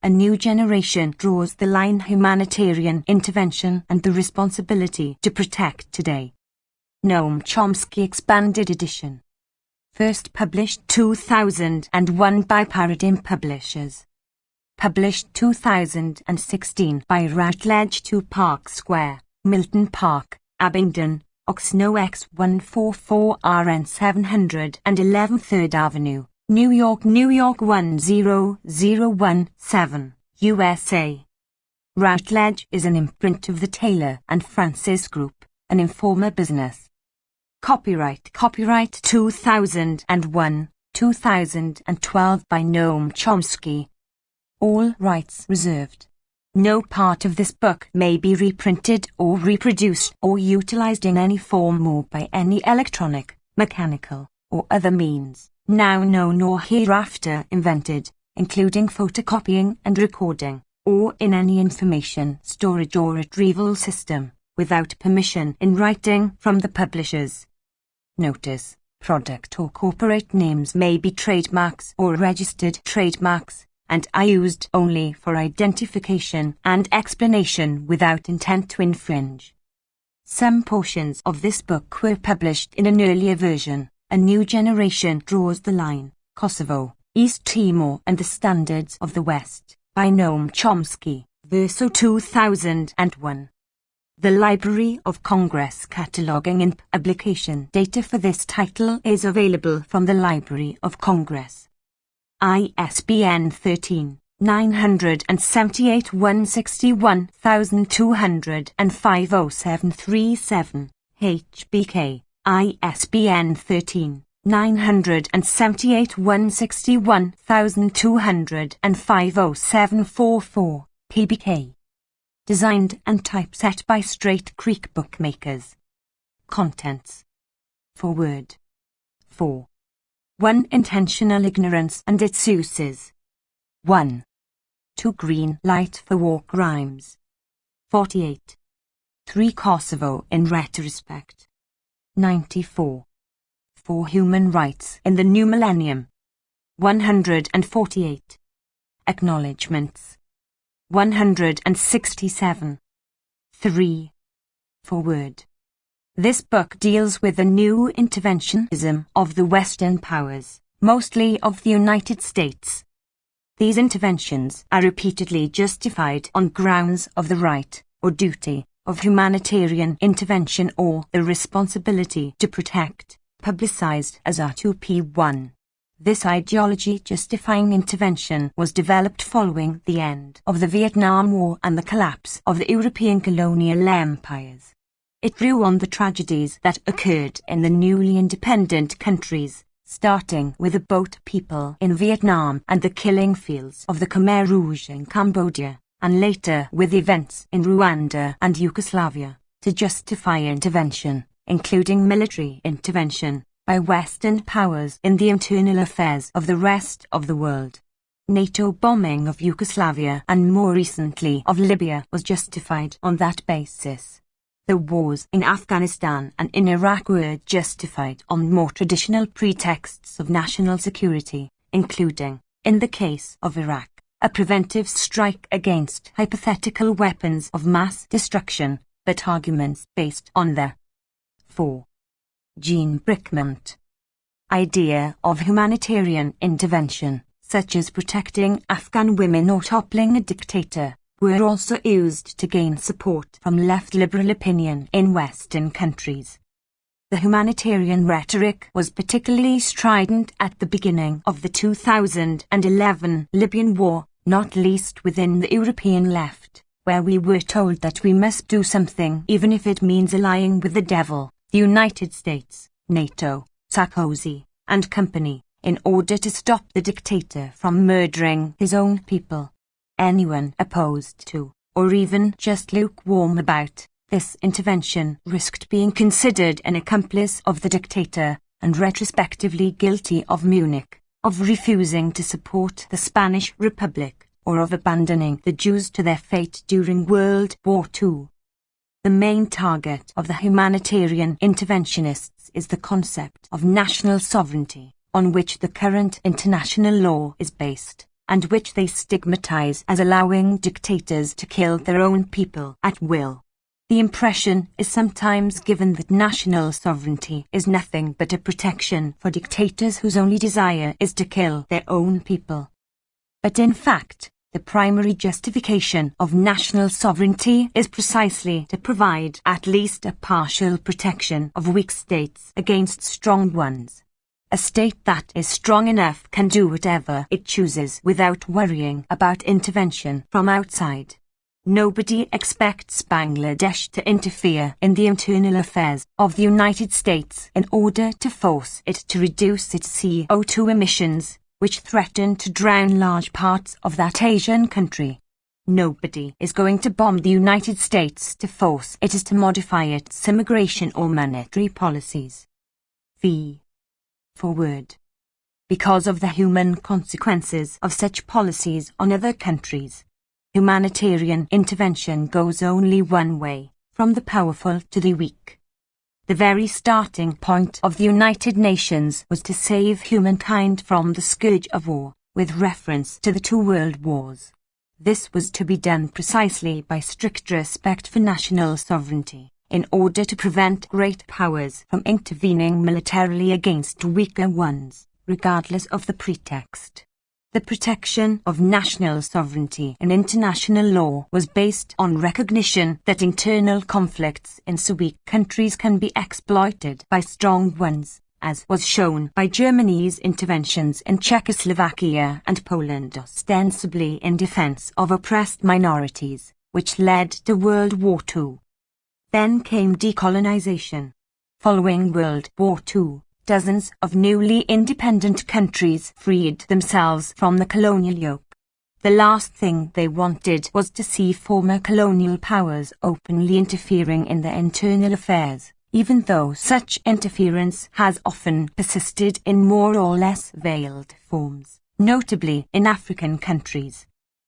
A new generation draws the line humanitarian intervention and the responsibility to protect today. Noam Chomsky Expanded Edition. First published 2001 by Paradigm Publishers. Published 2016 by Routledge. 2 Park Square, Milton Park, Abingdon, Oxno X144RN 711 3rd Avenue, New York 10017, USA. Routledge is an imprint of the Taylor and Francis Group, an Informa business. Copyright 2001, 2012 by Noam Chomsky. All rights reserved. No part of this book may be reprinted or reproduced or utilized in any form or by any electronic, mechanical, or other means, now known or hereafter invented, including photocopying and recording, or in any information storage or retrieval system, without permission in writing from the publishers. Notice: product or corporate names may be trademarks or registered trademarks, and are used only for identification and explanation without intent to infringe. Some portions of this book were published in an earlier version. A New Generation Draws the Line, Kosovo, East Timor and the Standards of the West, by Noam Chomsky, Verso 2001. The Library of Congress cataloging and publication data for this title is available from the Library of Congress. ISBN 13-978-161-205-0737, HBK, ISBN 13-978-161-205-0744, PBK. Designed and typeset by Straight Creek Bookmakers. Contents. Foreword. 4. 1. Intentional ignorance and its uses. 1. 2. Green light for war crimes. 48. 3. Kosovo in retrospect. 94. 4. Human rights in the new millennium. 148. Acknowledgements. 167. 3. Foreword. This book deals with the new interventionism of the Western powers, mostly of the United States. These interventions are repeatedly justified on grounds of the right, or duty, of humanitarian intervention or the responsibility to protect, publicized as R2P1. This ideology justifying intervention was developed following the end of the Vietnam War and the collapse of the European colonial empires. It drew on the tragedies that occurred in the newly independent countries, starting with the boat people in Vietnam and the killing fields of the Khmer Rouge in Cambodia, and later with events in Rwanda and Yugoslavia, to justify intervention, including military intervention, by Western powers in the internal affairs of the rest of the world. NATO bombing of Yugoslavia and more recently of Libya was justified on that basis. The wars in Afghanistan and in Iraq were justified on more traditional pretexts of national security, including, in the case of Iraq, a preventive strike against hypothetical weapons of mass destruction, but arguments based on the 4. Jean Brickmont idea of humanitarian intervention, such as protecting Afghan women or toppling a dictator, were also used to gain support from left liberal opinion in Western countries. The humanitarian rhetoric was particularly strident at the beginning of the 2011 Libyan war, not least within the European left, where we were told that we must do something even if it means allying with the devil, the United States, NATO, Sarkozy, and company, in order to stop the dictator from murdering his own people. Anyone opposed to, or even just lukewarm about, this intervention risked being considered an accomplice of the dictator and retrospectively guilty of Munich, of refusing to support the Spanish Republic, or of abandoning the Jews to their fate during World War II. The main target of the humanitarian interventionists is the concept of national sovereignty, on which the current international law is based. and which they stigmatize as allowing dictators to kill their own people at will. The impression is sometimes given that national sovereignty is nothing but a protection for dictators whose only desire is to kill their own people. But in fact, the primary justification of national sovereignty is precisely to provide at least a partial protection of weak states against strong ones. A state that is strong enough can do whatever it chooses without worrying about intervention from outside. Nobody expects Bangladesh to interfere in the internal affairs of the United States in order to force it to reduce its CO2 emissions, which threaten to drown large parts of that Asian country. Nobody is going to bomb the United States to force it to modify its immigration or monetary policies. V. Forward. Because of the human consequences of such policies on other countries, humanitarian intervention goes only one way, from the powerful to the weak. The very starting point of the United Nations was to save humankind from the scourge of war, with reference to the two world wars. This was to be done precisely by strict respect for national sovereignty, in order to prevent great powers from intervening militarily against weaker ones, regardless of the pretext. The protection of national sovereignty in international law was based on recognition that internal conflicts in so weak countries can be exploited by strong ones, as was shown by Germany's interventions in Czechoslovakia and Poland, ostensibly in defense of oppressed minorities, which led to World War II. Then came decolonization. Following World War II, dozens of newly independent countries freed themselves from the colonial yoke. The last thing they wanted was to see former colonial powers openly interfering in their internal affairs, even though such interference has often persisted in more or less veiled forms, notably in African countries.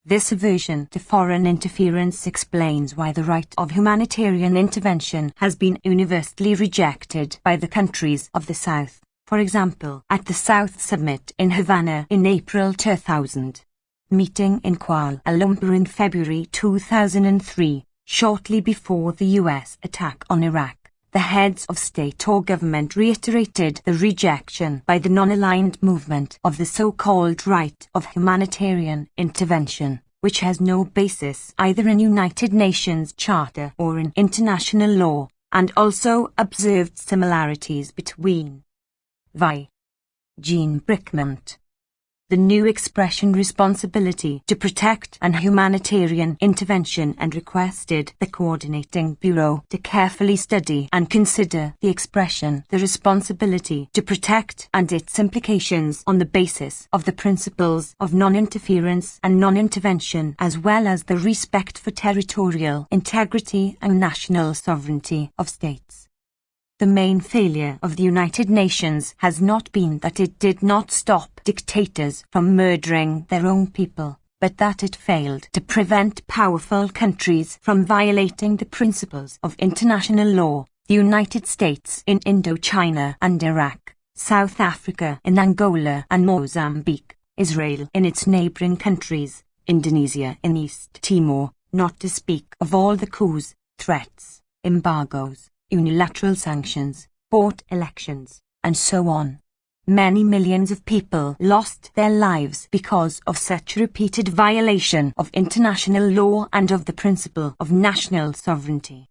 This aversion to foreign interference explains why the right of humanitarian intervention has been universally rejected by the countries of the South, for example, at the South Summit in Havana in April 2000. Meeting in Kuala Lumpur in February 2003, shortly before the US attack on Iraq, the heads of state or government reiterated the rejection by the non-aligned movement of the so-called right of humanitarian intervention, which has no basis either in United Nations Charter or in international law, and also observed similarities between Jean Brickmont. The new expression responsibility to protect and humanitarian intervention and requested the Coordinating Bureau to carefully study and consider the expression the responsibility to protect and its implications on the basis of the principles of non-interference and non-intervention as well as the respect for territorial integrity and national sovereignty of states. The main failure of the United Nations has not been that it did not stop dictators from murdering their own people, but that it failed to prevent powerful countries from violating the principles of international law, the United States in Indochina and Iraq, South Africa in Angola and Mozambique, Israel in its neighboring countries, Indonesia in East Timor, not to speak of all the coups, threats, embargoes, unilateral sanctions, bought elections, and so on. Many millions of people lost their lives because of such repeated violation of international law and of the principle of national sovereignty.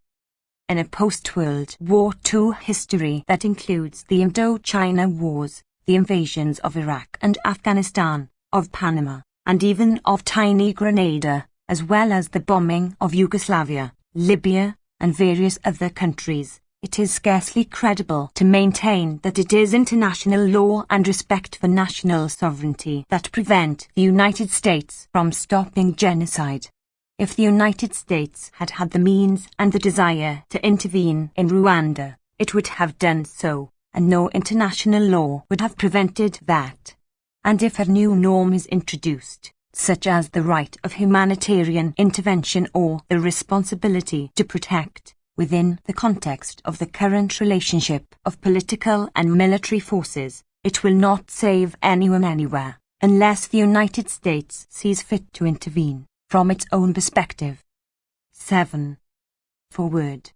In a post-World War II history that includes the Indochina Wars, the invasions of Iraq and Afghanistan, of Panama, and even of tiny Grenada, as well as the bombing of Yugoslavia, Libya, and various other countries, it is scarcely credible to maintain that it is international law and respect for national sovereignty that prevent the United States from stopping genocide. If the United States had had the means and the desire to intervene in Rwanda, it would have done so, and no international law would have prevented that. And if a new norm is introduced, such as the right of humanitarian intervention or the responsibility to protect, within the context of the current relationship of political and military forces, it will not save anyone anywhere. unless the United States sees fit to intervene from its own perspective. 7. Forward.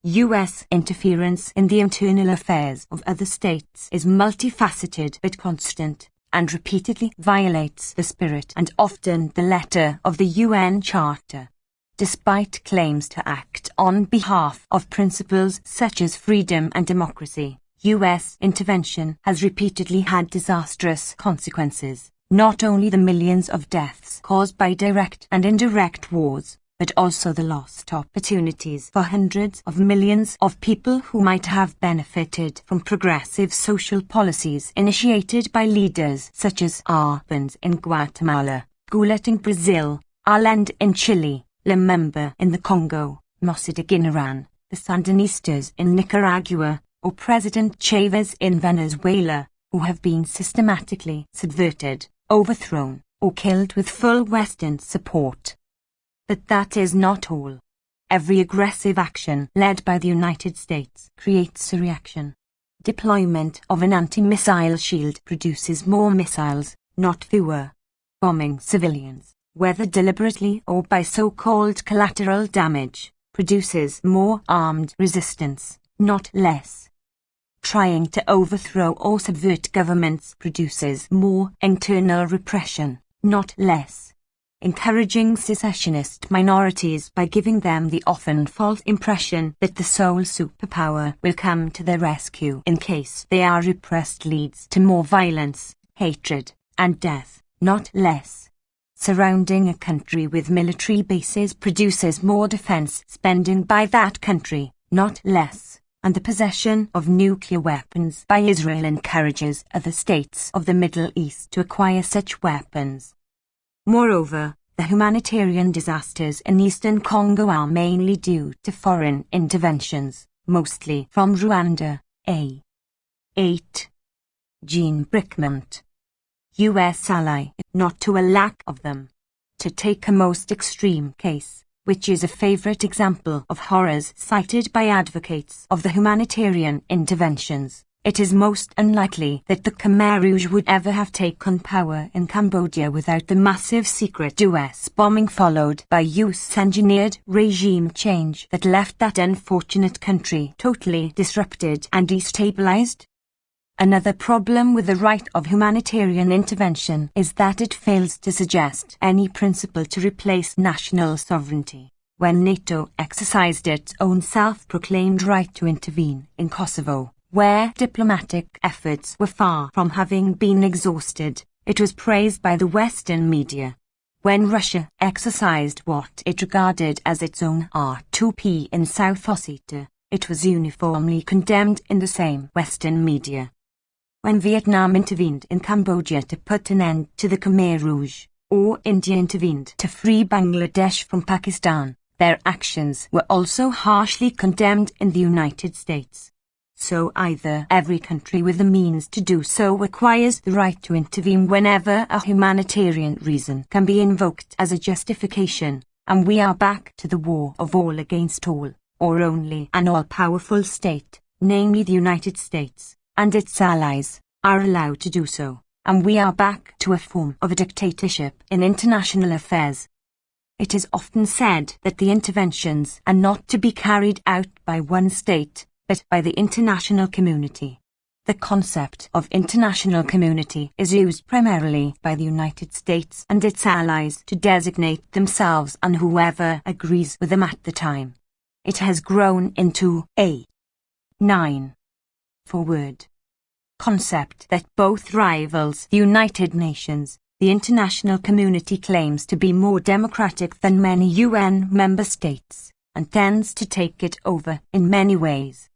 U.S. interference in the internal affairs of other states is multifaceted but constant, and repeatedly violates the spirit and often the letter of the UN Charter. Despite claims to act on behalf of principles such as freedom and democracy, U.S. intervention has repeatedly had disastrous consequences, not only the millions of deaths caused by direct and indirect wars, but also the lost opportunities for hundreds of millions of people who might have benefited from progressive social policies initiated by leaders such as Arbenz in Guatemala, Goulet in Brazil, Allende in Chile, Lumumba in the Congo, Mossadegh in Iran, the Sandinistas in Nicaragua, or President Chavez in Venezuela, who have been systematically subverted, overthrown, or killed with full Western support. But that is not all. Every aggressive action led by the United States creates a reaction. Deployment of an anti-missile shield produces more missiles, not fewer. Bombing civilians, whether deliberately or by so-called collateral damage, produces more armed resistance, not less. Trying to overthrow or subvert governments produces more internal repression, not less. Encouraging secessionist minorities by giving them the often false impression that the sole superpower will come to their rescue in case they are repressed leads to more violence, hatred, and death, not less. Surrounding a country with military bases produces more defense spending by that country, not less. And the possession of nuclear weapons by Israel encourages other states of the Middle East to acquire such weapons. Moreover, the humanitarian disasters in eastern Congo are mainly due to foreign interventions, mostly from Rwanda. 8. Jean Brickmont. U.S. ally, not to a lack of them. To take a most extreme case, which is a favorite example of horrors cited by advocates of the humanitarian interventions, it is most unlikely that the Khmer Rouge would ever have taken power in Cambodia without the massive secret US bombing followed by US-engineered regime change that left that unfortunate country totally disrupted and destabilized. Another problem with the right of humanitarian intervention is that it fails to suggest any principle to replace national sovereignty. When NATO exercised its own self-proclaimed right to intervene in Kosovo, where diplomatic efforts were far from having been exhausted, it was praised by the Western media. When Russia exercised what it regarded as its own R2P in South Ossetia, it was uniformly condemned in the same Western media. When Vietnam intervened in Cambodia to put an end to the Khmer Rouge, or India intervened to free Bangladesh from Pakistan, their actions were also harshly condemned in the United States. So either every country with the means to do so acquires the right to intervene whenever a humanitarian reason can be invoked as a justification, and we are back to the war of all against all, or only an all-powerful state, namely the United States, and its allies, are allowed to do so, and we are back to a form of a dictatorship in international affairs. It is often said that the interventions are not to be carried out by one state, but by the international community. The concept of international community is used primarily by the United States and its allies to designate themselves and whoever agrees with them at the time. It has grown into a 9. Forward. Concept that both rivals the United Nations. The international community claims to be more democratic than many UN member states, and tends to take it over in many ways.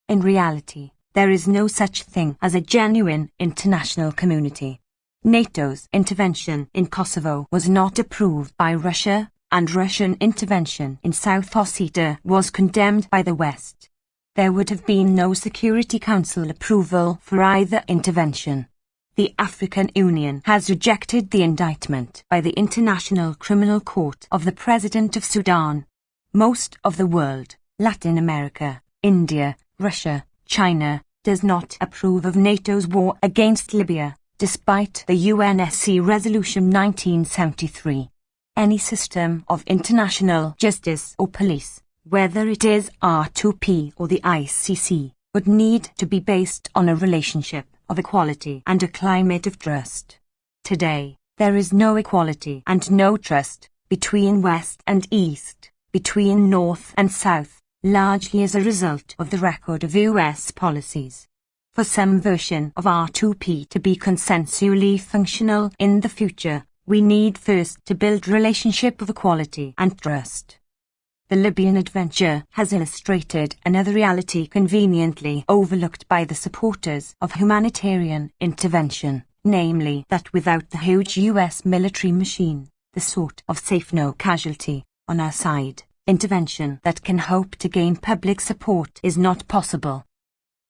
In reality, there is no such thing as a genuine international community. NATO's intervention in Kosovo was not approved by Russia, and Russian intervention in South Ossetia was condemned by the West. There would have been no Security Council approval for either intervention. The African Union has rejected the indictment by the International Criminal Court of the President of Sudan. Most of the world, Latin America, India, Russia, China, does not approve of NATO's war against Libya, despite the UNSC Resolution 1973. Any system of international justice or police, whether it is R2P or the ICC, would need to be based on a relationship of equality and a climate of trust. Today, there is no equality and no trust between West and East, between North and South, largely as a result of the record of US policies. For some version of R2P to be consensually functional in the future, we need first to build relationship of equality and trust. The Libyan adventure has illustrated another reality conveniently overlooked by the supporters of humanitarian intervention, namely that without the huge US military machine, the sort of safe no casualty, on our side, intervention that can hope to gain public support is not possible.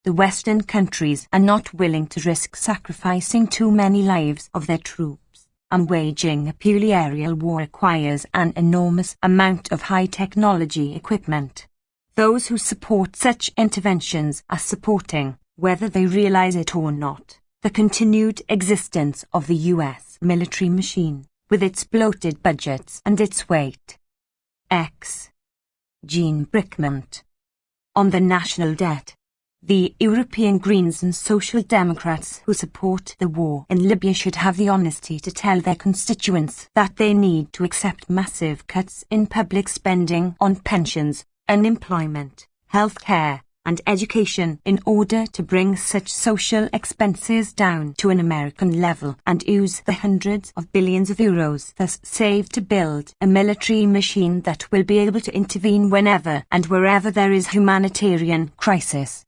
The Western countries are not willing to risk sacrificing too many lives of their troops, and waging a purely aerial war requires an enormous amount of high-technology equipment. Those who support such interventions are supporting, whether they realize it or not, the continued existence of the US military machine, with its bloated budgets and its weight. X. Jean Brickmont. On the national debt. The European Greens and Social Democrats who support the war in Libya should have the honesty to tell their constituents that they need to accept massive cuts in public spending on pensions, unemployment, health care, and education in order to bring such social expenses down to an American level and use the hundreds of billions of euros thus saved to build a military machine that will be able to intervene whenever and wherever there is humanitarian crisis.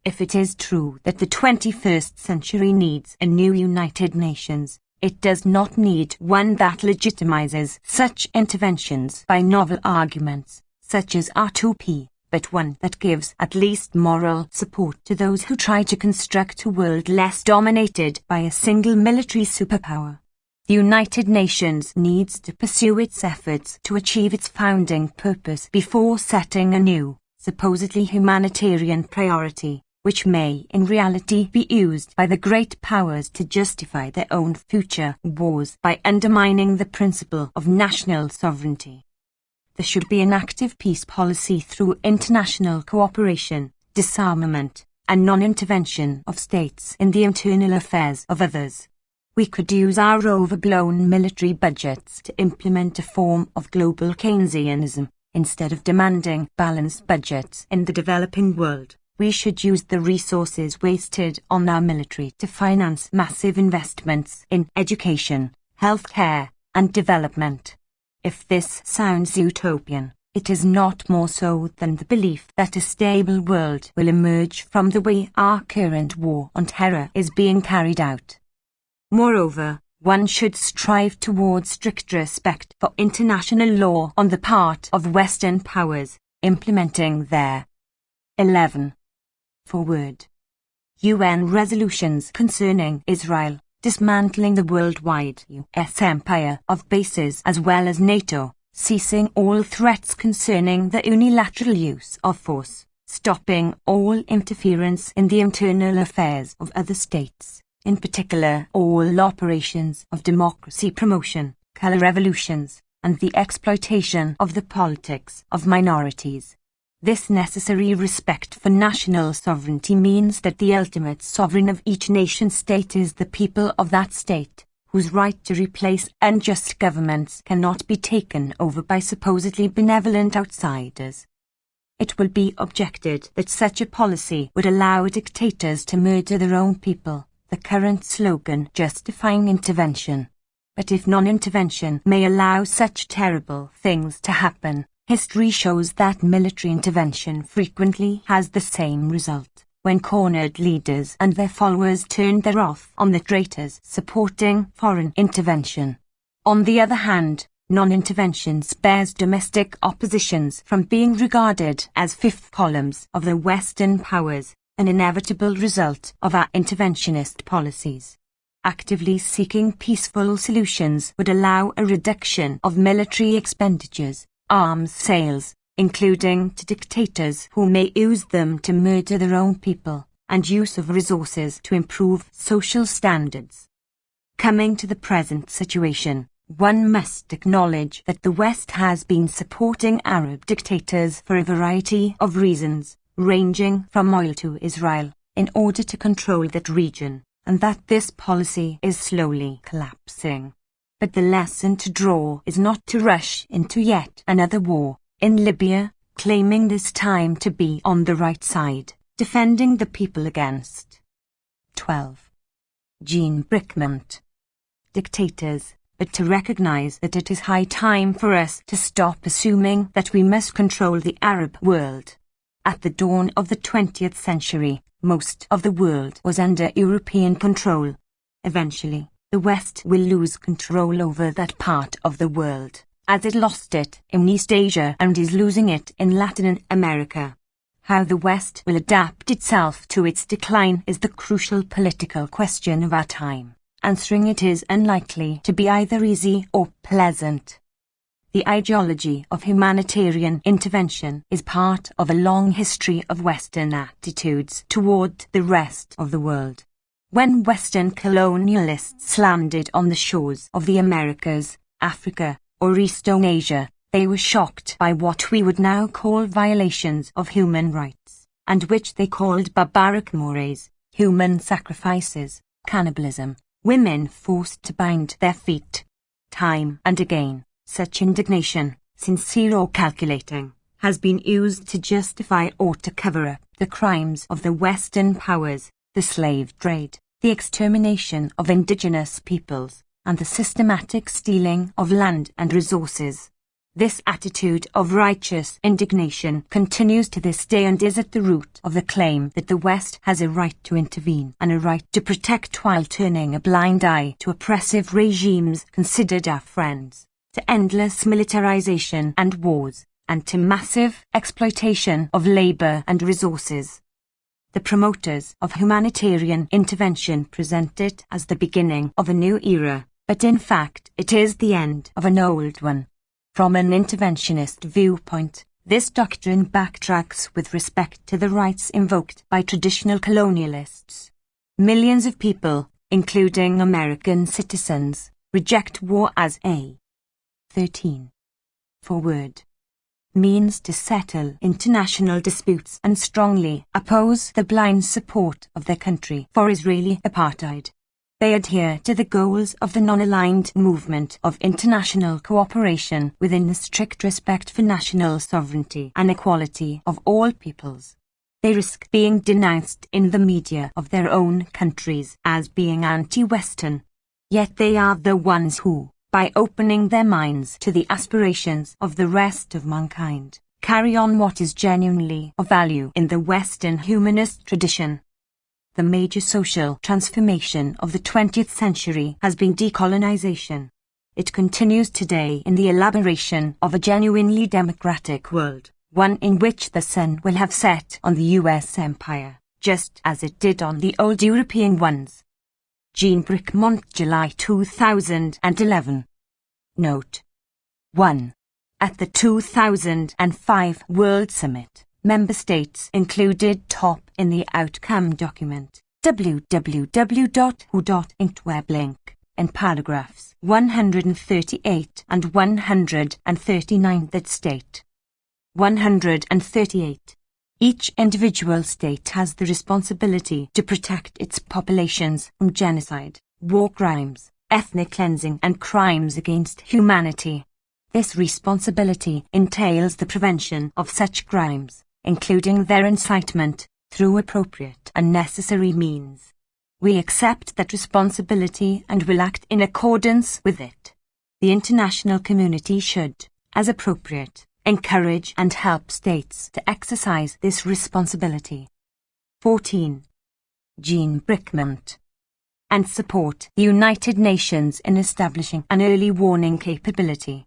If it is true that the 21st century needs a new United Nations, it does not need one that legitimizes such interventions by novel arguments, such as R2P, but one that gives at least moral support to those who try to construct a world less dominated by a single military superpower. The United Nations needs to pursue its efforts to achieve its founding purpose before setting a new, supposedly humanitarian priority, which may in reality be used by the great powers to justify their own future wars by undermining the principle of national sovereignty. There should be an active peace policy through international cooperation, disarmament, and non-intervention of states in the internal affairs of others. We could use our overblown military budgets to implement a form of global Keynesianism, instead of demanding balanced budgets in the developing world. We should use the resources wasted on our military to finance massive investments in education, healthcare, and development. If this sounds utopian, it is not more so than the belief that a stable world will emerge from the way our current war on terror is being carried out. Moreover, one should strive towards strict respect for international law on the part of Western powers, implementing their 11. Forward. UN resolutions concerning Israel, dismantling the worldwide US empire of bases as well as NATO, ceasing all threats concerning the unilateral use of force, stopping all interference in the internal affairs of other states, in particular all operations of democracy promotion, color revolutions, and the exploitation of the politics of minorities. This necessary respect for national sovereignty means that the ultimate sovereign of each nation-state is the people of that state, whose right to replace unjust governments cannot be taken over by supposedly benevolent outsiders. It will be objected that such a policy would allow dictators to murder their own people, the current slogan justifying intervention. But if non-intervention may allow such terrible things to happen, history shows that military intervention frequently has the same result, when cornered leaders and their followers turn their wrath on the traitors supporting foreign intervention. On the other hand, non-intervention spares domestic oppositions from being regarded as fifth columns of the Western powers, an inevitable result of our interventionist policies. Actively seeking peaceful solutions would allow a reduction of military expenditures, arms sales, including to dictators who may use them to murder their own people, and use of resources to improve social standards. Coming to the present situation, one must acknowledge that the West has been supporting Arab dictators for a variety of reasons, ranging from oil to Israel, in order to control that region, and that this policy is slowly collapsing. But the lesson to draw is not to rush into yet another war in Libya, claiming this time to be on the right side, defending the people against 12. Jean Bricmont. Dictators, but to recognize that it is high time for us to stop assuming that we must control the Arab world. At the dawn of the 20th century, most of the world was under European control. Eventually, the West will lose control over that part of the world, as it lost it in East Asia and is losing it in Latin America. How the West will adapt itself to its decline is the crucial political question of our time. Answering it is unlikely to be either easy or pleasant. The ideology of humanitarian intervention is part of a long history of Western attitudes toward the rest of the world. When Western colonialists landed on the shores of the Americas, Africa, or Eastern Asia, they were shocked by what we would now call violations of human rights, and which they called barbaric mores, human sacrifices, cannibalism, women forced to bind their feet. Time and again, such indignation, sincere or calculating, has been used to justify or to cover up the crimes of the Western powers, the slave trade, the extermination of indigenous peoples, and the systematic stealing of land and resources. This attitude of righteous indignation continues to this day and is at the root of the claim that the West has a right to intervene and a right to protect while turning a blind eye to oppressive regimes considered our friends, to endless militarization and wars, and to massive exploitation of labor and resources. The promoters of humanitarian intervention present it as the beginning of a new era, but in fact it is the end of an old one. From an interventionist viewpoint, this doctrine backtracks with respect to the rights invoked by traditional colonialists. Millions of people, including American citizens, reject war as a 13. Forward. Means to settle international disputes and strongly oppose the blind support of their country for Israeli apartheid. They adhere to the goals of the non-aligned movement of international cooperation within the strict respect for national sovereignty and equality of all peoples. They risk being denounced in the media of their own countries as being anti-Western. Yet they are the ones who, by opening their minds to the aspirations of the rest of mankind, carry on what is genuinely of value in the Western humanist tradition. The major social transformation of the 20th century has been decolonization. It continues today in the elaboration of a genuinely democratic world, one in which the sun will have set on the US empire, just as it did on the old European ones. Jean Bricmont, July 2011. Note 1. At the 2005 World Summit, member states included top in the outcome document www.who.int web link in paragraphs 138 and 139 that state 138. Each individual state has the responsibility to protect its populations from genocide, war crimes, ethnic cleansing and crimes against humanity. This responsibility entails the prevention of such crimes, including their incitement, through appropriate and necessary means. We accept that responsibility and will act in accordance with it. The international community should, as appropriate, encourage and help states to exercise this responsibility. 14. Jean Bricmont. And support the United Nations in establishing an early warning capability.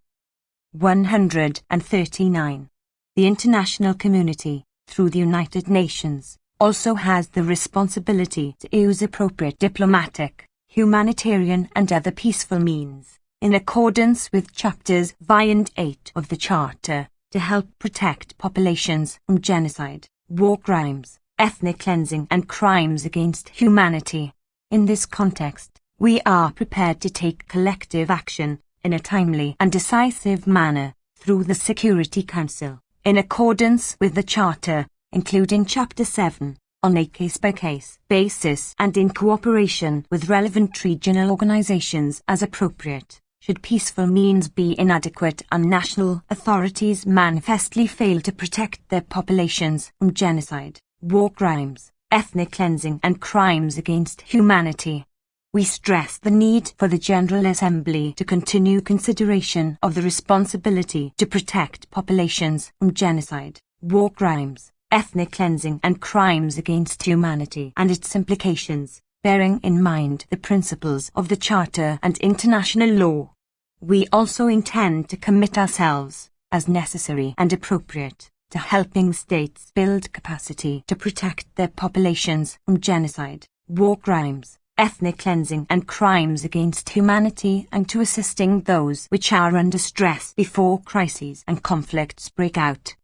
139. The international community, through the United Nations, also has the responsibility to use appropriate diplomatic, humanitarian and other peaceful means, in accordance with Chapters 5 and 8 of the Charter, to help protect populations from genocide, war crimes, ethnic cleansing and crimes against humanity. In this context, We are prepared to take collective action in a timely and decisive manner through the Security Council, in accordance with the Charter, including Chapter 7, on a case-by-case basis and in cooperation with relevant regional organizations as appropriate. Should peaceful means be inadequate and national authorities manifestly fail to protect their populations from genocide, war crimes, ethnic cleansing and crimes against humanity. We stress the need for the General Assembly to continue consideration of the responsibility to protect populations from genocide, war crimes, ethnic cleansing and crimes against humanity and its implications, bearing in mind the principles of the Charter and international law. We also intend to commit ourselves, as necessary and appropriate, to helping states build capacity to protect their populations from genocide, war crimes, ethnic cleansing and crimes against humanity and to assisting those which are under stress before crises and conflicts break out.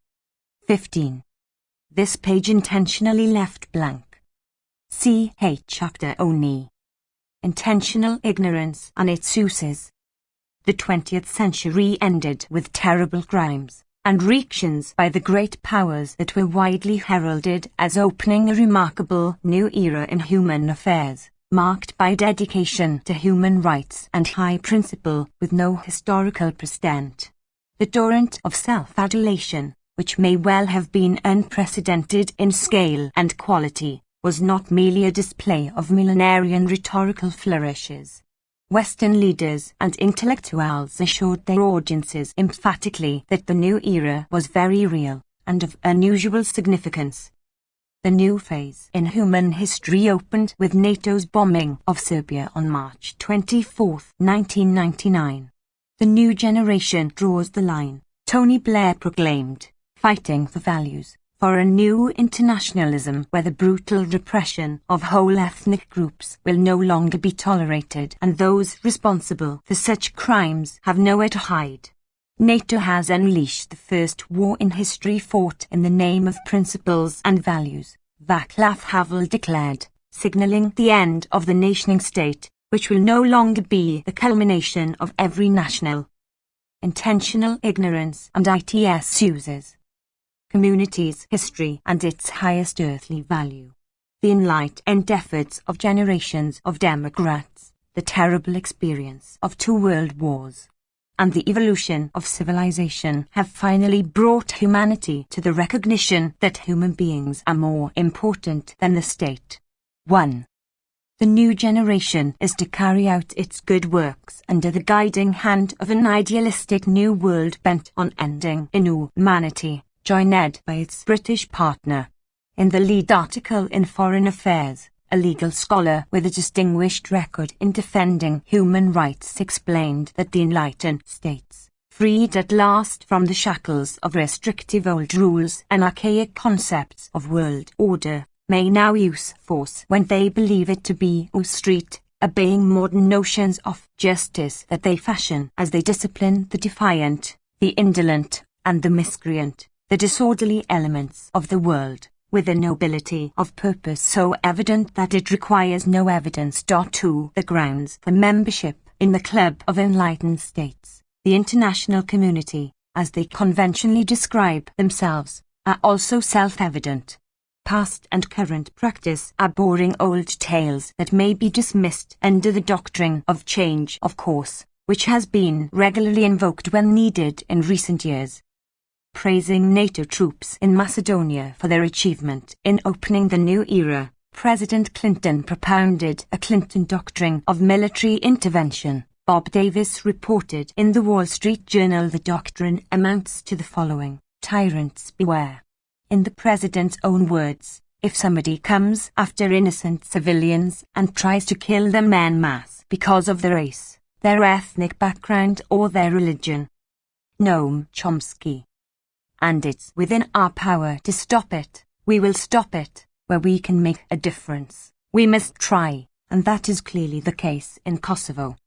15. This page intentionally left blank. Ch. Chapter only. Intentional ignorance and its uses. The 20th century ended with terrible crimes and reactions by the great powers that were widely heralded as opening a remarkable new era in human affairs, marked by dedication to human rights and high principle with no historical precedent. The torrent of self-adulation, which may well have been unprecedented in scale and quality, was not merely a display of millenarian rhetorical flourishes. Western leaders and intellectuals assured their audiences emphatically that the new era was very real and of unusual significance. The new phase in human history opened with NATO's bombing of Serbia on March 24, 1999. The new generation draws the line, Tony Blair proclaimed, fighting for values, for a new internationalism where the brutal repression of whole ethnic groups will no longer be tolerated and those responsible for such crimes have nowhere to hide. NATO has unleashed the first war in history fought in the name of principles and values, Václav Havel declared, signalling the end of the nation-state, which will no longer be the culmination of every national, intentional ignorance and its uses. Community's history and its highest earthly value. The enlightened efforts of generations of Democrats, the terrible experience of 2 world wars, and the evolution of civilization have finally brought humanity to the recognition that human beings are more important than the state. 1. The new generation is to carry out its good works under the guiding hand of an idealistic new world bent on ending inhumanity, joined by its British partner. In the lead article in Foreign Affairs, a legal scholar with a distinguished record in defending human rights explained that the enlightened states, freed at last from the shackles of restrictive old rules and archaic concepts of world order, may now use force when they believe it to be street, obeying modern notions of justice that they fashion as they discipline the defiant, the indolent, and the miscreant, the disorderly elements of the world, with a nobility of purpose so evident that it requires no evidence. 2. The grounds for membership in the Club of Enlightened States, the international community, as they conventionally describe themselves, are also self-evident. Past and current practice are boring old tales that may be dismissed under the doctrine of change of course, which has been regularly invoked when needed in recent years. Praising NATO troops in Macedonia for their achievement in opening the new era, President Clinton propounded a Clinton doctrine of military intervention. Bob Davis reported in the Wall Street Journal the doctrine amounts to the following: tyrants beware. In the president's own words, if somebody comes after innocent civilians and tries to kill them en masse because of their race, their ethnic background or their religion. Noam Chomsky. And it's within our power to stop it. We will stop it, where we can make a difference. We must try, and that is clearly the case in Kosovo.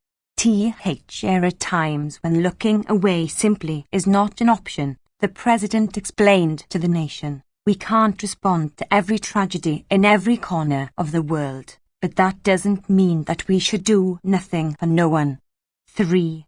There are times when looking away simply is not an option, the President explained to the nation. We can't respond to every tragedy in every corner of the world. but that doesn't mean that we should do nothing for no one. 3.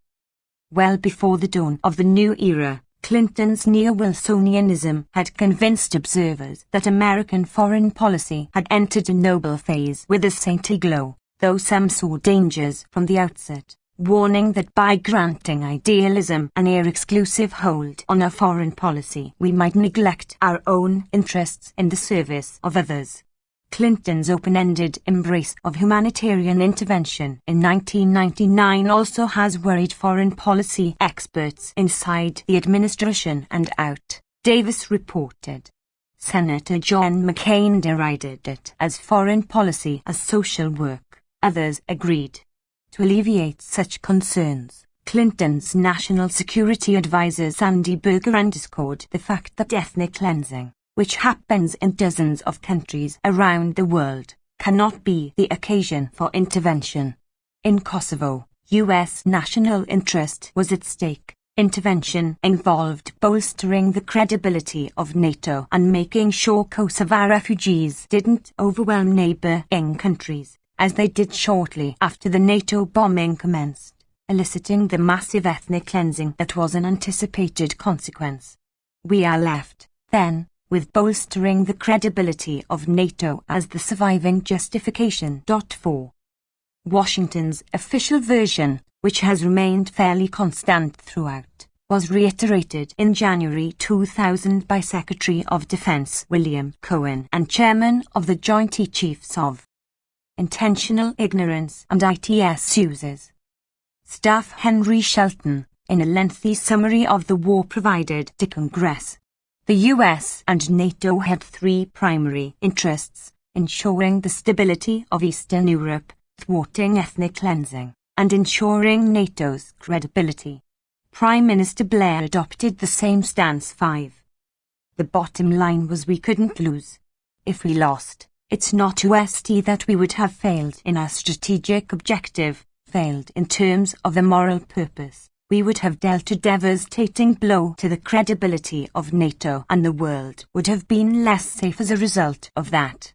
Well before the dawn of the new era, Clinton's neo-Wilsonianism had convinced observers that American foreign policy had entered a noble phase with a saintly glow, though some saw dangers from the outset, warning that by granting idealism an exclusive hold on our foreign policy we might neglect our own interests in the service of others. Clinton's open-ended embrace of humanitarian intervention in 1999 also has worried foreign policy experts inside the administration and out, Davis reported. Senator John McCain derided it as foreign policy as social work. Others agreed. To alleviate such concerns, Clinton's national security advisor Sandy Berger underscored the fact that ethnic cleansing, which happens in dozens of countries around the world, cannot be the occasion for intervention. In Kosovo, U.S. national interest was at stake. Intervention involved bolstering the credibility of NATO and making sure Kosovo refugees didn't overwhelm neighboring countries, as they did shortly after the NATO bombing commenced, eliciting the massive ethnic cleansing that was an anticipated consequence. We are left, then, with bolstering the credibility of NATO as the surviving justification. 4. Washington's official version, which has remained fairly constant throughout, was reiterated in January 2000 by Secretary of Defense William Cohen and Chairman of the Joint Chiefs of Intentional Ignorance and ITS Users Staff Henry Shelton, in a lengthy summary of the war provided to Congress. The US and NATO had three primary interests: ensuring the stability of Eastern Europe, thwarting ethnic cleansing, and ensuring NATO's credibility. Prime Minister Blair adopted the same stance. 5. The bottom line was we couldn't lose. If we lost, it's not just that we would have failed in our strategic objective, failed in terms of the moral purpose. We would have dealt a devastating blow to the credibility of NATO, and the world would have been less safe as a result of that.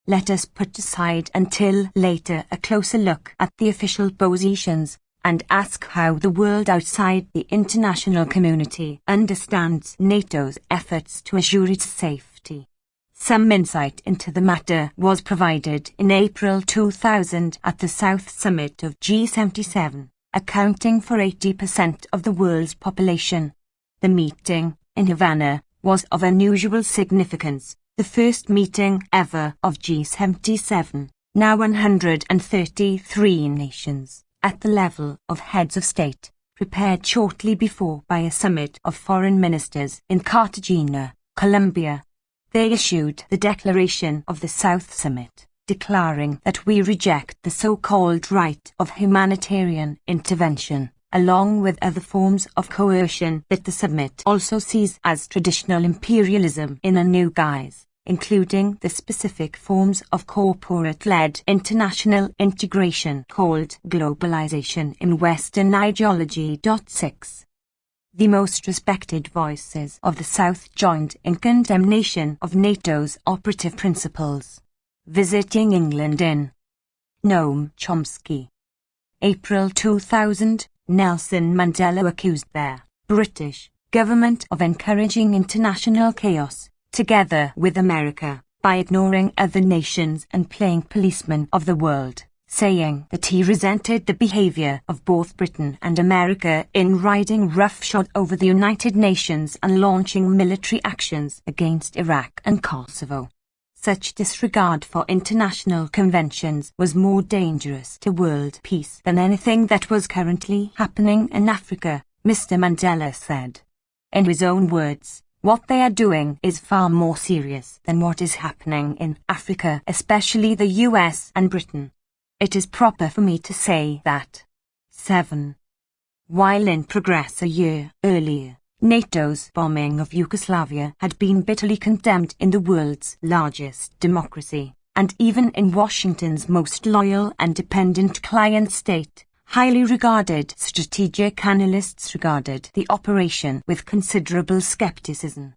Let us put aside until later a closer look at the official positions and ask how the world outside the international community understands NATO's efforts to assure its safety. Some insight into the matter was provided in April 2000 at the South Summit of G77. Accounting for 80% of the world's population. The meeting, in Havana, was of unusual significance, the first meeting ever of G77, now 133 nations, at the level of heads of state, prepared shortly before by a summit of foreign ministers in Cartagena, Colombia. They issued the declaration of the South Summit, declaring that we reject the so-called right of humanitarian intervention, along with other forms of coercion that the summit also sees as traditional imperialism in a new guise, including the specific forms of corporate-led international integration called globalization in Western ideology. 6. The most respected voices of the South joined in condemnation of NATO's operative principles. Visiting England in Noam Chomsky. April 2000, Nelson Mandela accused their British government of encouraging international chaos, together with America, by ignoring other nations and playing policeman of the world, saying that he resented the behavior of both Britain and America in riding roughshod over the United Nations and launching military actions against Iraq and Kosovo. Such disregard for international conventions was more dangerous to world peace than anything that was currently happening in Africa, Mr. Mandela said. In his own words, what they are doing is far more serious than what is happening in Africa, especially the US and Britain. It is proper for me to say that. 7. While in progress a year earlier, NATO's bombing of Yugoslavia had been bitterly condemned in the world's largest democracy, and even in Washington's most loyal and dependent client state, highly regarded strategic analysts regarded the operation with considerable skepticism.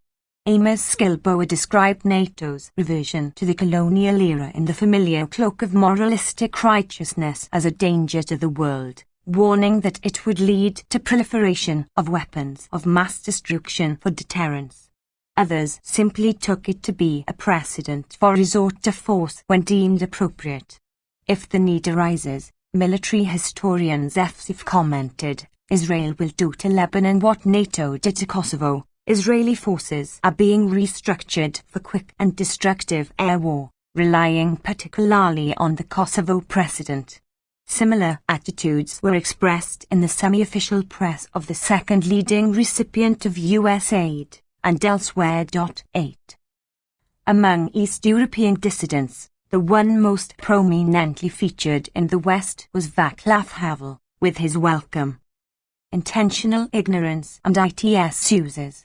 Amos Skilboa described NATO's reversion to the colonial era in the familiar cloak of moralistic righteousness as a danger to the world, warning that it would lead to proliferation of weapons of mass destruction for deterrence. Others simply took it to be a precedent for resort to force when deemed appropriate. If the need arises, military historian Zefsif commented, Israel will do to Lebanon what NATO did to Kosovo. Israeli forces are being restructured for quick and destructive air war, relying particularly on the Kosovo precedent. Similar attitudes were expressed in the semi-official press of the second leading recipient of US aid, and elsewhere. 8. Among East European dissidents, the one most prominently featured in the West was Václav Havel, with his Welcome. Intentional ignorance and its uses.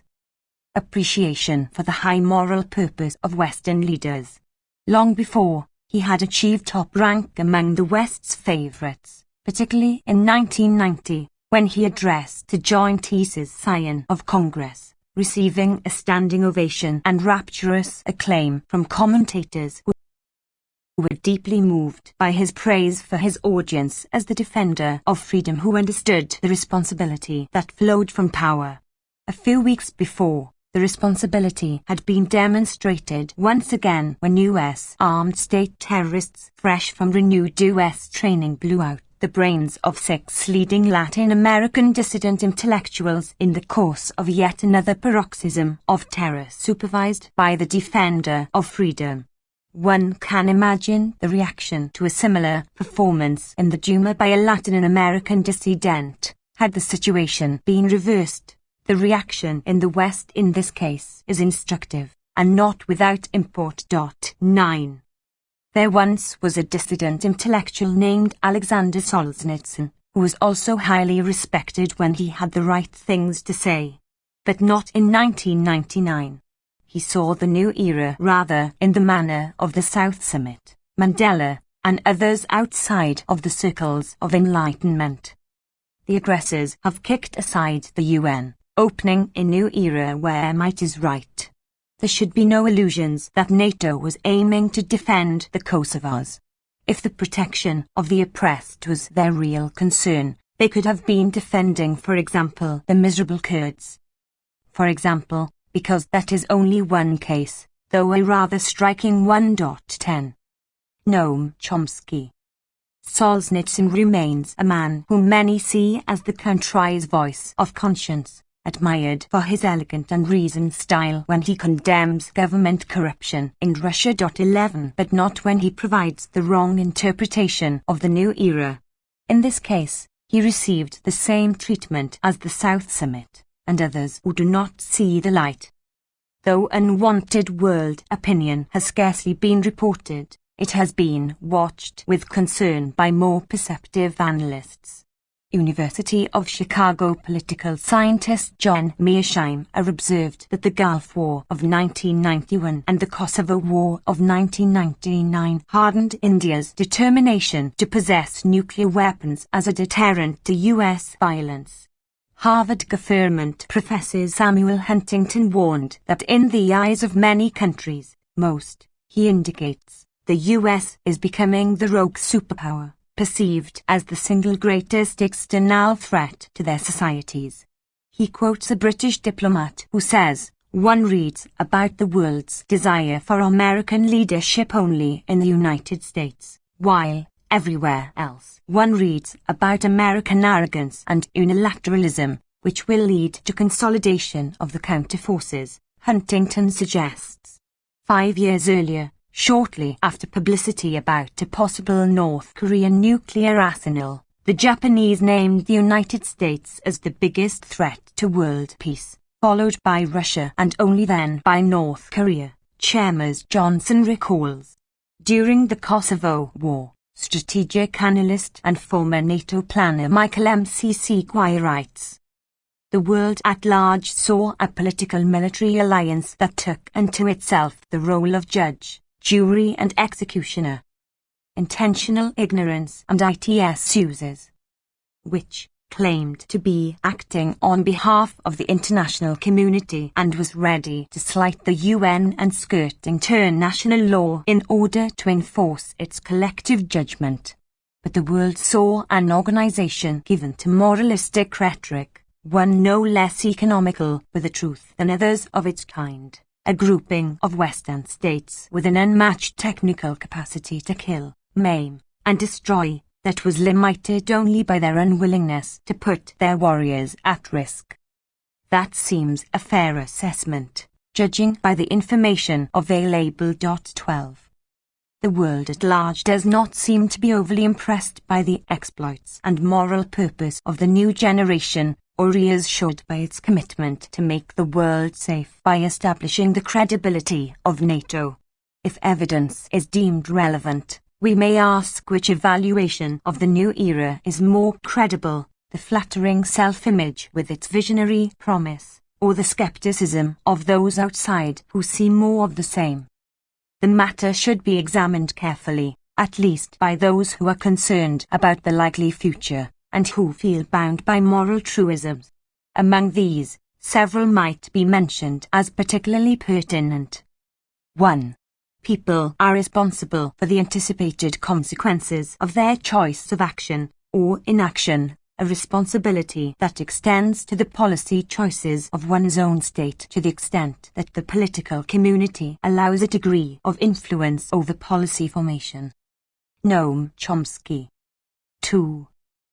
Appreciation for the high moral purpose of Western leaders. Long before, he had achieved top rank among the West's favorites, particularly in 1990, when he addressed the Joint Session of Congress, receiving a standing ovation and rapturous acclaim from commentators who were deeply moved by his praise for his audience as the defender of freedom who understood the responsibility that flowed from power. A few weeks before, the responsibility had been demonstrated once again when U.S. armed state terrorists fresh from renewed U.S. training blew out the brains of 6 leading Latin American dissident intellectuals in the course of yet another paroxysm of terror supervised by the defender of freedom. One can imagine the reaction to a similar performance in the Duma by a Latin American dissident, had the situation been reversed. The reaction in the West in this case is instructive, and not without import. 9. There once was a dissident intellectual named Alexander Solzhenitsyn, who was also highly respected when he had the right things to say. But not in 1999. He saw the new era rather in the manner of the South Summit, Mandela, and others outside of the circles of enlightenment. The aggressors have kicked aside the UN, opening a new era where might is right. There should be no illusions that NATO was aiming to defend the Kosovars. If the protection of the oppressed was their real concern, they could have been defending, for example, the miserable Kurds. For example, because that is only one case, though a rather striking one. 10. Noam Chomsky. Solzhenitsyn remains a man whom many see as the country's voice of conscience, admired for his elegant and reasoned style when he condemns government corruption in Russia. 11, but not when he provides the wrong interpretation of the new era. In this case, he received the same treatment as the South Summit and others who do not see the light. Though unwanted world opinion has scarcely been reported, it has been watched with concern by more perceptive analysts. University of Chicago political scientist John Mearsheimer observed that the Gulf War of 1991 and the Kosovo War of 1999 hardened India's determination to possess nuclear weapons as a deterrent to U.S. violence. Harvard government professor Samuel Huntington warned that in the eyes of many countries, most, he indicates, the US is becoming the rogue superpower, perceived as the single greatest external threat to their societies. He quotes a British diplomat who says, "One reads about the world's desire for American leadership only in the United States, while everywhere else one reads about American arrogance and unilateralism, which will lead to consolidation of the counterforces," Huntington suggests. 5 years earlier, shortly after publicity about a possible North Korean nuclear arsenal, the Japanese named the United States as the biggest threat to world peace, followed by Russia and only then by North Korea, Chalmers Johnson recalls. During the Kosovo War, strategic analyst and former NATO planner Michael McCquire writes, "The world at large saw a political military alliance that took unto itself the role of judge, jury and executioner. Intentional ignorance and its uses, which, claimed to be acting on behalf of the international community and was ready to slight the UN and skirt international law in order to enforce its collective judgment. But the world saw an organization given to moralistic rhetoric, one no less economical with the truth than others of its kind, a grouping of Western states with an unmatched technical capacity to kill, maim, and destroy, that was limited only by their unwillingness to put their warriors at risk. That seems a fair assessment, judging by the information available. 12. The world at large does not seem to be overly impressed by the exploits and moral purpose of the new generation, or reassured by its commitment to make the world safe by establishing the credibility of NATO. If evidence is deemed relevant, we may ask which evaluation of the new era is more credible, the flattering self-image with its visionary promise, or the skepticism of those outside who see more of the same. The matter should be examined carefully, at least by those who are concerned about the likely future, and who feel bound by moral truisms. Among these, several might be mentioned as particularly pertinent. 1. People are responsible for the anticipated consequences of their choice of action or inaction, a responsibility that extends to the policy choices of one's own state to the extent that the political community allows a degree of influence over policy formation. Noam Chomsky. 2.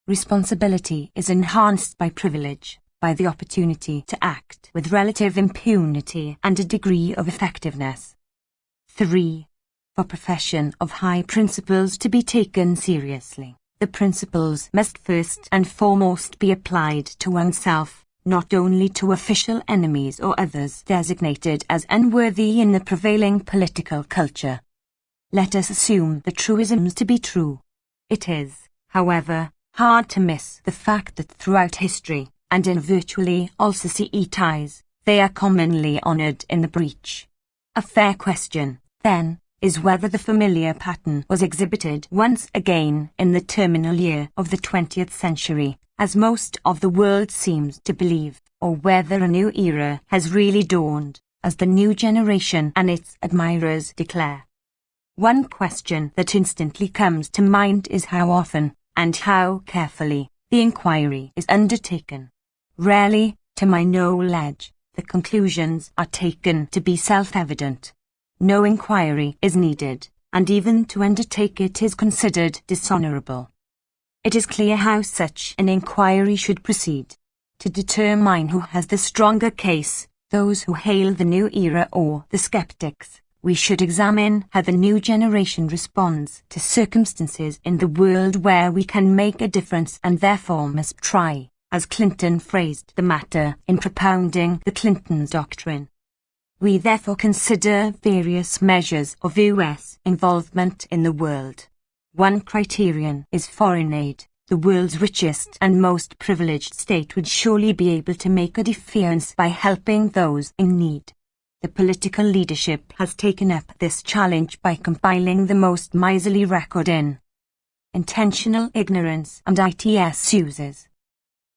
Responsibility is enhanced by privilege, by the opportunity to act with relative impunity and a degree of effectiveness. 3. For profession of high principles to be taken seriously, the principles must first and foremost be applied to oneself, not only to official enemies or others designated as unworthy in the prevailing political culture. Let us assume the truisms to be true. It is, however, hard to miss the fact that throughout history, and in virtually all societies, they are commonly honored in the breach. A fair question, then, is whether the familiar pattern was exhibited once again in the terminal year of the 20th century, as most of the world seems to believe, or whether a new era has really dawned, as the new generation and its admirers declare. One question that instantly comes to mind is how often, and how carefully, the inquiry is undertaken. Rarely, to my knowledge, the conclusions are taken to be self-evident. No inquiry is needed, and even to undertake it is considered dishonorable. It is clear how such an inquiry should proceed. To determine who has the stronger case, those who hail the new era or the skeptics, we should examine how the new generation responds to circumstances in the world where we can make a difference and therefore must try, as Clinton phrased the matter in propounding the Clinton Doctrine. We therefore consider various measures of U.S. involvement in the world. One criterion is foreign aid. The world's richest and most privileged state would surely be able to make a difference by helping those in need. The political leadership has taken up this challenge by compiling the most miserly record in intentional ignorance and ITS uses.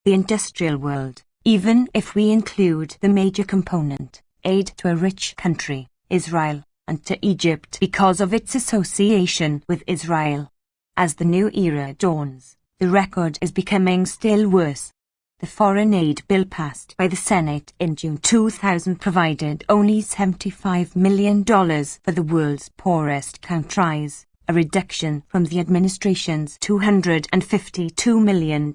The industrial world, even if we include the major component, aid to a rich country, Israel, and to Egypt because of its association with Israel. As the new era dawns, the record is becoming still worse. The foreign aid bill passed by the Senate in June 2000 provided only $75 million for the world's poorest countries, a reduction from the administration's $252 million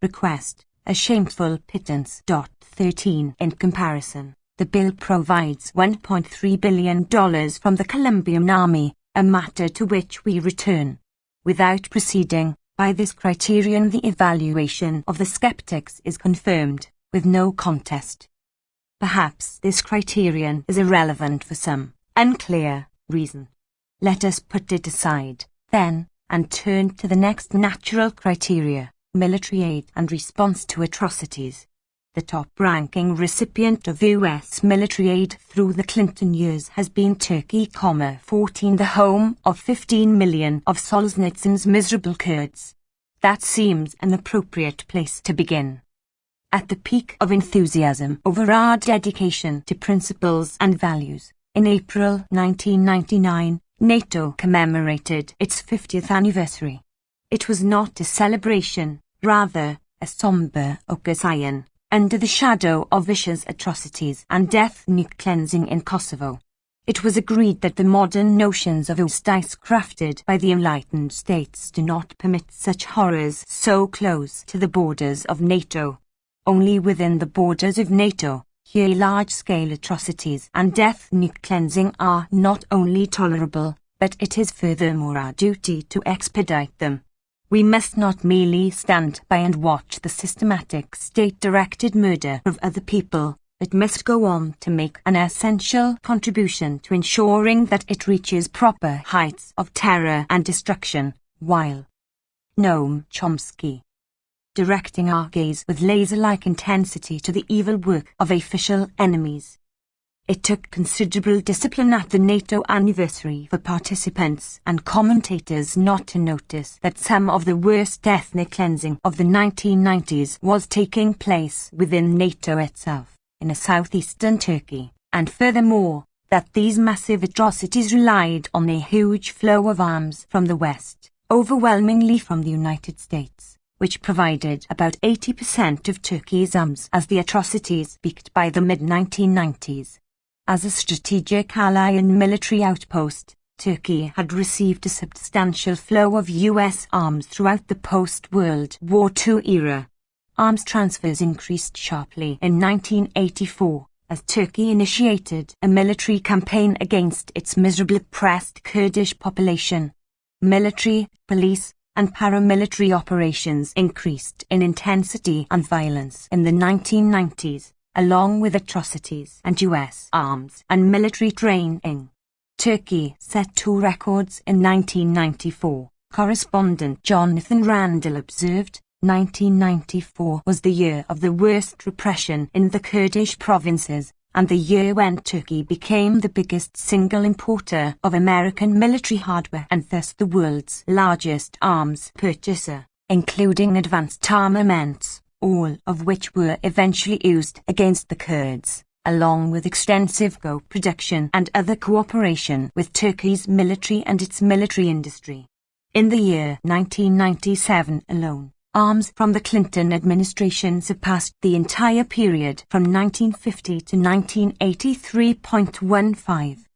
request, a shameful pittance. 13 In comparison, the bill provides $1.3 billion from the Colombian Army, a matter to which we return. Without proceeding by this criterion, the evaluation of the skeptics is confirmed, with no contest. Perhaps this criterion is irrelevant for some unclear reason. Let us put it aside, then, and turn to the next natural criteria, military aid and response to atrocities. The top-ranking recipient of U.S. military aid through the Clinton years has been Turkey, 14, the home of 15 million of Solzhenitsyn's miserable Kurds. That seems an appropriate place to begin. At the peak of enthusiasm over our dedication to principles and values, in April 1999, NATO commemorated its 50th anniversary. It was not a celebration, rather a somber occasion, under the shadow of vicious atrocities and ethnic cleansing in Kosovo. It was agreed that the modern notions of justice crafted by the enlightened states do not permit such horrors so close to the borders of NATO. Only within the borders of NATO, here large-scale atrocities and ethnic cleansing are not only tolerable, but it is furthermore our duty to expedite them. We must not merely stand by and watch the systematic state-directed murder of other people, but must go on to make an essential contribution to ensuring that it reaches proper heights of terror and destruction, while Noam Chomsky, directing our gaze with laser-like intensity to the evil work of official enemies. It took considerable discipline at the NATO anniversary for participants and commentators not to notice that some of the worst ethnic cleansing of the 1990s was taking place within NATO itself, in a southeastern Turkey, and furthermore, that these massive atrocities relied on a huge flow of arms from the West, overwhelmingly from the United States, which provided about 80% of Turkey's arms as the atrocities peaked by the mid-1990s. As a strategic ally and military outpost, Turkey had received a substantial flow of US arms throughout the post-World War II era. Arms transfers increased sharply in 1984, as Turkey initiated a military campaign against its miserably oppressed Kurdish population. Military, police, and paramilitary operations increased in intensity and violence in the 1990s, along with atrocities and US arms and military training. Turkey set two records in 1994. Correspondent Jonathan Randall observed, 1994 was the year of the worst repression in the Kurdish provinces, and the year when Turkey became the biggest single importer of American military hardware and thus the world's largest arms purchaser, including advanced armaments, all of which were eventually used against the Kurds, along with extensive co-production and other cooperation with Turkey's military and its military industry. In the year 1997 alone, arms from the Clinton administration surpassed the entire period from 1950 to 1983.15.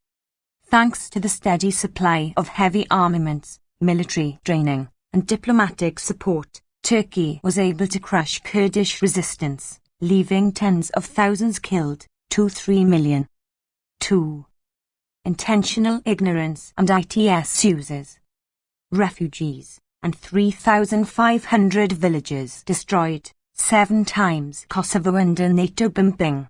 Thanks to the steady supply of heavy armaments, military training, and diplomatic support, Turkey was able to crush Kurdish resistance, leaving tens of thousands killed, to 3 million. 2. Intentional ignorance and ITS users. Refugees, and 3,500 villages destroyed, 7 times Kosovo under NATO bombing.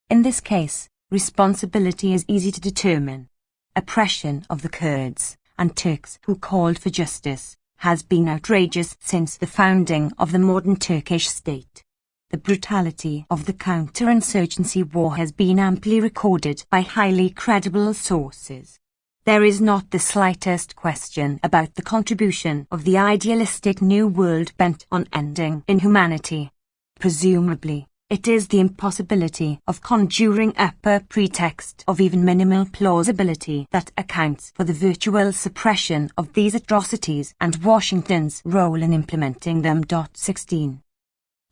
In this case, responsibility is easy to determine. Oppression of the Kurds, and Turks who called for justice, has been outrageous since the founding of the modern Turkish state. The brutality of the counterinsurgency war has been amply recorded by highly credible sources. There is not the slightest question about the contribution of the idealistic New World bent on ending inhumanity. Presumably, it is the impossibility of conjuring up a pretext of even minimal plausibility that accounts for the virtual suppression of these atrocities and Washington's role in implementing them. 16.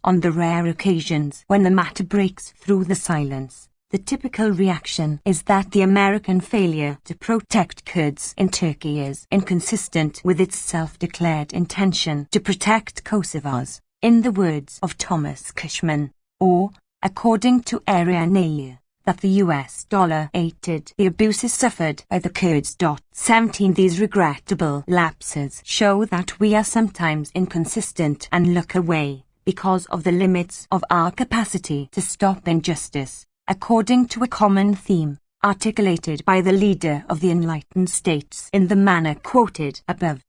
On the rare occasions when the matter breaks through the silence, the typical reaction is that the American failure to protect Kurds in Turkey is inconsistent with its self-declared intention to protect Kosovars, in the words of Thomas Cushman, or, according to Ariane, that the US aided the abuses suffered by the Kurds. 17. These regrettable lapses show that we are sometimes inconsistent and look away because of the limits of our capacity to stop injustice, according to a common theme, articulated by the leader of the enlightened states in the manner quoted above.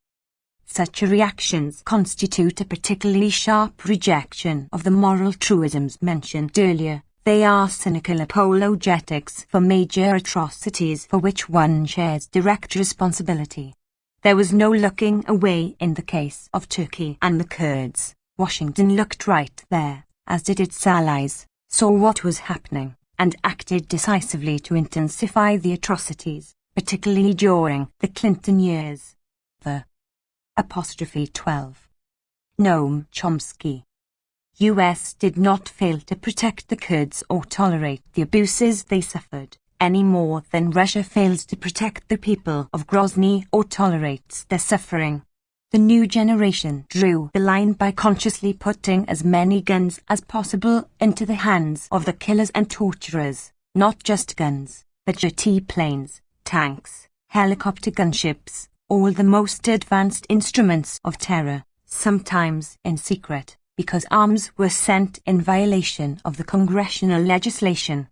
Such reactions constitute a particularly sharp rejection of the moral truisms mentioned earlier. They are cynical apologetics for major atrocities for which one shares direct responsibility. There was no looking away in the case of Turkey and the Kurds. Washington looked right there, as did its allies, saw what was happening, and acted decisively to intensify the atrocities, particularly during the Clinton years. The '12. Noam Chomsky. U.S. did not fail to protect the Kurds or tolerate the abuses they suffered, any more than Russia fails to protect the people of Grozny or tolerates their suffering. The new generation drew the line by consciously putting as many guns as possible into the hands of the killers and torturers, not just guns, but jet planes, tanks, helicopter gunships, all the most advanced instruments of terror, sometimes in secret, because arms were sent in violation of the congressional legislation.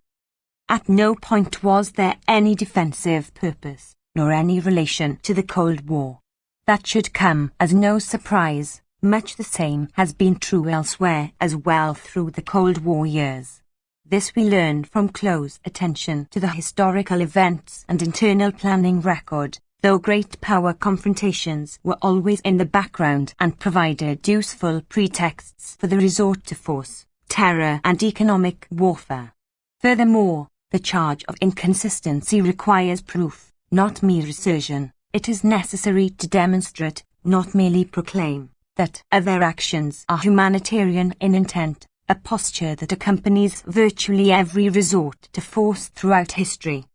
At no point was there any defensive purpose, nor any relation to the Cold War. That should come as no surprise. Much the same has been true elsewhere as well through the Cold War years. This we learn from close attention to the historical events and internal planning record, though great power confrontations were always in the background and provided useful pretexts for the resort to force, terror and economic warfare. Furthermore, the charge of inconsistency requires proof, not mere assertion. It is necessary to demonstrate, not merely proclaim, that their actions are humanitarian in intent, a posture that accompanies virtually every resort to force throughout history.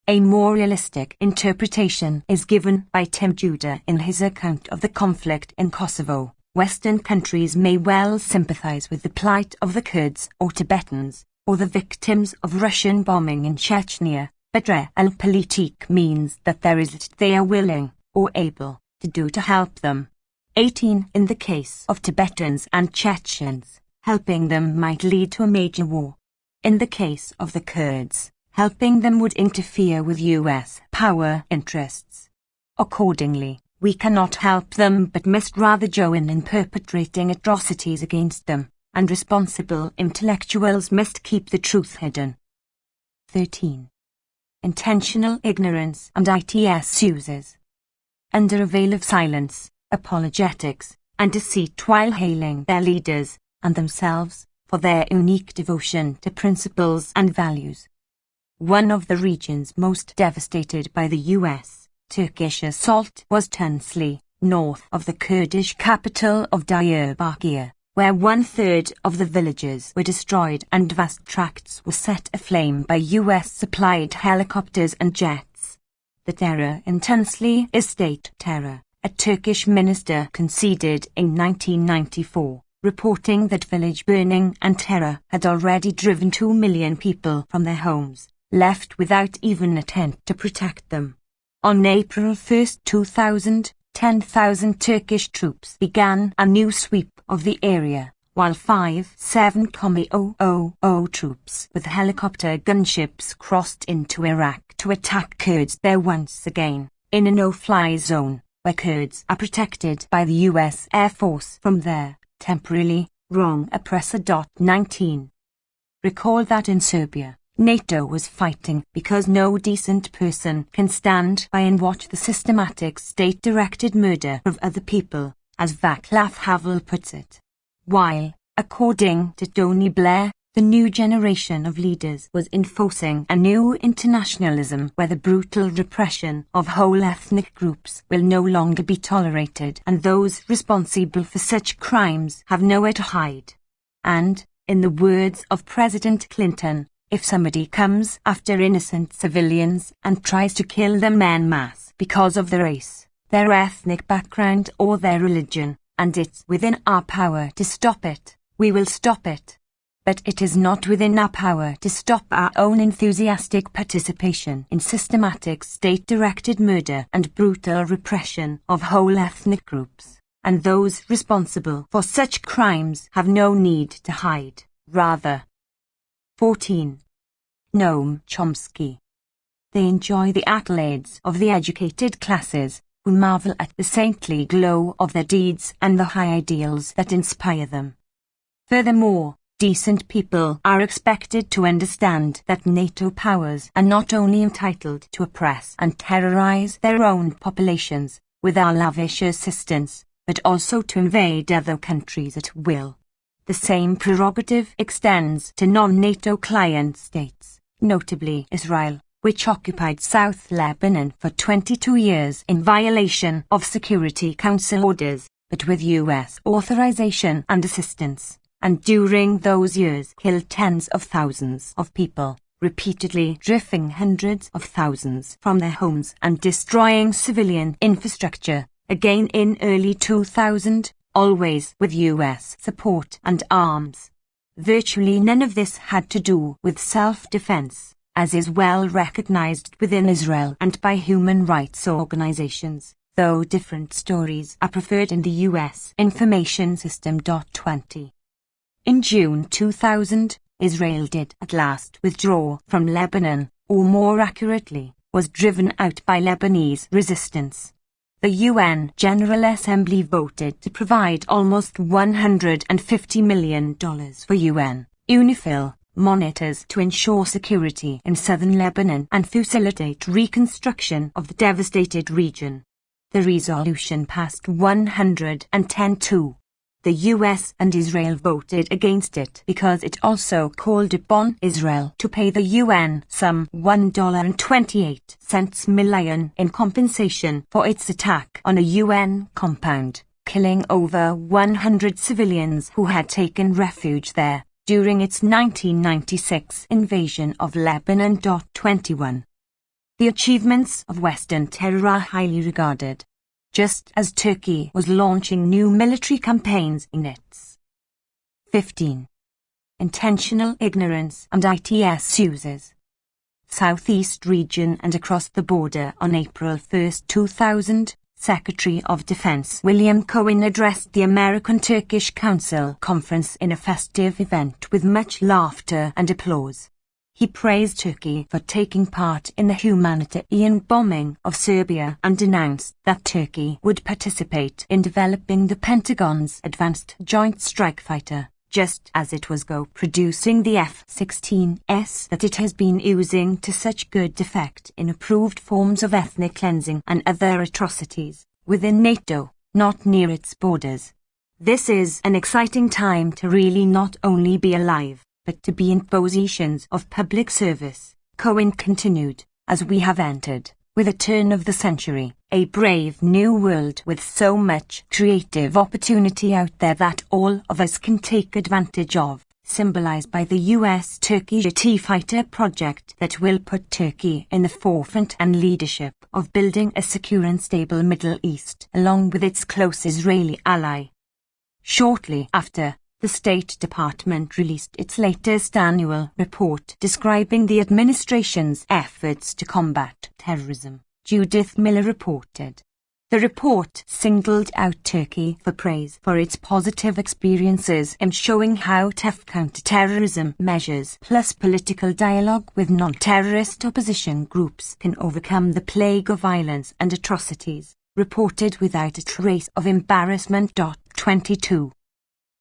A more realistic interpretation is given by Tim Judah in his account of the conflict in Kosovo. Western countries may well sympathize with the plight of the Kurds or Tibetans, or the victims of Russian bombing in Chechnya, but realpolitik means that there is what they are willing, or able, to do to help them. 18. In the case of Tibetans and Chechens, helping them might lead to a major war. In the case of the Kurds, helping them would interfere with U.S. power interests. Accordingly, we cannot help them but must rather join in perpetrating atrocities against them, and responsible intellectuals must keep the truth hidden. 13. Intentional ignorance and its uses. Under a veil of silence, apologetics, and deceit while hailing their leaders, and themselves, for their unique devotion to principles and values. One of the regions most devastated by the U.S. Turkish assault was Tunceli, north of the Kurdish capital of Diyarbakir, where 1/3 of the villages were destroyed and vast tracts were set aflame by U.S.-supplied helicopters and jets. The terror in Tunceli is state terror, a Turkish minister conceded in 1994, reporting that village burning and terror had already driven 2 million people from their homes, left without even an attempt to protect them. On April 1, 2000, 10,000 Turkish troops began a new sweep of the area, while 57,000 troops with helicopter gunships crossed into Iraq to attack Kurds there once again, in a no-fly zone, where Kurds are protected by the U.S. Air Force from their temporarily wrong oppressor. 19. Recall that in Serbia, NATO was fighting because no decent person can stand by and watch the systematic state-directed murder of other people, as Václav Havel puts it. While, according to Tony Blair, the new generation of leaders was enforcing a new internationalism where the brutal repression of whole ethnic groups will no longer be tolerated and those responsible for such crimes have nowhere to hide. And, in the words of President Clinton, if somebody comes after innocent civilians and tries to kill them en masse because of their race, their ethnic background or their religion, and it's within our power to stop it, we will stop it. But it is not within our power to stop our own enthusiastic participation in systematic state-directed murder and brutal repression of whole ethnic groups, and those responsible for such crimes have no need to hide, rather. 14. Noam Chomsky. They enjoy the accolades of the educated classes, who marvel at the saintly glow of their deeds and the high ideals that inspire them. Furthermore, decent people are expected to understand that NATO powers are not only entitled to oppress and terrorize their own populations, with our lavish assistance, but also to invade other countries at will. The same prerogative extends to non-NATO client states, notably Israel, which occupied South Lebanon for 22 years in violation of Security Council orders, but with U.S. authorization and assistance, and during those years killed tens of thousands of people, repeatedly driving hundreds of thousands from their homes and destroying civilian infrastructure, again in early 2000, always with U.S. support and arms. Virtually none of this had to do with self-defense, as is well recognized within Israel and by human rights organizations, though different stories are preferred in the U.S. Information System. 20. In June 2000, Israel did at last withdraw from Lebanon, or more accurately, was driven out by Lebanese resistance. The UN General Assembly voted to provide almost $150 million for UN UNIFIL monitors to ensure security in southern Lebanon and facilitate reconstruction of the devastated region. The resolution passed 110-2. The US and Israel voted against it because it also called upon Israel to pay the UN some $1.28 million in compensation for its attack on a UN compound, killing over 100 civilians who had taken refuge there during its 1996 invasion of Lebanon. 21. The achievements of Western terror are highly regarded, just as Turkey was launching new military campaigns in its 15. Intentional ignorance and ITS uses. Southeast region and across the border. On April 1, 2000, Secretary of Defense William Cohen addressed the American-Turkish Council Conference in a festive event with much laughter and applause. He praised Turkey for taking part in the humanitarian bombing of Serbia and announced that Turkey would participate in developing the Pentagon's Advanced Joint Strike Fighter, just as it was producing the F-16s that it has been using to such good effect in approved forms of ethnic cleansing and other atrocities within NATO, not near its borders. This is an exciting time to really not only be alive, but to be in positions of public service, Cohen continued, as we have entered, with the turn of the century, a brave new world with so much creative opportunity out there that all of us can take advantage of, symbolized by the US-Turkey T-fighter project that will put Turkey in the forefront and leadership of building a secure and stable Middle East along with its close Israeli ally. Shortly after, the State Department released its latest annual report describing the administration's efforts to combat terrorism, Judith Miller reported. The report singled out Turkey for praise for its positive experiences in showing how tough counter-terrorism measures plus political dialogue with non-terrorist opposition groups can overcome the plague of violence and atrocities, reported without a trace of embarrassment. 22.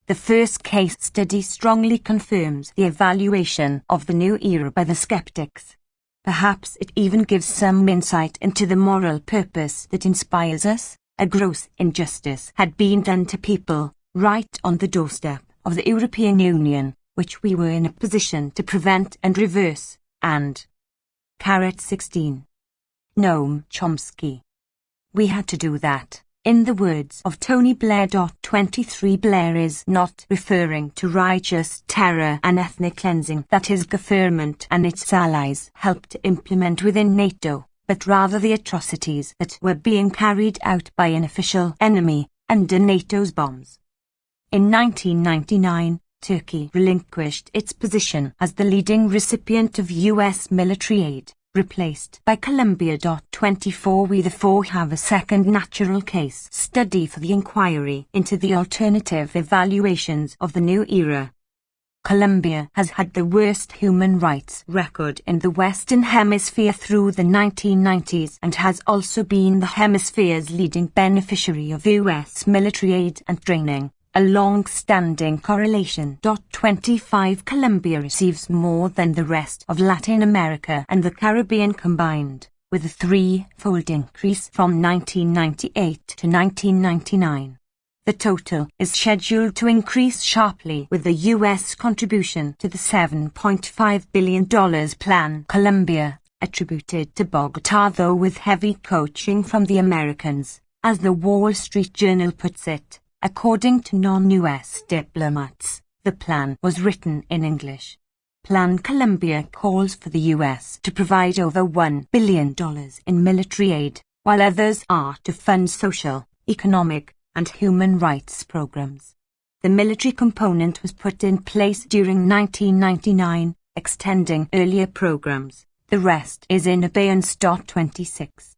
The first case study strongly confirms the evaluation of the new era by the skeptics. Perhaps it even gives some insight into the moral purpose that inspires us. A gross injustice had been done to people, right on the doorstep of the European Union, which we were in a position to prevent and reverse, and 16. Noam Chomsky. We had to do that. In the words of Tony Blair. 23. Blair is not referring to righteous terror and ethnic cleansing that his government and its allies helped implement within NATO, but rather the atrocities that were being carried out by an official enemy under NATO's bombs. In 1999, Turkey relinquished its position as the leading recipient of US military aid, replaced by Colombia. 24. We therefore have a second natural case study for the inquiry into the alternative evaluations of the new era. Colombia has had the worst human rights record in the Western Hemisphere through the 1990s and has also been the hemisphere's leading beneficiary of US military aid and training, a long-standing correlation. 25. Colombia receives more than the rest of Latin America and the Caribbean combined, with a threefold increase from 1998 to 1999. The total is scheduled to increase sharply with the U.S. contribution to the $7.5 billion plan Colombia, attributed to Bogota, though with heavy coaching from the Americans, as the Wall Street Journal puts it. According to non-U.S. diplomats, the plan was written in English. Plan Colombia calls for the U.S. to provide over $1 billion in military aid, while others are to fund social, economic, and human rights programs. The military component was put in place during 1999, extending earlier programs. The rest is in abeyance. 26.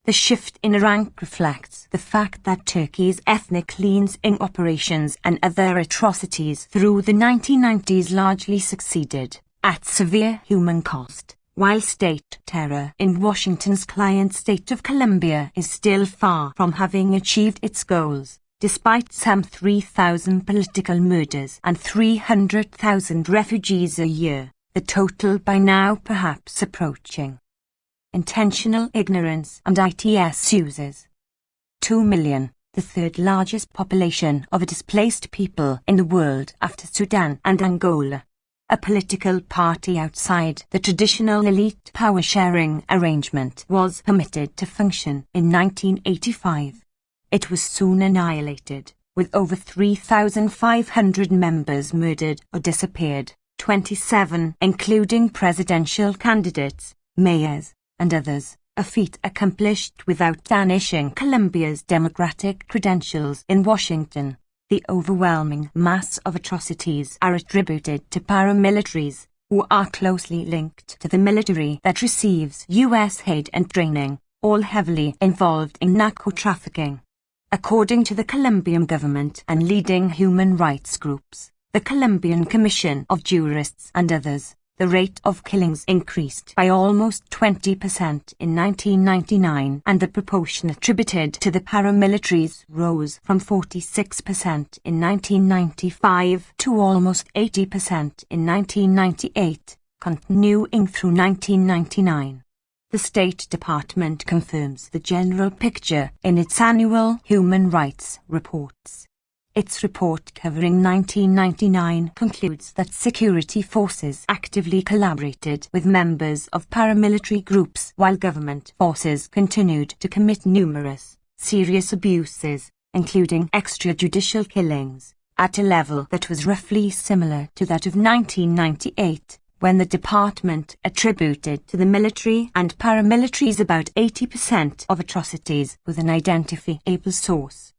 The shift in rank reflects the fact that Turkey's ethnic cleansing operations and other atrocities through the 1990s largely succeeded, at severe human cost, while state terror in Washington's client state of Colombia is still far from having achieved its goals, despite some 3,000 political murders and 300,000 refugees a year, the total by now perhaps approaching. Intentional ignorance and ITS uses. 2 million, the third largest population of displaced people in the world after Sudan and Angola. A political party outside the traditional elite power-sharing arrangement was permitted to function in 1985. It was soon annihilated, with over 3,500 members murdered or disappeared, 27 including presidential candidates, mayors, and others, a feat accomplished without tarnishing Colombia's democratic credentials in Washington. The overwhelming mass of atrocities are attributed to paramilitaries, who are closely linked to the military that receives U.S. aid and training, all heavily involved in narco-trafficking. According to the Colombian government and leading human rights groups, the Colombian Commission of Jurists and others, the rate of killings increased by almost 20% in 1999, and the proportion attributed to the paramilitaries rose from 46% in 1995 to almost 80% in 1998, continuing through 1999. The State Department confirms the general picture in its annual human rights reports. Its report covering 1999 concludes that security forces actively collaborated with members of paramilitary groups while government forces continued to commit numerous, serious abuses, including extrajudicial killings, at a level that was roughly similar to that of 1998, when the department attributed to the military and paramilitaries about 80% of atrocities with an identifiable source.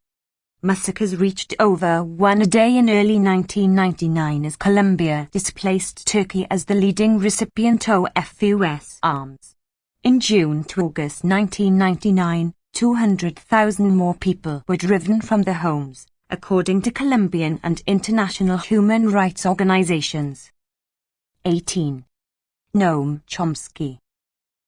Massacres reached over one a day in early 1999 as Colombia displaced Turkey as the leading recipient of US arms. In June to August 1999, 200,000 more people were driven from their homes, according to Colombian and international human rights organizations. 18. Noam Chomsky.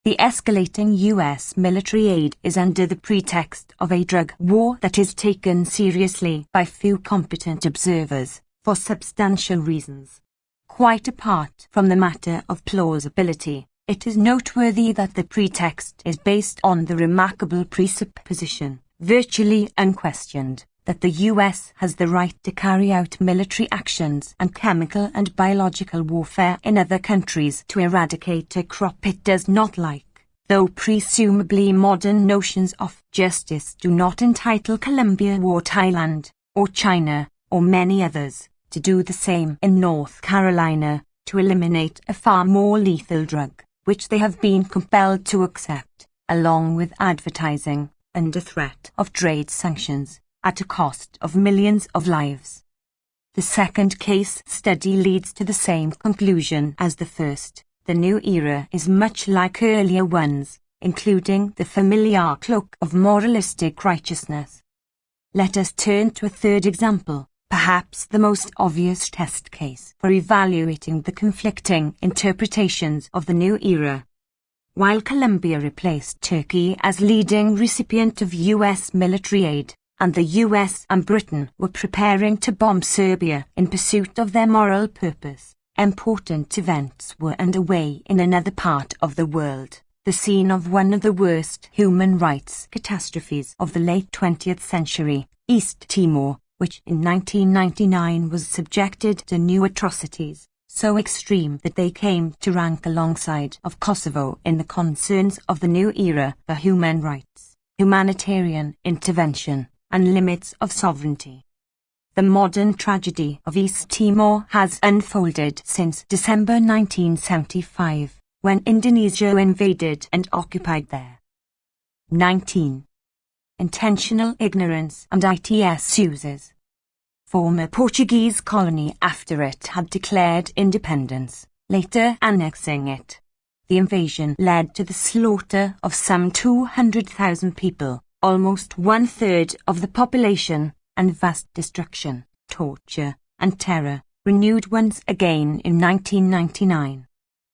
The escalating U.S. military aid is under the pretext of a drug war that is taken seriously by few competent observers, for substantial reasons. Quite apart from the matter of plausibility, it is noteworthy that the pretext is based on the remarkable presupposition, virtually unquestioned, that the U.S. has the right to carry out military actions and chemical and biological warfare in other countries to eradicate a crop it does not like, though presumably modern notions of justice do not entitle Colombia or Thailand, or China, or many others, to do the same in North Carolina, to eliminate a far more lethal drug, which they have been compelled to accept, along with advertising, under threat of trade sanctions, at a cost of millions of lives. The second case study leads to the same conclusion as the first. The new era is much like earlier ones, including the familiar cloak of moralistic righteousness. Let us turn to a third example, perhaps the most obvious test case for evaluating the conflicting interpretations of the new era. While Colombia replaced Turkey as leading recipient of U.S. military aid, and the US and Britain were preparing to bomb Serbia in pursuit of their moral purpose, important events were underway in another part of the world. the scene of one of the worst human rights catastrophes of the late 20th century, East Timor, which in 1999 was subjected to new atrocities, so extreme that they came to rank alongside of Kosovo in the concerns of the new era for human rights, humanitarian intervention, and limits of sovereignty. The modern tragedy of East Timor has unfolded since December 1975, when Indonesia invaded and occupied there. 19. Intentional ignorance and its uses. Former Portuguese colony after it had declared independence, later annexing it. The invasion led to the slaughter of some 200,000 people, almost one-third of the population, and vast destruction, torture, and terror, renewed once again in 1999.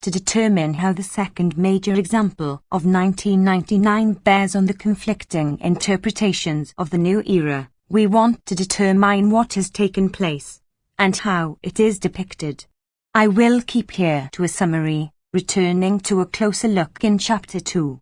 To determine how the second major example of 1999 bears on the conflicting interpretations of the new era, we want to determine what has taken place, and how it is depicted. I will keep here to a summary, returning to a closer look in Chapter 2.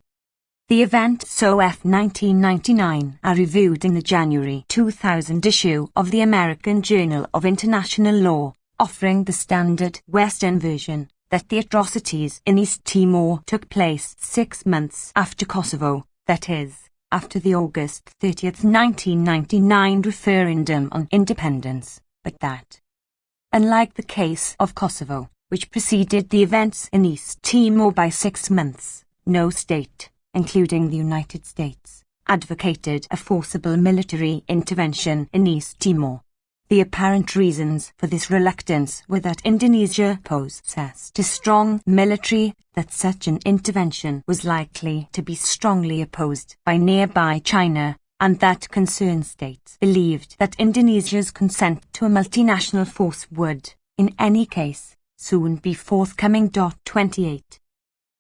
The events of 1999 are reviewed in the January 2000 issue of the American Journal of International Law, offering the standard Western version that the atrocities in East Timor took place 6 months after Kosovo, that is, after the August 30, 1999 referendum on independence, but that, unlike the case of Kosovo, which preceded the events in East Timor by 6 months, no state, including the United States, advocated a forcible military intervention in East Timor. The apparent reasons for this reluctance were that Indonesia possessed a strong military, that such an intervention was likely to be strongly opposed by nearby China, and that concerned states believed that Indonesia's consent to a multinational force would, in any case, soon be forthcoming. 28.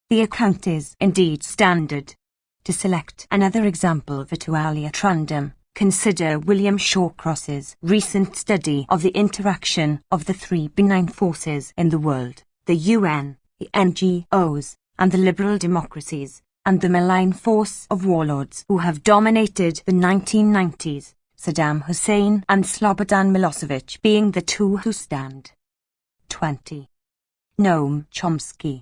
The account is indeed standard. To select another example virtualia trandum, consider William Shawcross's recent study of the interaction of the three benign forces in the world, the UN, the NGOs, and the liberal democracies, and the malign force of warlords who have dominated the 1990s, Saddam Hussein and Slobodan Milosevic being the two who stand. 20. Noam Chomsky.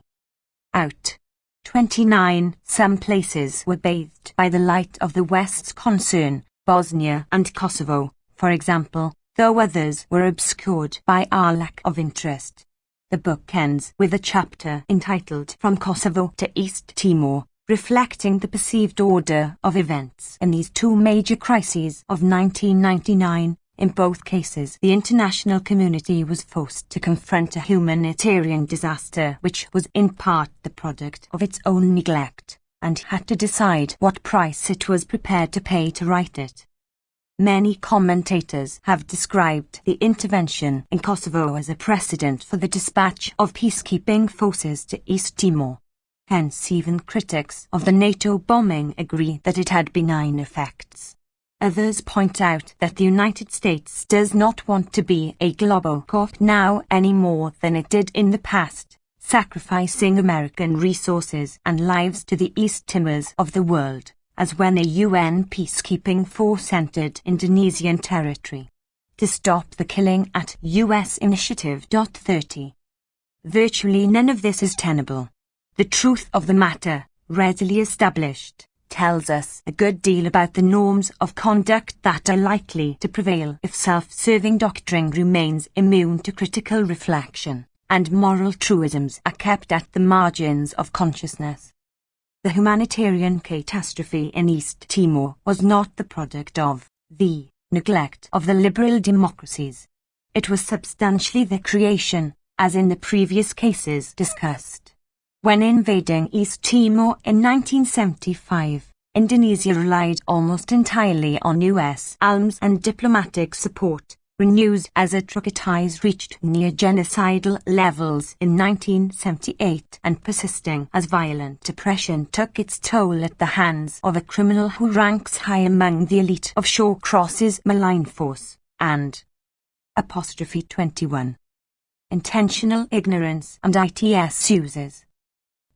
Out. 29. Some places were bathed by the light of the West's concern, Bosnia and Kosovo, for example, though others were obscured by our lack of interest. The book ends with a chapter entitled From Kosovo to East Timor, reflecting the perceived order of events in these two major crises of 1999. In both cases, the international community was forced to confront a humanitarian disaster which was in part the product of its own neglect, and had to decide what price it was prepared to pay to right it. Many commentators have described the intervention in Kosovo as a precedent for the dispatch of peacekeeping forces to East Timor. Hence even critics of the NATO bombing agree that it had benign effects. Others point out that the United States does not want to be a global court now any more than it did in the past, sacrificing American resources and lives to the East Timors of the world, as when a UN peacekeeping force entered Indonesian territory. To stop the killing at US Initiative. 30. Virtually none of this is tenable. The truth of the matter, readily established, tells us a good deal about the norms of conduct that are likely to prevail if self-serving doctrine remains immune to critical reflection, and moral truisms are kept at the margins of consciousness. The humanitarian catastrophe in East Timor was not the product of the neglect of the liberal democracies. It was substantially the creation, as in the previous cases discussed. When invading East Timor in 1975, Indonesia relied almost entirely on US arms and diplomatic support, renewed as atrocities reached near genocidal levels in 1978 and persisting as violent oppression took its toll at the hands of a criminal who ranks high among the elite of Shawcross's malign force, and '21. Intentional ignorance and its uses.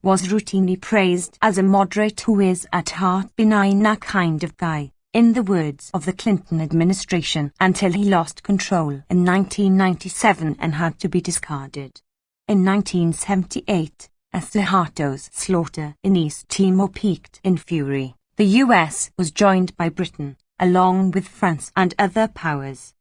was routinely praised as a moderate who is at heart benign, a kind of guy, in the words of the Clinton administration, until he lost control in 1997 and had to be discarded. In 1978, as Suharto's slaughter in East Timor peaked in fury, the US was joined by Britain, along with France and other powers.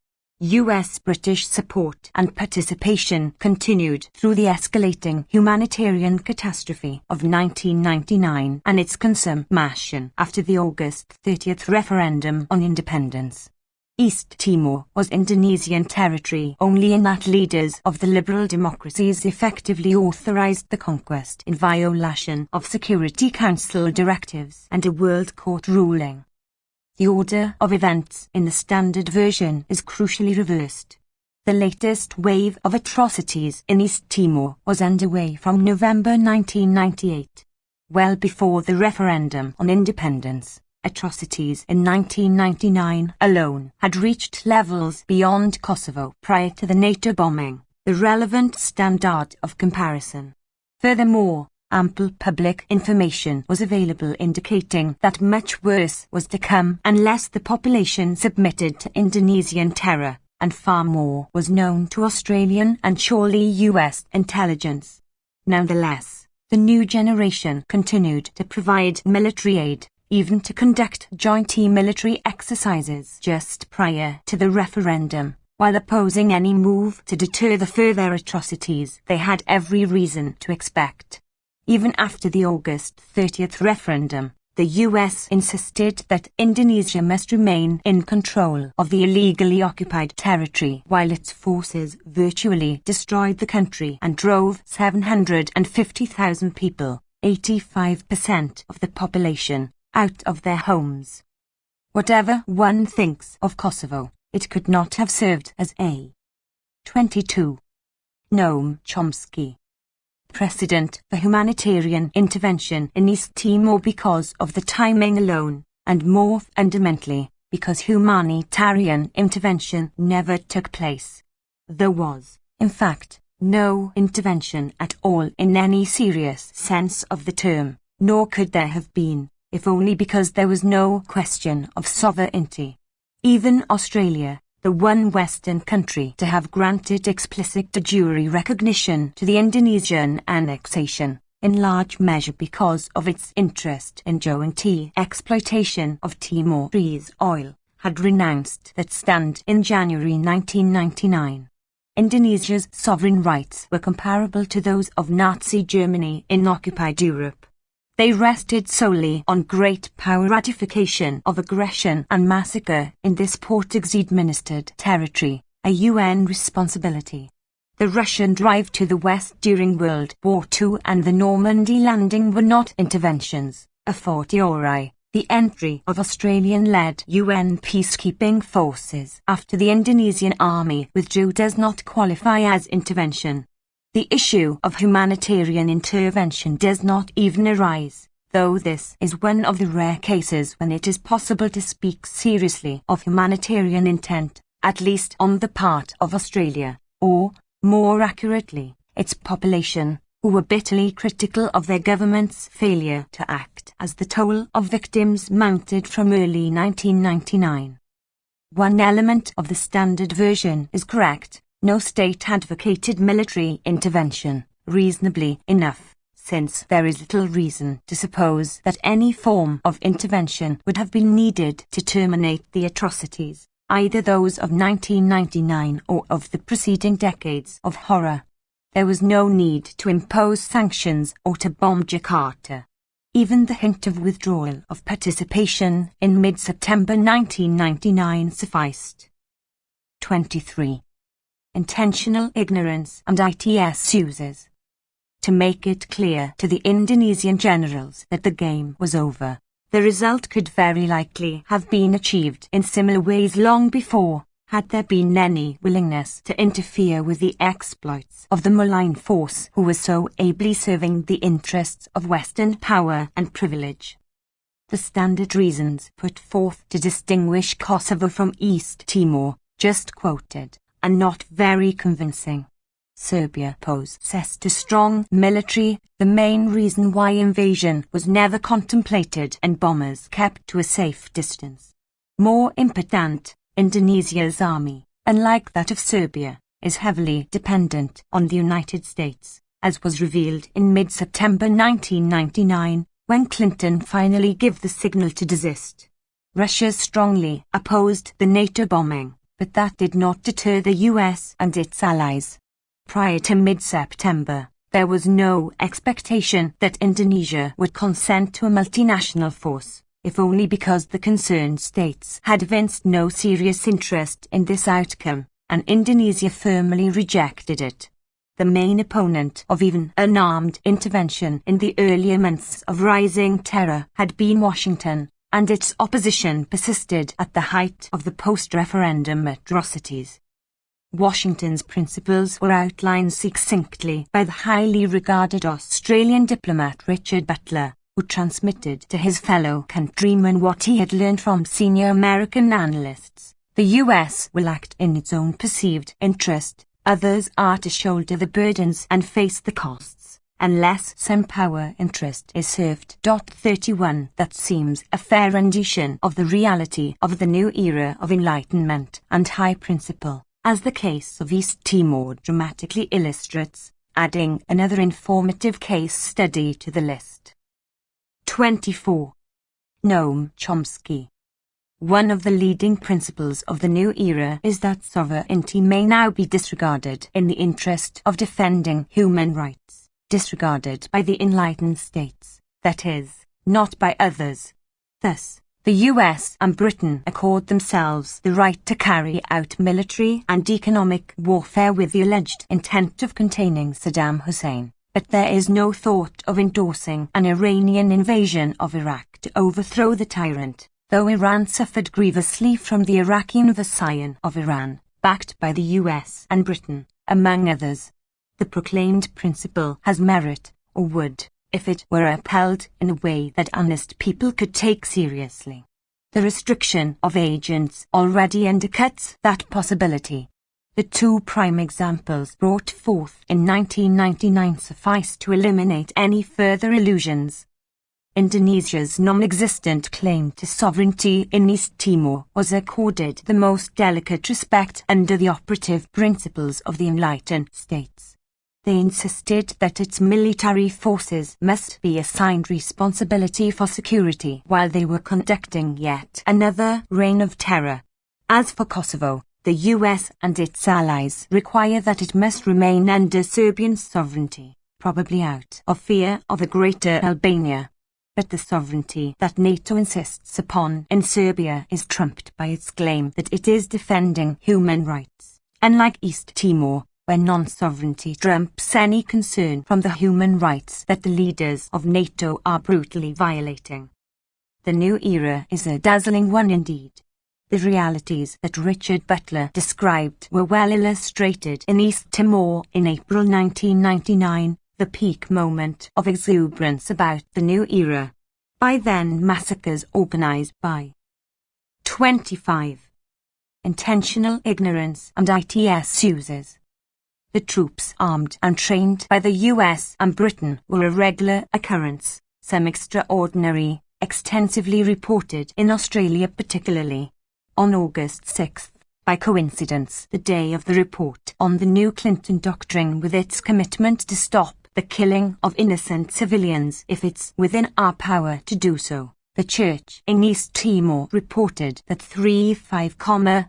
US-British support and participation continued through the escalating humanitarian catastrophe of 1999 and its consummation after the August 30th referendum on independence. East Timor was Indonesian territory only in that leaders of the liberal democracies effectively authorized the conquest in violation of Security Council directives and a World Court ruling. The order of events in the standard version is crucially reversed. The latest wave of atrocities in East Timor was underway from November 1998. Well before the referendum on independence, atrocities in 1999 alone had reached levels beyond Kosovo prior to the NATO bombing, the relevant standard of comparison. Furthermore, ample public information was available indicating that much worse was to come unless the population submitted to Indonesian terror, and far more was known to Australian and surely US intelligence. Nonetheless, the new generation continued to provide military aid, even to conduct joint military exercises just prior to the referendum, while opposing any move to deter the further atrocities they had every reason to expect. Even after the August 30th referendum, the US insisted that Indonesia must remain in control of the illegally occupied territory while its forces virtually destroyed the country and drove 750,000 people, 85% of the population, out of their homes. Whatever one thinks of Kosovo, it could not have served as a 22. Noam Chomsky. Precedent for humanitarian intervention in East Timor because of the timing alone, and more fundamentally, because humanitarian intervention never took place. There was, in fact, no intervention at all in any serious sense of the term, nor could there have been, if only because there was no question of sovereignty. Even Australia, the one Western country to have granted explicit de jure recognition to the Indonesian annexation, in large measure because of its interest in joint exploitation of Timorese oil, had renounced that stand in January 1999. Indonesia's sovereign rights were comparable to those of Nazi Germany in occupied Europe. They rested solely on great power ratification of aggression and massacre in this Portuguese-administered territory, a UN responsibility. The Russian drive to the west during World War II and the Normandy landing were not interventions, a fortiori. The entry of Australian-led UN peacekeeping forces after the Indonesian army withdrew does not qualify as intervention. The issue of humanitarian intervention does not even arise, though this is one of the rare cases when it is possible to speak seriously of humanitarian intent, at least on the part of Australia, or, more accurately, its population, who were bitterly critical of their government's failure to act as the toll of victims mounted from early 1999. One element of the standard version is correct. No state advocated military intervention, reasonably enough, since there is little reason to suppose that any form of intervention would have been needed to terminate the atrocities, either those of 1999 or of the preceding decades of horror. There was no need to impose sanctions or to bomb Jakarta. Even the hint of withdrawal of participation in mid-September 1999 sufficed. 23. Intentional ignorance and ITS uses. To make it clear to the Indonesian generals that the game was over, the result could very likely have been achieved in similar ways long before, had there been any willingness to interfere with the exploits of the malign force who was so ably serving the interests of Western power and privilege. The standard reasons put forth to distinguish Kosovo from East Timor, just quoted, are not very convincing. Serbia possessed a strong military, the main reason why invasion was never contemplated and bombers kept to a safe distance. More important, Indonesia's army, unlike that of Serbia, is heavily dependent on the United States, as was revealed in mid-September 1999, when Clinton finally gave the signal to desist. Russia strongly opposed the NATO bombing, but that did not deter the US and its allies. Prior to mid-September, there was no expectation that Indonesia would consent to a multinational force, if only because the concerned states had evinced no serious interest in this outcome, and Indonesia firmly rejected it. The main opponent of even an armed intervention in the earlier months of rising terror had been Washington, and its opposition persisted at the height of the post-referendum atrocities. Washington's principles were outlined succinctly by the highly regarded Australian diplomat Richard Butler, who transmitted to his fellow countrymen what he had learned from senior American analysts. The US will act in its own perceived interest, others are to shoulder the burdens and face the costs, unless some power interest is served. 31 That seems a fair rendition of the reality of the new era of enlightenment and high principle, as the case of East Timor dramatically illustrates, adding another informative case study to the list. 24. Noam Chomsky. One of the leading principles of the new era is that sovereignty may now be disregarded in the interest of defending human rights, disregarded by the enlightened states, that is, not by others. Thus, the US and Britain accord themselves the right to carry out military and economic warfare with the alleged intent of containing Saddam Hussein, but there is no thought of endorsing an Iranian invasion of Iraq to overthrow the tyrant, though Iran suffered grievously from the Iraqi invasion of Iran, backed by the US and Britain, among others. The proclaimed principle has merit, or would, if it were upheld in a way that honest people could take seriously. The restriction of agents already undercuts that possibility. The two prime examples brought forth in 1999 suffice to eliminate any further illusions. Indonesia's non-existent claim to sovereignty in East Timor was accorded the most delicate respect under the operative principles of the enlightened states. They insisted that its military forces must be assigned responsibility for security while they were conducting yet another reign of terror. As for Kosovo, the US and its allies require that it must remain under Serbian sovereignty, probably out of fear of a greater Albania. But the sovereignty that NATO insists upon in Serbia is trumped by its claim that it is defending human rights, unlike East Timor, where non-sovereignty trumps any concern from the human rights that the leaders of NATO are brutally violating. The new era is a dazzling one indeed. The realities that Richard Butler described were well illustrated in East Timor in April 1999, the peak moment of exuberance about the new era. By then, massacres organized by 25. Intentional ignorance and ITS uses. The troops armed and trained by the US and Britain were a regular occurrence, some extraordinary, extensively reported in Australia particularly. On August 6, by coincidence, the day of the report on the new Clinton Doctrine with its commitment to stop the killing of innocent civilians if it's within our power to do so, the church in East Timor reported that 35,000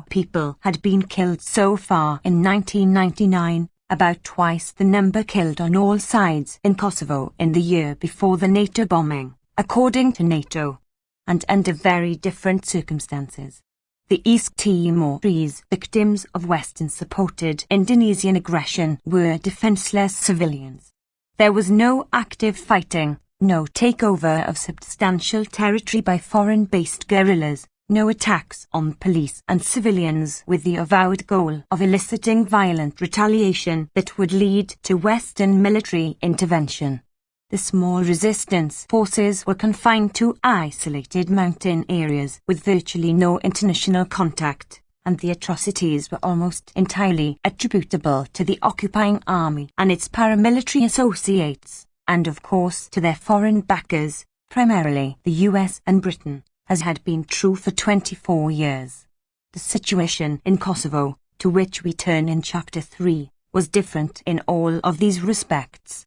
people had been killed so far in 1999, about twice the number killed on all sides in Kosovo in the year before the NATO bombing, according to NATO, and under very different circumstances. The East Timorese victims of Western-supported Indonesian aggression were defenseless civilians. There was no active fighting, no takeover of substantial territory by foreign-based guerrillas, no attacks on police and civilians with the avowed goal of eliciting violent retaliation that would lead to Western military intervention. The small resistance forces were confined to isolated mountain areas with virtually no international contact, and the atrocities were almost entirely attributable to the occupying army and its paramilitary associates, and of course to their foreign backers, primarily the US and Britain, as had been true for 24 years. The situation in Kosovo, to which we turn in Chapter 3, was different in all of these respects.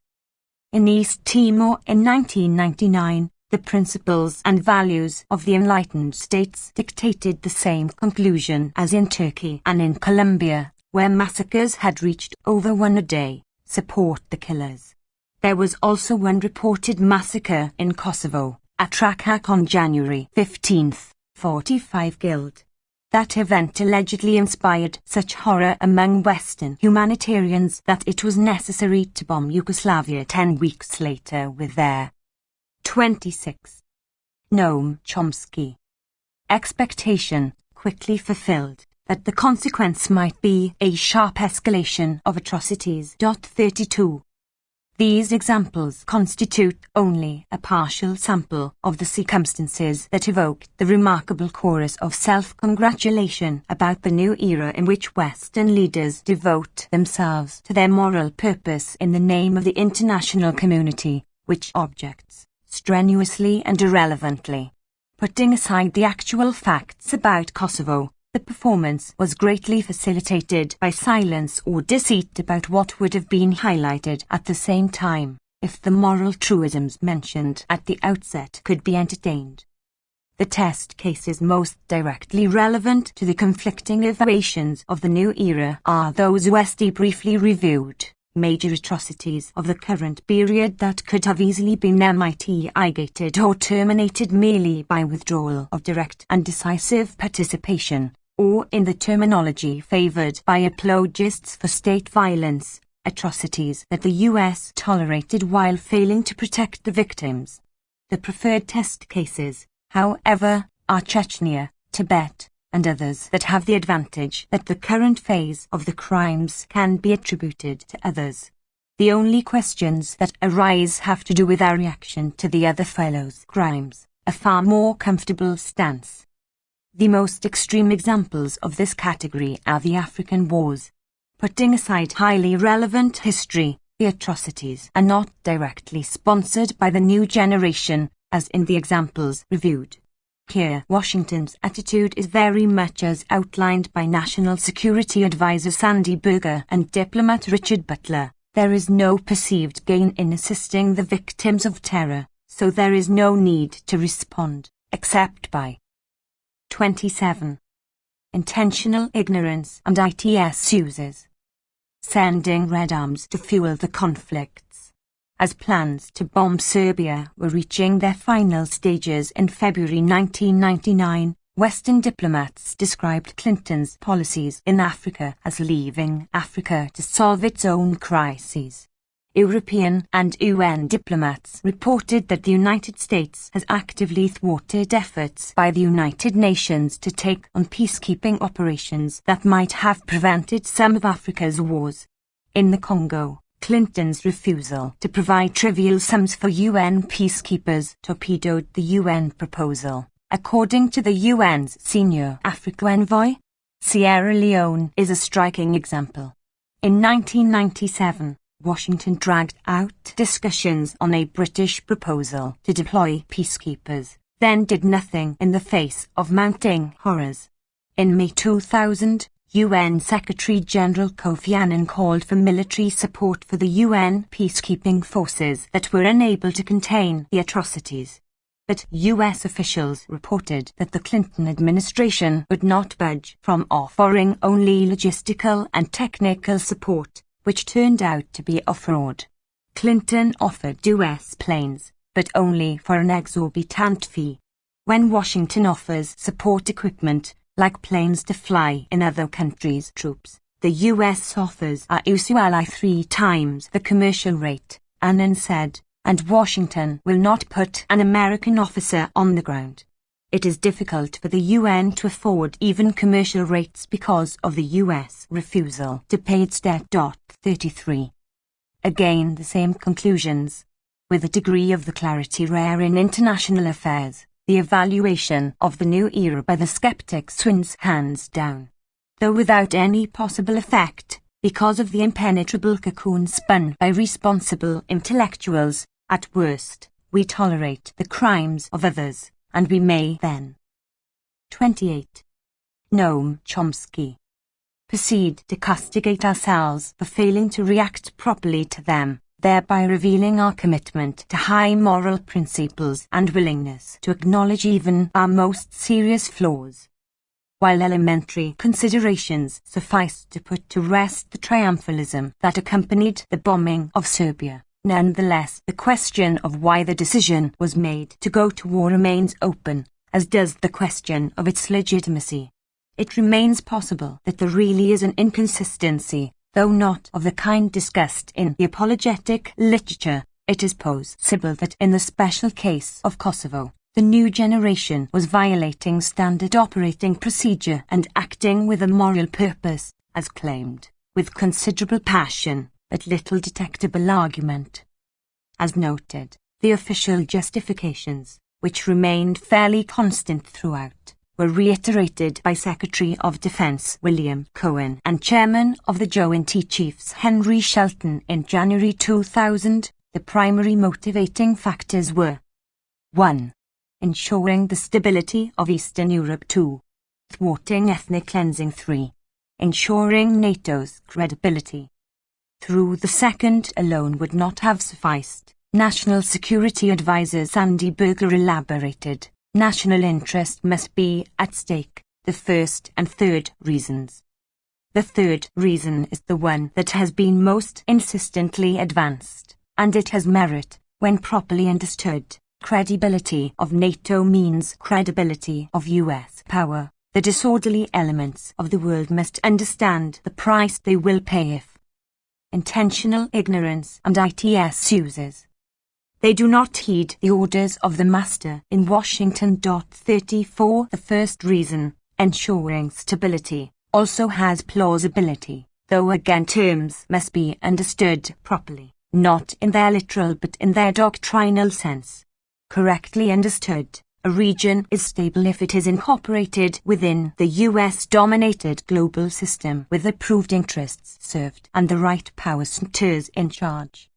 In East Timor in 1999, the principles and values of the enlightened states dictated the same conclusion as in Turkey and in Colombia, where massacres had reached over one a day: support the killers. There was also one reported massacre in Kosovo, at Trakak on January 15, 45 killed. That event allegedly inspired such horror among Western humanitarians that it was necessary to bomb Yugoslavia 10 weeks later with their 26. Noam Chomsky. Expectation, quickly fulfilled, that the consequence might be a sharp escalation of atrocities. 32. These examples constitute only a partial sample of the circumstances that evoked the remarkable chorus of self-congratulation about the new era in which Western leaders devote themselves to their moral purpose in the name of the international community, which objects, strenuously and irrelevantly. Putting aside the actual facts about Kosovo, the performance was greatly facilitated by silence or deceit about what would have been highlighted at the same time, if the moral truisms mentioned at the outset could be entertained. The test cases most directly relevant to the conflicting evaluations of the new era are those Westy briefly reviewed: major atrocities of the current period that could have easily been mitigated or terminated merely by withdrawal of direct and decisive participation, or in the terminology favored by apologists for state violence, atrocities that the US tolerated while failing to protect the victims. The preferred test cases, however, are Chechnya, Tibet, and others that have the advantage that the current phase of the crimes can be attributed to others. The only questions that arise have to do with our reaction to the other fellows' crimes, a far more comfortable stance. The most extreme examples of this category are the African wars. Putting aside highly relevant history, the atrocities are not directly sponsored by the new generation, as in the examples reviewed. Here, Washington's attitude is very much as outlined by National Security Advisor Sandy Berger and diplomat Richard Butler. There is no perceived gain in assisting the victims of terror, so there is no need to respond, except by 27. Intentional ignorance and ITS uses. Sending red arms to fuel the conflicts. As plans to bomb Serbia were reaching their final stages in February 1999, Western diplomats described Clinton's policies in Africa as leaving Africa to solve its own crises. European and UN diplomats reported that the United States has actively thwarted efforts by the United Nations to take on peacekeeping operations that might have prevented some of Africa's wars. In the Congo, Clinton's refusal to provide trivial sums for UN peacekeepers torpedoed the UN proposal, according to the UN's senior Africa envoy. Sierra Leone is a striking example. In 1997, Washington dragged out discussions on a British proposal to deploy peacekeepers, then did nothing in the face of mounting horrors. In May 2000, UN Secretary-General Kofi Annan called for military support for the UN peacekeeping forces that were unable to contain the atrocities. But US officials reported that the Clinton administration would not budge from offering only logistical and technical support, which turned out to be a fraud. Clinton offered US planes, but only for an exorbitant fee. When Washington offers support equipment, like planes to fly in other countries' troops, the US offers are usually 3 times the commercial rate, Annan said, and Washington will not put an American officer on the ground. It is difficult for the UN to afford even commercial rates because of the US refusal to pay its debt. 33. Again the same conclusions. With a degree of the clarity rare in international affairs, the evaluation of the new era by the skeptics wins hands down. though without any possible effect, because of the impenetrable cocoon spun by responsible intellectuals. At worst, we tolerate the crimes of others, and we may then. 28. Noam Chomsky. Proceed to castigate ourselves for failing to react properly to them, thereby revealing our commitment to high moral principles and willingness to acknowledge even our most serious flaws. While elementary considerations suffice to put to rest the triumphalism that accompanied the bombing of Serbia, nonetheless the question of why the decision was made to go to war remains open, as does the question of its legitimacy. It remains possible that there really is an inconsistency, though not of the kind discussed in the apologetic literature. It is possible that in the special case of Kosovo, the new generation was violating standard operating procedure and acting with a moral purpose, as claimed, with considerable passion, but little detectable argument. As noted, the official justifications, which remained fairly constant throughout, were reiterated by Secretary of Defense William Cohen and Chairman of the Joint Chiefs Henry Shelton in January 2000. The primary motivating factors were 1. Ensuring the stability of Eastern Europe. 2. Thwarting ethnic cleansing. 3. Ensuring NATO's credibility. Through the second alone would not have sufficed. National Security Advisor Sandy Berger elaborated. National interest must be at stake, the first and third reasons. The third reason is the one that has been most insistently advanced, and it has merit, when properly understood. Credibility of NATO means credibility of US power. The disorderly elements of the world must understand the price they will pay if intentional ignorance and its uses. They do not heed the orders of the master in Washington. 34. The first reason, ensuring stability, also has plausibility, though again terms must be understood properly, not in their literal but in their doctrinal sense. Correctly understood, a region is stable if it is incorporated within the US-dominated global system with approved interests served and the right power centers in charge.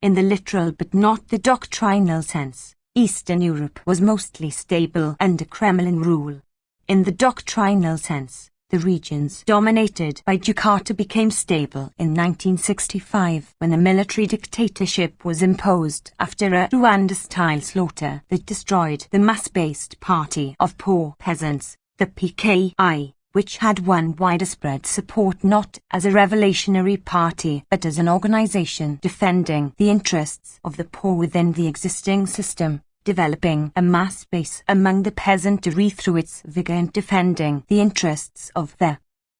In the literal but not the doctrinal sense, Eastern Europe was mostly stable under Kremlin rule. In the doctrinal sense, the regions dominated by Jakarta became stable in 1965 when a military dictatorship was imposed after a Rwanda-style slaughter that destroyed the mass-based party of poor peasants, the PKI, which had won widespread support not as a revolutionary party but as an organization defending the interests of the poor within the existing system, developing a mass base among the peasantry through its vigor in defending the interests of the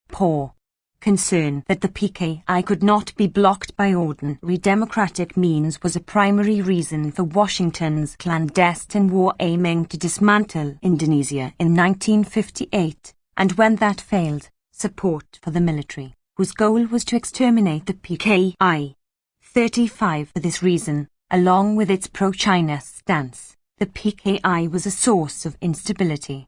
poor. Concern that the PKI could not be blocked by ordinary democratic means was a primary reason for Washington's clandestine war aiming to dismantle Indonesia in 1958. And when that failed, support for the military, whose goal was to exterminate the PKI. 35. For this reason, along with its pro-China stance, the PKI was a source of instability.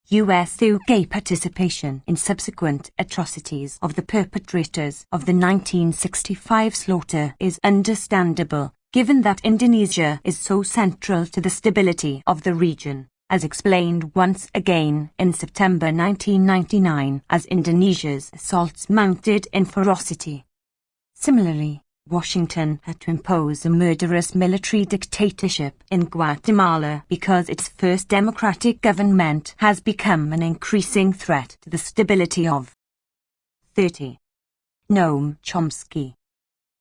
US-UK participation in subsequent atrocities of the perpetrators of the 1965 slaughter is understandable, given that Indonesia is so central to the stability of the region, as explained once again in September 1999 as Indonesia's assaults mounted in ferocity. Similarly, Washington had to impose a murderous military dictatorship in Guatemala because its first democratic government has become an increasing threat to the stability of 30. Noam Chomsky.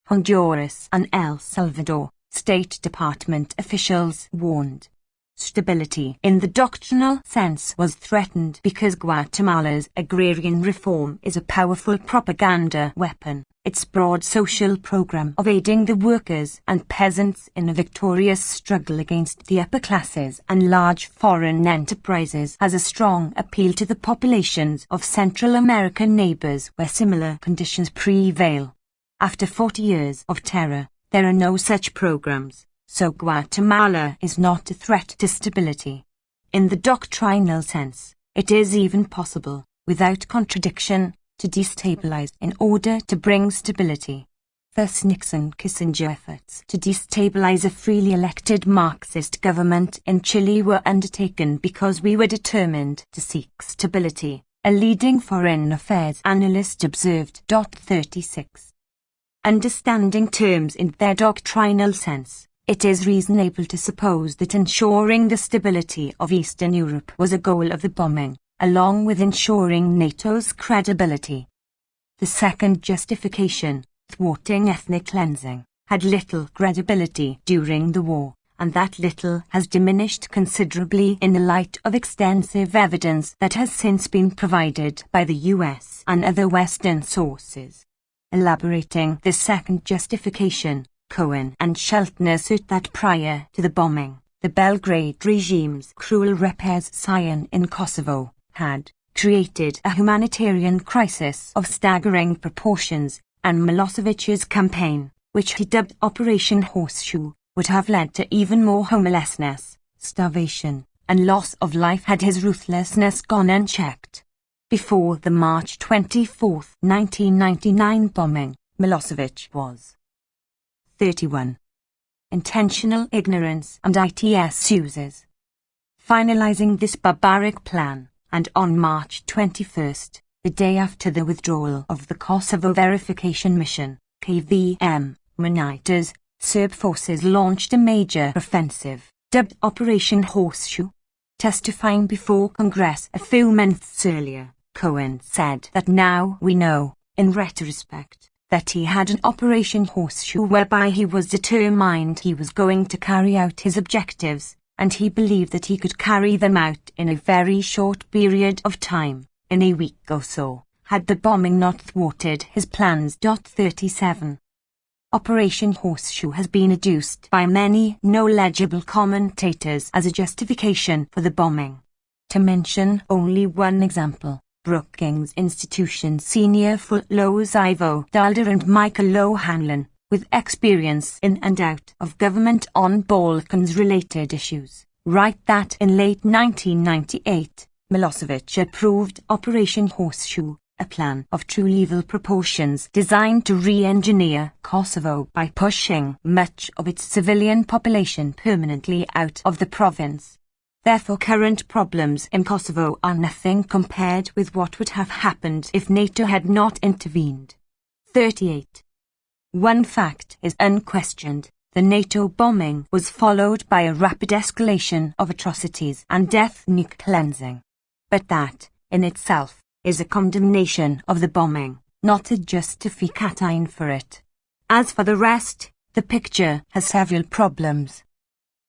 Honduras and El Salvador, State Department officials warned. Stability in the doctrinal sense was threatened because Guatemala's agrarian reform is a powerful propaganda weapon. Its broad social program of aiding the workers and peasants in a victorious struggle against the upper classes and large foreign enterprises has a strong appeal to the populations of Central American neighbors where similar conditions prevail. After 40 years of terror, there are no such programs. So Guatemala is not a threat to stability. In the doctrinal sense, it is even possible, without contradiction, to destabilize in order to bring stability. Thus Nixon-Kissinger efforts to destabilize a freely elected Marxist government in Chile were undertaken because we were determined to seek stability, a leading foreign affairs analyst observed. 36. Understanding terms in their doctrinal sense, it is reasonable to suppose that ensuring the stability of Eastern Europe was a goal of the bombing, along with ensuring NATO's credibility. The second justification, thwarting ethnic cleansing, had little credibility during the war, and that little has diminished considerably in the light of extensive evidence that has since been provided by the US and other Western sources. Elaborating the second justification, Cohen and Shelton assert that prior to the bombing, the Belgrade regime's cruel repression in Kosovo had created a humanitarian crisis of staggering proportions, and Milosevic's campaign, which he dubbed Operation Horseshoe, would have led to even more homelessness, starvation, and loss of life had his ruthlessness gone unchecked. Before the March 24, 1999 bombing, Milosevic was 31. Intentional ignorance and ITS uses. Finalizing this barbaric plan, and on March 21, the day after the withdrawal of the Kosovo Verification Mission, KVM, monitors, Serb forces launched a major offensive, dubbed Operation Horseshoe. Testifying before Congress a few months earlier, Cohen said that now we know, in retrospect, that he had an Operation Horseshoe whereby he was determined he was going to carry out his objectives, and he believed that he could carry them out in a very short period of time, in a week or so, had the bombing not thwarted his plans. 37. Operation Horseshoe has been adduced by many no-legible commentators as a justification for the bombing. To mention only one example, Brookings Institution senior fellows Ivo Dalder and Michael O'Hanlon, with experience in and out of government on Balkans-related issues, write that in late 1998, Milosevic approved Operation Horseshoe, a plan of true evil proportions designed to re-engineer Kosovo by pushing much of its civilian population permanently out of the province. Therefore current problems in Kosovo are nothing compared with what would have happened if NATO had not intervened. 38. One fact is unquestioned. The NATO bombing was followed by a rapid escalation of atrocities and ethnic cleansing. But that, in itself, is a condemnation of the bombing, not a justification for it. As for the rest, the picture has several problems.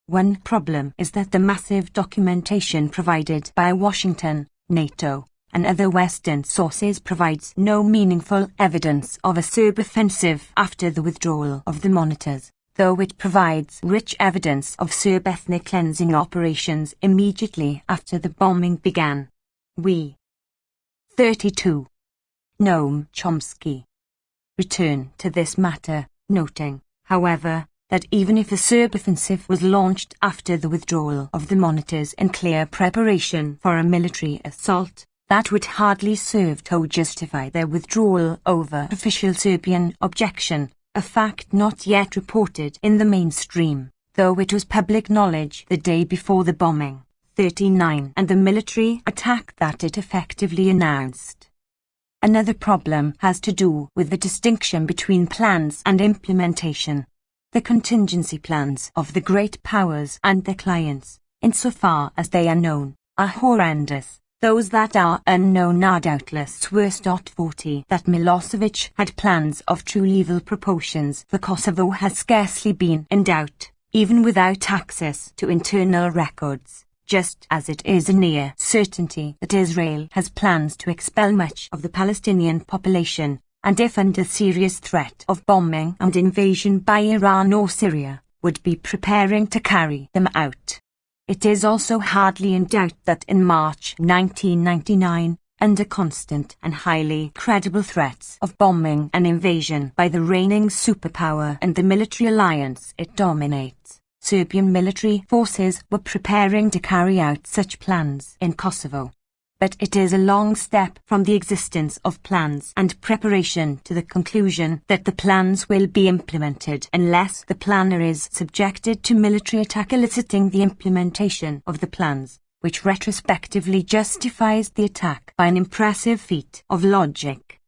One problem is that the massive documentation provided by Washington, NATO, and other Western sources provides no meaningful evidence of a Serb offensive after the withdrawal of the monitors, though it provides rich evidence of Serb ethnic cleansing operations immediately after the bombing began. 32. Noam Chomsky. Return to this matter, noting, however, that even if a Serb offensive was launched after the withdrawal of the monitors in clear preparation for a military assault, that would hardly serve to justify their withdrawal over official Serbian objection, a fact not yet reported in the mainstream, though it was public knowledge the day before the bombing. 39 and the military attack that it effectively announced. Another problem has to do with the distinction between plans and implementation. The contingency plans of the great powers and their clients, insofar as they are known, are horrendous. Those that are unknown are doubtless worse. 40 That Milosevic had plans of true evil proportions for Kosovo has scarcely been in doubt, even without access to internal records. Just as it is a near certainty that Israel has plans to expel much of the Palestinian population, and if under serious threat of bombing and invasion by Iran or Syria, would be preparing to carry them out. It is also hardly in doubt that in March 1999, under constant and highly credible threats of bombing and invasion by the reigning superpower and the military alliance it dominates, Serbian military forces were preparing to carry out such plans in Kosovo. But it is a long step from the existence of plans and preparation to the conclusion that the plans will be implemented unless the planner is subjected to military attack, eliciting the implementation of the plans, which retrospectively justifies the attack by an impressive feat of logic.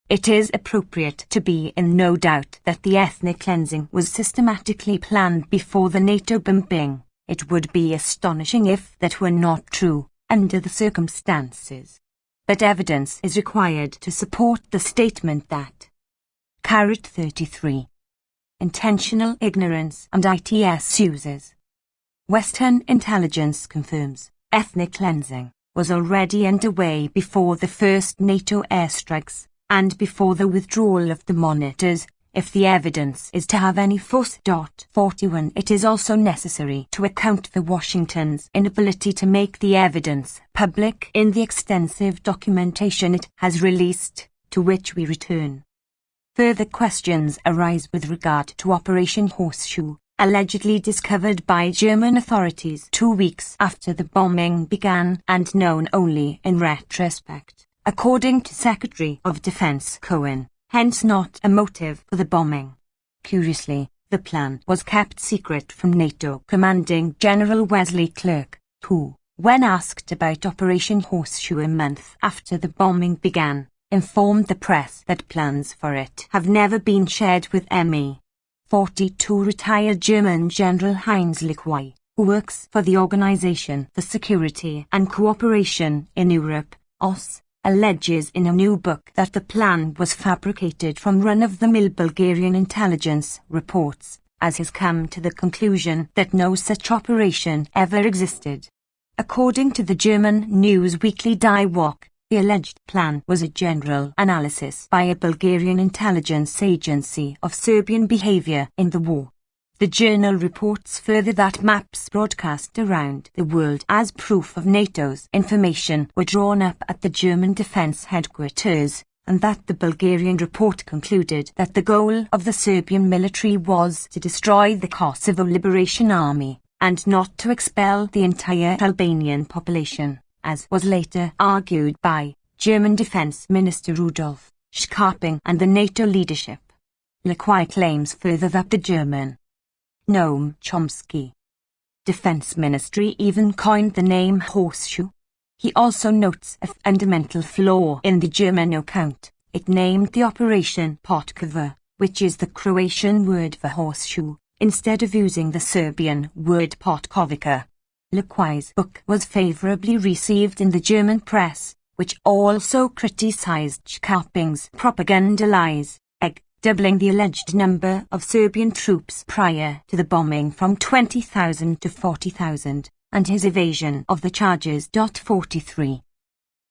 It is appropriate to be in no doubt that the ethnic cleansing was systematically planned before the NATO bombing. It would be astonishing if that were not true, under the circumstances. But evidence is required to support the statement that 33. Intentional ignorance and ITS uses. Western intelligence confirms ethnic cleansing was already underway before the first NATO airstrikes, and before the withdrawal of the monitors. If the evidence is to have any force. 41. It is also necessary to account for Washington's inability to make the evidence public in the extensive documentation it has released, to which we return. Further questions arise with regard to Operation Horseshoe, allegedly discovered by German authorities 2 weeks after the bombing began and known only in retrospect, according to Secretary of Defense Cohen. Hence not a motive for the bombing. Curiously, the plan was kept secret from NATO Commanding General Wesley Clark, who, when asked about Operation Horseshoe a month after the bombing began, informed the press that plans for it have never been shared with ME. 42. Retired German General Heinz Liquai, who works for the Organization for Security and Cooperation in Europe, OSCE, alleges in a new book that the plan was fabricated from run-of-the-mill Bulgarian intelligence reports, as has come to the conclusion that no such operation ever existed. According to the German news weekly Die Woche, the alleged plan was a general analysis by a Bulgarian intelligence agency of Serbian behavior in the war. The journal reports further that maps broadcast around the world as proof of NATO's information were drawn up at the German defense headquarters, and that the Bulgarian report concluded that the goal of the Serbian military was to destroy the Kosovo Liberation Army, and not to expel the entire Albanian population, as was later argued by German Defense Minister Rudolf Scharping and the NATO leadership. Liquai claims further that the German Noam Chomsky Defense Ministry even coined the name horseshoe. He also notes a fundamental flaw in the German account. It named the operation Potkova, which is the Croatian word for horseshoe, instead of using the Serbian word Potkovica. Liquai's book was favorably received in the German press, which also criticized Scharping's propaganda lies, doubling the alleged number of Serbian troops prior to the bombing from 20,000 to 40,000, and his evasion of the charges. 43.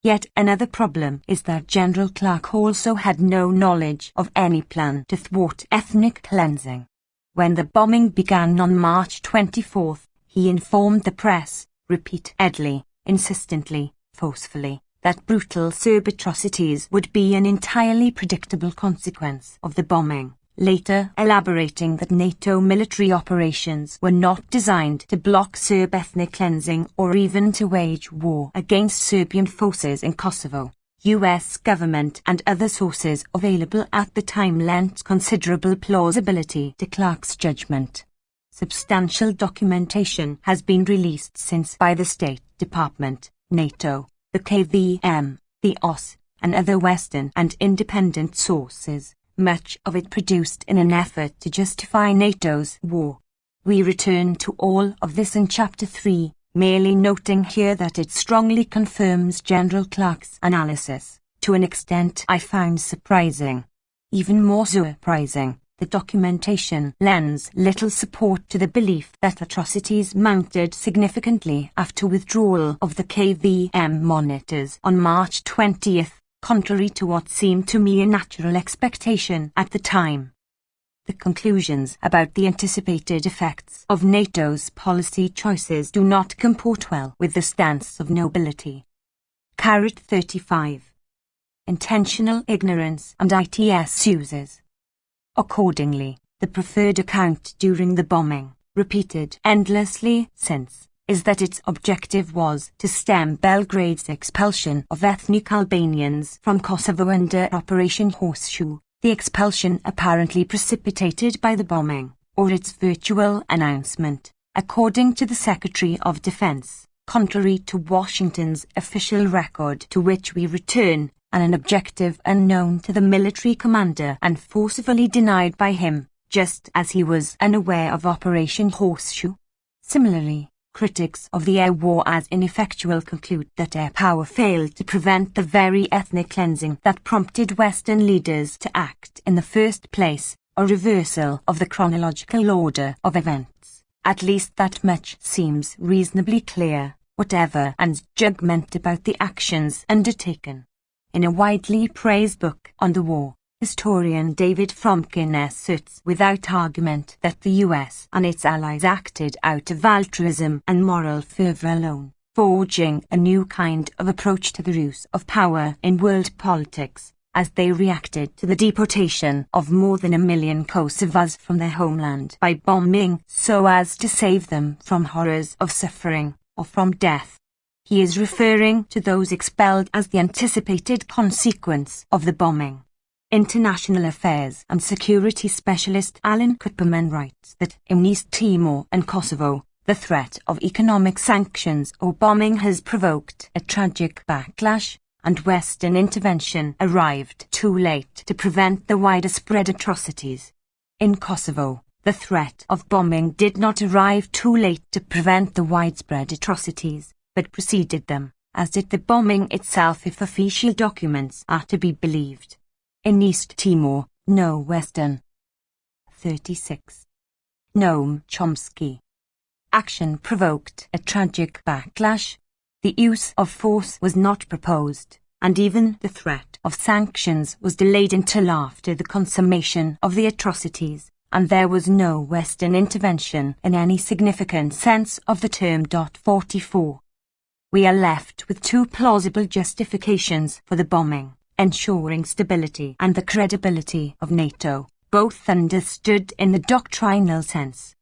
Yet another problem is that General Clark also had no knowledge of any plan to thwart ethnic cleansing. When the bombing began on March 24, he informed the press, repeatedly, insistently, forcefully, that brutal Serb atrocities would be an entirely predictable consequence of the bombing, later elaborating that NATO military operations were not designed to block Serb ethnic cleansing or even to wage war against Serbian forces in Kosovo. US government and other sources available at the time lent considerable plausibility to Clark's judgment. Substantial documentation has been released since by the State Department, NATO, the KVM, the OSCE, and other Western and independent sources, much of it produced in an effort to justify NATO's war. We return to all of this in Chapter 3, merely noting here that it strongly confirms General Clark's analysis, to an extent I found surprising. Even more surprising, the documentation lends little support to the belief that atrocities mounted significantly after withdrawal of the KVM monitors on March 20, contrary to what seemed to me a natural expectation at the time. The conclusions about the anticipated effects of NATO's policy choices do not comport well with the stance of nobility. 35. Intentional ignorance and ITS uses. Accordingly, the preferred account during the bombing, repeated endlessly since, is that its objective was to stem Belgrade's expulsion of ethnic Albanians from Kosovo under Operation Horseshoe, the expulsion apparently precipitated by the bombing, or its virtual announcement, according to the Secretary of Defense, contrary to Washington's official record to which we return, and an objective unknown to the military commander and forcibly denied by him, just as he was unaware of Operation Horseshoe. Similarly, critics of the air war as ineffectual conclude that air power failed to prevent the very ethnic cleansing that prompted Western leaders to act in the first place, a reversal of the chronological order of events. At least that much seems reasonably clear, whatever Anne's judgment about the actions undertaken. In a widely praised book on the war, historian David Fromkin asserts without argument that the US and its allies acted out of altruism and moral fervor alone, forging a new kind of approach to the use of power in world politics, as they reacted to the deportation of more than 1 million Kosovars from their homeland by bombing so as to save them from horrors of suffering, or from death. He is referring to those expelled as the anticipated consequence of the bombing. International Affairs and Security Specialist Alan Kuperman writes that in East Timor and Kosovo, the threat of economic sanctions or bombing has provoked a tragic backlash, and Western intervention arrived too late to prevent the wider spread atrocities. In Kosovo, the threat of bombing did not arrive too late to prevent the widespread atrocities, but preceded them, as did the bombing itself if official documents are to be believed. In East Timor, no Western. 36. Noam Chomsky. Action provoked a tragic backlash. The use of force was not proposed, and even the threat of sanctions was delayed until after the consummation of the atrocities, and there was no Western intervention in any significant sense of the term. 44. We are left with two plausible justifications for the bombing: ensuring stability and the credibility of NATO, both understood in the doctrinal sense.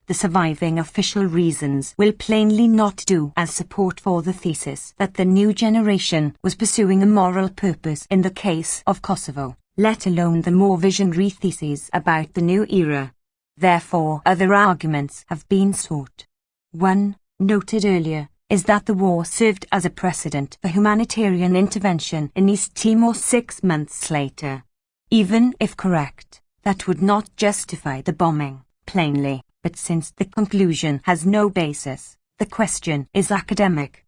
The surviving official reasons will plainly not do as support for the thesis that the new generation was pursuing a moral purpose in the case of Kosovo, let alone the more visionary theses about the new era. Therefore, other arguments have been sought. One, noted earlier, is that the war served as a precedent for humanitarian intervention in East Timor 6 months later. Even if correct, that would not justify the bombing, plainly, but since the conclusion has no basis, the question is academic.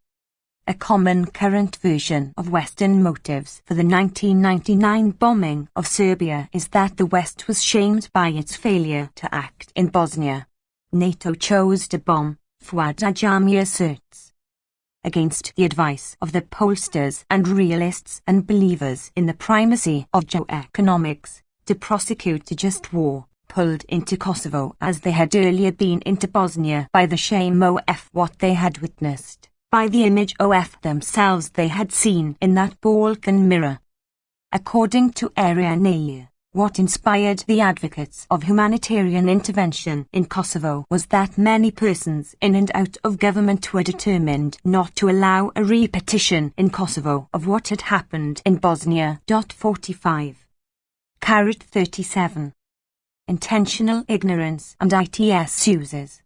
A common current version of Western motives for the 1999 bombing of Serbia is that the West was shamed by its failure to act in Bosnia. NATO chose to bomb, Fuad Ajami asserts, against the advice of the pollsters and realists and believers in the primacy of geoeconomics, to prosecute a just war, pulled into Kosovo as they had earlier been into Bosnia by the shame of what they had witnessed, by the image of themselves they had seen in that Balkan mirror. According to Ariane, what inspired the advocates of humanitarian intervention in Kosovo was that many persons in and out of government were determined not to allow a repetition in Kosovo of what had happened in Bosnia. 45. 37. Intentional ignorance and ITS uses.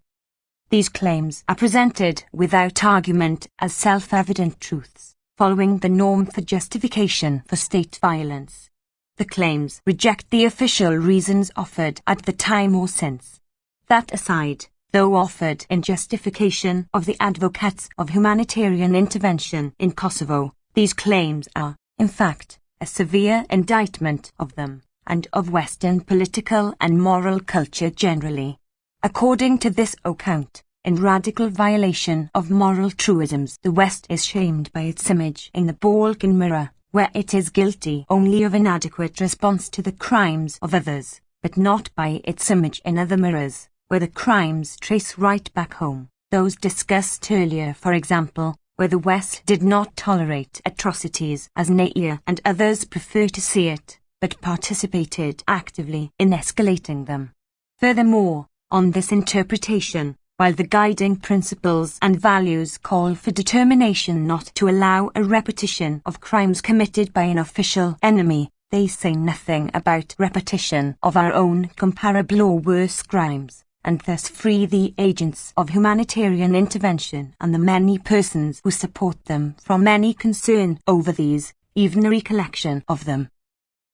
These claims are presented without argument as self-evident truths, following the norm for justification for state violence. The claims reject the official reasons offered at the time or since. That aside, though offered in justification of the advocates of humanitarian intervention in Kosovo, these claims are, in fact, a severe indictment of them, and of Western political and moral culture generally. According to this account, in radical violation of moral truisms, the West is shamed by its image in the Balkan mirror, where it is guilty only of inadequate response to the crimes of others, but not by its image in other mirrors, where the crimes trace right back home, those discussed earlier, for example, where the West did not tolerate atrocities as NATO and others prefer to see it, but participated actively in escalating them. Furthermore, on this interpretation, while the guiding principles and values call for determination not to allow a repetition of crimes committed by an official enemy, they say nothing about repetition of our own comparable or worse crimes, and thus free the agents of humanitarian intervention and the many persons who support them from any concern over these, even a recollection of them.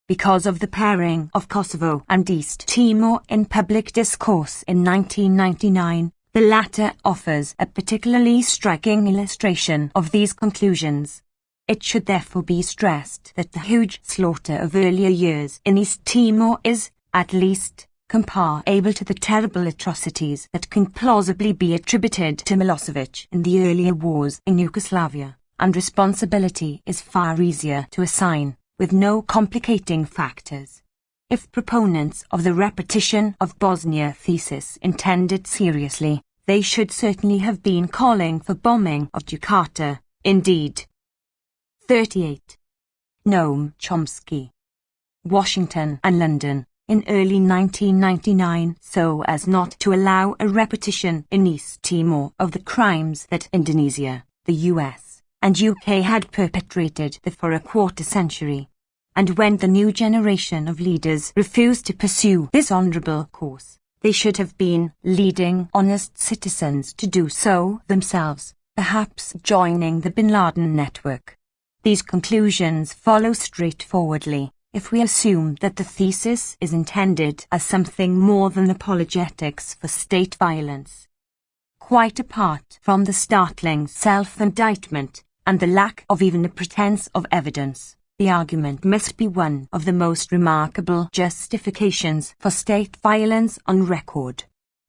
Because of the pairing of Kosovo and East Timor in public discourse in 1999, the latter offers a particularly striking illustration of these conclusions. It should therefore be stressed that the huge slaughter of earlier years in East Timor is, at least, comparable to the terrible atrocities that can plausibly be attributed to Milosevic in the earlier wars in Yugoslavia, and responsibility is far easier to assign, with no complicating factors. If proponents of the repetition of Bosnia thesis intended seriously, they should certainly have been calling for bombing of Jakarta, indeed. 38. Noam Chomsky. Washington and London, in early 1999, so as not to allow a repetition in East Timor of the crimes that Indonesia, the US, and UK had perpetrated for a quarter century. And when the new generation of leaders refused to pursue this honourable course, they should have been leading honest citizens to do so themselves, perhaps joining the Bin Laden network. These conclusions follow straightforwardly, if we assume that the thesis is intended as something more than apologetics for state violence. Quite apart from the startling self-indictment and the lack of even a pretense of evidence, the argument must be one of the most remarkable justifications for state violence on record.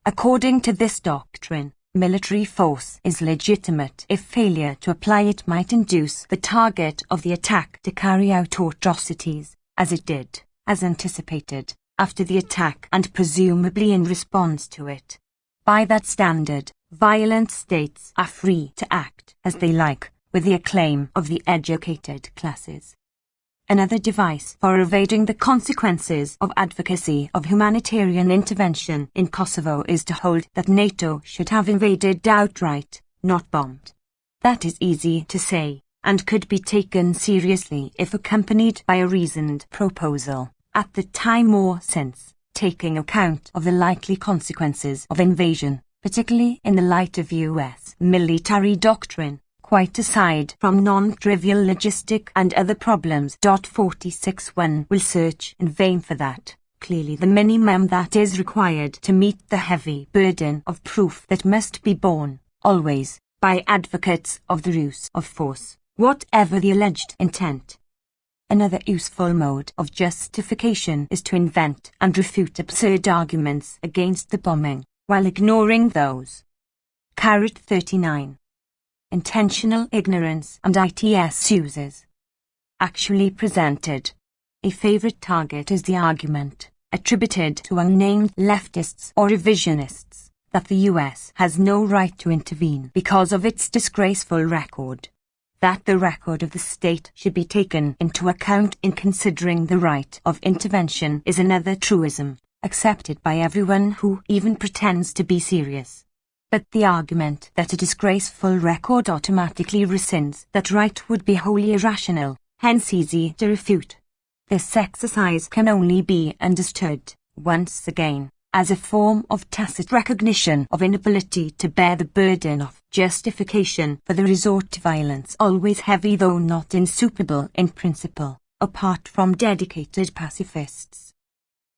According to this doctrine, military force is legitimate if failure to apply it might induce the target of the attack to carry out atrocities, as it did, as anticipated, after the attack and presumably in response to it. By that standard, violent states are free to act as they like, with the acclaim of the educated classes. Another device for evading the consequences of advocacy of humanitarian intervention in Kosovo is to hold that NATO should have invaded outright, not bombed. That is easy to say, and could be taken seriously if accompanied by a reasoned proposal, at the time or since, taking account of the likely consequences of invasion, particularly in the light of US military doctrine, quite aside from non-trivial logistic and other problems. 46.1 will search in vain for that, clearly the minimum that is required to meet the heavy burden of proof that must be borne, always, by advocates of the use of force, whatever the alleged intent. Another useful mode of justification is to invent and refute absurd arguments against the bombing, while ignoring those. 39. Intentional ignorance and ITS uses. Actually presented. A favorite target is the argument, attributed to unnamed leftists or revisionists, that the US has no right to intervene because of its disgraceful record. That the record of the state should be taken into account in considering the right of intervention is another truism, accepted by everyone who even pretends to be serious. But the argument that a disgraceful record automatically rescinds that right would be wholly irrational, hence easy to refute. This exercise can only be understood, once again, as a form of tacit recognition of inability to bear the burden of justification for the resort to violence, always heavy though not insuperable in principle, apart from dedicated pacifists.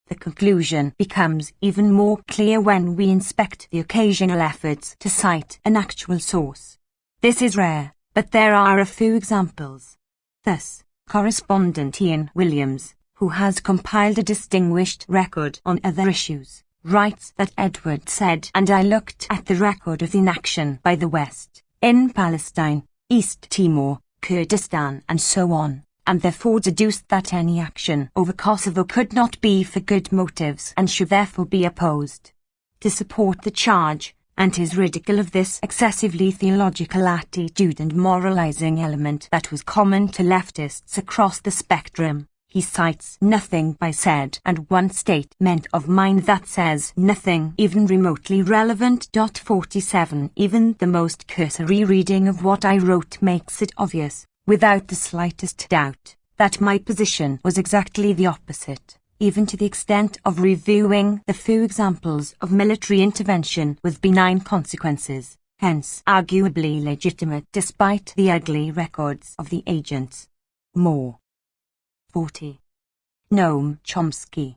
The conclusion becomes even more clear when we inspect the occasional efforts to cite an actual source. This is rare, but there are a few examples. Thus, correspondent Ian Williams, who has compiled a distinguished record on other issues, writes that Edward said, and I looked at the record of inaction by the West, in Palestine, East Timor, Kurdistan and so on, and therefore deduced that any action over Kosovo could not be for good motives and should therefore be opposed. To support the charge, and his ridicule of this excessively theological attitude and moralizing element that was common to leftists across the spectrum, He cites nothing I said and one statement of mine that says nothing even remotely relevant. 47 Even the most cursory reading of what I wrote makes it obvious, without the slightest doubt, that my position was exactly the opposite, even to the extent of reviewing the few examples of military intervention with benign consequences, hence arguably legitimate despite the ugly records of the agents. More. 40. Noam Chomsky.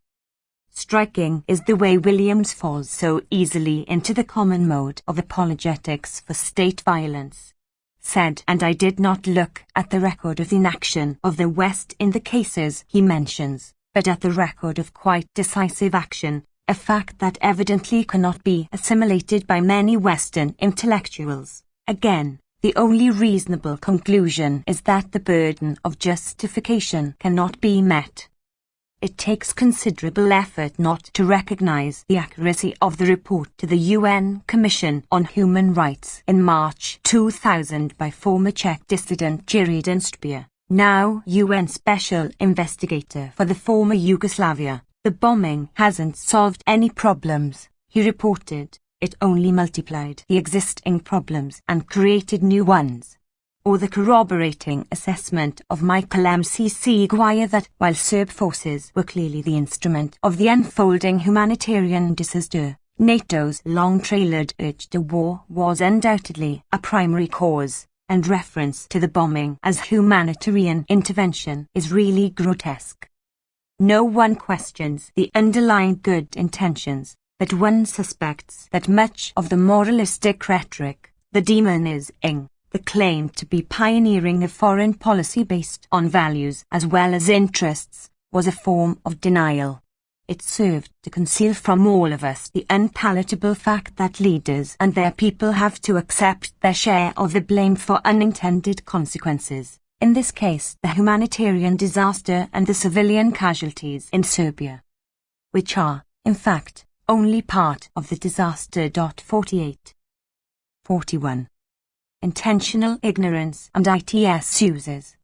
Striking is the way Williams falls so easily into the common mode of apologetics for state violence. Said, and I did not look at the record of inaction of the West in the cases he mentions, but at the record of quite decisive action, a fact that evidently cannot be assimilated by many Western intellectuals. Again, the only reasonable conclusion is that the burden of justification cannot be met. It takes considerable effort not to recognize the accuracy of the report to the UN Commission on Human Rights in March 2000 by former Czech dissident Jiří Dinštbia, now UN Special Investigator for the former Yugoslavia. The bombing hasn't solved any problems, he reported. It only multiplied the existing problems and created new ones. Or the corroborating assessment of Michael Mccy that, while Serb forces were clearly the instrument of the unfolding humanitarian disaster, NATO's long-trailered urge to war was undoubtedly a primary cause, and reference to the bombing as humanitarian intervention is really grotesque. No one questions the underlying good intentions, but one suspects that much of the moralistic rhetoric, the demonizing, the claim to be pioneering a foreign policy based on values as well as interests, was a form of denial. It served to conceal from all of us the unpalatable fact that leaders and their people have to accept their share of the blame for unintended consequences, in this case the humanitarian disaster and the civilian casualties in Serbia, which are, in fact, only part of the disaster. 48. 41. Intentional ignorance and ITS uses.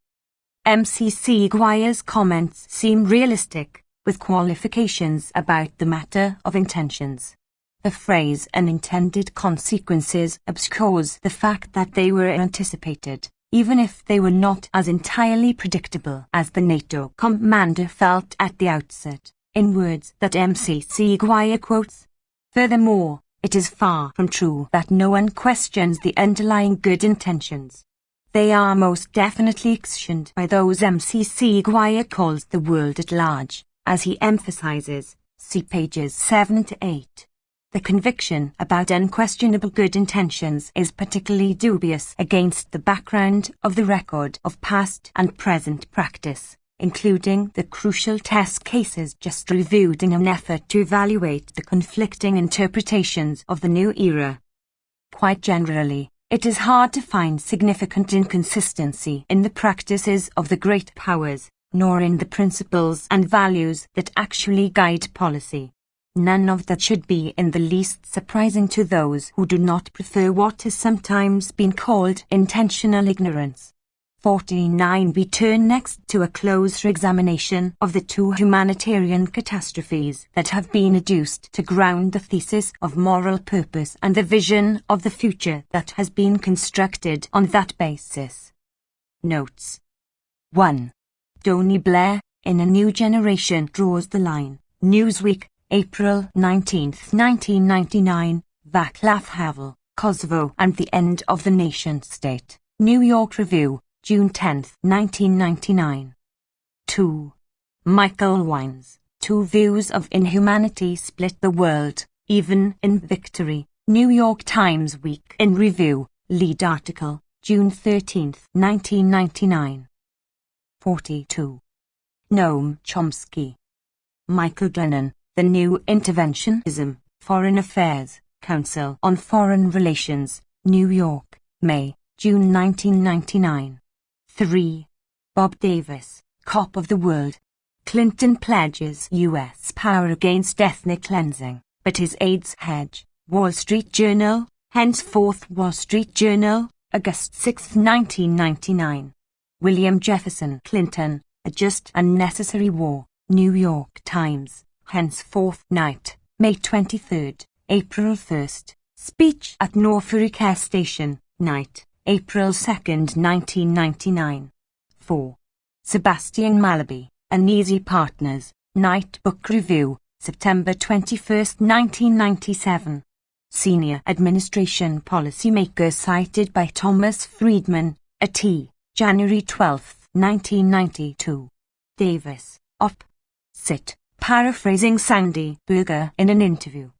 Mccy's comments seem realistic, with qualifications about the matter of intentions. The phrase unintended consequences obscures the fact that they were anticipated, even if they were not as entirely predictable as the NATO commander felt at the outset, in words that Mccy quotes. Furthermore, it is far from true that no one questions the underlying good intentions. They are most definitely questioned by those Mccy calls the world at large, as he emphasizes, see pages 7 to 8. The conviction about unquestionable good intentions is particularly dubious against the background of the record of past and present practice, including the crucial test cases just reviewed in an effort to evaluate the conflicting interpretations of the new era. Quite generally, it is hard to find significant inconsistency in the practices of the great powers, nor in the principles and values that actually guide policy. None of that should be in the least surprising to those who do not prefer what has sometimes been called intentional ignorance. 49. We turn next to a closer examination of the two humanitarian catastrophes that have been adduced to ground the thesis of moral purpose and the vision of the future that has been constructed on that basis. Notes. 1. Tony Blair, in A New Generation, draws the line. Newsweek, April 19, 1999, Václav Havel, Kosovo and the End of the Nation-State. New York Review, June 10, 1999. 2. Michael Wines, Two Views of Inhumanity Split the World, Even in Victory. New York Times Week in Review, lead article, June 13, 1999. 42. Noam Chomsky. Michael Glennon, The New Interventionism, Foreign Affairs, Council on Foreign Relations, New York, May, June 1999. 3. Bob Davis, Cop of the World. Clinton pledges U.S. power against ethnic cleansing, but his aides hedge. Wall Street Journal, henceforth Wall Street Journal, August 6, 1999. William Jefferson Clinton, A just unnecessary war. New York Times. Henceforth night, May 23rd, April 1st. Speech at Norfolk Air Station, night, April 2nd, 1999. 4. Sebastian Mallaby, Uneasy Partners, Night Book Review, September 21st, 1997. Senior Administration Policymaker cited by Thomas Friedman, A.T., January 12, 1992. Davis, Op. Cit. Paraphrasing Sandy Berger in an interview.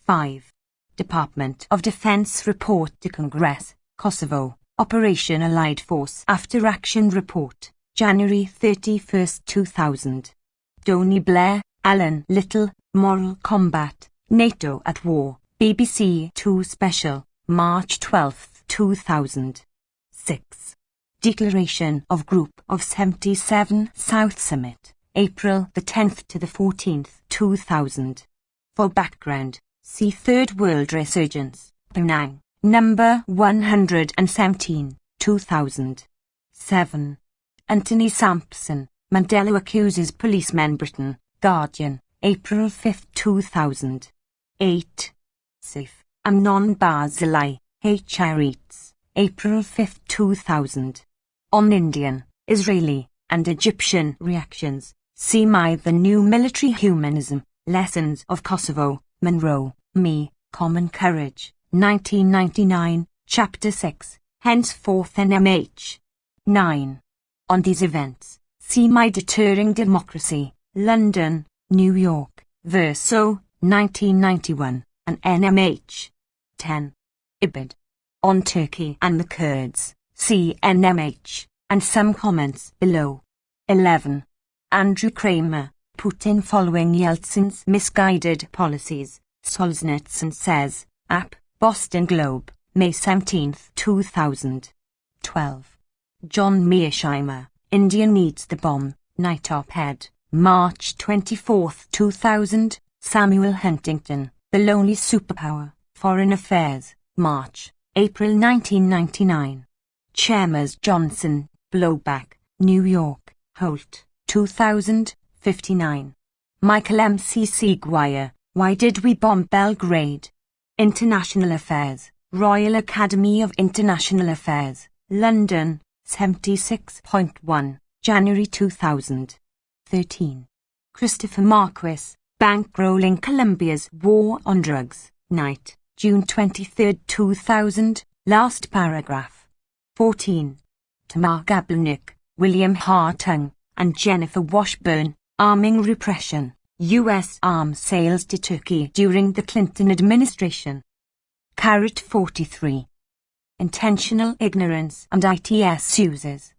5. Department of Defense Report to Congress, Kosovo, Operation Allied Force After Action Report, January 31, 2000. Tony Blair, Alan Little, Moral Combat, NATO at War, BBC 2 Special, March 12, 2000. 6. Declaration of Group of 77 South Summit, April the 10th to the 14th, 2000. For background, see Third World Resurgence, Penang, number 117, 2000. 7. Anthony Sampson, Mandela accuses policemen Britain, Guardian, April 5, 2000. 8. Saif Amnon Barzilai, HR Eats, April 5, 2000. On Indian, Israeli, and Egyptian reactions, see The New Military Humanism, Lessons of Kosovo, Monroe, Me, Common Courage, 1999, Chapter 6, henceforth NMH. 9. On these events, see Deterring Democracy, London, New York, Verso, 1991, and NMH. 10. Ibid. On Turkey and the Kurds, see NMH, and some comments below. 11. Andrew Kramer, Putin following Yeltsin's misguided policies, Solzhenitsyn says, App, Boston Globe, May 17, 2000. 12. John Mearsheimer, India Needs the Bomb, Night Op-Ed, March 24, 2000, Samuel Huntington, The Lonely Superpower, Foreign Affairs, March, April 1999. Chalmers Johnson, Blowback, New York, Holt, 2000, 59. Michael M.C. Guire, Why Did We Bomb Belgrade? International Affairs, Royal Academy of International Affairs, London, 76.1, January 2000. 13. Christopher Marquis, Bankrolling Colombia's War on Drugs, Night, June 23, 2000, last paragraph. 14. Tamar Gablenick, William Hartung, and Jennifer Washburn, Arming Repression, U.S. Arms Sales to Turkey during the Clinton administration. 43. Intentional Ignorance and ITS Uses.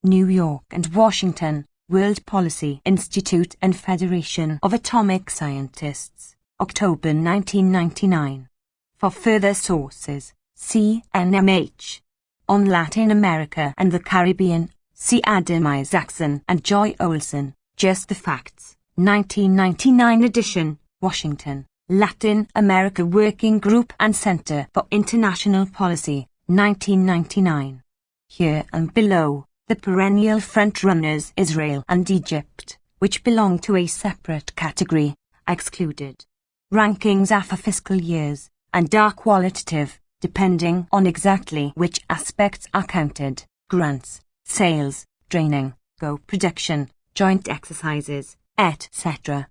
New York and Washington, World Policy Institute and Federation of Atomic Scientists, October 1999. For further sources, see NMH. On Latin America and the Caribbean, see Adam Isaacson and Joy Olson, Just the Facts, 1999 edition, Washington, Latin America Working Group and Center for International Policy, 1999. Here and below, the perennial frontrunners Israel and Egypt, which belong to a separate category, excluded. Rankings are for fiscal years, and are qualitative, depending on exactly which aspects are counted: grants, sales, training, co-production, joint exercises, etc.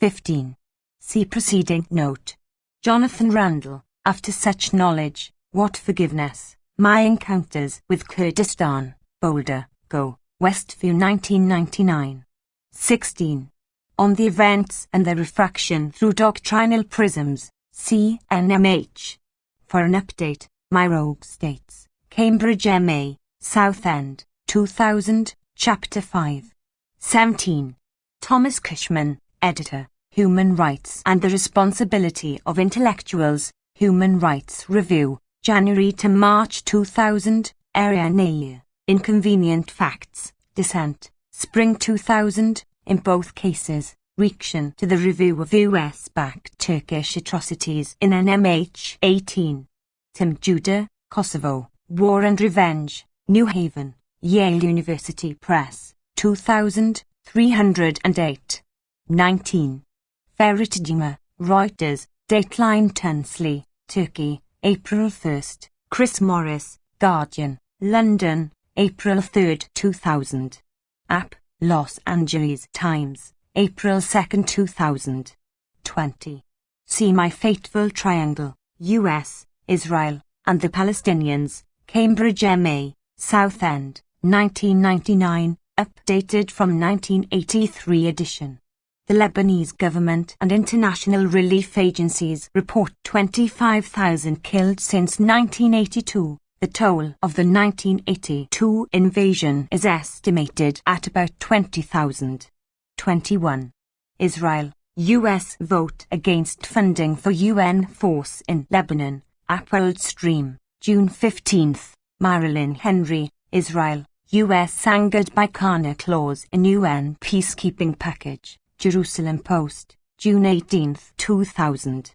15. See preceding note. Jonathan Randall, After Such Knowledge, What Forgiveness? My Encounters with Kurdistan, Boulder, Go, Westview 1999. 16. On the Events and their Refraction Through Doctrinal Prisms, see NMH. For an update, My Rogue States, Cambridge MA, Southend, 2000, Chapter 5. 17. Thomas Cushman, Editor, Human Rights and the Responsibility of Intellectuals, Human Rights Review, January to March 2000, Area Nair, Inconvenient Facts, Dissent, Spring 2000, in both cases, reaction to the review of US-backed Turkish atrocities in NMH 18. Tim Judah, Kosovo, War and Revenge, New Haven, Yale University Press, 2308. 19. Feritidima, Reuters, Dateline Tunsley, Turkey, April 1st. Chris Morris, Guardian, London, April 3, 2000. App, Los Angeles Times, April 2, 2000. 20. See My Fateful Triangle, US, Israel, and the Palestinians, Cambridge MA, Southend, 1999, updated from 1983 edition. The Lebanese government and international relief agencies report 25,000 killed since 1982. The toll of the 1982 invasion is estimated at about 20,000. 21. Israel, US vote against funding for UN force in Lebanon. Upload stream, June 15. Marilyn Henry, Israel, US angered by Kana clause in UN peacekeeping package. Jerusalem Post, June 18, 2000.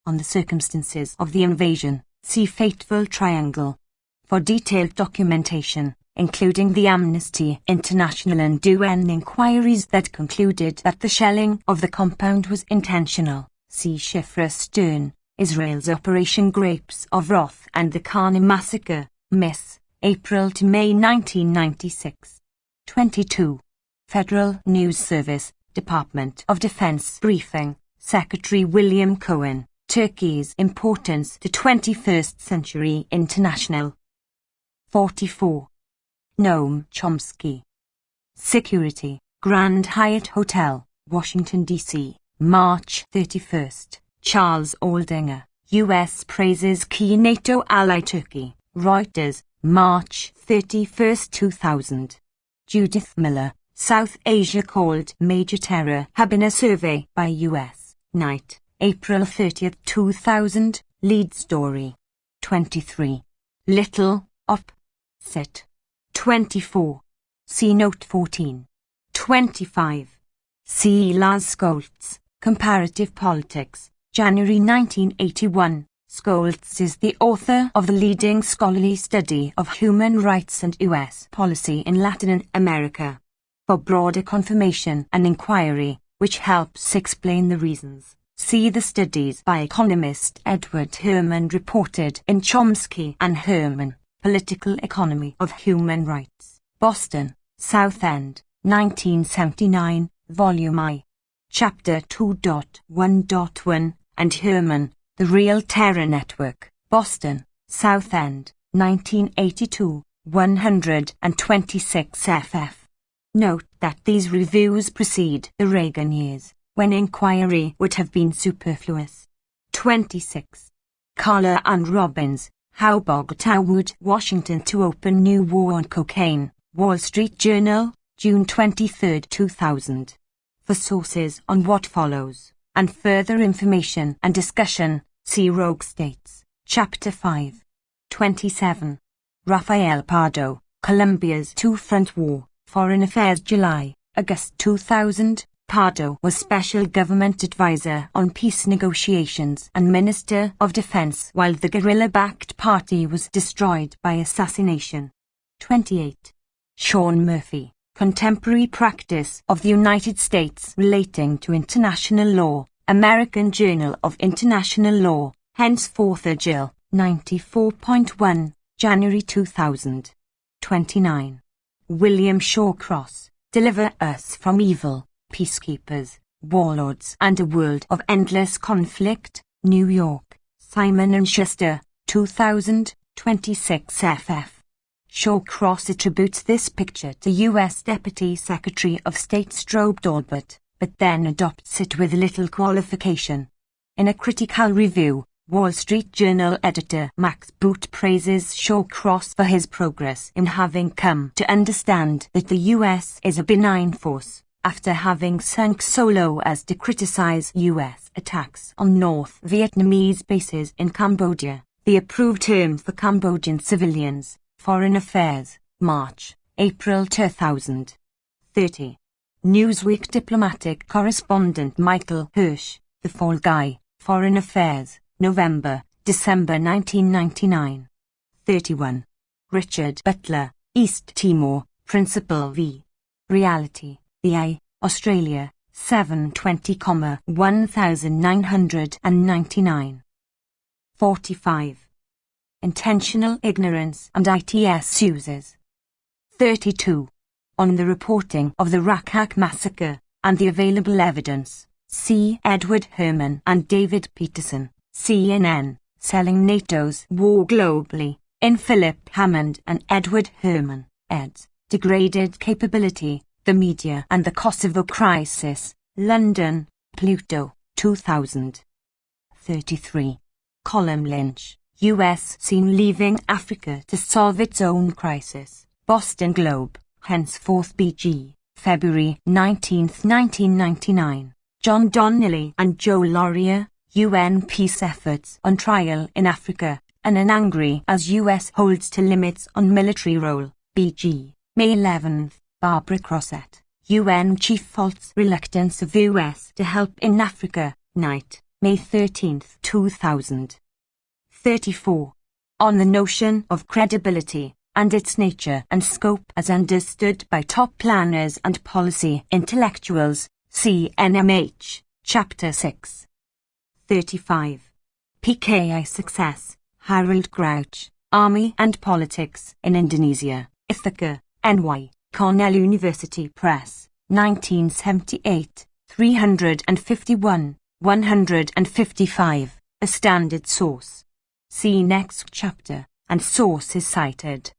On the circumstances of the invasion, see Fateful Triangle. For detailed documentation, including the Amnesty International and UN inquiries that concluded that the shelling of the compound was intentional, see Shifra Stern, Israel's Operation Grapes of Wrath and the Kana Massacre, Miss, April to May 1996. 22. Federal News Service, Department of Defense briefing, Secretary William Cohen, Turkey's importance to 21st century international. 44. Noam Chomsky. Security, Grand Hyatt Hotel, Washington, D.C., March 31st. Charles Aldinger, U.S. praises key NATO ally Turkey, Reuters, March 31st, 2000. Judith Miller, South Asia called major terror hub in a survey by U.S. Night, April 30, 2000, lead story. 23. Little, op. Sit. 24. See Note 14. 25. See Lars Scholz, Comparative Politics, January 1981. Scholz is the author of the leading scholarly study of human rights and U.S. policy in Latin America. For broader confirmation and inquiry, which helps explain the reasons, see the studies by economist Edward Herman reported in Chomsky and Herman, Political Economy of Human Rights, Boston, Southend, 1979, Volume I. Chapter 2.1.1, and Herman, The Real Terror Network, Boston, Southend, 1982, 126 ff. Note that these reviews precede the Reagan years, when inquiry would have been superfluous. 26. Carla and Robbins, How Bogota Would Washington to Open New War on Cocaine, Wall Street Journal, June 23, 2000. For sources on what follows, and further information and discussion, see Rogue States, Chapter 5. 27. Rafael Pardo, Colombia's Two-Front War, Foreign Affairs July, August 2000. Pardo was Special Government Advisor on Peace Negotiations and Minister of Defense while the guerrilla-backed party was destroyed by assassination. 28. Sean Murphy, Contemporary Practice of the United States Relating to International Law, American Journal of International Law, henceforth Jill, 94.1, January 2000. 29. William Shawcross, Deliver Us from Evil, Peacekeepers, Warlords and a World of Endless Conflict, New York, Simon & Schuster, 2000, 26 ff. Shawcross attributes this picture to U.S. Deputy Secretary of State Strobe Talbot, but then adopts it with little qualification. In a critical review, Wall Street Journal editor Max Boot praises Shawcross for his progress in having come to understand that the U.S. is a benign force, after having sunk so low as to criticize U.S. attacks on North Vietnamese bases in Cambodia, the approved term for Cambodian civilians. Foreign Affairs, March, April 2000. 30. Newsweek diplomatic correspondent Michael Hirsch, The Fall Guy, Foreign Affairs, November, December 1999. 31. Richard Butler, East Timor, Principal v. Reality, the I, Australia, 720,1999. 45. Intentional ignorance and ITS uses. 32. On the reporting of the Rakak massacre and the available evidence, see Edward Herman and David Peterson, CNN, Selling NATO's War Globally, in Philip Hammond and Edward Herman, eds. Degraded Capability, the Media and the Kosovo Crisis, London, Pluto, 2000. 33. Colm Lynch, U.S. seen leaving Africa to solve its own crisis, Boston Globe, henceforth BG, February 19, 1999. John Donnelly and Joe Laurier, UN peace efforts on trial in Africa, and an angry as U.S. holds to limits on military role, BG, May 11, Barbara Crossett, UN chief faults reluctance of U.S. to help in Africa, Night, May 13, 2000. 34. On the notion of credibility, and its nature and scope as understood by top planners and policy intellectuals, see NMH, Chapter 6. 35. PKI Success, Harold Grouch, Army and Politics in Indonesia, Ithaca, NY, Cornell University Press, 1978, 351, 155, a standard source. See next chapter, and sources cited.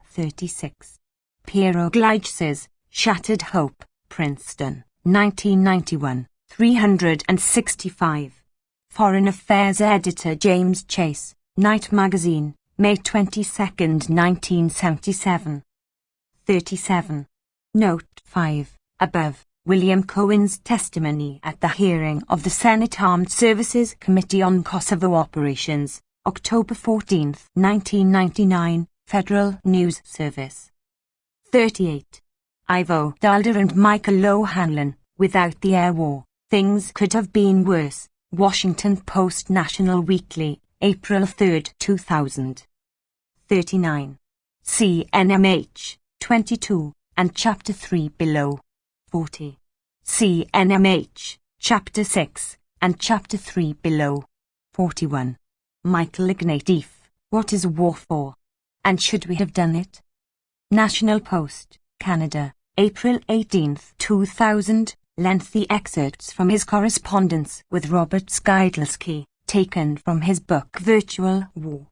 36. Piero Gleiches, Shattered Hope, Princeton, 1991, 365. Foreign Affairs Editor James Chase, Night Magazine, May 22, 1977. 37. Note 5, above, William Cohen's testimony at the hearing of the Senate Armed Services Committee on Kosovo Operations, October 14, 1999, Federal News Service. 38. Ivo Dalder and Michael O'Hanlon, Without the Air War, Things Could Have Been Worse, Washington Post National Weekly, April 3, 2000. 39. See NMH, 22, and Chapter 3 below. 40. See NMH, Chapter 6, and Chapter 3 below. 41. Michael Ignatieff, What is War For? And Should We Have Done It? National Post, Canada, April 18, 2000, lengthy excerpts from his correspondence with Robert Skidelsky, taken from his book Virtual War.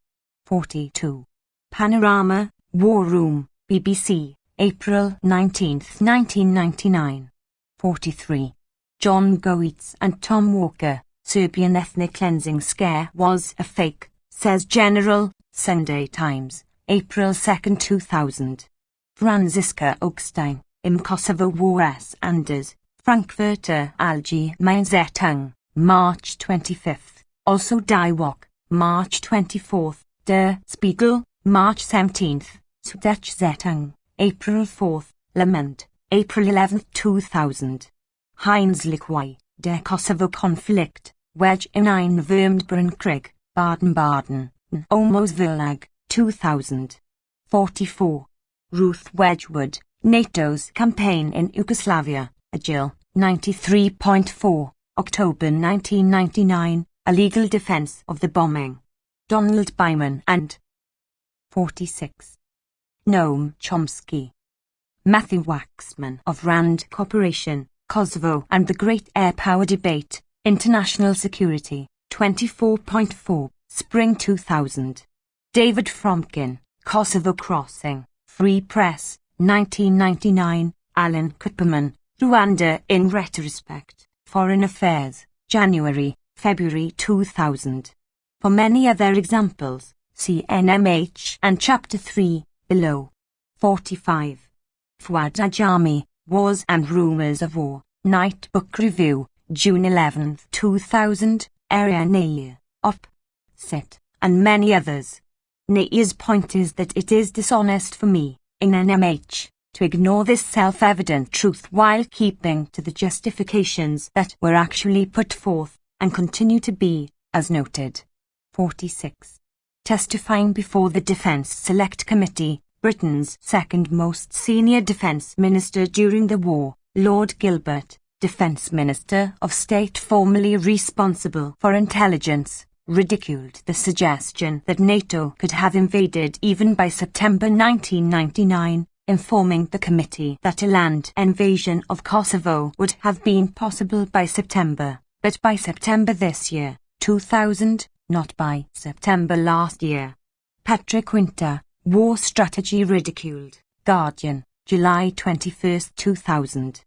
42. Panorama, War Room, BBC, April 19, 1999. 43. John Goetz and Tom Walker, Serbian ethnic cleansing scare was a fake, says General, Sunday Times, April 2, 2000. Franziska Augstein, Im Kosovo War S. Anders, Frankfurter Allgemeine Zeitung, March 25. Also Die Woche, March 24. Der Spiegel, March 17. Süddeutsche Zeitung, April 4. Le Monde, April 11, 2000. Heinz Liquai, Der Kosovo-Konflikt, Wedge in ein Würmbrunnkrieg, Baden-Baden, Omos Verlag, 2000. 44. Ruth Wedgwood, NATO's Campaign in Yugoslavia, Agile, 93.4, October 1999, A Legal Defense of the Bombing. Donald Byman and 46. Noam Chomsky. Matthew Waxman of Rand Corporation, Kosovo and the Great Air Power Debate, International Security, 24.4, Spring 2000. David Fromkin, Kosovo Crossing, Free Press, 1999, Alan Kupperman, Rwanda in Retrospect, Foreign Affairs, January, February 2000. For many other examples, see NMH and Chapter 3, below. 45. Fuad Ajami, Wars and Rumors of War, Night Book Review, June 11, 2000, Area Nair, Op. Sit, and many others. Nair's point is that it is dishonest for me, in NMH, to ignore this self-evident truth while keeping to the justifications that were actually put forth, and continue to be, as noted. 46. Testifying before the Defense Select Committee, Britain's second most senior defence minister during the war, Lord Gilbert, Defence Minister of State formerly responsible for intelligence, ridiculed the suggestion that NATO could have invaded even by September 1999, informing the committee that a land invasion of Kosovo would have been possible by September, but by September this year, 2000, not by September last year. Patrick Winter, War Strategy Ridiculed, Guardian, July 21, 2000.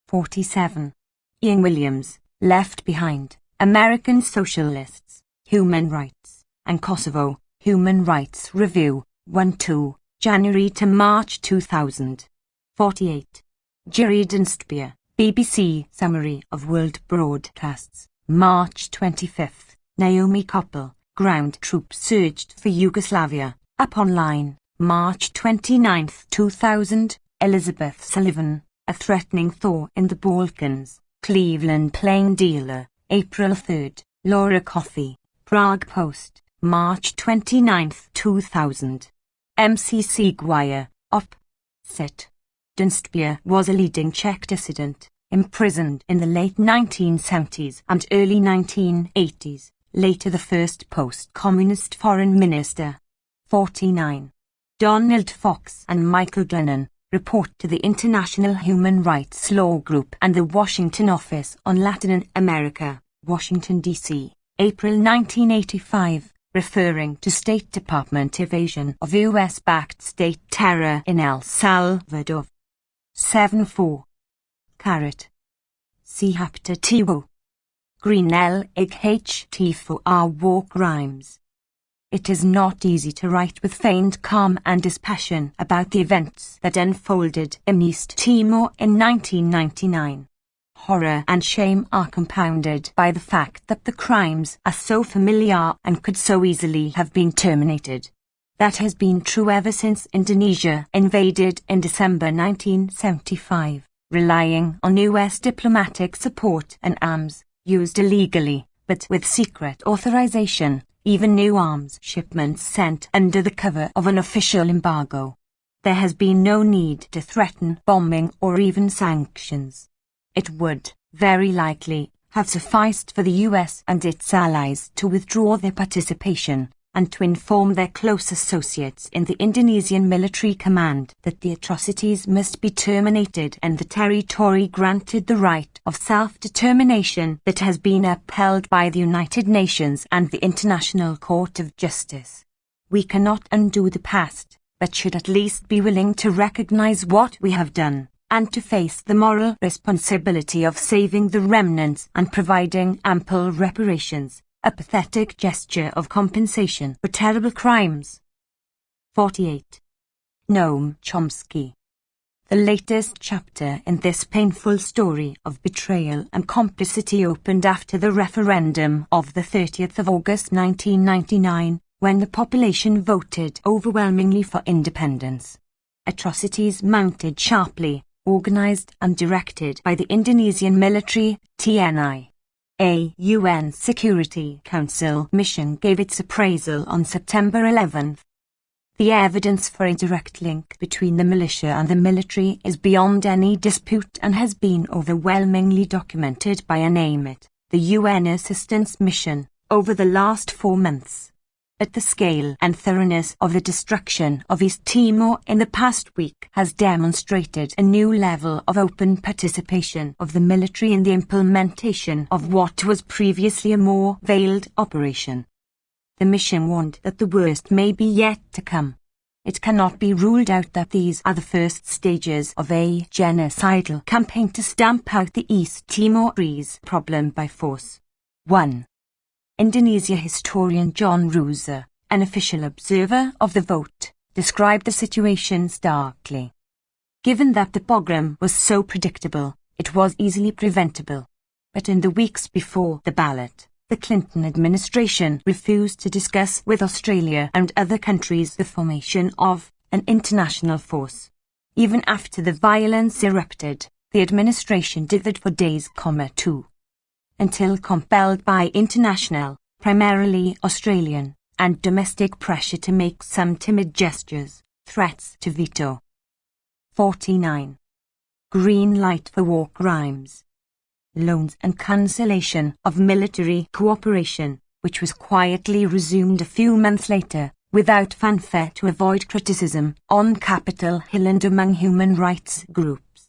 47. Ian Williams, Left Behind, American Socialists, Human Rights, and Kosovo, Human Rights Review, 1-2, January to March 2000. 48. Jerry Dunstbeer, BBC Summary of World Broadcasts, March 25. Naomi Koppel, Ground Troops Surged for Yugoslavia, Up Online, March 29, 2000. Elizabeth Sullivan, A Threatening Thaw in the Balkans, Cleveland Plain Dealer, April 3. Laura Coffey, Prague Post, March 29, 2000. MCC Guire, Op. Cit. Dunstbeer was a leading Czech dissident, imprisoned in the late 1970s and early 1980s, later the first post-communist foreign minister. 49. Donald Fox and Michael Glennon, report to the International Human Rights Law Group and the Washington Office on Latin America, Washington, D.C., April 1985, referring to State Department evasion of U.S.-backed state terror in El Salvador. 7-4. Carrot. C. Hapta Tiwo. Green L. HT for our war crimes. It is not easy to write with feigned calm and dispassion about the events that unfolded in East Timor in 1999. Horror and shame are compounded by the fact that the crimes are so familiar and could so easily have been terminated. That has been true ever since Indonesia invaded in December 1975, relying on US diplomatic support and arms, used illegally, but with secret authorization. Even new arms shipments sent under the cover of an official embargo. There has been no need to threaten bombing or even sanctions. It would, very likely, have sufficed for the US and its allies to withdraw their participation and to inform their close associates in the Indonesian military command that the atrocities must be terminated and the territory granted the right of self-determination that has been upheld by the United Nations and the International Court of Justice. We cannot undo the past, but should at least be willing to recognize what we have done, and to face the moral responsibility of saving the remnants and providing ample reparations. A pathetic gesture of compensation for terrible crimes. 48. Noam Chomsky. The latest chapter in this painful story of betrayal and complicity opened after the referendum of the 30th of August 1999, when the population voted overwhelmingly for independence. Atrocities mounted sharply, organized and directed by the Indonesian military, TNI. A UN Security Council mission gave its appraisal on September 11. The evidence for a direct link between the militia and the military is beyond any dispute and has been overwhelmingly documented by UNAMID, the UN Assistance Mission, over the last 4 months. But the scale and thoroughness of the destruction of East Timor in the past week has demonstrated a new level of open participation of the military in the implementation of what was previously a more veiled operation. The mission warned that the worst may be yet to come. It cannot be ruled out that these are the first stages of a genocidal campaign to stamp out the East Timorese problem by force. 1. Indonesia historian John Ruser, an official observer of the vote, described the situation starkly. Given that the pogrom was so predictable, it was easily preventable. But in the weeks before the ballot, the Clinton administration refused to discuss with Australia and other countries the formation of an international force. Even after the violence erupted, the administration dithered for days, too. Until compelled by international, primarily Australian, and domestic pressure to make some timid gestures, Threats to veto. 49. Green light for war crimes. Loans and cancellation of military cooperation, which was quietly resumed a few months later, without fanfare to avoid criticism, on Capitol Hill and among human rights groups.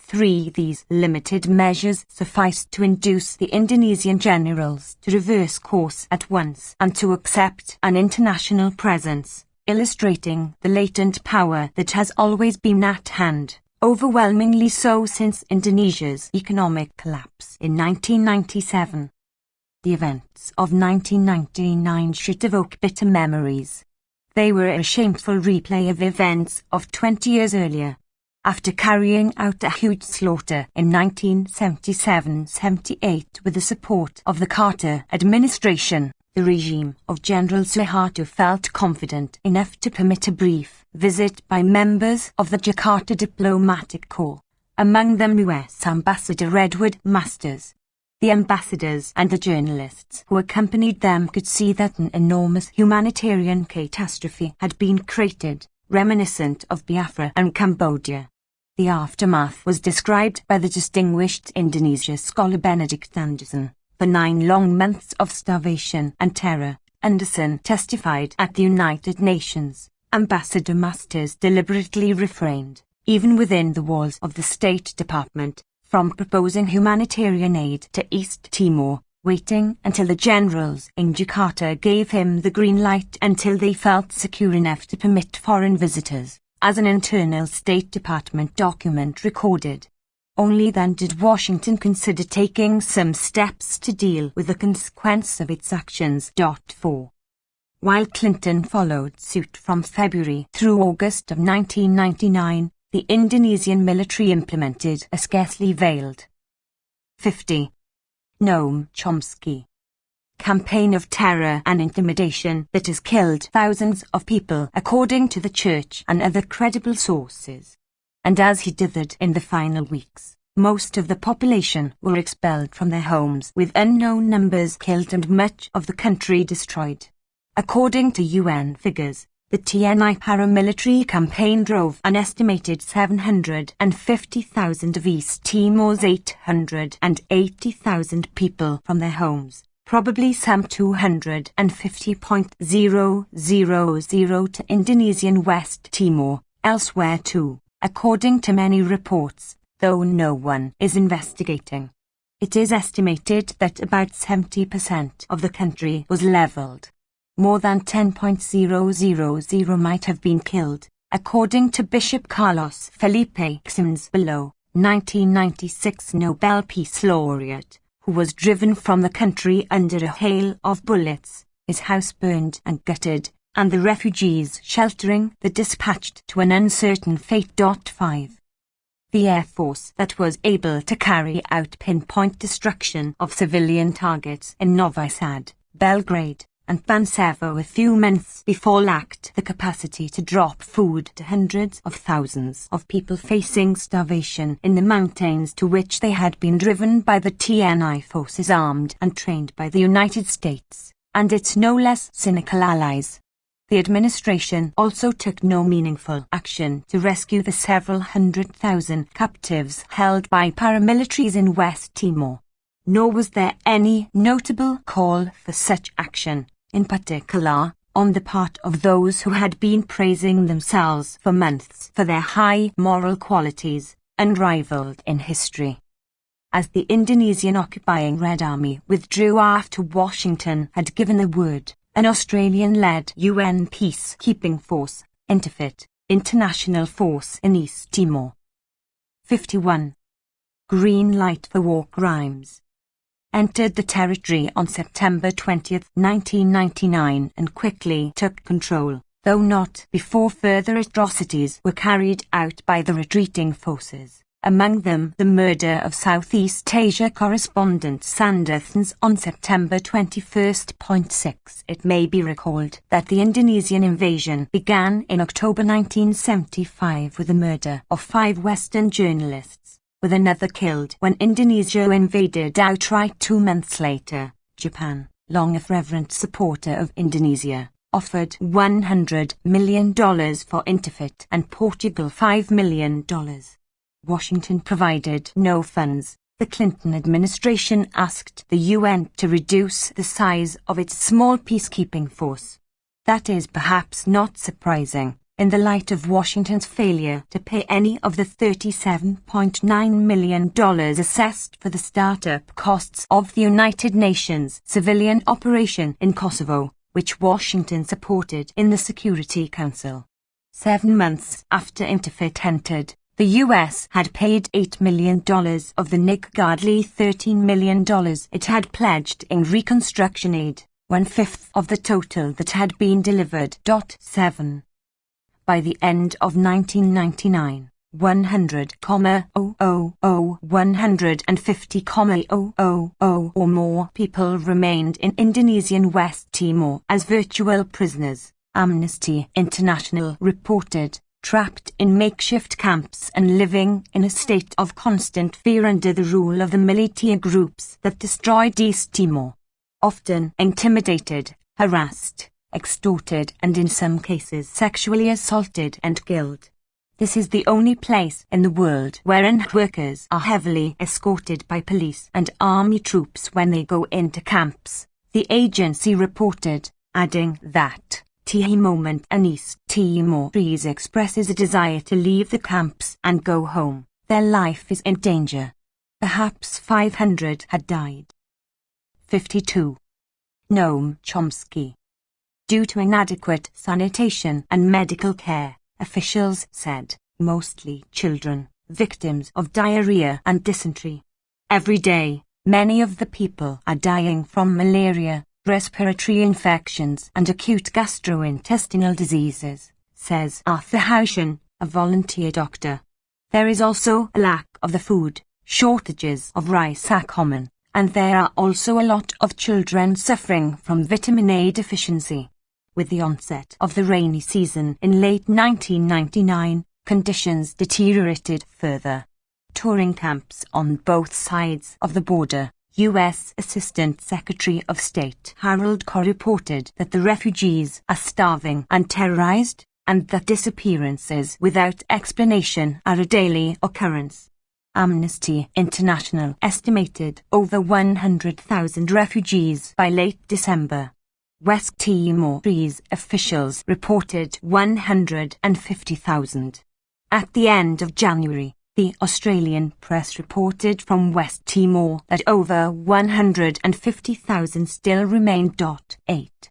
3. These limited measures sufficed to induce the Indonesian generals to reverse course at once and to accept an international presence, illustrating the latent power that has always been at hand, overwhelmingly so since Indonesia's economic collapse in 1997. The events of 1999 should evoke bitter memories. They were a shameful replay of events of 20 years earlier. After carrying out a huge slaughter in 1977-78 with the support of the Carter administration, the regime of General Suharto felt confident enough to permit a brief visit by members of the Jakarta diplomatic corps, among them US Ambassador Edward Masters. The ambassadors and the journalists who accompanied them could see that an enormous humanitarian catastrophe had been created, reminiscent of Biafra and Cambodia. The aftermath was described by the distinguished Indonesia scholar Benedict Anderson. For 9 long months of starvation and terror, Anderson testified at the United Nations. Ambassador Masters deliberately refrained, even within the walls of the State Department, from proposing humanitarian aid to East Timor, waiting until the generals in Jakarta gave him the green light until they felt secure enough to permit foreign visitors, as an internal State Department document recorded. Only then did Washington consider taking some steps to deal with the consequence of its actions. 4. While Clinton followed suit from February through August of 1999, the Indonesian military implemented a scarcely veiled 50. Noam Chomsky campaign of terror and intimidation that has killed thousands of people according to the church and other credible sources. And as he dithered in the final weeks, most of the population were expelled from their homes with unknown numbers killed and much of the country destroyed. According to UN figures, the TNI paramilitary campaign drove an estimated 750,000 of East Timor's 880,000 people from their homes, probably some 250,000 to Indonesian West Timor, elsewhere too, according to many reports, though no one is investigating. It is estimated that about 70% of the country was leveled. More than 10,000 might have been killed, according to Bishop Carlos Felipe Sims below, 1996 Nobel Peace Laureate, who was driven from the country under a hail of bullets, his house burned and gutted, and the refugees sheltering the dispatched to an uncertain fate. 5. The Air Force that was able to carry out pinpoint destruction of civilian targets in Novi Sad, Belgrade, and Pančevo a few months before lacked the capacity to drop food to hundreds of thousands of people facing starvation in the mountains to which they had been driven by the TNI forces armed and trained by the United States and its no less cynical allies. The administration also took no meaningful action to rescue the several 100,000 captives held by paramilitaries in West Timor. Nor was there any notable call for such action, in particular, on the part of those who had been praising themselves for months for their high moral qualities, unrivaled in history. As the Indonesian occupying Red Army withdrew after Washington had given the word, an Australian-led UN peacekeeping force, INTERFIT, international force in East Timor. 51. Green light for war crimes. Entered the territory on September 20, 1999 and quickly took control, though not before further atrocities were carried out by the retreating forces, among them the murder of Southeast Asia correspondent Sanderthans on September 21. It may be recalled that the Indonesian invasion began in October 1975 with the murder of 5 Western journalists, with another killed when Indonesia invaded outright 2 months later. Japan, long a fervent supporter of Indonesia, offered $100 million for Interfit and Portugal $5 million. Washington provided no funds. The Clinton administration asked the UN to reduce the size of its small peacekeeping force. That is perhaps not surprising, in the light of Washington's failure to pay any of the $37.9 million assessed for the startup costs of the United Nations civilian operation in Kosovo, which Washington supported in the Security Council. 7 months after Interfit entered, the US had paid $8 million of the niggardly $13 million it had pledged in reconstruction aid, 1/5 of the total that had been delivered. 7. By the end of 1999, 150,000 or more people remained in Indonesian West Timor as virtual prisoners, Amnesty International reported, trapped in makeshift camps and living in a state of constant fear under the rule of the militia groups that destroyed East Timor. Often intimidated, harassed, extorted and in some cases sexually assaulted and killed. This is the only place in the world wherein workers are heavily escorted by police and army troops when they go into camps, the agency reported, adding that moment and East Timor expresses a desire to leave the camps and go home. Their life is in danger. Perhaps 500 had died. 52. Noam Chomsky. Due to inadequate sanitation and medical care, officials said, mostly children, victims of diarrhea and dysentery. Every day, many of the people are dying from malaria, respiratory infections and acute gastrointestinal diseases, says Arthur Haushen, a volunteer doctor. There is also a lack of the food, shortages of rice are common, and there are also a lot of children suffering from vitamin A deficiency. With the onset of the rainy season in late 1999, conditions deteriorated further. Touring camps on both sides of the border, U.S. Assistant Secretary of State Harold Carr reported that the refugees are starving and terrorized, and that disappearances without explanation are a daily occurrence. Amnesty International estimated over 100,000 refugees by late December. West Timorese officials reported 150,000. At the end of January, the Australian press reported from West Timor that over 150,000 still remain. 8.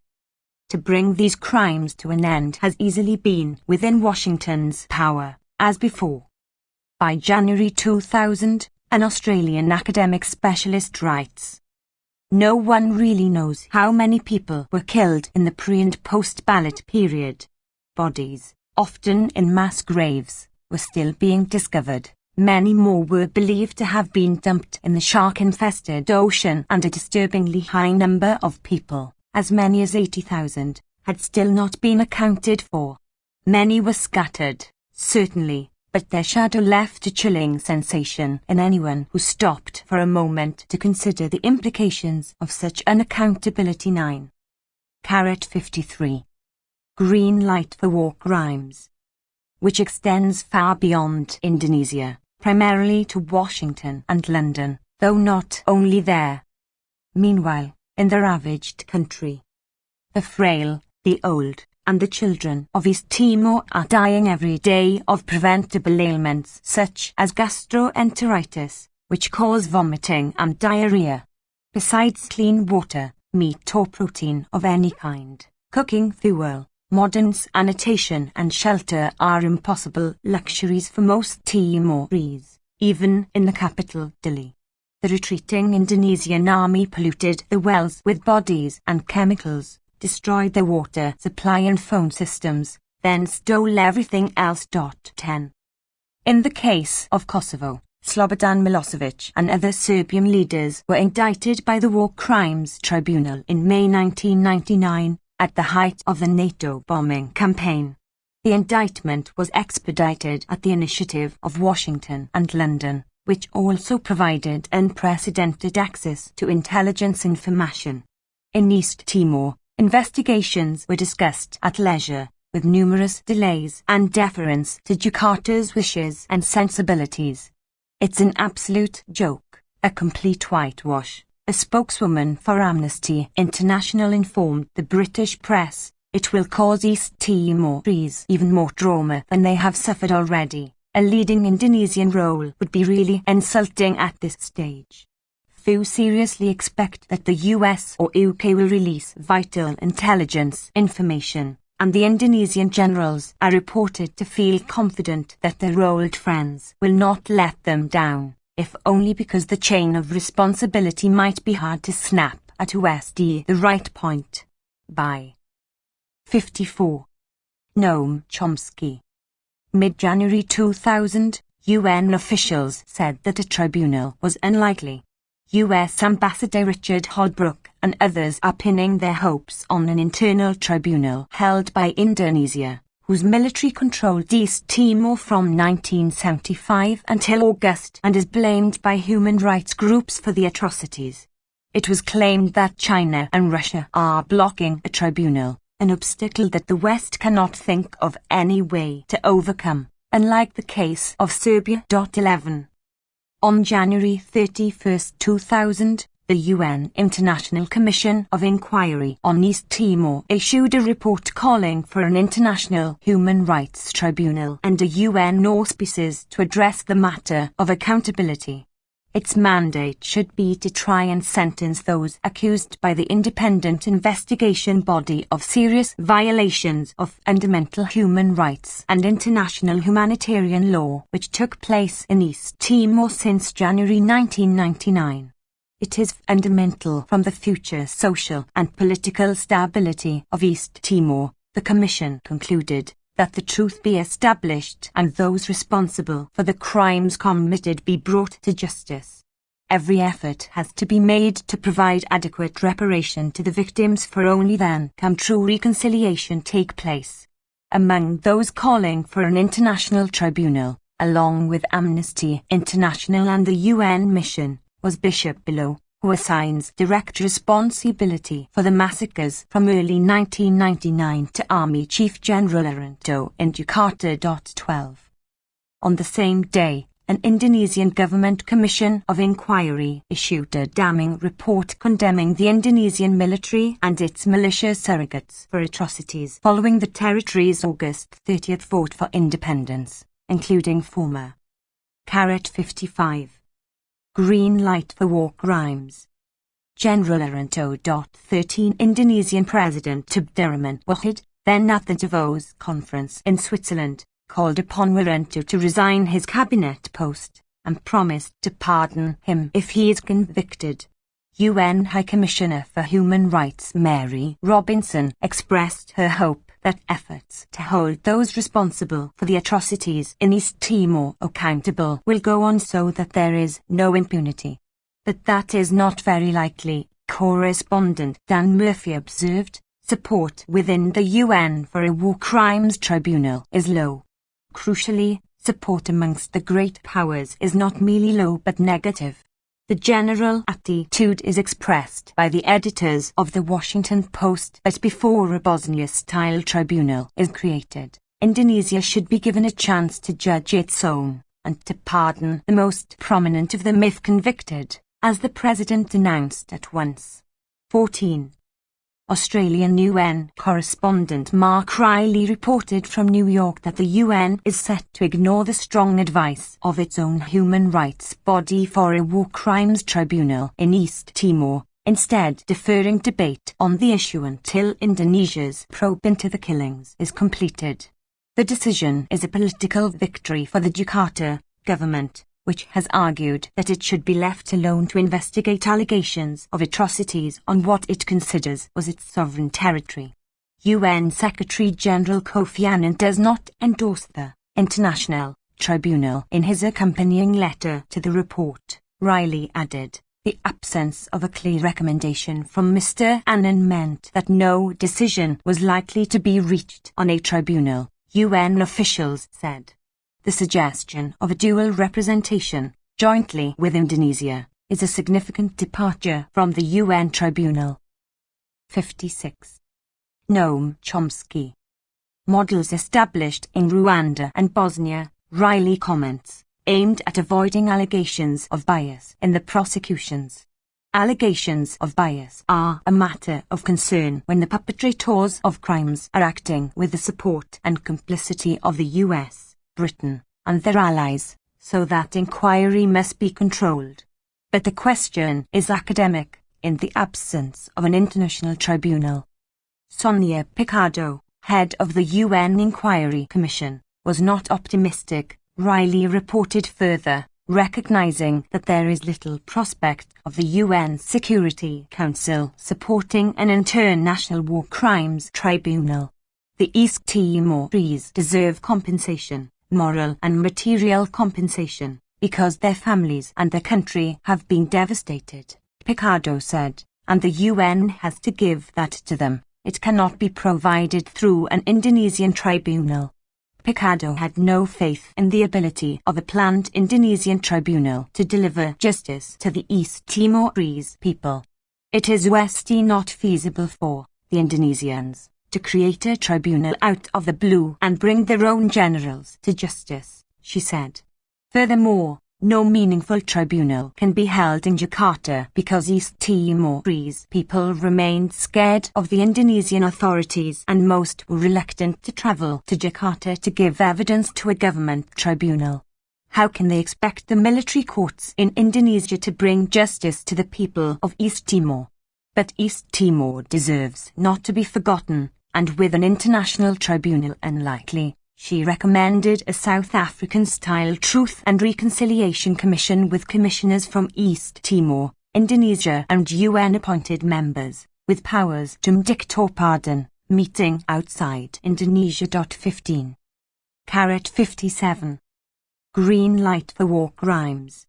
To bring these crimes to an end has easily been within Washington's power, as before. By January 2000, an Australian academic specialist writes, "No one really knows how many people were killed in the pre- and post-ballot period. Bodies, often in mass graves, were still being discovered. Many more were believed to have been dumped in the shark-infested ocean, and a disturbingly high number of people, as many as 80,000, had still not been accounted for. Many were scattered, certainly, but their shadow left a chilling sensation in anyone who stopped for a moment to consider the implications of such unaccountability. 9. 53. Green light for war crimes, which extends far beyond Indonesia, primarily to Washington and London, though not only there. Meanwhile, in the ravaged country, the frail, the old, and the children of East Timor are dying every day of preventable ailments such as gastroenteritis, which cause vomiting and diarrhea. Besides clean water, meat or protein of any kind, cooking fuel, modern sanitation and shelter are impossible luxuries for most Timorese, even in the capital, Dili. The retreating Indonesian army polluted the wells with bodies and chemicals, destroyed their water supply and phone systems, then stole everything else. 10. In the case of Kosovo, Slobodan Milosevic and other Serbian leaders were indicted by the War Crimes Tribunal in May 1999, at the height of the NATO bombing campaign. The indictment was expedited at the initiative of Washington and London, which also provided unprecedented access to intelligence information. In East Timor, Investigations were discussed at leisure, with numerous delays and deference to Jakarta's wishes and sensibilities. It's an absolute joke, a complete whitewash, a spokeswoman for Amnesty International informed the British press. It will cause East Timoris even more trauma than they have suffered already. A leading Indonesian role would be really insulting at this stage. Few seriously expect that the US or UK will release vital intelligence information, and the Indonesian generals are reported to feel confident that their old friends will not let them down, if only because the chain of responsibility might be hard to snap at the right point. By 54. Noam Chomsky. Mid-January 2000, UN officials said that a tribunal was unlikely. US Ambassador Richard Holbrooke and others are pinning their hopes on an internal tribunal held by Indonesia, whose military controlled East Timor from 1975 until August and is blamed by human rights groups for the atrocities. It was claimed that China and Russia are blocking a tribunal, an obstacle that the West cannot think of any way to overcome, unlike the case of Serbia. 11. On January 31, 2000, the UN International Commission of Inquiry on East Timor issued a report calling for an international human rights tribunal under UN auspices to address the matter of accountability. Its mandate should be to try and sentence those accused by the independent investigation body of serious violations of fundamental human rights and international humanitarian law which took place in East Timor since January 1999. It is fundamental from the future social and political stability of East Timor, the Commission concluded, that the truth be established and those responsible for the crimes committed be brought to justice. Every effort has to be made to provide adequate reparation to the victims, for only then can true reconciliation take place. Among those calling for an international tribunal, along with Amnesty International and the UN mission, was Bishop Below, who assigns direct responsibility for the massacres from early 1999 to Army Chief General Aranto in Jakarta. 12. On the same day, an Indonesian government commission of inquiry issued a damning report condemning the Indonesian military and its militia surrogates for atrocities following the territory's August 30 vote for independence, including former 55. Green light for war crimes. General Aranto. 13 Indonesian President Abdurrahman Wahid, then at the Davos conference in Switzerland, called upon Aranto to resign his cabinet post, and promised to pardon him if he is convicted. UN High Commissioner for Human Rights Mary Robinson expressed her hope that efforts to hold those responsible for the atrocities in East Timor accountable will go on so that there is no impunity. But that is not very likely, correspondent Dan Murphy observed. Support within the UN for a war crimes tribunal is low. Crucially, support amongst the great powers is not merely low but negative. The general attitude is expressed by the editors of the Washington Post that before a Bosnia-style tribunal is created, Indonesia should be given a chance to judge its own, and to pardon the most prominent of them if convicted, as the President announced at once. 14. Australian UN correspondent Mark Riley reported from New York that the UN is set to ignore the strong advice of its own human rights body for a war crimes tribunal in East Timor, instead deferring debate on the issue until Indonesia's probe into the killings is completed. The decision is a political victory for the Jakarta government, which has argued that it should be left alone to investigate allegations of atrocities on what it considers was its sovereign territory. UN Secretary-General Kofi Annan does not endorse the International Tribunal in his accompanying letter to the report. Riley added, the absence of a clear recommendation from Mr. Annan meant that no decision was likely to be reached on a tribunal, UN officials said. The suggestion of a dual representation, jointly with Indonesia, is a significant departure from the UN tribunal. 56. Noam Chomsky. Models established in Rwanda and Bosnia, Riley comments, aimed at avoiding allegations of bias in the prosecutions. Allegations of bias are a matter of concern when the perpetrators of crimes are acting with the support and complicity of the US, Britain, and their allies, so that inquiry must be controlled. But the question is academic, in the absence of an international tribunal. Sonia Piccardo, head of the UN Inquiry Commission, was not optimistic, Riley reported further, recognizing that there is little prospect of the UN Security Council supporting an international war crimes tribunal. The East Timoris deserve compensation, moral and material compensation, because their families and their country have been devastated, Piccardo said, and the UN has to give that to them. It cannot be provided through an Indonesian tribunal. Piccardo had no faith in the ability of a planned Indonesian tribunal to deliver justice to the East Timorese people. It is not feasible for the Indonesians to create a tribunal out of the blue and bring their own generals to justice, she said. Furthermore, no meaningful tribunal can be held in Jakarta because East Timorese people remained scared of the Indonesian authorities and most were reluctant to travel to Jakarta to give evidence to a government tribunal. How can they expect the military courts in Indonesia to bring justice to the people of East Timor? But East Timor deserves not to be forgotten, and with an international tribunal unlikely, she recommended a South African-style Truth and Reconciliation Commission with commissioners from East Timor, Indonesia and UN-appointed members, with powers to dictate pardon, meeting outside Indonesia. 15. 57. Green light for war crimes.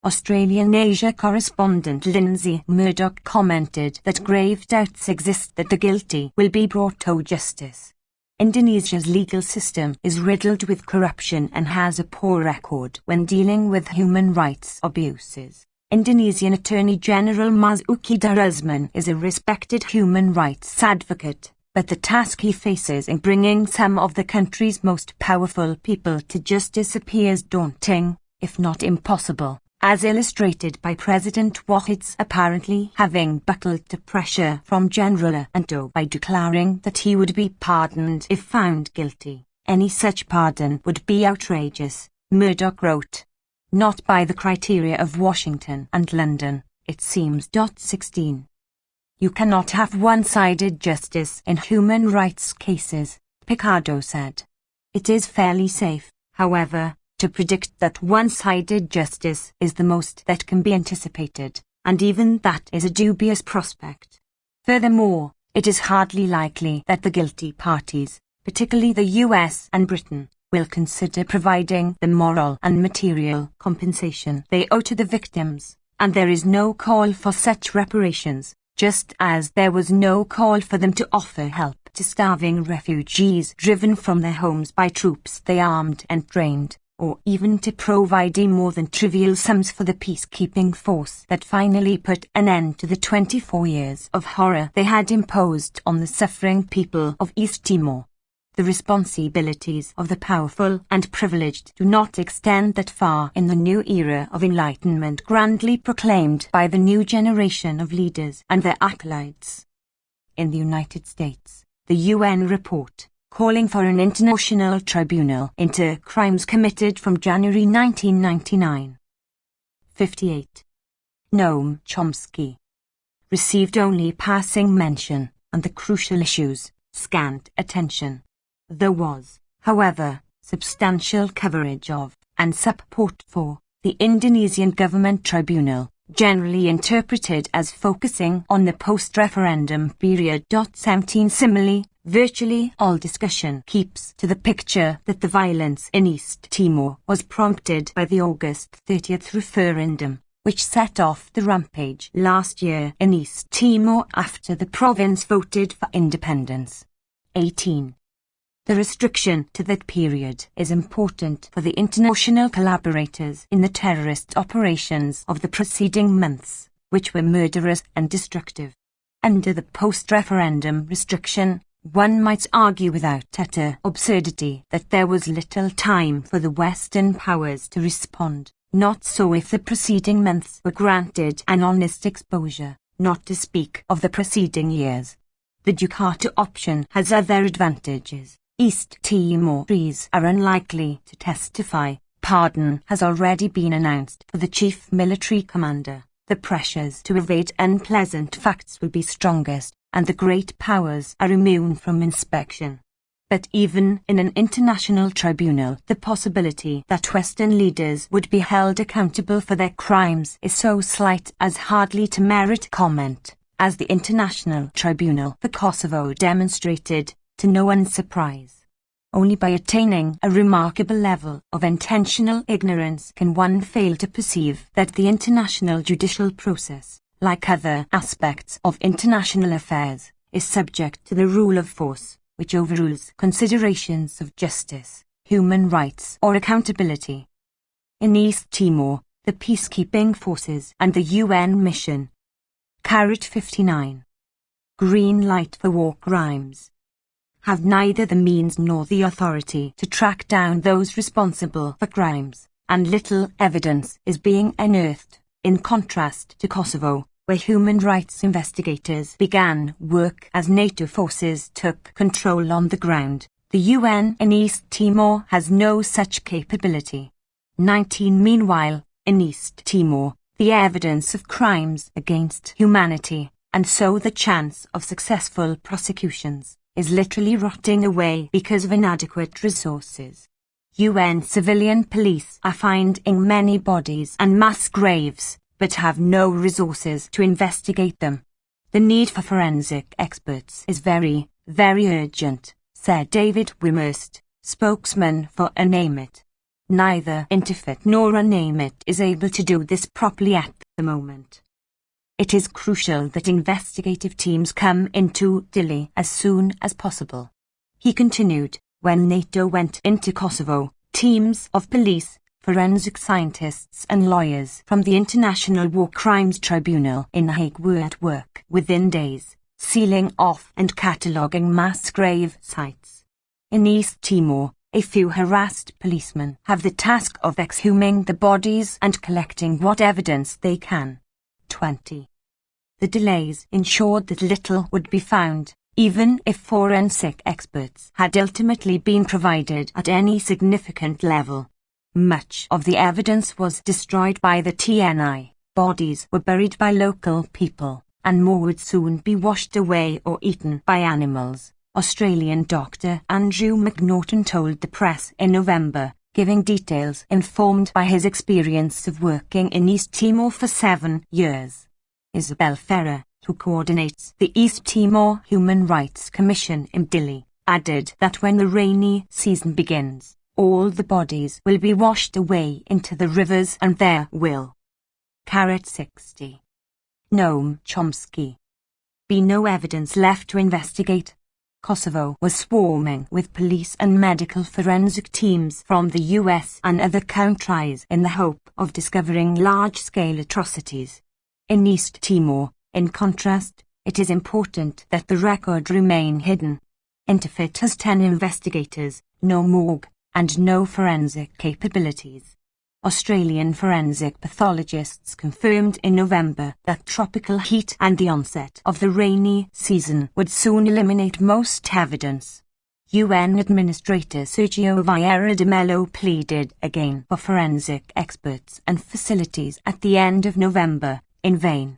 Australian Asia correspondent Lindsay Murdoch commented that grave doubts exist that the guilty will be brought to justice. Indonesia's legal system is riddled with corruption and has a poor record when dealing with human rights abuses. Indonesian Attorney General Marzuki Darusman is a respected human rights advocate, but the task he faces in bringing some of the country's most powerful people to justice appears daunting, if not impossible, as illustrated by President Wahid's apparently having buckled to pressure from General Anto by declaring that he would be pardoned if found guilty. Any such pardon would be outrageous, Murdoch wrote. Not by the criteria of Washington and London, it seems. 16. You cannot have one-sided justice in human rights cases, Piccardo said. It is fairly safe, however, to predict that one-sided justice is the most that can be anticipated, and even that is a dubious prospect. Furthermore, it is hardly likely that the guilty parties, particularly the US and Britain, will consider providing the moral and material compensation they owe to the victims, and there is no call for such reparations, just as there was no call for them to offer help to starving refugees driven from their homes by troops they armed and trained, or even to provide more than trivial sums for the peacekeeping force that finally put an end to the 24 years of horror they had imposed on the suffering people of East Timor. The responsibilities of the powerful and privileged do not extend that far in the new era of enlightenment grandly proclaimed by the new generation of leaders and their acolytes. In the United States, the UN report, calling for an international tribunal into crimes committed from January 1999. 58. Noam Chomsky. Received only passing mention, and the crucial issues, scant attention. There was, however, substantial coverage of, and support for, the Indonesian government tribunal, generally interpreted as focusing on the post-referendum period. 17. Similarly, virtually all discussion keeps to the picture that the violence in East Timor was prompted by the August 30th referendum, which set off the rampage last year in East Timor after the province voted for independence. 18. The restriction to that period is important for the international collaborators in the terrorist operations of the preceding months, which were murderous and destructive. Under the post-referendum restriction, one might argue without utter absurdity that there was little time for the Western powers to respond. Not so if the preceding months were granted an honest exposure, not to speak of the preceding years. The Jakarta option has other advantages. East Timoris are unlikely to testify. Pardon has already been announced for the chief military commander. The pressures to evade unpleasant facts will be strongest, and the great powers are immune from inspection. But even in an international tribunal, the possibility that Western leaders would be held accountable for their crimes is so slight as hardly to merit comment, as the International Tribunal for Kosovo demonstrated, to no one's surprise. Only by attaining a remarkable level of intentional ignorance can one fail to perceive that the international judicial process, like other aspects of international affairs, is subject to the rule of force, which overrules considerations of justice, human rights, or accountability. In East Timor, the peacekeeping forces and the UN mission. 59. Green light for war crimes. Have neither the means nor the authority to track down those responsible for crimes, and little evidence is being unearthed, in contrast to Kosovo, where human rights investigators began work as NATO forces took control on the ground. The UN in East Timor has no such capability. 19. Meanwhile, in East Timor, the evidence of crimes against humanity, and so the chance of successful prosecutions, is literally rotting away because of inadequate resources. UN civilian police are finding many bodies and mass graves, but have no resources to investigate them. The need for forensic experts is very, very urgent, said David Wimmerst, spokesman for illuminate. Neither Interfit nor illuminate is able to do this properly at the moment. It is crucial that investigative teams come into Dili as soon as possible. He continued, when NATO went into Kosovo, teams of police, forensic scientists and lawyers from the International War Crimes Tribunal in Hague were at work within days, sealing off and cataloguing mass grave sites. In East Timor, a few harassed policemen have the task of exhuming the bodies and collecting what evidence they can. 20. The delays ensured that little would be found, even if forensic experts had ultimately been provided at any significant level. Much of the evidence was destroyed by the TNI, bodies were buried by local people, and more would soon be washed away or eaten by animals, Australian Dr. Andrew McNaughton told the press in November, giving details informed by his experience of working in East Timor for 7 years. Isabel Ferrer, who coordinates the East Timor Human Rights Commission in Dili, added that when the rainy season begins, all the bodies will be washed away into the rivers and there will 60. Noam Chomsky. Be no evidence left to investigate. Kosovo was swarming with police and medical forensic teams from the US and other countries in the hope of discovering large-scale atrocities. In East Timor, in contrast, it is important that the record remain hidden. Interfit has 10 investigators, no morgue, and no forensic capabilities. Australian forensic pathologists confirmed in November that tropical heat and the onset of the rainy season would soon eliminate most evidence. UN Administrator Sergio Vieira de Mello pleaded again for forensic experts and facilities at the end of November, in vain.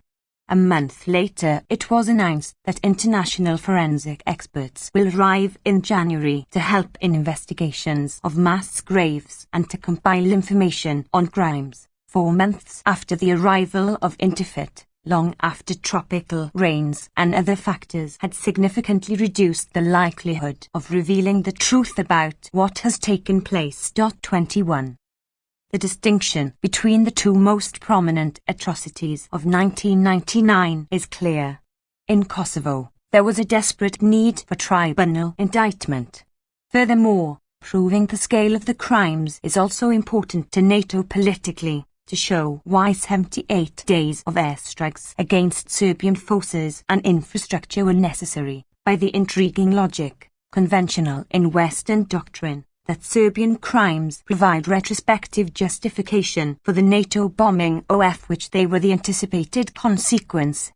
A month later, it was announced that international forensic experts will arrive in January to help in investigations of mass graves and to compile information on crimes. 4 months after the arrival of Interfit, long after tropical rains and other factors had significantly reduced the likelihood of revealing the truth about what has taken place. 21. The distinction between the two most prominent atrocities of 1999 is clear. In Kosovo, there was a desperate need for tribunal indictment. Furthermore, proving the scale of the crimes is also important to NATO politically. to show why 78 days of airstrikes against Serbian forces and infrastructure were necessary, by the intriguing logic, conventional in Western doctrine, that Serbian crimes provide retrospective justification for the NATO bombing of which they were the anticipated consequence.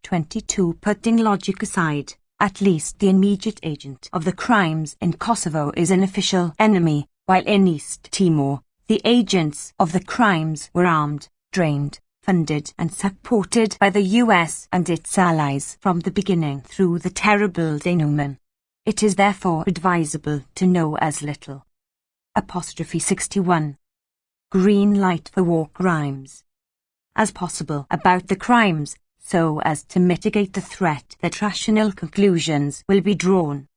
22. Putting logic aside, at least the immediate agent of the crimes in Kosovo is an official enemy, while in East Timor, the agents of the crimes were armed, trained, funded and supported by the US and its allies from the beginning through the terrible denouement. It is therefore advisable to know as little. 61. Green light for war crimes as possible about the crimes, so as to mitigate the threat that rational conclusions will be drawn.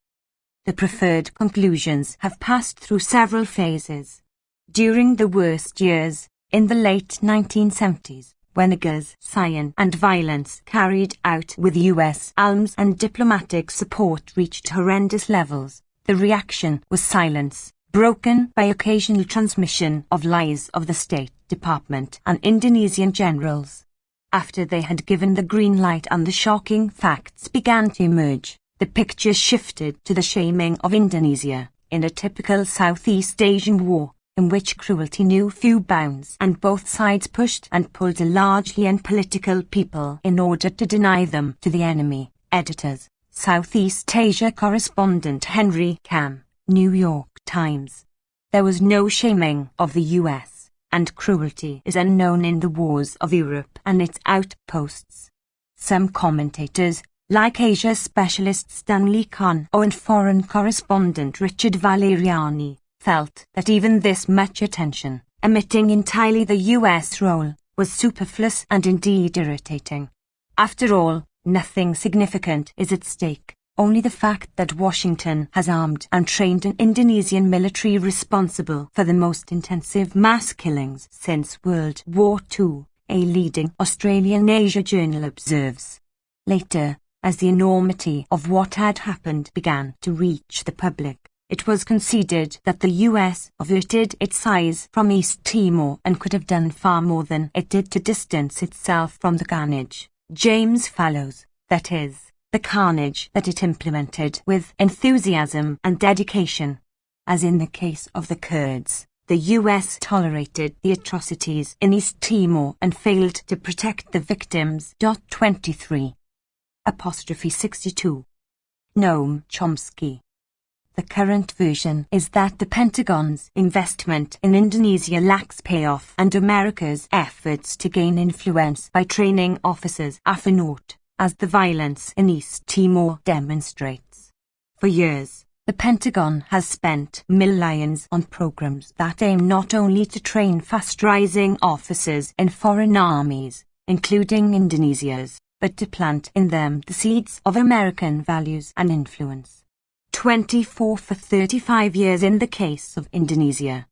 The preferred conclusions have passed through several phases. During the worst years, in the late 1970s, when Igor's cyan and violence carried out with US arms and diplomatic support reached horrendous levels, the reaction was silence, broken by occasional transmission of lies of the State Department and Indonesian generals. After they had given the green light and the shocking facts began to emerge, the picture shifted to the shaming of Indonesia, in a typical Southeast Asian war, in which cruelty knew few bounds and both sides pushed and pulled a largely unpolitical people in order to deny them to the enemy. Editors, Southeast Asia correspondent Henry Cam, New York Times. There was no shaming of the US, and cruelty is unknown in the wars of Europe and its outposts. Some commentators, like Asia specialist Stanley Kahn and foreign correspondent Richard Valeriani, felt that even this much attention, omitting entirely the US role, was superfluous and indeed irritating. After all, nothing significant is at stake, only the fact that Washington has armed and trained an Indonesian military responsible for the most intensive mass killings since World War II, a leading Australian Asia journal observes. Later, as the enormity of what had happened began to reach the public, it was conceded that the US averted its eyes from East Timor and could have done far more than it did to distance itself from the carnage. James Fallows, that is, the carnage that it implemented with enthusiasm and dedication. As in the case of the Kurds, the US tolerated the atrocities in East Timor and failed to protect the victims. 23. 62. Noam Chomsky. The current version is that the Pentagon's investment in Indonesia lacks payoff and America's efforts to gain influence by training officers are for naught, as the violence in East Timor demonstrates. For years, the Pentagon has spent millions on programs that aim not only to train fast-rising officers in foreign armies, including Indonesia's, but to plant in them the seeds of American values and influence. 24 for 35 years in the case of Indonesia.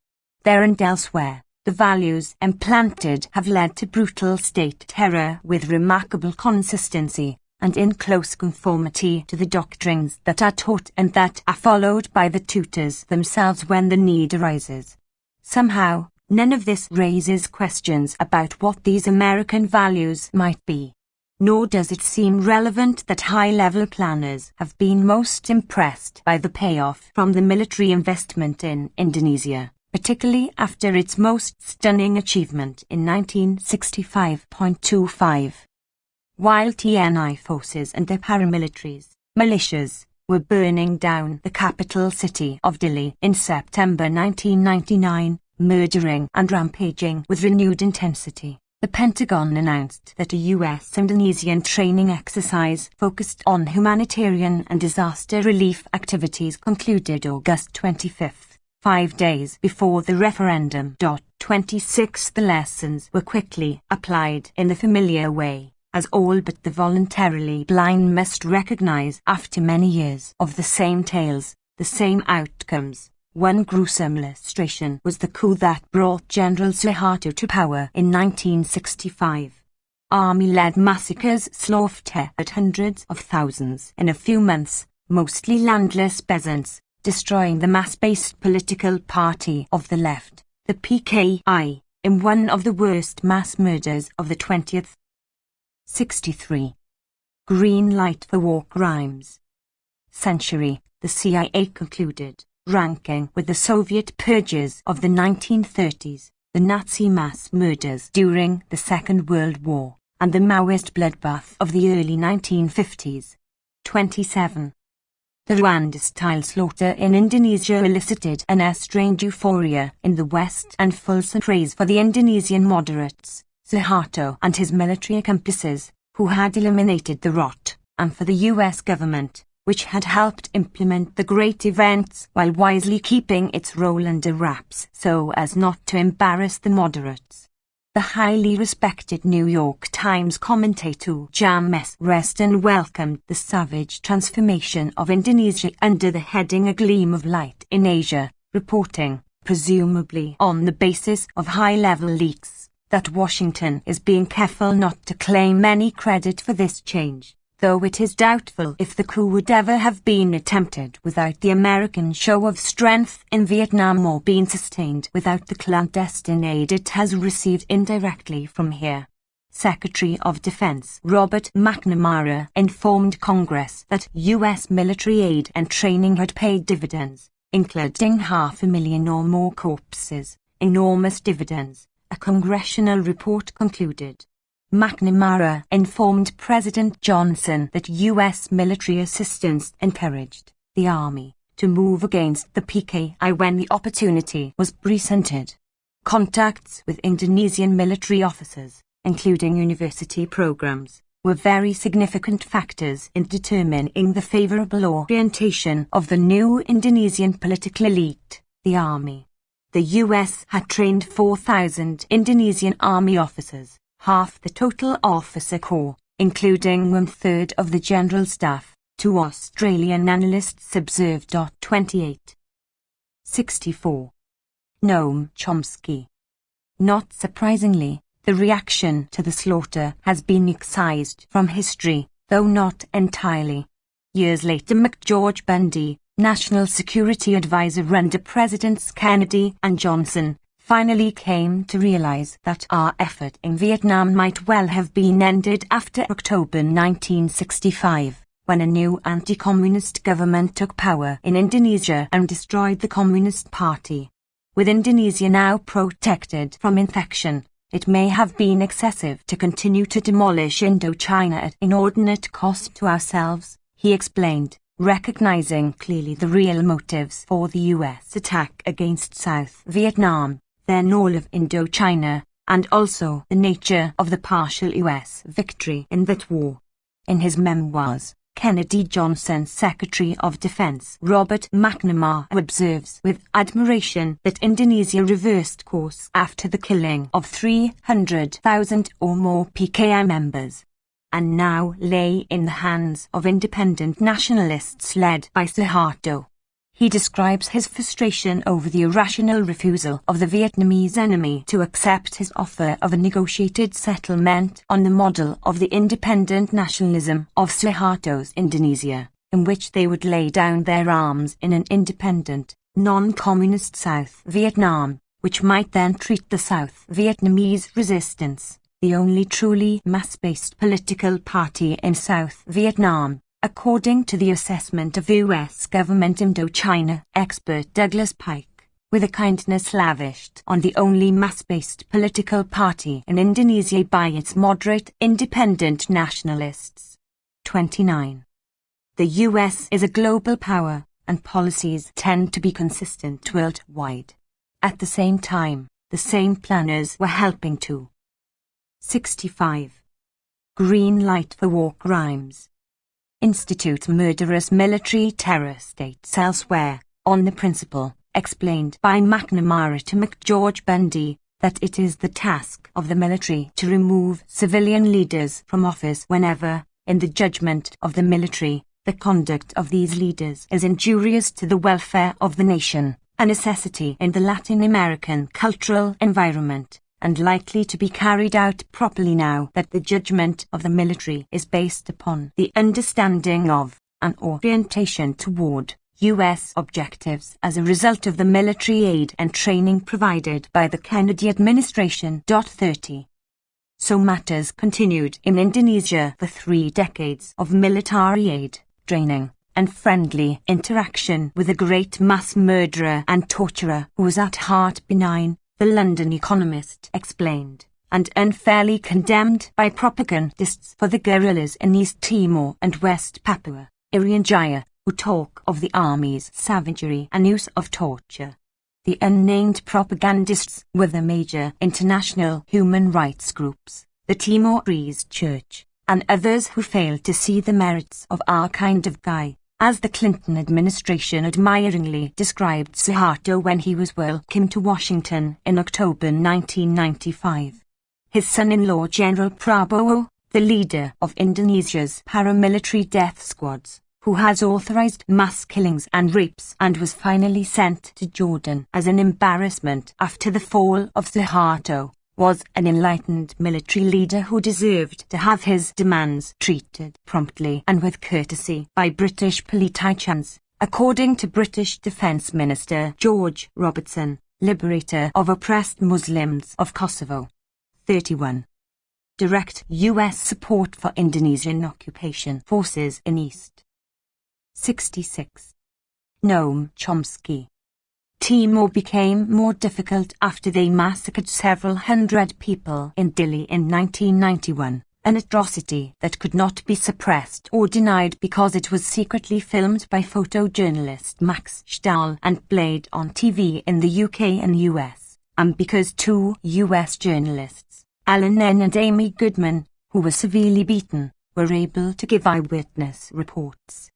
There and elsewhere, the values implanted have led to brutal state terror with remarkable consistency and in close conformity to the doctrines that are taught and that are followed by the tutors themselves when the need arises. Somehow, none of this raises questions about what these American values might be. Nor does it seem relevant that high-level planners have been most impressed by the payoff from the military investment in Indonesia, particularly after its most stunning achievement in 1965.25. While TNI forces and their paramilitaries, militias, were burning down the capital city of Dili in September 1999, murdering and rampaging with renewed intensity, the Pentagon announced that a US-Indonesian training exercise focused on humanitarian and disaster relief activities concluded August 25, 5 days before the referendum. 26. The lessons were quickly applied in the familiar way, as all but the voluntarily blind must recognize after many years of the same tales, the same outcomes. One gruesome illustration was the coup that brought General Suharto to power in 1965. Army-led massacres slaughtered hundreds of thousands in a few months, mostly landless peasants, destroying the mass-based political party of the left, the PKI, in one of the worst mass murders of the 20th. 63. Green light for war crimes. Century, the CIA concluded, ranking with the Soviet purges of the 1930s, the Nazi mass murders during the Second World War, and the Maoist bloodbath of the early 1950s. 27. The Rwanda-style slaughter in Indonesia elicited an strange euphoria in the West and fulsome praise for the Indonesian moderates, Suharto and his military accomplices, who had eliminated the rot, and for the US government, which had helped implement the great events while wisely keeping its role under wraps so as not to embarrass the moderates. The highly respected New York Times commentator James Reston welcomed the savage transformation of Indonesia under the heading "A Gleam of Light in Asia," reporting, presumably on the basis of high-level leaks, that Washington is being careful not to claim any credit for this change, though it is doubtful if the coup would ever have been attempted without the American show of strength in Vietnam or been sustained without the clandestine aid it has received indirectly from here. Secretary of Defense Robert McNamara informed Congress that U.S. military aid and training had paid dividends, including 500,000 or more corpses, enormous dividends, a congressional report concluded. McNamara informed President Johnson that U.S. military assistance encouraged the Army to move against the PKI when the opportunity was presented. Contacts with Indonesian military officers, including university programs, were very significant factors in determining the favorable orientation of the new Indonesian political elite, the Army. The U.S. had trained 4,000 Indonesian Army officers, half the total officer corps, including 1/3 of the general staff, two Australian analysts observed. 28. 64. Noam Chomsky. Not surprisingly, the reaction to the slaughter has been excised from history, though not entirely. Years later, George Bundy, National Security Advisor under Presidents Kennedy and Johnson, finally came to realize that our effort in Vietnam might well have been ended after October 1965, when a new anti-communist government took power in Indonesia and destroyed the Communist Party. With Indonesia now protected from infection, it may have been excessive to continue to demolish Indochina at inordinate cost to ourselves, he explained, recognizing clearly the real motives for the U.S. attack against South Vietnam, then all of Indochina, and also the nature of the partial U.S. victory in that war. In his memoirs, Kennedy Johnson's Secretary of Defense Robert McNamara observes with admiration that Indonesia reversed course after the killing of 300,000 or more PKI members, and now lay in the hands of independent nationalists led by Suharto. He describes his frustration over the irrational refusal of the Vietnamese enemy to accept his offer of a negotiated settlement on the model of the independent nationalism of Suharto's Indonesia, in which they would lay down their arms in an independent, non-communist South Vietnam, which might then treat the South Vietnamese resistance, the only truly mass-based political party in South Vietnam, according to the assessment of U.S. government Indochina expert Douglas Pike, with a kindness lavished on the only mass-based political party in Indonesia by its moderate independent nationalists. 29. The U.S. is a global power, and policies tend to be consistent worldwide. At the same time, the same planners were helping to. 65. Green light for war crimes. Institute murderous military terror states elsewhere, on the principle, explained by McNamara to McGeorge Bundy, that it is the task of the military to remove civilian leaders from office whenever, in the judgment of the military, the conduct of these leaders is injurious to the welfare of the nation, a necessity in the Latin American cultural environment, and likely to be carried out properly now that the judgment of the military is based upon the understanding of, and orientation toward, U.S. objectives as a result of the military aid and training provided by the Kennedy administration. 30. So matters continued in Indonesia for 3 decades of military aid, training, and friendly interaction with a great mass murderer and torturer who was at heart benign, the London Economist explained, and unfairly condemned by propagandists for the guerrillas in East Timor and West Papua, Irian Jaya, who talk of the army's savagery and use of torture. The unnamed propagandists were the major international human rights groups, the Timorese Church, and others who failed to see the merits of our kind of guy, as the Clinton administration admiringly described Suharto when he was welcomed to Washington in October 1995. His son-in-law General Prabowo, the leader of Indonesia's paramilitary death squads, who has authorized mass killings and rapes and was finally sent to Jordan as an embarrassment after the fall of Suharto, was an enlightened military leader who deserved to have his demands treated promptly and with courtesy by British politicians, according to British Defence Minister George Robertson, liberator of oppressed Muslims of Kosovo. 31. Direct U.S. support for Indonesian occupation forces in East. 66. Noam Chomsky. Timor became more difficult after they massacred several hundred people in Dili in 1991, an atrocity that could not be suppressed or denied because it was secretly filmed by photojournalist Max Stahl and played on TV in the UK and US, and because 2 US journalists, Alan N. and Amy Goodman, who were severely beaten, were able to give eyewitness reports.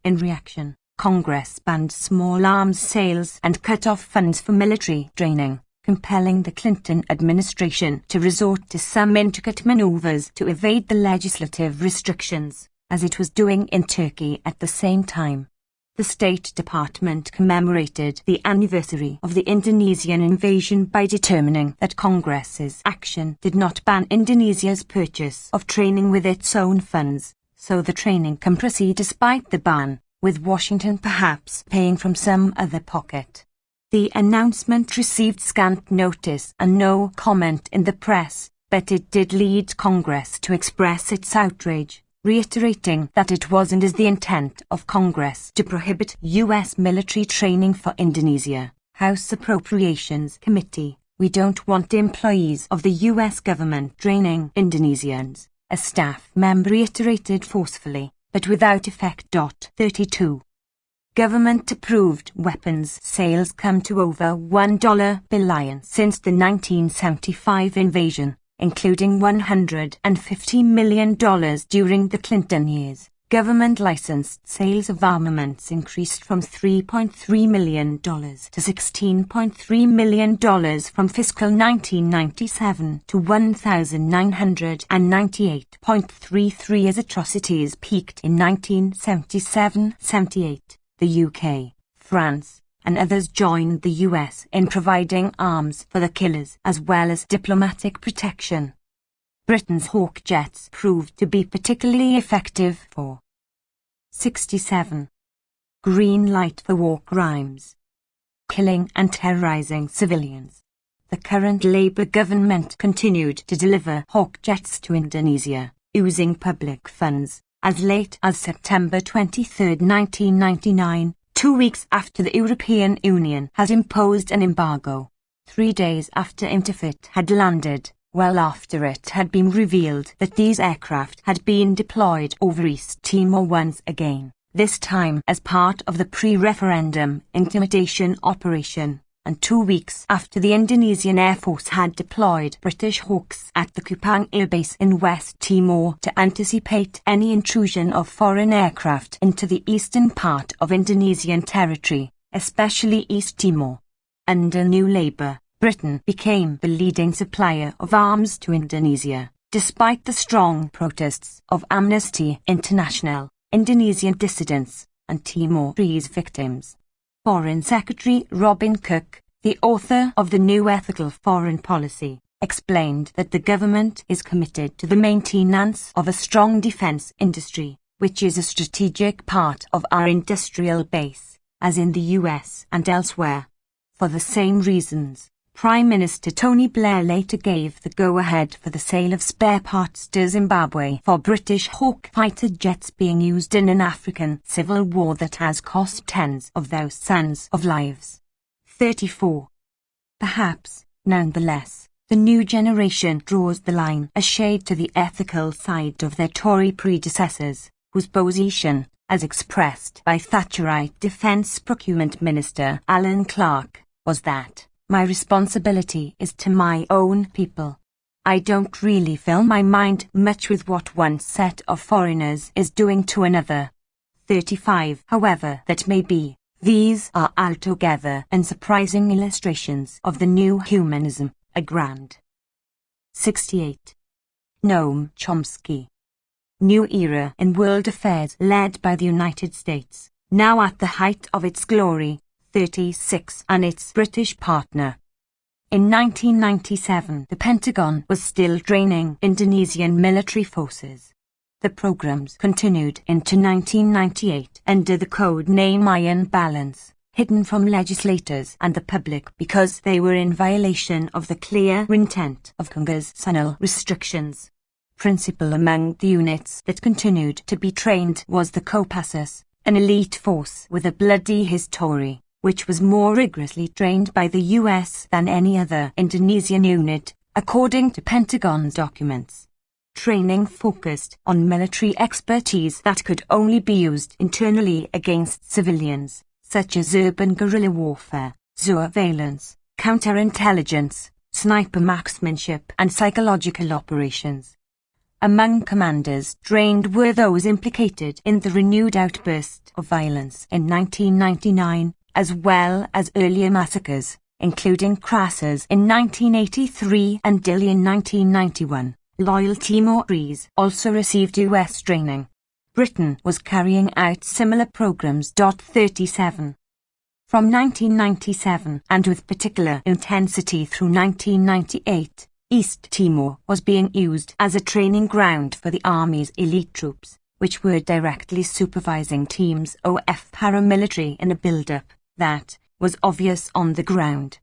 In reaction, Congress banned small arms sales and cut off funds for military training, compelling the Clinton administration to resort to some intricate maneuvers to evade the legislative restrictions, as it was doing in Turkey at the same time. The State Department commemorated the anniversary of the Indonesian invasion by determining that Congress's action did not ban Indonesia's purchase of training with its own funds, so the training can proceed despite the ban, with Washington perhaps paying from some other pocket. The announcement received scant notice and no comment in the press, but it did lead Congress to express its outrage, reiterating that it was and is the intent of Congress to prohibit U.S. military training for Indonesia. House Appropriations Committee, we don't want employees of the U.S. government training Indonesians, a staff member reiterated forcefully, but without effect. 32. Government-approved weapons sales come to over $1 billion since the 1975 invasion, including $150 million during the Clinton years. Government-licensed sales of armaments increased from $3.3 million to $16.3 million from fiscal 1997 to 1,998.33 as atrocities peaked in 1977-78. The UK, France, and others joined the US in providing arms for the killers as well as diplomatic protection. Britain's Hawk jets proved to be particularly effective for 67. Green light for war crimes. Killing and terrorizing civilians. The current Labour government continued to deliver Hawk jets to Indonesia, using public funds, as late as September 23, 1999, 2 weeks after the European Union had imposed an embargo. 3 days after Interfit had landed, well after it had been revealed that these aircraft had been deployed over East Timor once again, this time as part of the pre-referendum intimidation operation, and 2 weeks after the Indonesian Air Force had deployed British Hawks at the Kupang Air Base in West Timor to anticipate any intrusion of foreign aircraft into the eastern part of Indonesian territory, especially East Timor. Under New Labour, Britain became the leading supplier of arms to Indonesia, despite the strong protests of Amnesty International, Indonesian dissidents, and Timorese victims. Foreign Secretary Robin Cook, the author of the New Ethical Foreign Policy, explained that the government is committed to the maintenance of a strong defence industry, which is a strategic part of our industrial base. as in the US and elsewhere. For the same reasons, Prime Minister Tony Blair later gave the go-ahead for the sale of spare parts to Zimbabwe for British Hawk fighter jets being used in an African civil war that has cost tens of thousands of lives. 34. Perhaps, nonetheless, the new generation draws the line a shade to the ethical side of their Tory predecessors, whose position, as expressed by Thatcherite Defence Procurement Minister Alan Clark, was that, "My responsibility is to my own people. I don't really fill my mind much with what one set of foreigners is doing to another." 35. However that may be, these are altogether unsurprising illustrations of the new humanism, a grand. 68. Noam Chomsky. New era in world affairs led by the United States, now at the height of its glory, 36, and its British partner. In 1997, the Pentagon was still training Indonesian military forces. The programs continued into 1998 under the code name Iron Balance, hidden from legislators and the public because they were in violation of the clear intent of congressional restrictions. Principal among the units that continued to be trained was the Kopassus, an elite force with a bloody history, which was more rigorously trained by the US than any other Indonesian unit, according to Pentagon documents. Training focused on military expertise that could only be used internally against civilians, such as urban guerrilla warfare, surveillance, counterintelligence, sniper marksmanship and psychological operations. Among commanders trained were those implicated in the renewed outburst of violence in 1999, as well as earlier massacres, including Crassus in 1983 and Dili in 1991. Loyal Timorese also received US training. Britain was carrying out similar programs. 37. From 1997 and with particular intensity through 1998, East Timor was being used as a training ground for the Army's elite troops, which were directly supervising teams of paramilitary in a build-up that was obvious on the ground.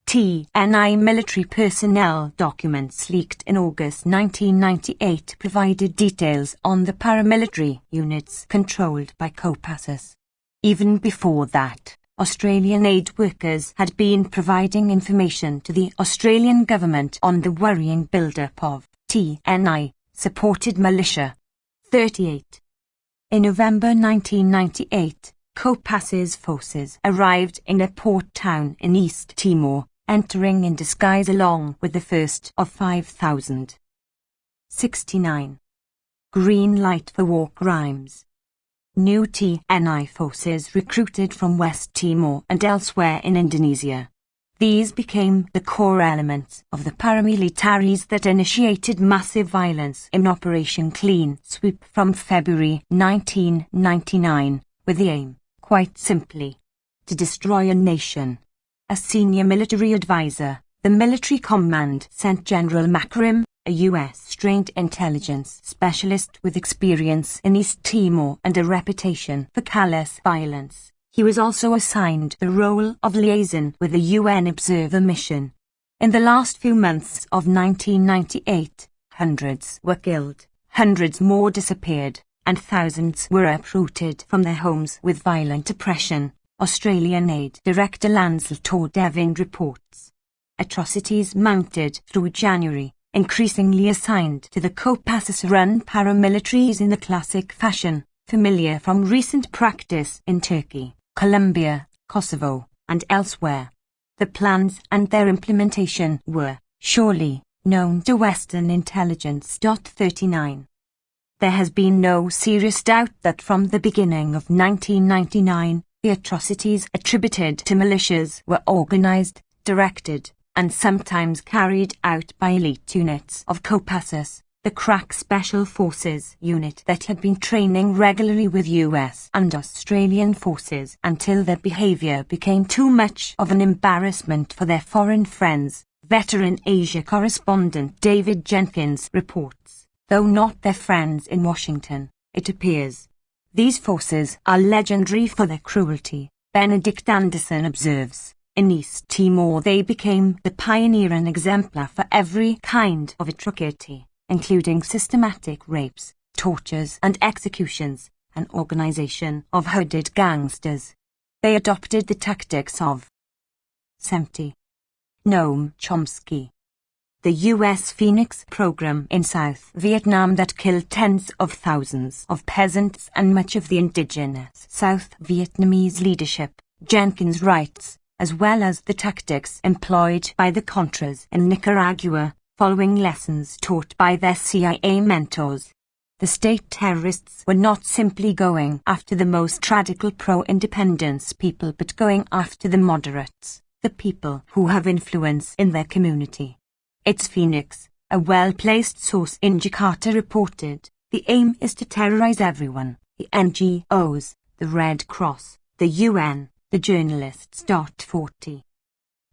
TNI military personnel documents leaked in August 1998 provided details on the paramilitary units controlled by Kopassus. Even before that, Australian aid workers had been providing information to the Australian government on the worrying build-up of TNI-supported militia. 38. In November 1998, Kopassus forces arrived in a port town in East Timor, entering in disguise along with the first of 5,000. 69. Green light for war crimes. New TNI forces recruited from West Timor and elsewhere in Indonesia. These became the core elements of the paramilitaries that initiated massive violence in Operation Clean Sweep from February 1999, with the aim, quite simply, to destroy a nation. A senior military advisor, the military command sent General Makrim, a US-trained intelligence specialist with experience in East Timor and a reputation for callous violence. He was also assigned the role of liaison with the UN observer mission. In the last few months of 1998, hundreds were killed, hundreds more disappeared, and thousands were uprooted from their homes with violent oppression. Australian Aid Director Lancelot Devin reports. Atrocities mounted through January, increasingly assigned to the Kopassus-run paramilitaries in the classic fashion, familiar from recent practice in Turkey, Colombia, Kosovo, and elsewhere. The plans and their implementation were, surely, known to Western intelligence. 39. There has been no serious doubt that from the beginning of 1999, the atrocities attributed to militias were organized, directed, and sometimes carried out by elite units of Kopassus, the crack special forces unit that had been training regularly with US and Australian forces until their behavior became too much of an embarrassment for their foreign friends, veteran Asia correspondent David Jenkins reports. Though not their friends in Washington, it appears. These forces are legendary for their cruelty, Benedict Anderson observes, in East Timor they became the pioneer and exemplar for every kind of atrocity, including systematic rapes, tortures and executions, an organization of hooded gangsters. They adopted the tactics of 70. Noam Chomsky. The U.S. Phoenix program in South Vietnam that killed tens of thousands of peasants and much of the indigenous South Vietnamese leadership, Jenkins writes, as well as the tactics employed by the Contras in Nicaragua, following lessons taught by their CIA mentors. The state terrorists were not simply going after the most radical pro-independence people but going after the moderates, the people who have influence in their community. It's Phoenix, a well-placed source in Jakarta reported, the aim is to terrorize everyone, the NGOs, the Red Cross, the UN, the journalists. 40.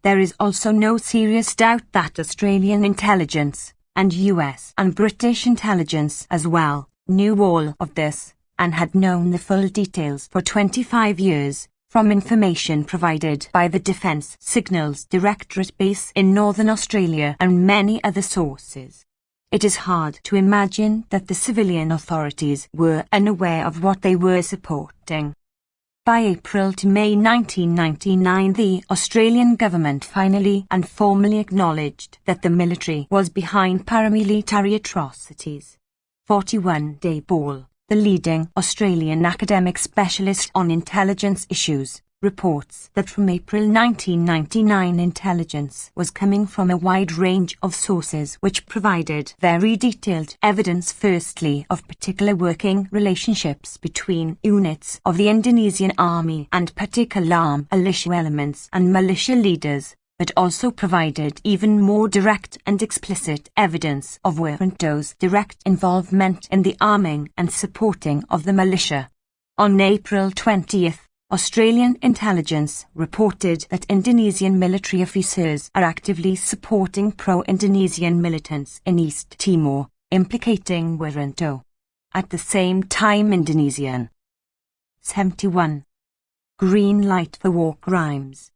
There is also no serious doubt that Australian intelligence, and US and British intelligence as well, knew all of this, and had known the full details for 25 years, from information provided by the Defence Signals Directorate base in Northern Australia and many other sources. It is hard to imagine that the civilian authorities were unaware of what they were supporting. By April to May 1999, the Australian government finally and formally acknowledged that the military was behind paramilitary atrocities. 41-day Ball, the leading Australian academic specialist on intelligence issues, reports that from April 1999 intelligence was coming from a wide range of sources which provided very detailed evidence, firstly of particular working relationships between units of the Indonesian army and particular militia elements and militia leaders, but also provided even more direct and explicit evidence of Wiranto's direct involvement in the arming and supporting of the militia. On April 20th, Australian intelligence reported that Indonesian military officers are actively supporting pro-Indonesian militants in East Timor, implicating Wiranto. At the same time, Indonesian 71. Green light for war crimes.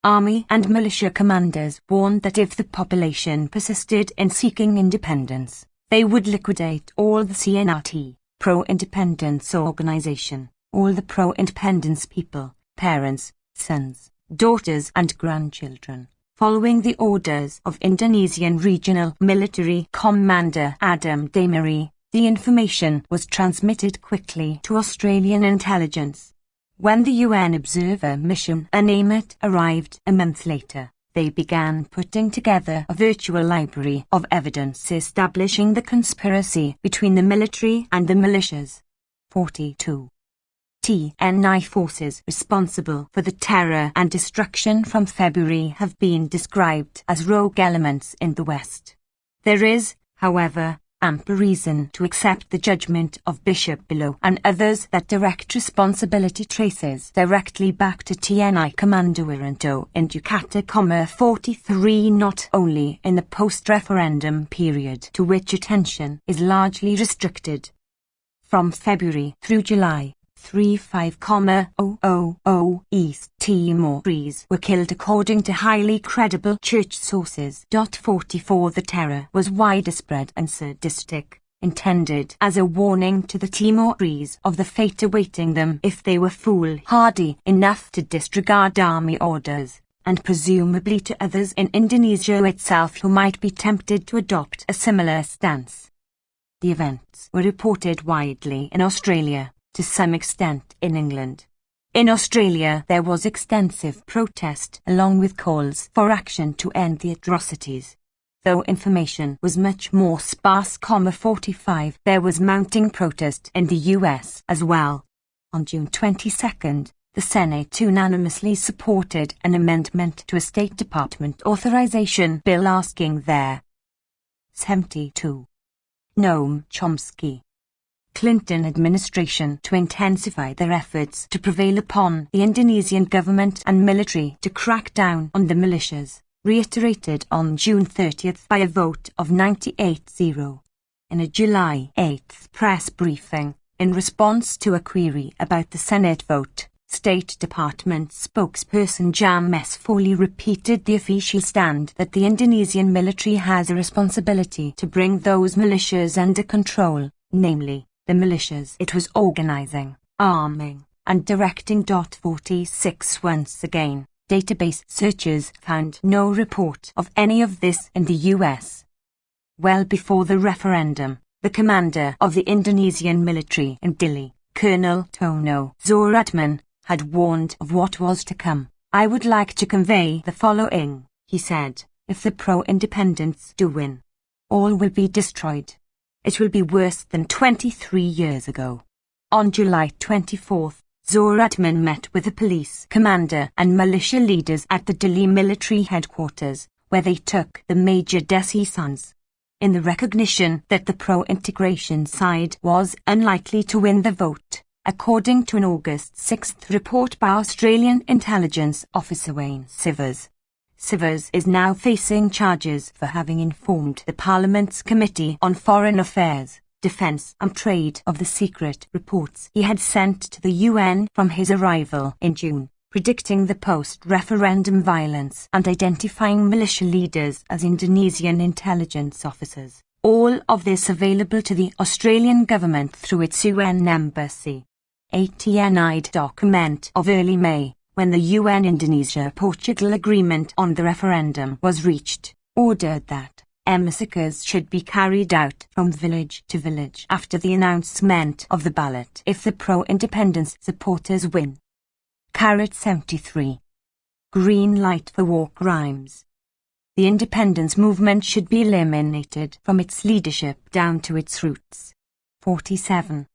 Army and militia commanders warned that if the population persisted in seeking independence, they would liquidate all the CNRT, pro-independence organization, all the pro-independence people, parents, sons, daughters and grandchildren. Following the orders of Indonesian Regional Military Commander Adam Damari, the information was transmitted quickly to Australian intelligence. When the UN observer mission UNAMIT arrived a month later, they began putting together a virtual library of evidence establishing the conspiracy between the military and the militias. 42. TNI forces responsible for the terror and destruction from February have been described as rogue elements in the West. There is, however, ample reason to accept the judgment of Bishop Below and others that direct responsibility traces directly back to TNI Commander Wiranto in Jakarta, 43, not only in the post-referendum period to which attention is largely restricted. From February through July, 35,000 East Timorese were killed according to highly credible church sources. 44 The terror was widespread and sadistic, intended as a warning to the Timorese of the fate awaiting them if they were foolhardy enough to disregard army orders, and presumably to others in Indonesia itself who might be tempted to adopt a similar stance. The events were reported widely in Australia, to some extent in England. In Australia there was extensive protest along with calls for action to end the atrocities. Though information was much more sparse, 45, there was mounting protest in the US as well. On June 22, the Senate unanimously supported an amendment to a State Department authorization bill asking their 72. Noam Chomsky. Clinton administration to intensify their efforts to prevail upon the Indonesian government and military to crack down on the militias, reiterated on June 30 by a vote of 98-0. In a July 8 press briefing, in response to a query about the Senate vote, State Department spokesperson Jam S. Foley repeated the official stand that the Indonesian military has a responsibility to bring those militias under control, namely, the militias it was organizing, arming, and directing. 46 Once again, database searches found no report of any of this in the US. Well before the referendum, the commander of the Indonesian military in Dili, Colonel Tono Zuratman, had warned of what was to come. "I would like to convey the following," he said. "If the pro-independents do win, all will be destroyed. It will be worse than 23 years ago." On July 24, Zuratman met with the police commander and militia leaders at the Dili military headquarters, where they took the major decisions. In the recognition that the pro-integration side was unlikely to win the vote, according to an August 6 report by Australian intelligence officer Wayne Sivers. Sivers is now facing charges for having informed the Parliament's Committee on Foreign Affairs, Defence and Trade of the secret reports he had sent to the UN from his arrival in June, predicting the post-referendum violence and identifying militia leaders as Indonesian intelligence officers. All of this available to the Australian government through its UN embassy. A TNI'd document of early May, when the UN-Indonesia-Portugal agreement on the referendum was reached, ordered that massacres should be carried out from village to village after the announcement of the ballot if the pro-independence supporters win. 73. Green light for war crimes. The independence movement should be eliminated from its leadership down to its roots. 47.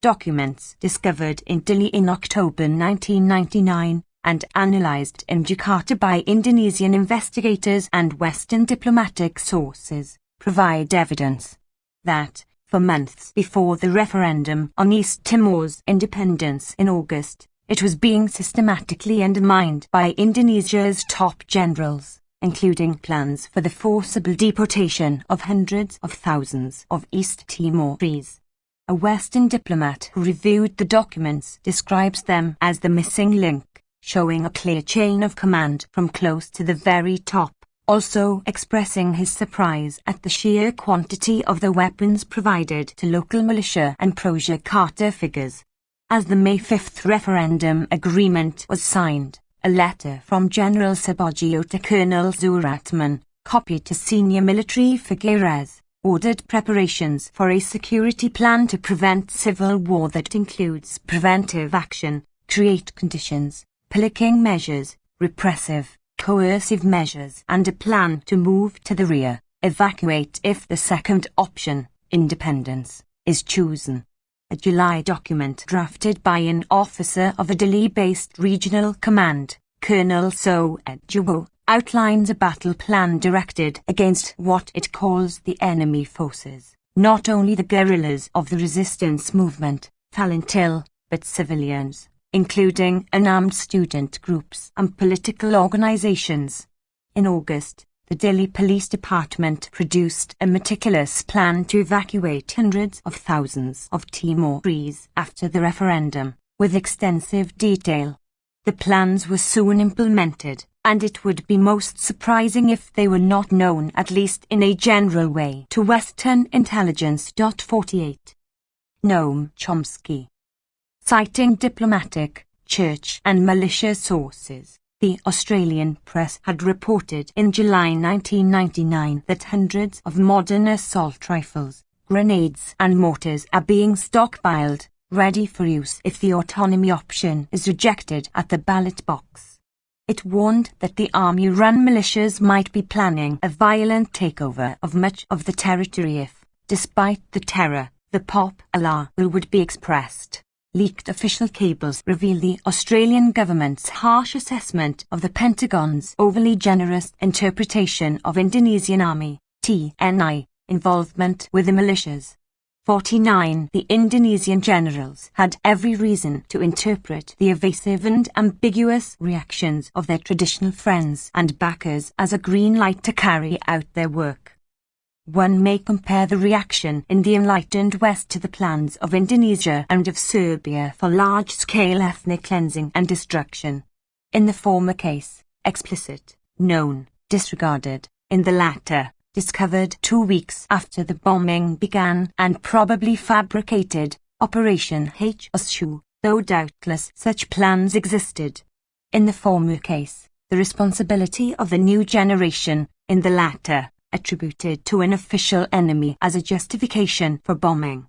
Documents discovered in Dili in October 1999 and analysed in Jakarta by Indonesian investigators and Western diplomatic sources provide evidence that, for months before the referendum on East Timor's independence in August, it was being systematically undermined by Indonesia's top generals, including plans for the forcible deportation of hundreds of thousands of East Timorese. A Western diplomat who reviewed the documents describes them as the missing link, showing a clear chain of command from close to the very top, also expressing his surprise at the sheer quantity of the weapons provided to local militia and pro-Jakarta figures. As the May 5 referendum agreement was signed, a letter from General Subojo to Colonel Zuratman, copied to senior military figures, ordered preparations for a security plan to prevent civil war that includes preventive action, create conditions, policing measures, repressive, coercive measures, and a plan to move to the rear, evacuate if the second option, independence, is chosen. A July document drafted by an officer of a Dili-based regional command, Colonel Subojo, outlines a battle plan directed against what it calls the enemy forces, not only the guerrillas of the resistance movement, Falintil, but civilians, including unarmed student groups and political organizations. In August, the Dili Police Department produced a meticulous plan to evacuate hundreds of thousands of Timorese after the referendum, with extensive detail. The plans were soon implemented, and it would be most surprising if they were not known, at least in a general way, to Western intelligence. 48. Noam Chomsky. Citing diplomatic, church and militia sources, the Australian press had reported in July 1999 that hundreds of modern assault rifles, grenades and mortars are being stockpiled, ready for use if the autonomy option is rejected at the ballot box. It warned that the army-run militias might be planning a violent takeover of much of the territory if, despite the terror, the popular will would be expressed. Leaked official cables reveal the Australian government's harsh assessment of the Pentagon's overly generous interpretation of Indonesian Army, TNI, involvement with the militias. 49. The Indonesian generals had every reason to interpret the evasive and ambiguous reactions of their traditional friends and backers as a green light to carry out their work. One may compare the reaction in the enlightened West to the plans of Indonesia and of Serbia for large-scale ethnic cleansing and destruction. In the former case, explicit, known, disregarded; in the latter, discovered 2 weeks after the bombing began and probably fabricated. Operation Horseshoe, though doubtless such plans existed. In the former case, the responsibility of the new generation; in the latter, attributed to an official enemy as a justification for bombing.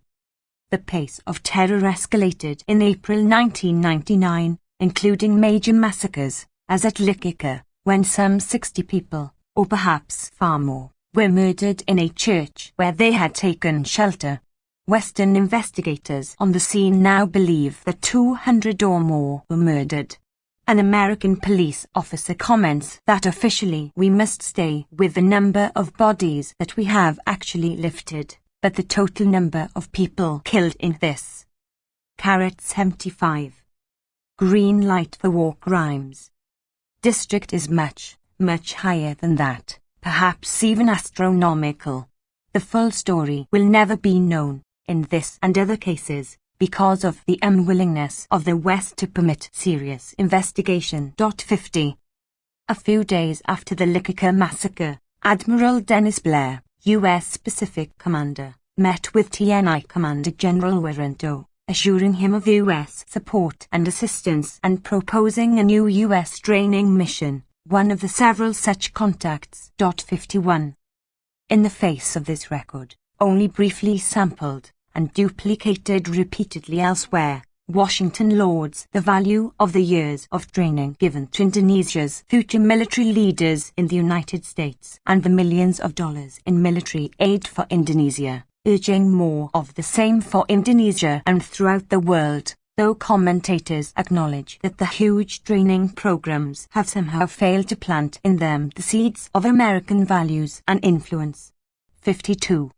The pace of terror escalated in April 1999, including major massacres, as at Likica, when some 60 people, or perhaps far more, were murdered in a church where they had taken shelter. Western investigators on the scene now believe that 200 or more were murdered. An American police officer comments that officially we must stay with the number of bodies that we have actually lifted, but the total number of people killed in this. 75. Green light for war crimes. District is much, much higher than that, perhaps even astronomical. The full story will never be known, in this and other cases, because of the unwillingness of the West to permit serious investigation. 50. A few days after the Likica massacre, Admiral Dennis Blair, U.S. Pacific Commander, met with TNI Commander General Wiranto, assuring him of U.S. support and assistance and proposing a new U.S. training mission, one of the several such contacts. 51. In the face of this record, only briefly sampled and duplicated repeatedly elsewhere, Washington lauds the value of the years of training given to Indonesia's future military leaders in the United States and the millions of dollars in military aid for Indonesia, urging more of the same for Indonesia and throughout the world, though commentators acknowledge that the huge training programs have somehow failed to plant in them the seeds of American values and influence. 52.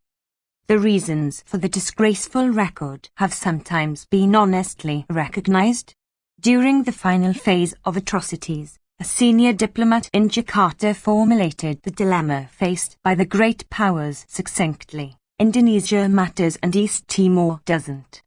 The reasons for the disgraceful record have sometimes been honestly recognized. During the final phase of atrocities, a senior diplomat in Jakarta formulated the dilemma faced by the great powers succinctly: Indonesia matters and East Timor doesn't.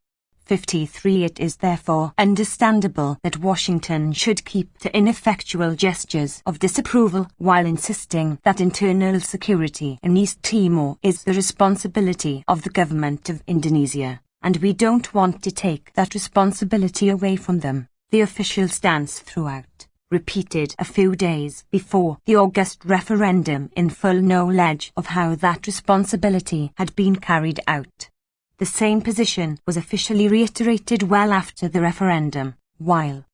53. It is therefore understandable that Washington should keep to ineffectual gestures of disapproval while insisting that internal security in East Timor is the responsibility of the government of Indonesia, and we don't want to take that responsibility away from them. The official stance throughout, repeated a few days before the August referendum in full knowledge of how that responsibility had been carried out. The same position was officially reiterated well after the referendum, while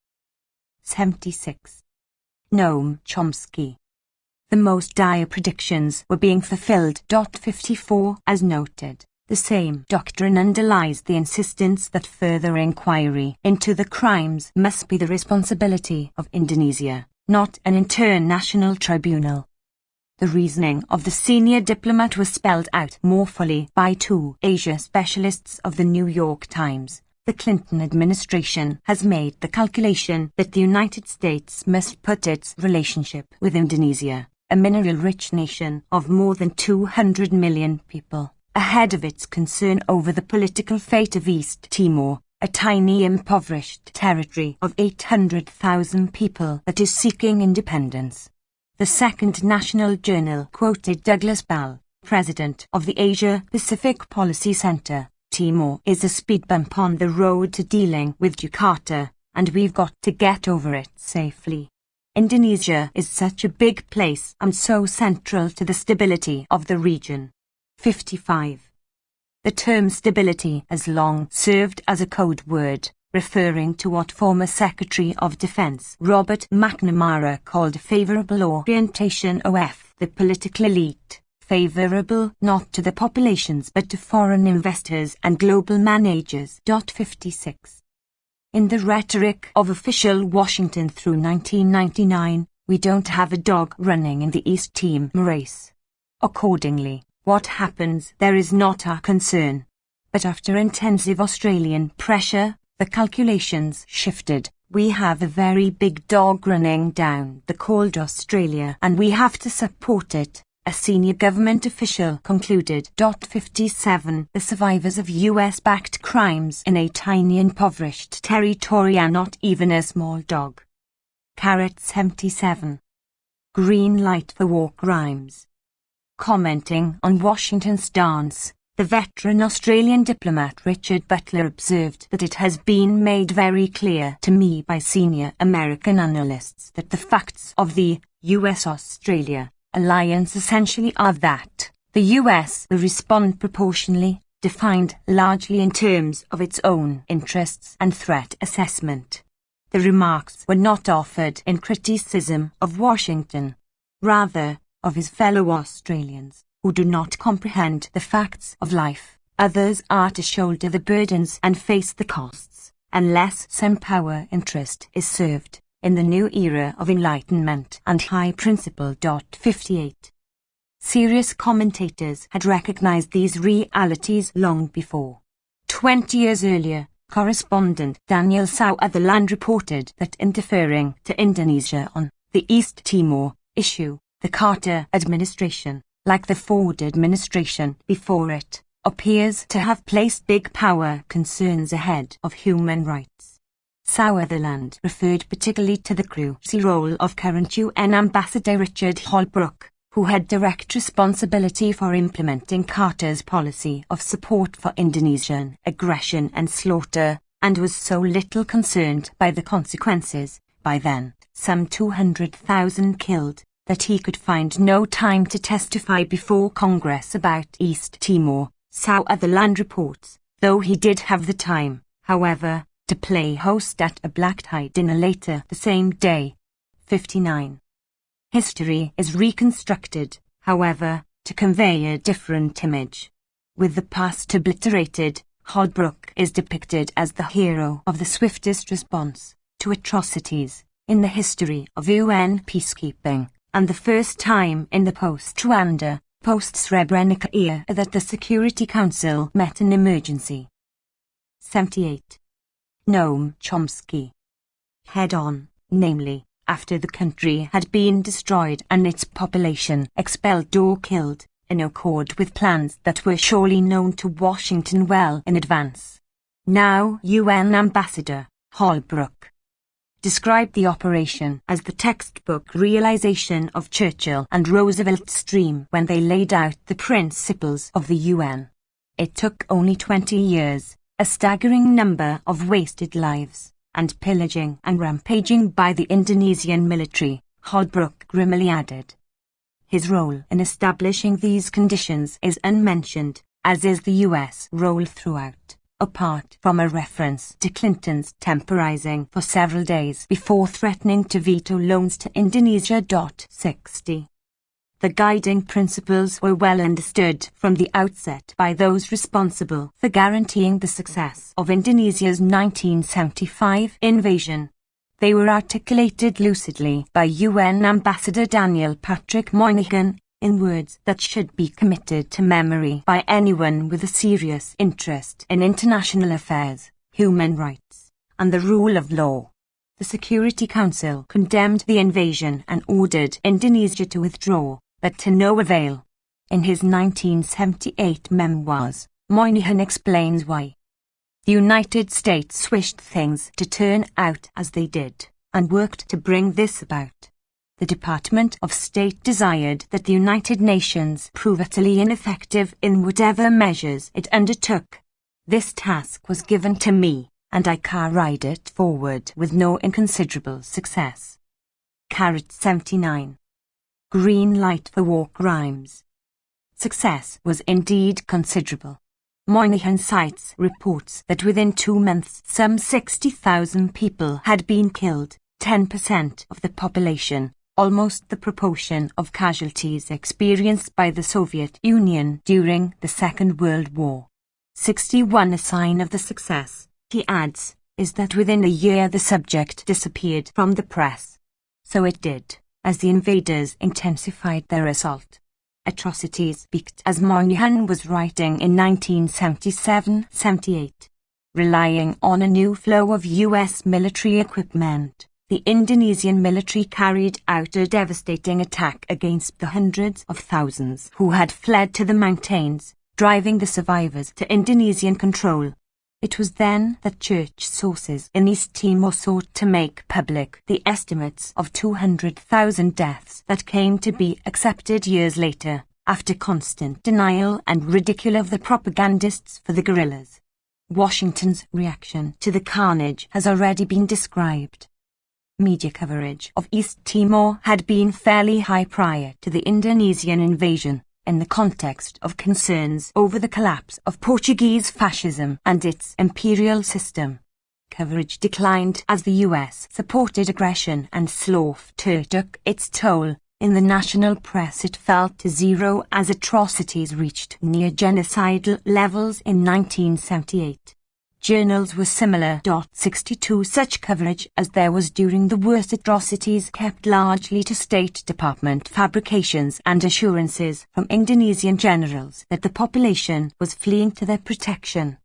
76. Noam Chomsky. The most dire predictions were being fulfilled. 54. As noted, the same doctrine underlies the insistence that further inquiry into the crimes must be the responsibility of Indonesia, not an international tribunal. The reasoning of the senior diplomat was spelled out more fully by 2 Asia specialists of the New York Times. The Clinton administration has made the calculation that the United States must put its relationship with Indonesia, a mineral-rich nation of more than 200 million people, ahead of its concern over the political fate of East Timor, a tiny impoverished territory of 800,000 people that is seeking independence. The Second National Journal quoted Douglas Ball, president of the Asia-Pacific Policy Center. Timor is a speed bump on the road to dealing with Jakarta, and we've got to get over it safely. Indonesia is such a big place and so central to the stability of the region. 55. The term stability has long served as a code word, referring to what former Secretary of Defense Robert McNamara called favourable orientation of the political elite, favourable not to the populations but to foreign investors and global managers. 56. In the rhetoric of official Washington through 1999, we don't have a dog running in the East Timor race. Accordingly, what happens there is not our concern. But after intensive Australian pressure, the calculations shifted. We have a very big dog running down the cold Australia and we have to support it, a senior government official concluded. 57 The survivors of US-backed crimes in a tiny impoverished territory are not even a small dog. 77 Green light for war crimes. Commenting on Washington's stance, the veteran Australian diplomat Richard Butler observed that it has been made very clear to me by senior American analysts that the facts of the US-Australia alliance essentially are that the US will respond proportionally, defined largely in terms of its own interests and threat assessment. The remarks were not offered in criticism of Washington, rather of his fellow Australians, who do not comprehend the facts of life. Others are to shoulder the burdens and face the costs, unless some power interest is served in the new era of enlightenment and high principle. 58 Serious commentators had recognized these realities long before. 20 years earlier, correspondent Daniel Sutherland reported that interfering to Indonesia on the East Timor issue, the Carter administration, like the Ford administration before it, appears to have placed big power concerns ahead of human rights. Sutherland referred particularly to the crucial role of current UN Ambassador Richard Holbrooke, who had direct responsibility for implementing Carter's policy of support for Indonesian aggression and slaughter, and was so little concerned by the consequences, by then some 200,000 killed, that he could find no time to testify before Congress about East Timor. Sutherland reports, though he did have the time, however, to play host at a black tie dinner later the same day. 59 History is reconstructed, however, to convey a different image. With the past obliterated, Holbrooke is depicted as the hero of the swiftest response to atrocities in the history of UN peacekeeping, and the first time in the post-Rwanda, post-Srebrenica era that the Security Council met an emergency. 78 Noam Chomsky. Head on, namely, after the country had been destroyed and its population expelled or killed, in accord with plans that were surely known to Washington well in advance. Now UN Ambassador Holbrooke described the operation as the textbook realization of Churchill and Roosevelt's dream when they laid out the principles of the UN. It took only 20 years, a staggering number of wasted lives, and pillaging and rampaging by the Indonesian military, Holbrooke grimly added. His role in establishing these conditions is unmentioned, as is the US role throughout, apart from a reference to Clinton's temporizing for several days before threatening to veto loans to Indonesia. 60 The guiding principles were well understood from the outset by those responsible for guaranteeing the success of Indonesia's 1975 invasion. They were articulated lucidly by UN Ambassador Daniel Patrick Moynihan, in words that should be committed to memory by anyone with a serious interest in international affairs, human rights, and the rule of law. The Security Council condemned the invasion and ordered Indonesia to withdraw, but to no avail. In his 1978 memoirs, Moynihan explains why. The United States wished things to turn out as they did, and worked to bring this about. The Department of State desired that the United Nations prove utterly ineffective in whatever measures it undertook. This task was given to me, and I carried it forward with no inconsiderable success. 79 Green light for war crimes. Success was indeed considerable. Moynihan cites reports that within 2 months some 60,000 people had been killed, 10% of the population, almost the proportion of casualties experienced by the Soviet Union during the Second World War. 61 A sign of the success, he adds, is that within a year the subject disappeared from the press. So it did, as the invaders intensified their assault. Atrocities peaked as Moynihan was writing in 1977-78. Relying on a new flow of US military equipment, the Indonesian military carried out a devastating attack against the hundreds of thousands who had fled to the mountains, driving the survivors to Indonesian control. It was then that church sources in East Timor sought to make public the estimates of 200,000 deaths that came to be accepted years later, after constant denial and ridicule of the propagandists for the guerrillas. Washington's reaction to the carnage has already been described. Media coverage of East Timor had been fairly high prior to the Indonesian invasion, in the context of concerns over the collapse of Portuguese fascism and its imperial system. Coverage declined as the US supported aggression and slaughter took its toll. In the national press it fell to zero as atrocities reached near genocidal levels in 1978. Journals were similar. 62 Such coverage as there was during the worst atrocities kept largely to State Department fabrications and assurances from Indonesian generals that the population was fleeing to their protection.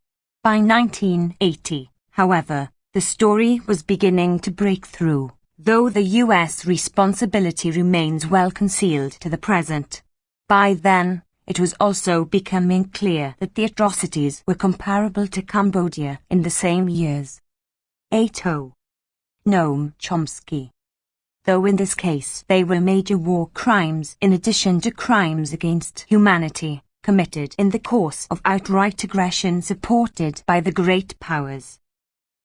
By 1980, however, the story was beginning to break through, though the US responsibility remains well concealed to the present. By then, it was also becoming clear that the atrocities were comparable to Cambodia in the same years. 8. Noam Chomsky. Though in this case they were major war crimes in addition to crimes against humanity, committed in the course of outright aggression supported by the great powers.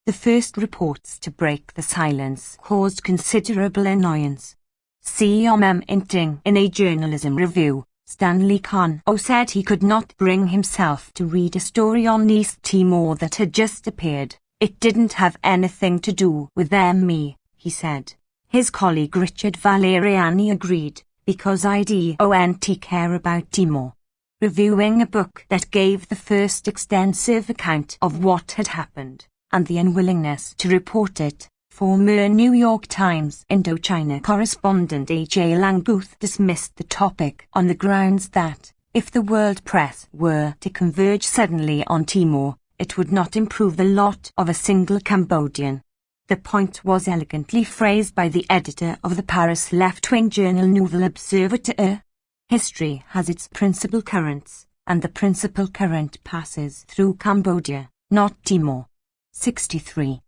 The first reports to break the silence caused considerable annoyance. Commenting in a journalism review, Stanley Kahn said he could not bring himself to read a story on East Timor that had just appeared. It didn't have anything to do with me, he said. His colleague Richard Valeriani agreed, because I don't care about Timor. Reviewing a book that gave the first extensive account of what had happened, and the unwillingness to report it, former New York Times Indochina correspondent A.J. Langguth dismissed the topic on the grounds that, if the world press were to converge suddenly on Timor, it would not improve the lot of a single Cambodian. The point was elegantly phrased by the editor of the Paris left-wing journal Nouvel Observateur. History has its principal currents, and the principal current passes through Cambodia, not Timor. 63.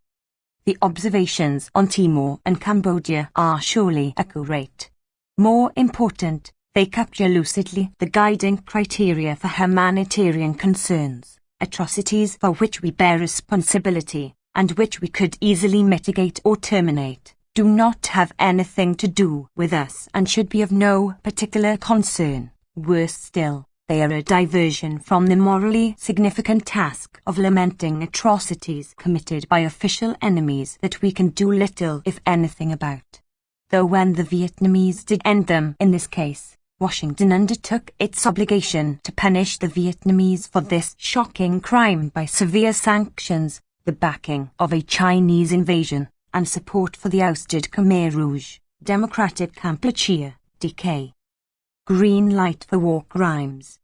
The observations on Timor and Cambodia are surely accurate. More important, they capture lucidly the guiding criteria for humanitarian concerns, atrocities for which we bear responsibility, and which we could easily mitigate or terminate, do not have anything to do with us and should be of no particular concern. Worse still, they are a diversion from the morally significant task of lamenting atrocities committed by official enemies that we can do little if anything about. Though when the Vietnamese did end them in this case, Washington undertook its obligation to punish the Vietnamese for this shocking crime by severe sanctions, the backing of a Chinese invasion, and support for the ousted Khmer Rouge, Democratic Kampuchea, DK. Green light for war crimes.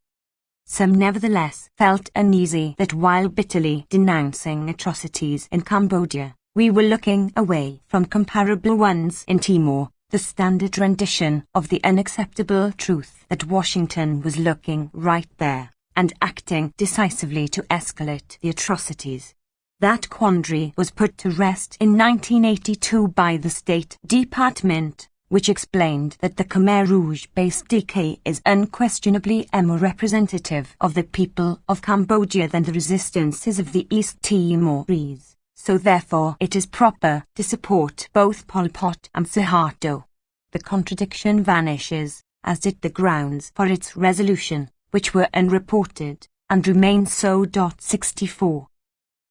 Some nevertheless felt uneasy that while bitterly denouncing atrocities in Cambodia, we were looking away from comparable ones in Timor, the standard rendition of the unacceptable truth that Washington was looking right there, and acting decisively to escalate the atrocities. That quandary was put to rest in 1982 by the State Department, which explained that the Khmer Rouge-based DK is unquestionably more representative of the people of Cambodia than the resistances of the East Timorese, so therefore it is proper to support both Pol Pot and Suharto. The contradiction vanishes, as did the grounds for its resolution, which were unreported, and remain so. 64.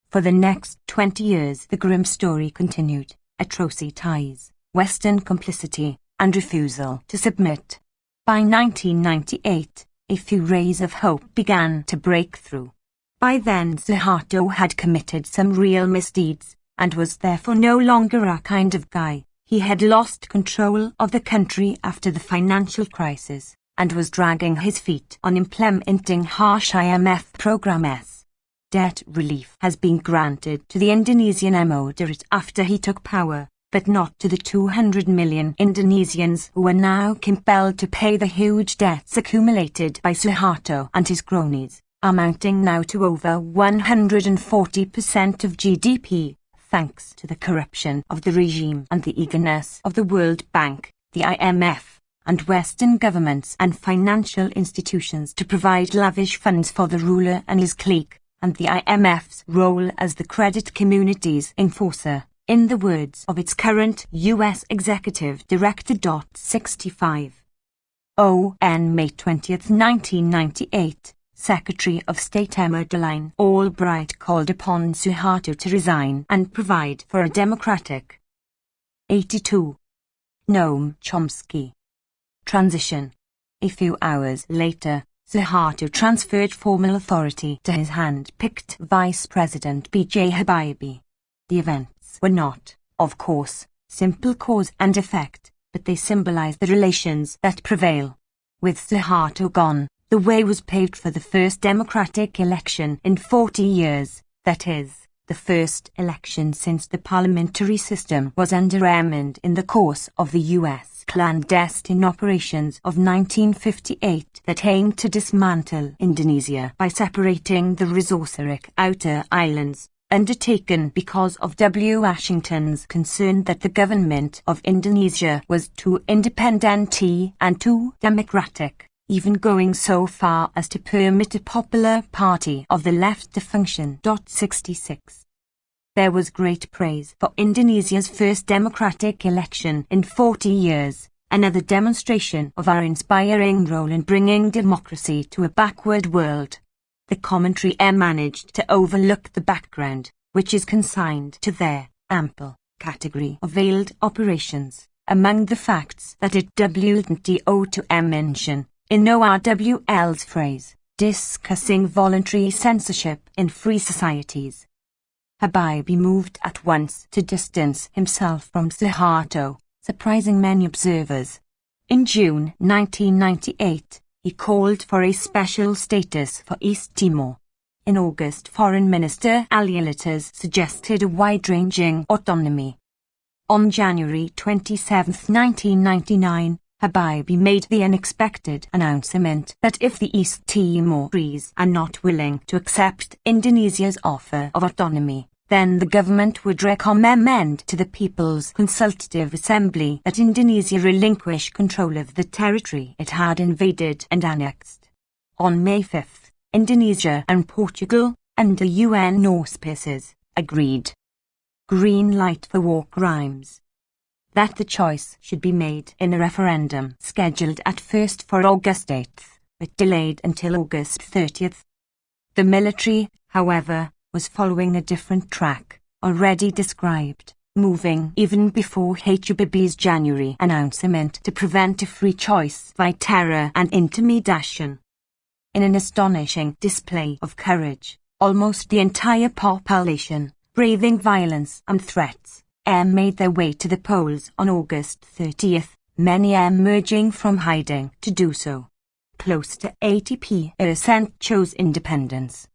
For the next 20 years the grim story continued, atrocities, Western complicity, and refusal to submit. By 1998, a few rays of hope began to break through. By then Suharto had committed some real misdeeds, and was therefore no longer our kind of guy. He had lost control of the country after the financial crisis, and was dragging his feet on implementing harsh IMF programs. Debt relief has been granted to the Indonesian moderate after he took power, but not to the 200 million Indonesians who are now compelled to pay the huge debts accumulated by Suharto and his cronies, amounting now to over 140% of GDP, thanks to the corruption of the regime and the eagerness of the World Bank, the IMF, and Western governments and financial institutions to provide lavish funds for the ruler and his clique, and the IMF's role as the credit community's enforcer, in the words of its current U.S. Executive Director. 65. On May 20, 1998, Secretary of State Madeleine Albright called upon Suharto to resign and provide for a democratic 82. Noam Chomsky. Transition. A few hours later, Suharto transferred formal authority to his hand-picked Vice President B.J. Habibie. The events were not, of course, simple cause and effect, but they symbolize the relations that prevail. With Suharto gone, the way was paved for the first democratic election in 40 years, that is, the first election since the parliamentary system was undermined in the course of the U.S. clandestine operations of 1958 that aimed to dismantle Indonesia by separating the resource-rich outer islands, undertaken because of W. Washington's concern that the government of Indonesia was too independent and too democratic, even going so far as to permit a popular party of the left to function. 66. There was great praise for Indonesia's first democratic election in 40 years, another demonstration of our inspiring role in bringing democracy to a backward world. The commentary managed to overlook the background, which is consigned to their ample category of veiled operations, among the facts that it wouldn't ought to mention, in ORWL's phrase, discussing voluntary censorship in free societies. Habibie moved at once to distance himself from Suharto, surprising many observers. In June 1998, he called for a special status for East Timor. In August, Foreign Minister Ali Litters suggested a wide-ranging autonomy. On January 27, 1999, Habibie made the unexpected announcement that if the East Timorese are not willing to accept Indonesia's offer of autonomy, then the government would recommend to the People's Consultative Assembly that Indonesia relinquish control of the territory it had invaded and annexed. On May 5, Indonesia and Portugal, under UN auspices, agreed. Green light for war crimes. That the choice should be made in a referendum scheduled at first for August 8, but delayed until August 30. The military, however, was following a different track, already described, moving even before Habibie's January announcement to prevent a free choice by terror and intimidation. In an astonishing display of courage, almost the entire population, braving violence and threats, made their way to the polls on August 30, many emerging from hiding to do so. Close to 80% chose independence.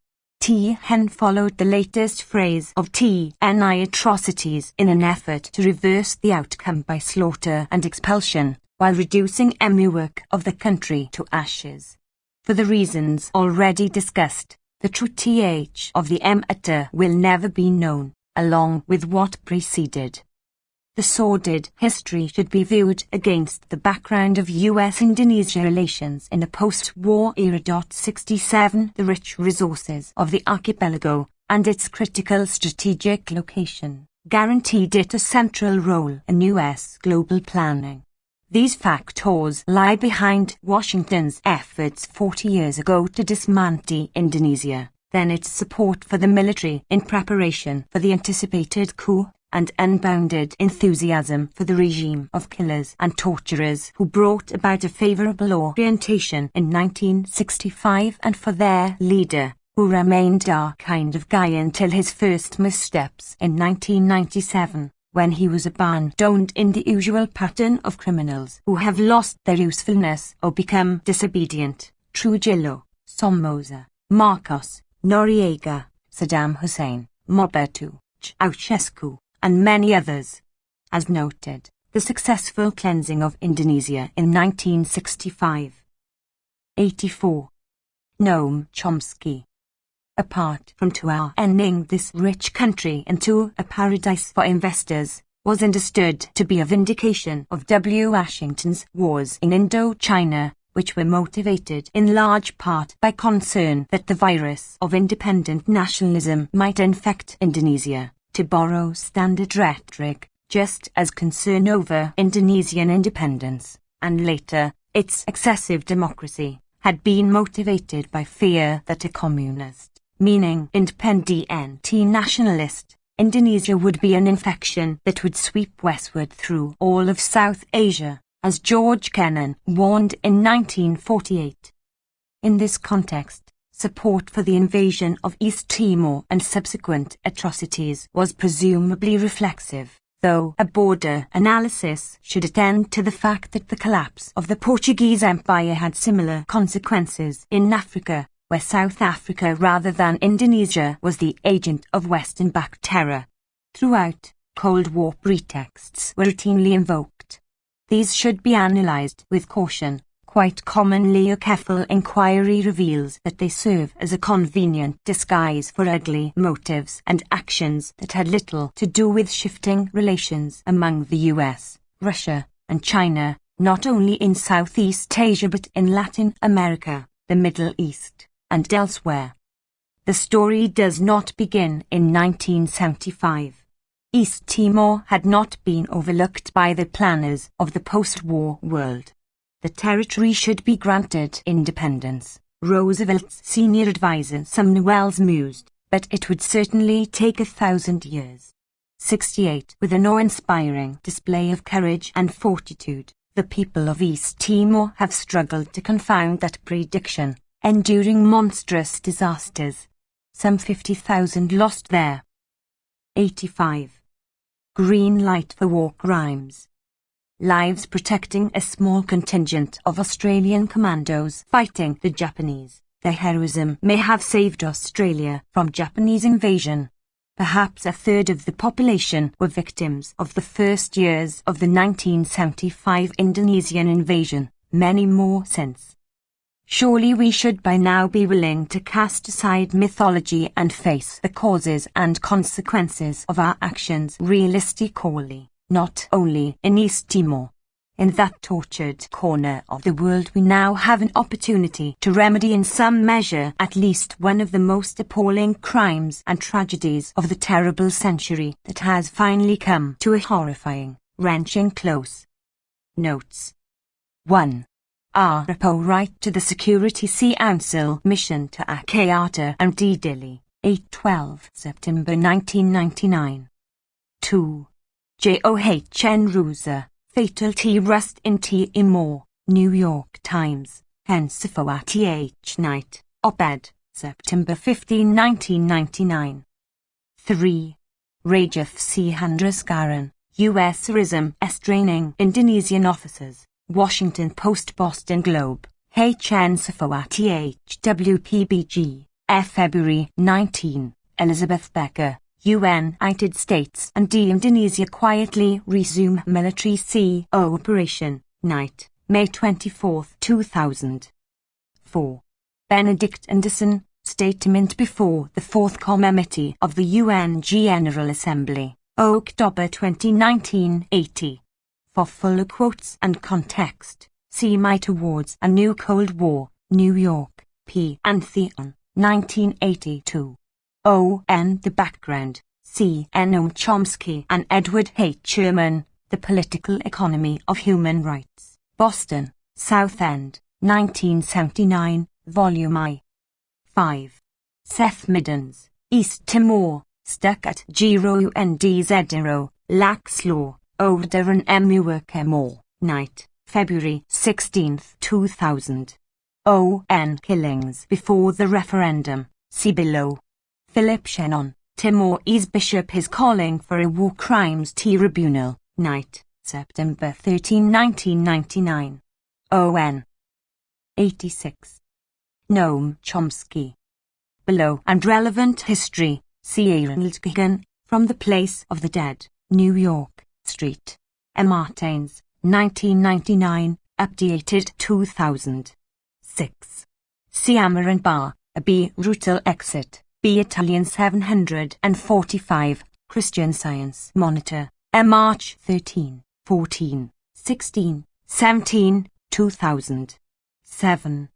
TN followed the latest phrase of TNI atrocities in an effort to reverse the outcome by slaughter and expulsion, while reducing work of the country to ashes. For the reasons already discussed, the true th of the matter will never be known, along with what preceded. The sordid history should be viewed against the background of U.S.-Indonesia relations in a post-war era. 67. The rich resources of the archipelago, and its critical strategic location, guaranteed it a central role in U.S. global planning. These factors lie behind Washington's efforts 40 years ago to dismantle Indonesia, then its support for the military in preparation for the anticipated coup, and unbounded enthusiasm for the regime of killers and torturers who brought about a favorable orientation in 1965, and for their leader, who remained our kind of guy until his first missteps in 1997, when he was abandoned in the usual pattern of criminals who have lost their usefulness or become disobedient. Trujillo, Somoza, Marcos, Noriega, Saddam Hussein, Mobutu, Ceausescu, and many others. as noted, the successful cleansing of Indonesia in 1965. 84. Noam Chomsky. Apart from turning this rich country into a paradise for investors, was understood to be a vindication of W. Washington's wars in Indochina, which were motivated in large part by concern that the virus of independent nationalism might infect Indonesia, to borrow standard rhetoric, just as concern over Indonesian independence, and later, its excessive democracy, had been motivated by fear that a communist, meaning independent nationalist, Indonesia would be an infection that would sweep westward through all of South Asia, as George Kennan warned in 1948. In this context, support for the invasion of East Timor and subsequent atrocities was presumably reflexive, though a border analysis should attend to the fact that the collapse of the Portuguese Empire had similar consequences in Africa, where South Africa rather than Indonesia was the agent of Western-backed terror. Throughout, Cold War pretexts were routinely invoked. These should be analyzed with caution. Quite commonly a careful inquiry reveals that they serve as a convenient disguise for ugly motives and actions that had little to do with shifting relations among the US, Russia, and China, not only in Southeast Asia but in Latin America, the Middle East, and elsewhere. The story does not begin in 1975. East Timor had not been overlooked by the planners of the post-war world. The territory should be granted independence, Roosevelt's senior advisor Sumner Welles mused, but it would certainly take 1,000 years. 68. With an awe-inspiring display of courage and fortitude, the people of East Timor have struggled to confound that prediction, enduring monstrous disasters. Some 50,000 lost there. 85. Green light for war crimes. Lives protecting a small contingent of Australian commandos fighting the Japanese. Their heroism may have saved Australia from Japanese invasion. Perhaps a third of the population were victims of the first years of the 1975 Indonesian invasion, many more since. Surely we should by now be willing to cast aside mythology and face the causes and consequences of our actions realistically, not only in East Timor. In that tortured corner of the world we now have an opportunity to remedy in some measure at least one of the most appalling crimes and tragedies of the terrible century that has finally come to a horrifying, wrenching close. Notes. 1. Our right to the Security Council mission to Akyata and Dili, 8-12 September 1999. 2. John Rusa, Fatal T-Rust in Timor, New York Times, Henceforth Night, Op-Ed, September 15, 1999. 3. Rajaf C. Handraskaran, U.S. Tourism Training Indonesian Officers, Washington Post Boston Globe, Henceforth WPBG, February 19, Elizabeth Becker. United States and Indonesia quietly resume military sea operation, night, May 24, 2000. 4. Benedict Anderson, statement before the Fourth Committee of the UN General Assembly, October 20, 1980. For fuller quotes and context, see My Towards a New Cold War, New York, P. Antheon, 1982. The background, C. Noam Chomsky and Edward H. Sherman, The Political Economy of Human Rights, Boston, South End, 1979, Volume I. 5. Seth Middens, East Timor, Stuck at Giro, Lax Law, Order and Emuworkemore, Night, February 16, 2000. Killings before the referendum, see below. Philip Shannon, Timorese Bishop is calling for a war crimes tribunal, night, September 13, 1999. 86. Noam Chomsky. Below and relevant history, see Aaron From the Place of the Dead, New York, Street. M. Martins, 1999, updated 2000. 6. Siammer and Bar, a B. Rutal exit, B. Italian 745, Christian Science Monitor, M. March 13, 14, 16, 17, 2000. 7.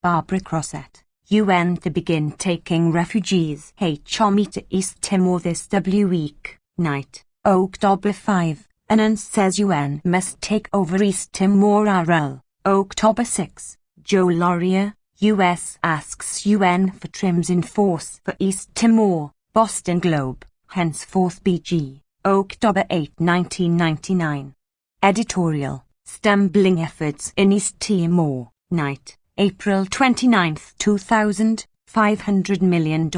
Barbara Crossett, UN to begin taking refugees HME to East Timor this week, night, October 5. Annan says UN must take over East Timor RL, October 6. Joe Laurier, US asks UN for trims in force for East Timor, Boston Globe, henceforth BG, October 8, 1999. Editorial, Stumbling Efforts in East Timor, night, April 29, 2000, $500 million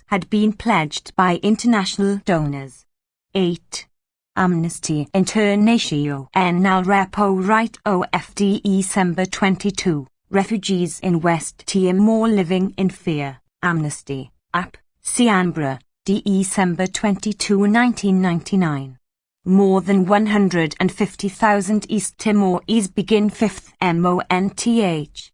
had been pledged by international donors. 8. Amnesty International NL Repo Right OFDE December 22. Refugees in West Timor living in fear. Amnesty. App. Siambra. December 22, 1999. More than 150,000 East Timorese begin 5th month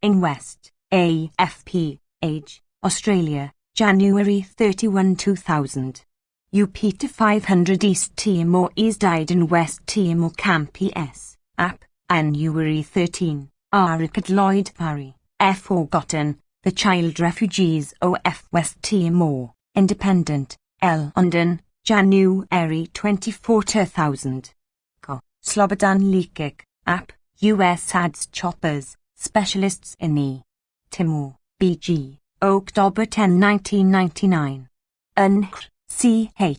in West AFP age, Australia, January 31, 2000. UP to 500 East Timorese died in West Timor Camp PS. App. January 13. Aricad Lloyd Parry. Forgotten. The Child Refugees of West Timor. Independent. L. London. January 24, 2000. Co. Slobodan Likic. App. US adds choppers. Specialists in E. Timor. BG. October 10, 1999.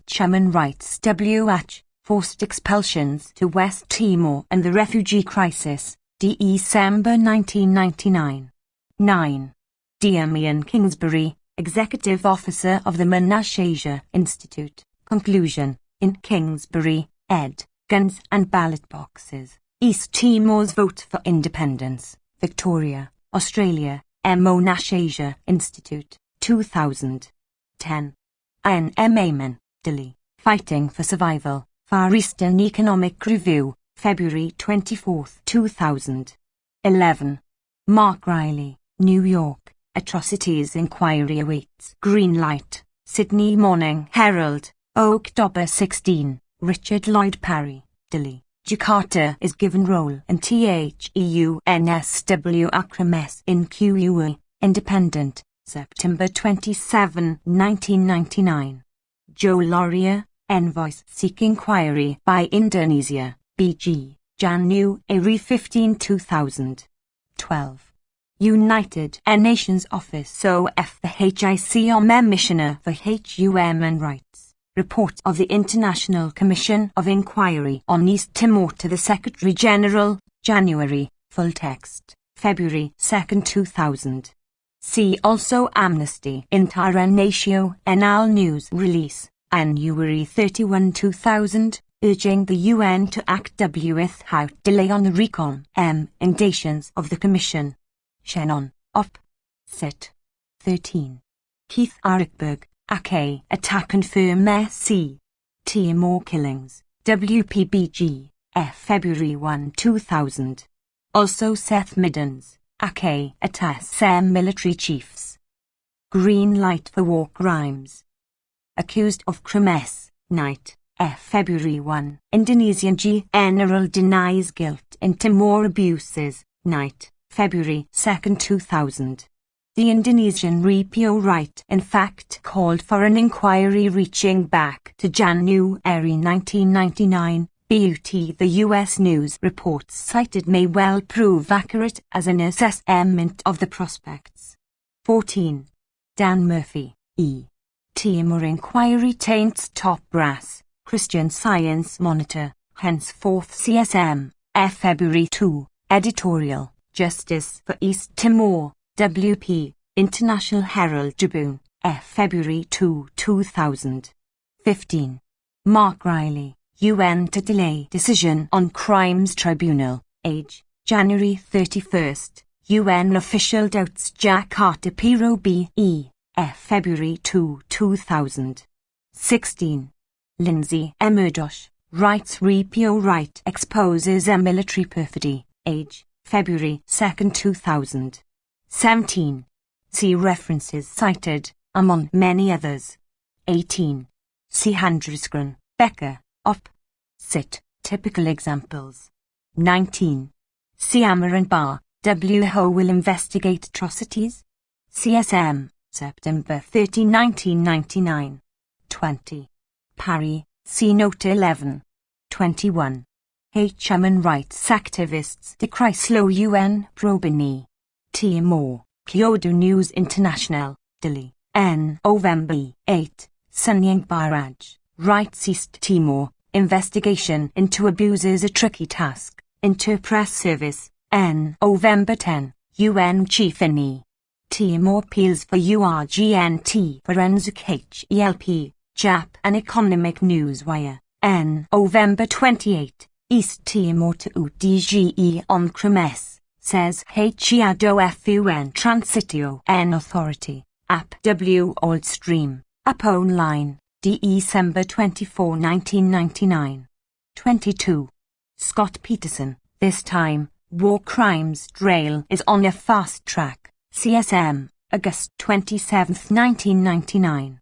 Human Rights WH. Forced expulsions to West Timor and the refugee crisis. December 1999. 9. Damian Kingsbury, Executive Officer of the Monash Asia Institute. Conclusion. In Kingsbury, ed. Guns and ballot boxes. East Timor's vote for independence. Victoria, Australia. Monash Asia Institute. 2000. 10. Ian M. Amon, Delhi. Fighting for Survival. Far Eastern Economic Review. February 24, 2000. 11. Mark Riley, New York. Atrocities Inquiry awaits. Green light. Sydney Morning Herald. October 16. Richard Lloyd Parry, Delhi. Jakarta is given role in THEUNSW acronym in QUE. Independent. September 27, 1999. Joe Laurier, Envoys Seek Inquiry by Indonesia, BG, January 15, 2000. 12. United Nations Office of the HICOM Commissioner for Human Rights. Report of the International Commission of Inquiry on East Timor to the Secretary-General, January, full text, February 2, 2000. See also Amnesty International news release, January 31, 2000, urging the UN to act without delay on the recommendations of the Commission. Shannon, Op. Cit. 13. Keith Arickberg, AK Attack Confirm SC. Timor Killings, WPBG, February 1, 2000. Also Seth Middens, AK Attack Sam Military Chiefs. Green light for war crimes. Accused of crimes, night, February 1. Indonesian General denies guilt in Timor abuses, night, February 2, 2000. The Indonesian Repo Right in fact called for an inquiry reaching back to January 1999, but the US news reports cited may well prove accurate as an assessment of the prospects. 14. Dan Murphy, E. Timor inquiry taints top brass, Christian Science Monitor, henceforth CSM, February 2, editorial, Justice for East Timor, WP, International Herald Tribune, February 2, 2000. 15. Mark Riley, UN to delay decision on crimes tribunal, age, January 31, UN official doubts Jakarta PRO-BE, February 2, 2000. 16. Lindsay M. Murdoch, Rights Repo Right exposes a military perfidy. Age, February 2, 2000. 17. See references cited, among many others. 18. See Handrisgren, Becker, Op. Cit. Typical examples. 19. See Ammer and Barr, W. Ho will investigate atrocities. CSM, September 13, 1999. 20. Parry, see Note 11. 21. Human rights activists decry slow UN probini. Timor, Kyoto News International, Delhi, N. November 8. Sunyang Barrage, Rights East Timor, investigation into abuses a tricky task. Interpress Service, N. November 10. UN Chief NE. Timor appeals for URGNT Forensic HELP, JAP and Economic Newswire, N. November 28. East Timor to UDGE on Cremes, says HEADOFUN Transitio N Authority, App W Oldstream, App Online, December 24, 1999. 22. Scott Peterson, this time, War Crimes Trail is on a fast track, CSM, August 27, 1999.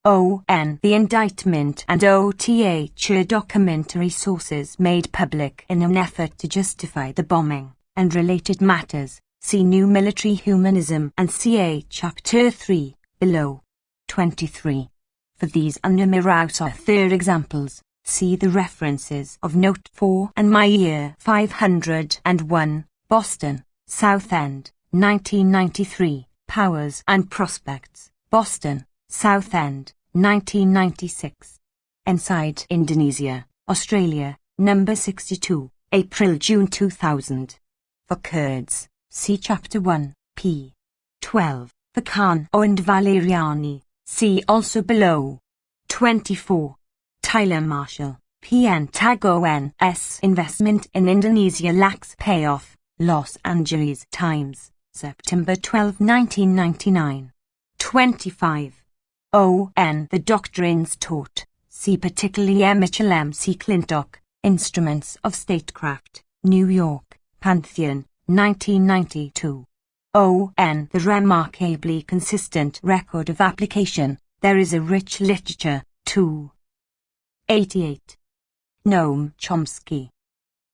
ON The indictment and OTH are documentary sources made public in an effort to justify the bombing, and related matters, see New Military Humanism and CA Chapter 3, below. 23. For these and numerous other examples, see the references of Note 4 and My Year 501, Boston, South End, 1993, Powers and Prospects, Boston, South End, 1996. Inside Indonesia, Australia, number 62, April-June 2000. For Kurds, see Chapter 1, p. 12. For Khan and Valeriani, see also below. 24. Tyler Marshall, PN Tag ONS investment in Indonesia lacks payoff, Los Angeles Times, September 12, 1999. 25. ON The doctrines taught, see particularly Mitchell M.C. Clintock, Instruments of Statecraft, New York, Pantheon, 1992. ON The remarkably consistent record of application, there is a rich literature, too. 88. Noam Chomsky.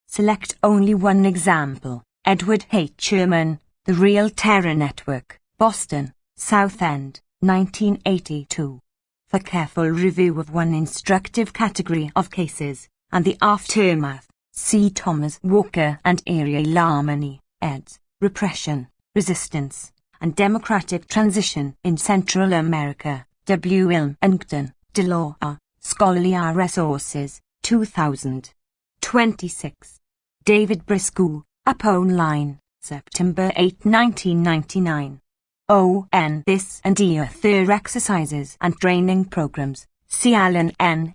Select only one example. Edward H. Sherman, The Real Terror Network, Boston, South End, 1982. For careful review of one instructive category of cases, and the aftermath, see Thomas Walker and Ariel Lamani, eds. Repression, Resistance, and Democratic Transition in Central America, W. Ilmington, Delore, Scholarly Resources, 2000. 26. David Briscoe, Up Online, September 8, 1999. ON This and other exercises and training programs, see Allen N.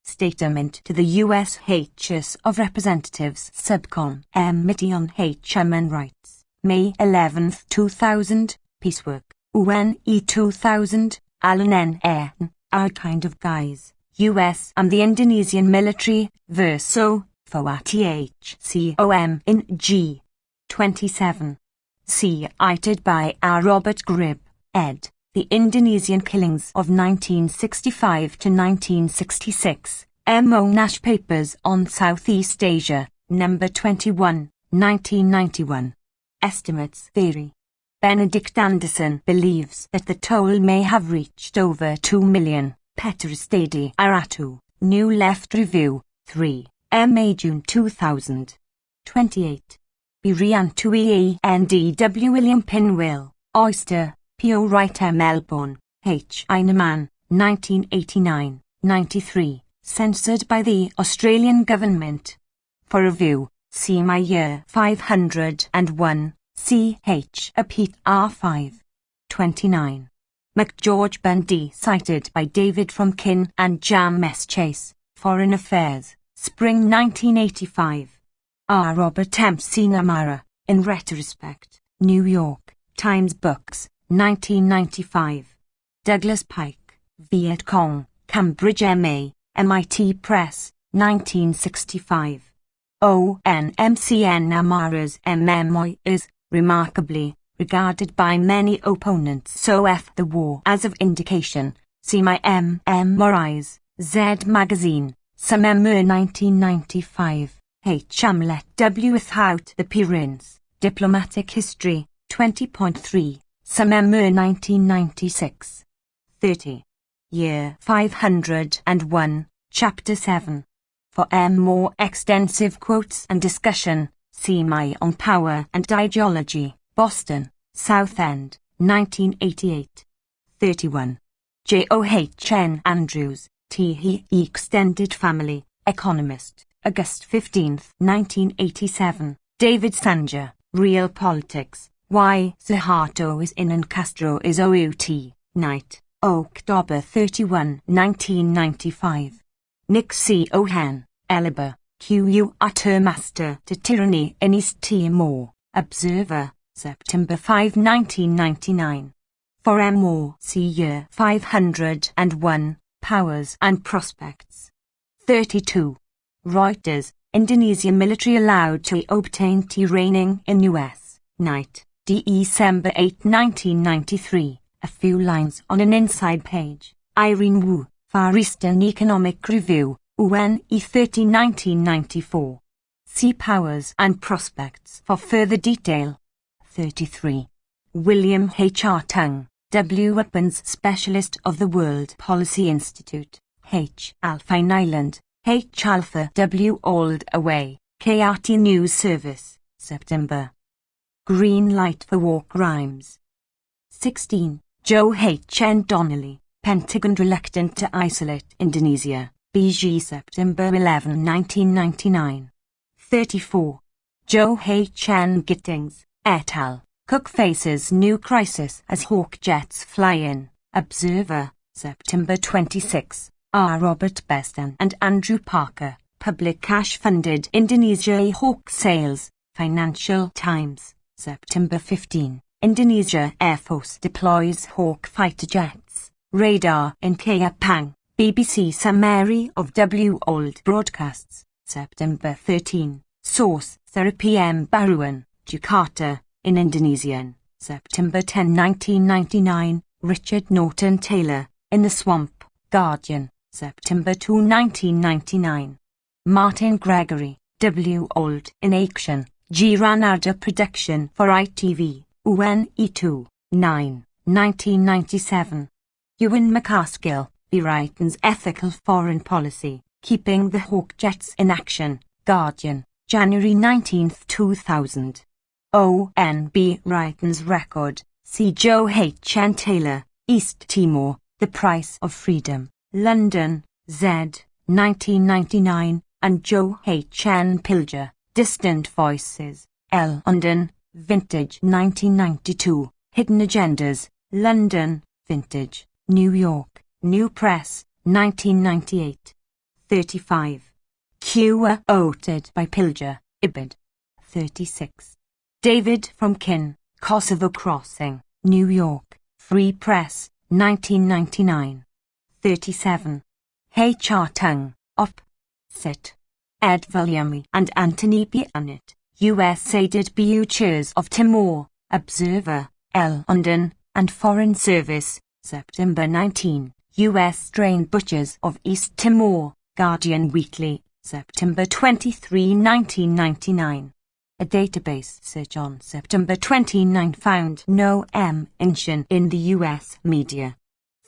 Statement to the U.S. House of Representatives Subcom Committee on Human Rights, May 11, 2000, Piecework, UNE 2000, Allen N. Our Kind of Guys, U.S. and the Indonesian Military, Verso, FOATHCOM in G. 27. Cited by R. Robert Gribb, ed. The Indonesian Killings of 1965 to 1966, M.O. Nash Papers on Southeast Asia, number 21, 1991. Estimates Theory. Benedict Anderson believes that the toll may have reached over 2 million. Peter Stady Aratu, New Left Review, 3, M.A. June 2000. 28. Biriantui N.D.W. William Pinwell, Oyster, P.O. Writer Melbourne, H. Heinemann, 1989, 93, censored by the Australian government. For review, see My Year 501, ch. Pete R5. 29. McGeorge Bundy cited by David Fromkin and Jam S. Chase, Foreign Affairs, Spring 1985. R. Robert M. Sinamara, in retrospect, New York, Times Books, 1995. Douglas Pike, Viet Cong, Cambridge M.A., MIT Press, 1965. ONMCN Amara's MMI is, remarkably, regarded by many opponents so F the war as of indication. See my MMRIs, Z Magazine, September 1995, H. Hamlet W. Without the Appearance, Diplomatic History, 20.3, September 1996. 30. Year 501, Chapter 7. For more extensive quotes and discussion, see my On Power and Ideology, Boston, South End, 1988. 31. John Andrews, T. Extended Family, Economist, August 15, 1987. David Sanger, Real Politics, Why Suharto is in and Castro is out. Night, October 31, 1995. Nick C. Ohan, Eliba, Q. Utter Master to Tyranny in East Timor, Observer, September 5, 1999. For more, see Year 501, Powers and Prospects. 32. Reuters, Indonesian military allowed to obtain training in U.S. Night, December 8, 1993. A few lines on an inside page. Irene Wu, Far Eastern Economic Review, UNE 30, 1994. See Powers and Prospects for further detail. 33. William H. R. Tung, W. Weapons Specialist of the World Policy Institute, H. Alpine Island, H. Alpha W. Old Away, KRT News Service, September. Green Light for War Crimes. 16. Joe H. N. Donnelly, Pentagon Reluctant to Isolate Indonesia, BG September 11, 1999. 34. Joe H. N. Gittings, et al., Cook faces new crisis as Hawk jets fly in, Observer, September 26. R. Robert Beston and Andrew Parker, Public Cash-Funded Indonesia Hawk Sales, Financial Times, September 15. Indonesia Air Force deploys Hawk fighter jets, radar in Kayapang, BBC summary of W. Old broadcasts, September 13. Source, Therapy M. Baruan, Jakarta, in Indonesian, September 10, 1999, Richard Norton Taylor, In the Swamp, Guardian, September 2, 1999. Martin Gregory, W. Old, In Action, G. Ranada Production for ITV, UNE 2, 9, 1997. Ewan McCaskill, B. Wrighton's Ethical Foreign Policy, Keeping the Hawk Jets in Action, Guardian, January 19, 2000. ONB Wrighton's Record, C. Joe H. N. Taylor, East Timor, The Price of Freedom, London, Z. 1999, and Joe H. N. Pilger, Distant Voices, L. London, Vintage 1992, Hidden Agendas, London, Vintage, New York, New Press, 1998. 35. Quoted by Pilger, Ibid. 36. David from Kin, Kosovo Crossing, New York, Free Press, 1999. 37. H. R. Tung, Op. Cit. Ed Valiami and Anthony Pianit, USA did Butchers of Timor, Observer, L. London, and Foreign Service, September 19, U.S. Trained Butchers of East Timor, Guardian Weekly, September 23, 1999. A database search on September 29 found no mention in the U.S. media.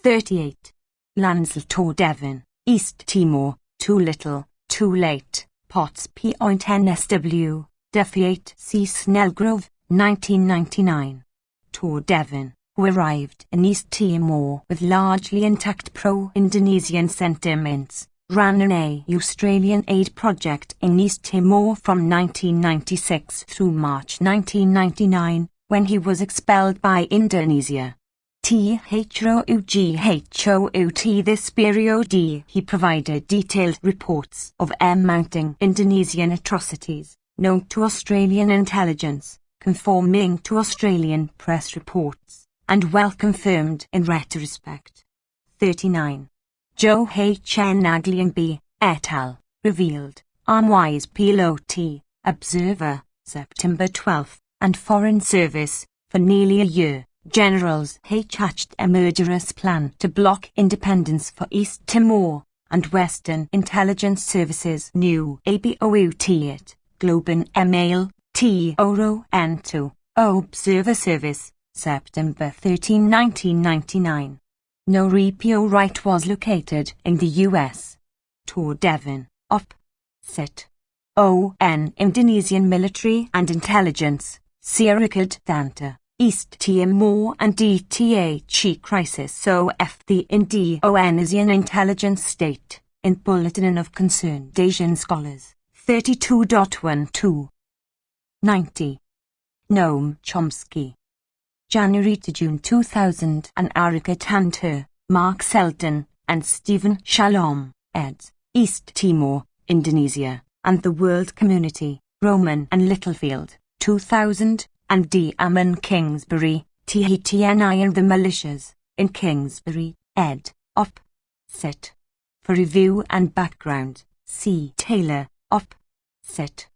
38. Lansel Tor Devon, East Timor, Too Little, Too Late, Potts P.NSW, Defiate C. Snellgrove, 1999. Tor Devon, who arrived in East Timor with largely intact pro-Indonesian sentiments, ran an Australian aid project in East Timor from 1996 through March 1999, when he was expelled by Indonesia. Throughout this period he provided detailed reports of mounting Indonesian atrocities, known to Australian intelligence, conforming to Australian press reports, and well confirmed in retrospect. 39. Joe H. N. Naglian B. et al., revealed, Armwise PLOT, Observer, September 12, and Foreign Service, for nearly a year, generals hatched a murderous plan to block independence for East Timor, and Western intelligence services knew about it. Globen Email, T. Oro N2, Observer Service, September 13, 1999. No repo right was located in the U.S. Tor Devon, Set. ON Indonesian Military and Intelligence, Sirikad Thanta, East Timor and DTH Crisis. So the Indonesian Intelligence State, in Bulletin of Concerned Asian Scholars, 32.12. 90. Noam Chomsky. January to June 2000. An Arikat Hunter, Mark Selden, and Stephen Shalom, eds. East Timor, Indonesia, and the World Community, Roman and Littlefield, 2000, and D. Ammon Kingsbury, THTNI and the Militias, in Kingsbury, ed. Set. For review and background, C. Taylor, Set.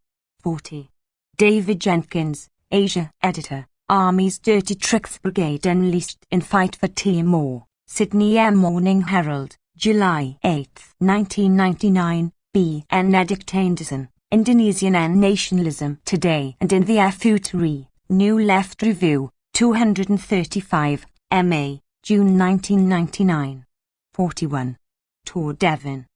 40. David Jenkins, Asia editor, Army's Dirty Tricks Brigade enlisted in fight for Timor, Sydney Morning Herald, July 8, 1999, B.N. Edict Anderson, Indonesian and Nationalism Today and in the Future, New Left Review, 235, M.A., June 1999. 41. Tor Devon,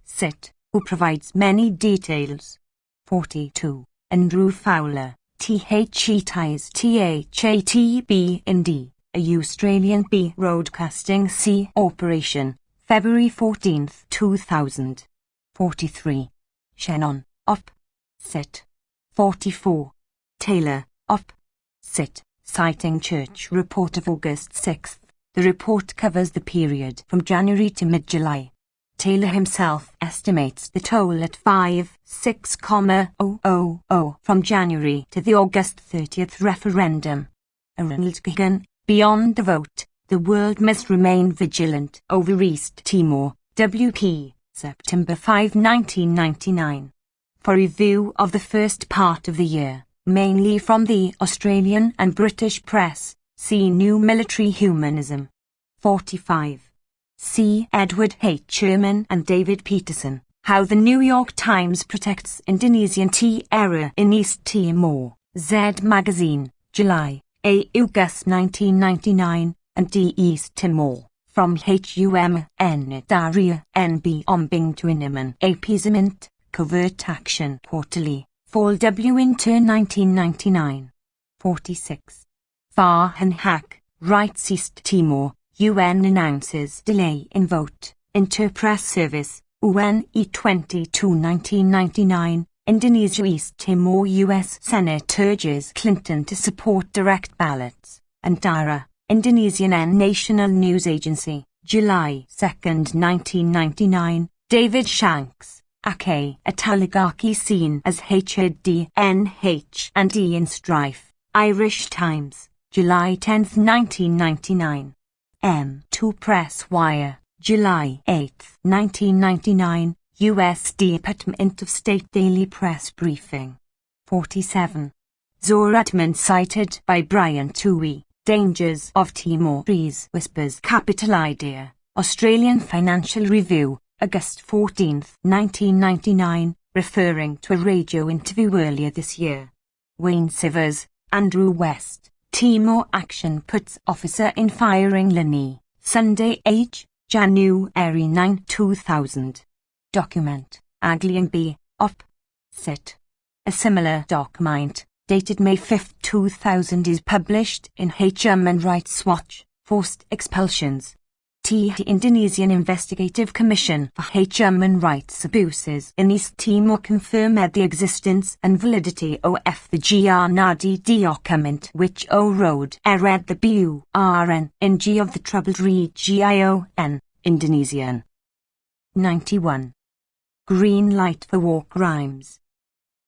Set, who provides many details. 42. Andrew Fowler, THE Ties THATB Indy, a Australian broadcasting C operation, February 14, 2000. 43. Shannon, Set. 44. Taylor, Set, citing Church Report of August 6. The report covers the period from January to mid-July. Taylor himself estimates the toll at 56,000 from January to the August 30th referendum. Ronald Reagan, beyond the vote, the world must remain vigilant over East Timor, WP, September 5, 1999. For review of the first part of the year, mainly from the Australian and British press, see New Military Humanism. 45. C. Edward H. Sherman and David Peterson, How the New York Times Protects Indonesian Era in East Timor, Z Magazine, July, A. August 1999, and D. East Timor, from HUMN NB Ombing to Iniman Appeasement, Covert Action Quarterly, Fall W. Winter 1999. 46. Farhan Haq, Rights East Timor, UN announces delay in vote, Interpress Service, UNE 22 1999, Indonesia East Timor US Senate urges Clinton to support direct ballots, and DARA, Indonesian and National News Agency, July 2, 1999, David Shanks, Aceh, a oligarchy seen as HDNH and D in strife, Irish Times, July 10, 1999. M2 Press Wire, July 8, 1999, U.S. Department of State Daily Press Briefing. 47. Zoratman cited by Brian Toohey, Dangers of Timorese Whispers Capital Idea, Australian Financial Review, August 14, 1999, referring to a radio interview earlier this year. Wayne Sivers, Andrew West, Timor Action puts officer in firing Lani, Sunday Age, January 9, 2000. Document, Aglian B. Set. A similar document, dated May 5, 2000 is published in Human Rights Watch, Forced Expulsions. The Indonesian Investigative Commission for Human Rights Abuses in East Timor confirmed the existence and validity of the GRND document which wrote read the BURNG of the troubled region, Indonesian. 91. Green light for war crimes.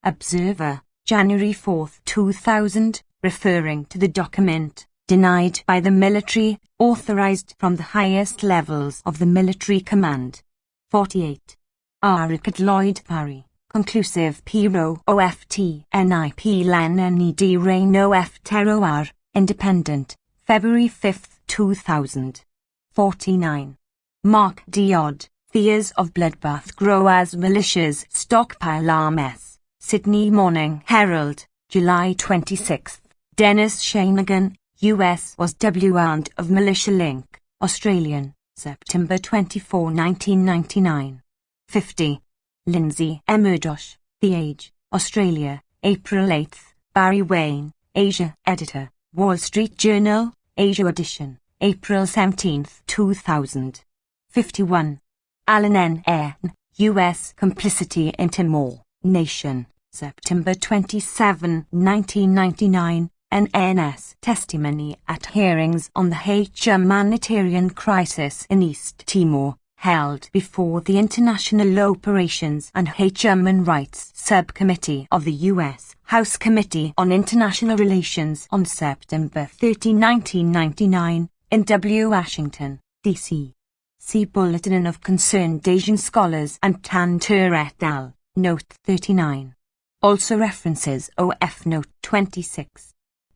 Observer, January 4, 2000, referring to the document, denied by the military, authorized from the highest levels of the military command. 48. Aricad Lloyd Parry, conclusive P-Ro OFT NIP LAN NED RAIN OF Terroir, Independent, February 5, 2000. 49. Mark D. Odd, Fears of Bloodbath Grow as Militias Stockpile Arms, Sydney Morning Herald, July 26. Dennis Shanagan, U.S. was W. and of Militia Link, Australian, September 24, 1999. 50. Lindsay M. Murdoch, The Age, Australia, April 8. Barry Wayne, Asia Editor, Wall Street Journal, Asia Edition, April 17, 2000. 51. Alan N. N., U.S. Complicity in Timor, Nation, September 27, 1999, NNS Testimony at hearings on the humanitarian crisis in East Timor, held before the International Operations and Human Rights Subcommittee of the U.S. House Committee on International Relations on September 30, 1999, in W. Washington, D.C. See Bulletin of Concerned Asian Scholars and Tantur et al., Note 39. Also references OF Note 26.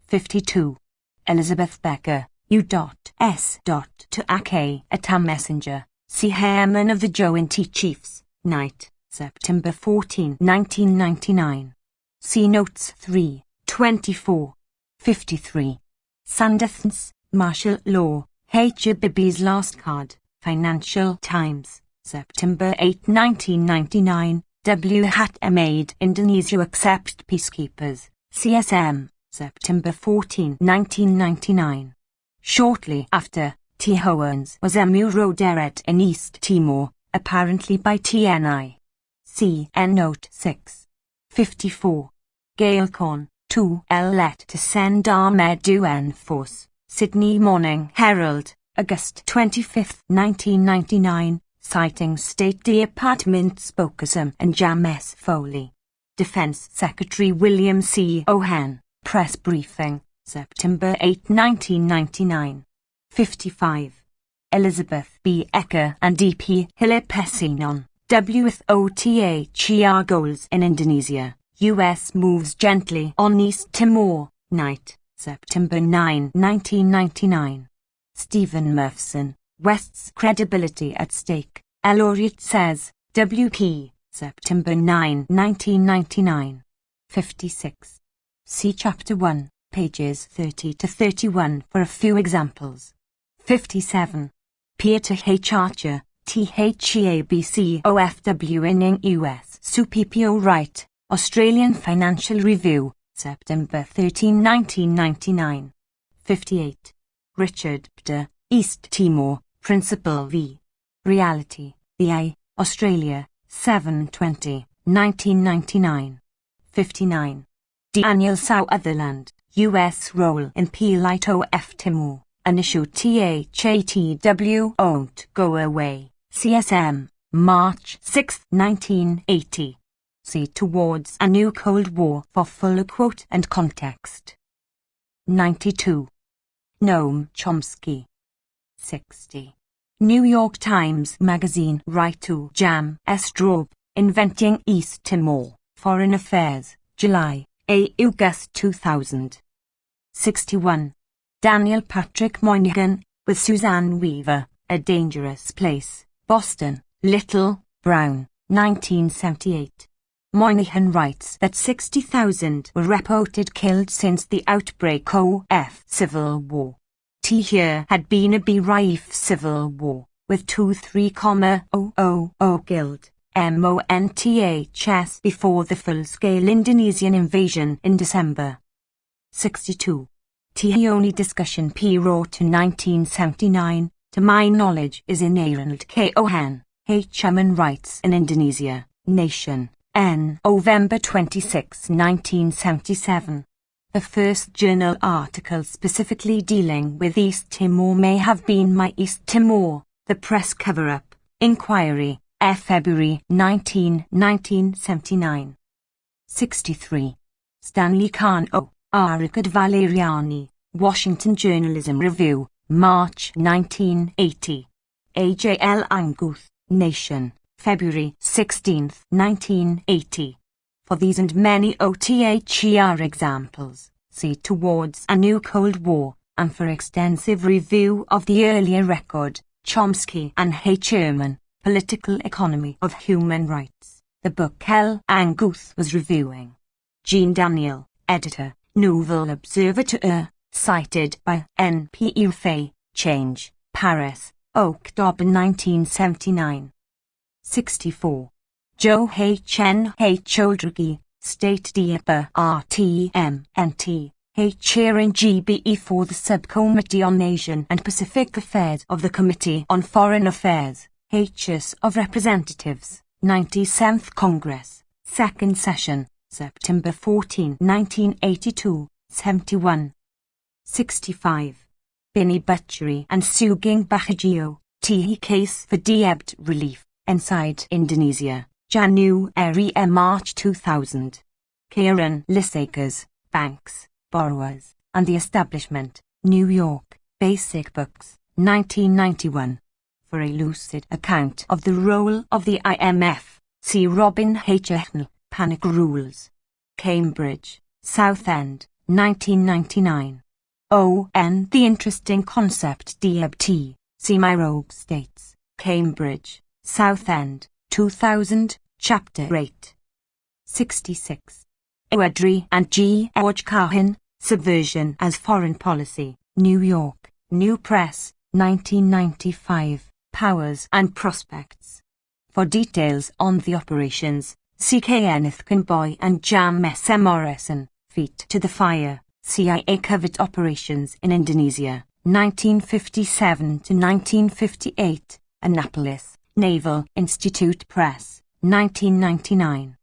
52. Elizabeth Becker, U.S. To Ake at a Messenger, see Chairman of the Joint Chiefs, Night, September 14, 1999. See Notes 3, 24. 53. Sandathans, Martial Law, Bibi's Last Card, Financial Times, September 8, 1999, W. Made Indonesia Accept Peacekeepers, CSM, September 14, 1999. Shortly after, T. Howans was murdered in East Timor, apparently by TNI. See Note 6. 54. Gail Corn, 2 let to send armed UN force, Sydney Morning Herald, August 25, 1999, citing State Department spokesman and James Foley. Defense Secretary William C. Ohan, press briefing, September 8, 1999. 55. Elizabeth B. Ecker and D.P. Hilipesinon, WOTHER goals in Indonesia, U.S. moves gently on East Timor, Night, September 9, 1999. Stephen Murfson, West's credibility at stake, Laureate says, WP, September 9, 1999. 56. See Chapter 1, pages 30 to 31 for a few examples. 57. Peter H. Archer, THEABCOFW in U.S. Supipio Wright, Australian Financial Review, September 13, 1999. 58. Richard Pder, East Timor, Principal v. Reality, The Australia, 7/20, 1999. 59. Daniel Southerland, U.S. Role in Plight of Timor, an issue THATW Won't Go Away, CSM, March 6, 1980. See Towards a New Cold War for full quote and context. 92. Noam Chomsky. 60. New York Times Magazine Right to Jam Straub, Inventing East Timor, Foreign Affairs, July, August 2000. 61. Daniel Patrick Moynihan, with Suzanne Weaver, A Dangerous Place, Boston, Little, Brown, 1978. Moynihan writes that 60,000 were reported killed since the outbreak of civil war. Here had been a rife civil war, with 23,000 killed, months before the full-scale Indonesian invasion in December. 62. Only discussion P-Raw to 1979, to my knowledge, is in Arnold K. Ohan, Human Rights in Indonesia, Nation, N. November 26, 1977. The first journal article specifically dealing with East Timor may have been My East Timor, The Press Cover-Up, Inquiry, February 19, 1979. 63. Stanley Kahn O. Aricad Valeriani, Washington Journalism Review, March 1980. A.J.L. Anguth, Nation, February 16, 1980. For these and many OTHER examples, see Towards a New Cold War, and for extensive review of the earlier record, Chomsky and H. Ehrman, Political Economy of Human Rights, the book L. Anguth was reviewing. Jean Daniel, editor, Nouvel Observateur, cited by N.P. Fay, Change, Paris, October 1979. 64. Joe H. N. H. Oldrigi, State Dieper RTMNT, H. Hearing GBE for the Subcommittee on Asian and Pacific Affairs of the Committee on Foreign Affairs, House of Representatives, 97th Congress, 2nd Session, September 14, 1982, 71. 65. Bini Butchery and Sugeng Bahagia, Tihi Case for Debt Relief, Inside Indonesia, January-March 2000. Karen Lissakers, Banks, Borrowers, and the Establishment, New York, Basic Books, 1991. For a lucid account of the role of the IMF, see Robin H. Ehnel, Panic Rules. Cambridge, Southend, 1999. O.N. The Interesting Concept DBT, see My Rogue States, Cambridge, Southend, 2000, Chapter 8. 66. Awdry and G. George Carhin, Subversion as Foreign Policy, New York, New Press, 1995, Powers and Prospects. For details on the operations, see Kenneth Conboy and Jam S. M. Morrison, Feet to the Fire, CIA Covert Operations in Indonesia, 1957 to 1958, Annapolis, Naval Institute Press, 1999.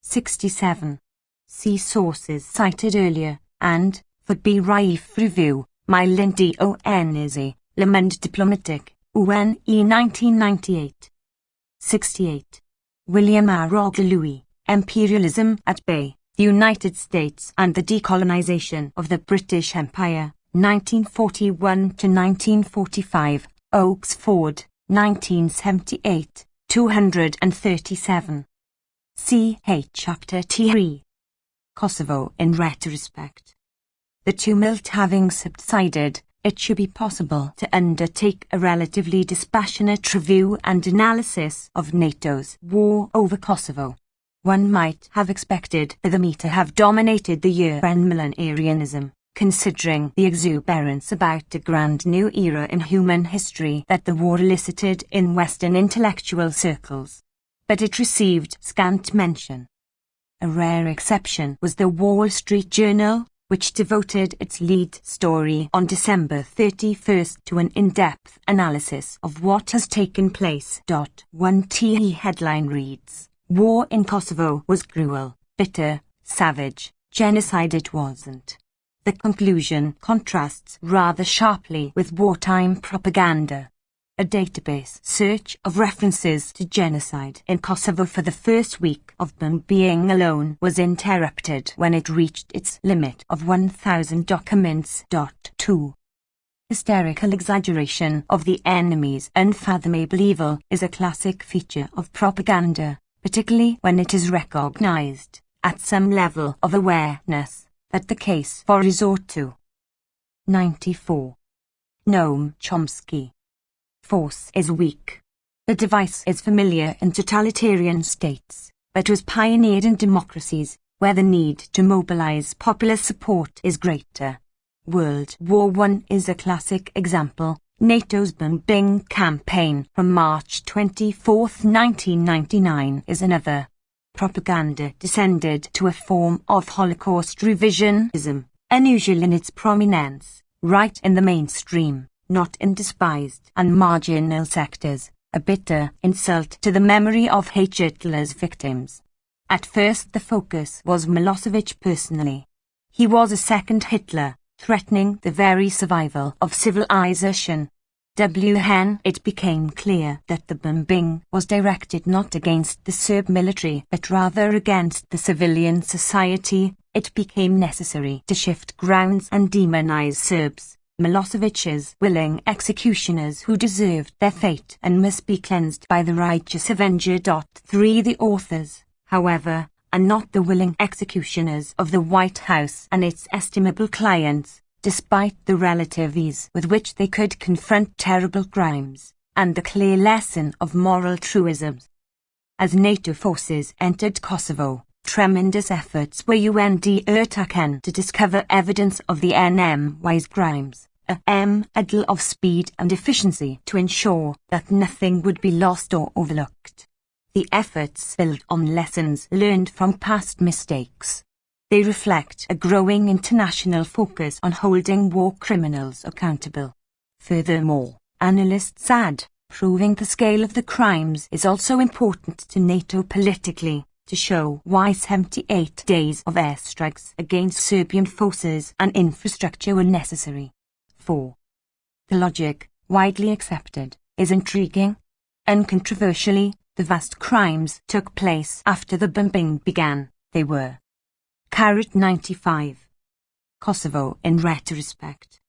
67. See sources cited earlier, and, for B. Raif Review, My Lindy Onese, Le Monde Diplomatique, UNE 1998. 68. William R. Louis, Imperialism at Bay, the United States and the Decolonization of the British Empire, 1941 to 1945, Oxford, 1978, 237. Ch. Chapter 3. Kosovo in retrospect. The tumult having subsided, it should be possible to undertake a relatively dispassionate review and analysis of NATO's war over Kosovo. One might have expected the me to have dominated the year when millenarianism, considering the exuberance about a grand new era in human history that the war elicited in Western intellectual circles. But it received scant mention. A rare exception was the Wall Street Journal, which devoted its lead story on December 31st to an in-depth analysis of what has taken place. One TE headline reads, "War in Kosovo was cruel, bitter, savage, genocide it wasn't." The conclusion contrasts rather sharply with wartime propaganda. A database search of references to genocide in Kosovo for the first week of bombing alone was interrupted when it reached its limit of 1,000 documents. 2. Hysterical exaggeration of the enemy's unfathomable evil is a classic feature of propaganda, particularly when it is recognized, at some level of awareness, that the case for resort to. 94. Noam Chomsky. Force is weak. The device is familiar in totalitarian states, but was pioneered in democracies, where the need to mobilize popular support is greater. World War I is a classic example. NATO's bombing campaign from March 24, 1999 is another. Propaganda descended to a form of Holocaust revisionism, unusual in its prominence, right in the mainstream, not in despised and marginal sectors, a bitter insult to the memory of Hitler's victims. At first the focus was Milosevic personally. He was a second Hitler, threatening the very survival of civilization. When it became clear that the bombing was directed not against the Serb military but rather against the civilian society, it became necessary to shift grounds and demonize Serbs, Milosevic's willing executioners who deserved their fate and must be cleansed by the righteous avenger. 3. The authors, however, are not the willing executioners of the White House and its estimable clients, despite the relative ease with which they could confront terrible crimes, and the clear lesson of moral truisms. As NATO forces entered Kosovo, tremendous efforts were undertaken to discover evidence of the enemy's crimes, a deal of speed and efficiency to ensure that nothing would be lost or overlooked. The efforts build on lessons learned from past mistakes. They reflect a growing international focus on holding war criminals accountable. Furthermore, analysts add, proving the scale of the crimes is also important to NATO politically, to show why 78 days of airstrikes against Serbian forces and infrastructure were necessary. 4. The logic, widely accepted, is intriguing. Uncontroversially, the vast crimes took place after the bombing began. They were. 95. Kosovo in retrospect.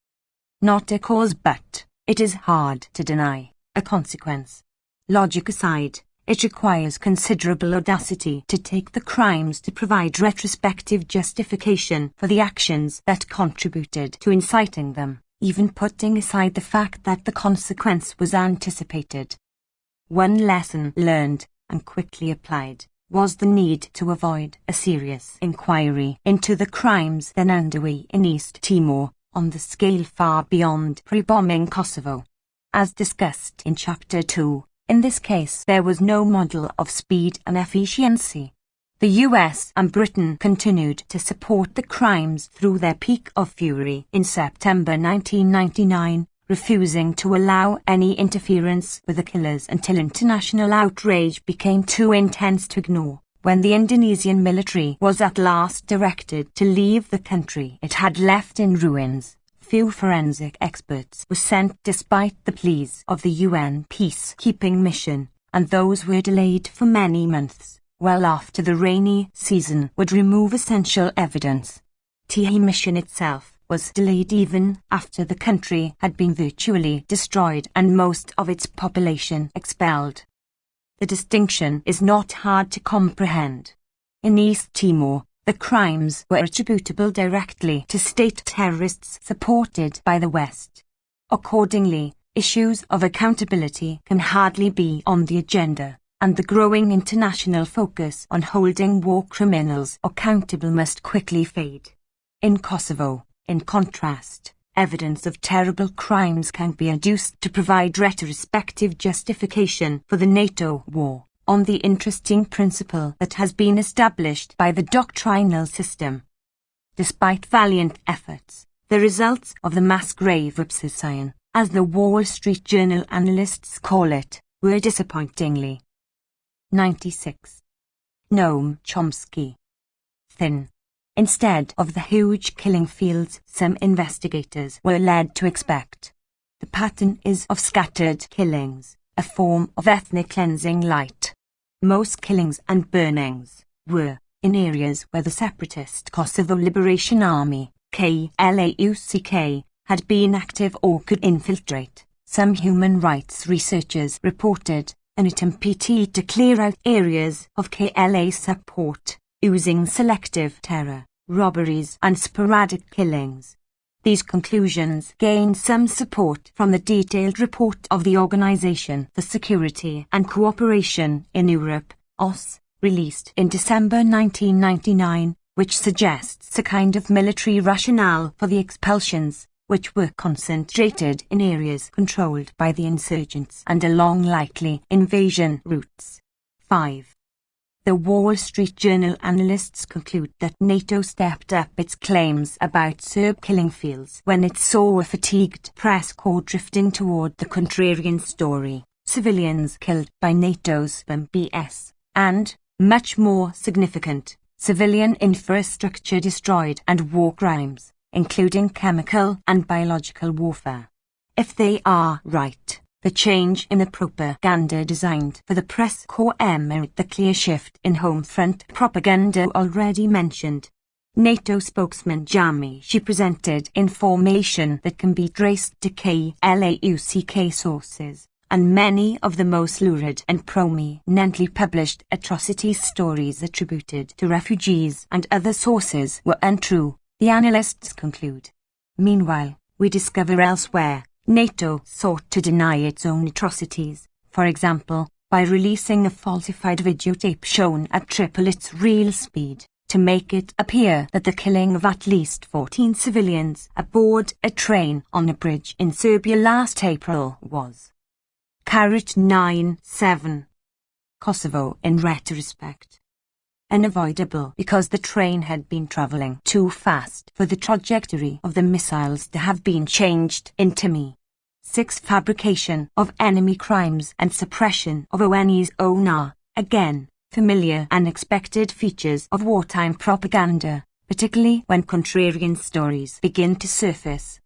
Not a cause but, it is hard to deny, a consequence. Logic aside, it requires considerable audacity to take the crimes to provide retrospective justification for the actions that contributed to inciting them, even putting aside the fact that the consequence was anticipated. One lesson learned, and quickly applied, was the need to avoid a serious inquiry into the crimes then underway in East Timor, on the scale far beyond pre-bombing Kosovo. As discussed in Chapter 2, in this case there was no model of speed and efficiency. The US and Britain continued to support the crimes through their peak of fury in September 1999, refusing to allow any interference with the killers until international outrage became too intense to ignore. When the Indonesian military was at last directed to leave the country it had left in ruins, few forensic experts were sent despite the pleas of the UN peacekeeping mission, and those were delayed for many months, well after the rainy season would remove essential evidence. The mission itself was delayed even after the country had been virtually destroyed and most of its population expelled. The distinction is not hard to comprehend. In East Timor, the crimes were attributable directly to state terrorists supported by the West. Accordingly, issues of accountability can hardly be on the agenda, and the growing international focus on holding war criminals accountable must quickly fade. In Kosovo, in contrast, evidence of terrible crimes can be adduced to provide retrospective justification for the NATO war, on the interesting principle that has been established by the doctrinal system. Despite valiant efforts, the results of the mass grave exercise, as the Wall Street Journal analysts call it, were disappointingly. 96. Noam Chomsky. Thin. Instead of the huge killing fields some investigators were led to expect. The pattern is of scattered killings, a form of ethnic cleansing light. Most killings and burnings were in areas where the separatist Kosovo Liberation Army, KLAUCK, had been active or could infiltrate. Some human rights researchers reported an attempt to clear out areas of KLA support, using selective terror, robberies and sporadic killings. These conclusions gained some support from the detailed report of the Organization for Security and Cooperation in Europe, OSCE, released in December 1999, which suggests a kind of military rationale for the expulsions, which were concentrated in areas controlled by the insurgents and along likely invasion routes. 5. The Wall Street Journal analysts conclude that NATO stepped up its claims about Serb killing fields when it saw a fatigued press corps drifting toward the contrarian story, civilians killed by NATO's BS, and, much more significant, civilian infrastructure destroyed and war crimes, including chemical and biological warfare. If they are right, the change in the propaganda designed for the press corps mirrored the clear shift in home front propaganda already mentioned. NATO spokesman Jamie, she presented information that can be traced to KLAUCK sources, and many of the most lurid and prominently published atrocity stories attributed to refugees and other sources were untrue, the analysts conclude. Meanwhile, we discover elsewhere, NATO sought to deny its own atrocities, for example, by releasing a falsified videotape shown at triple its real speed, to make it appear that the killing of at least 14 civilians aboard a train on a bridge in Serbia last April was Carrot 9-7. Kosovo in retrospect. Unavoidable because the train had been travelling too fast for the trajectory of the missiles to have been changed into me. 6. Fabrication of enemy crimes and suppression of ONE's own again, familiar and expected features of wartime propaganda, particularly when contrarian stories begin to surface.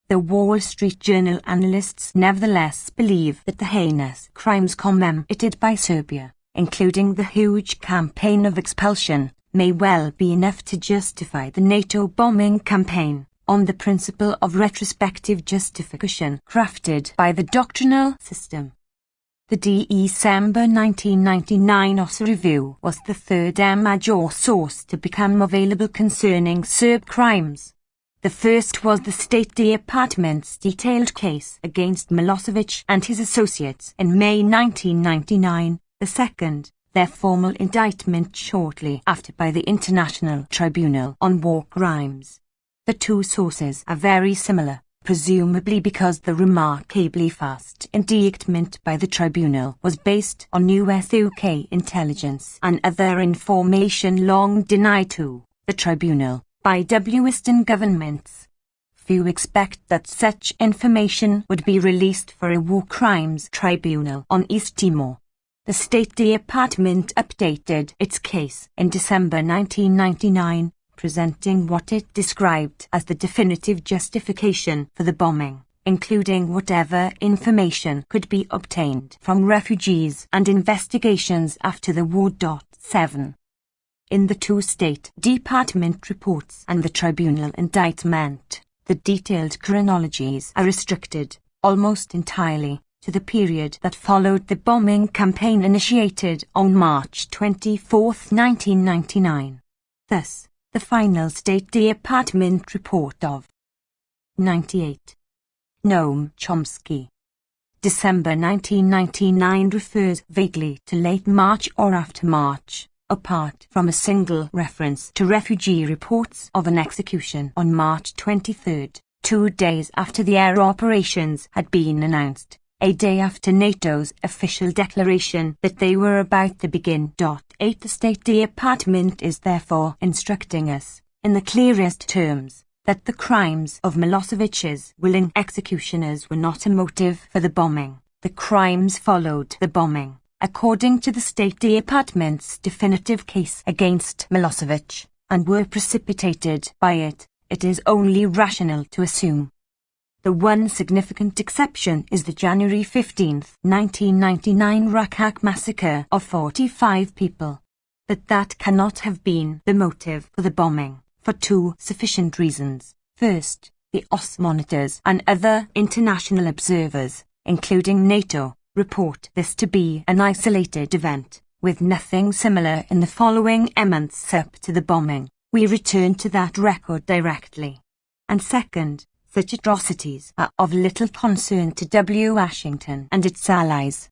The Wall Street Journal analysts nevertheless believe that the heinous crimes committed by Serbia, including the huge campaign of expulsion, may well be enough to justify the NATO bombing campaign, on the principle of retrospective justification crafted by the doctrinal system. The December 1999 OSCE review was the third major source to become available concerning Serb crimes. The first was the State Department's detailed case against Milosevic and his associates in May 1999, the second, their formal indictment shortly after by the International Tribunal on War Crimes. The two sources are very similar, presumably because the remarkably fast indictment by the tribunal was based on US-UK intelligence and other information long denied to the tribunal by Western governments. Few expect that such information would be released for a war crimes tribunal on East Timor. The State Department updated its case in December 1999, presenting what it described as the definitive justification for the bombing, including whatever information could be obtained from refugees and investigations after the war. 7. In the two State Department reports and the tribunal indictment, the detailed chronologies are restricted, almost entirely, to the period that followed the bombing campaign initiated on March 24, 1999. Thus, the final State Department report of 98. Noam Chomsky. December 1999 refers vaguely to late March or after March, apart from a single reference to refugee reports of an execution on March 23, 2 days after the air operations had been announced, a day after NATO's official declaration that they were about to begin. 8. The State Department is therefore instructing us, in the clearest terms, that the crimes of Milosevic's willing executioners were not a motive for the bombing. The crimes followed the bombing, according to the State Department's definitive case against Milosevic, and were precipitated by it. It is only rational to assume. The one significant exception is the January 15, 1999 Rakak massacre of 45 people. But that cannot have been the motive for the bombing, for two sufficient reasons. First, the OSCE monitors and other international observers, including NATO, report this to be an isolated event, with nothing similar in the following months up to the bombing. We return to that record directly. And second, such atrocities are of little concern to Washington and its allies.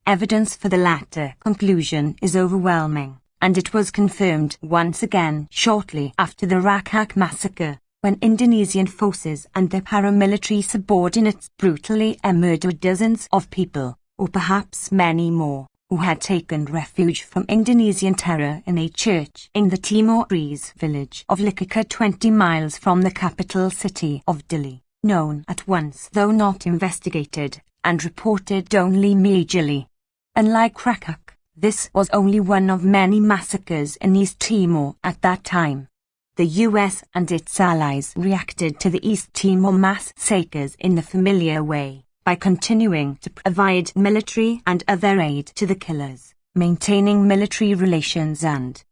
Evidence for the latter conclusion is overwhelming, and it was confirmed once again shortly after the Rakak massacre, when Indonesian forces and their paramilitary subordinates brutally murdered dozens of people, or perhaps many more, who had taken refuge from Indonesian terror in a church in the Timorese village of Likaka 20 miles from the capital city of Dili, known at once though not investigated, and reported only majorly. Unlike Rakak, this was only one of many massacres in East Timor at that time. The US and its allies reacted to the East Timor massacres in the familiar way, by continuing to provide military and other aid to the killers, maintaining military relations and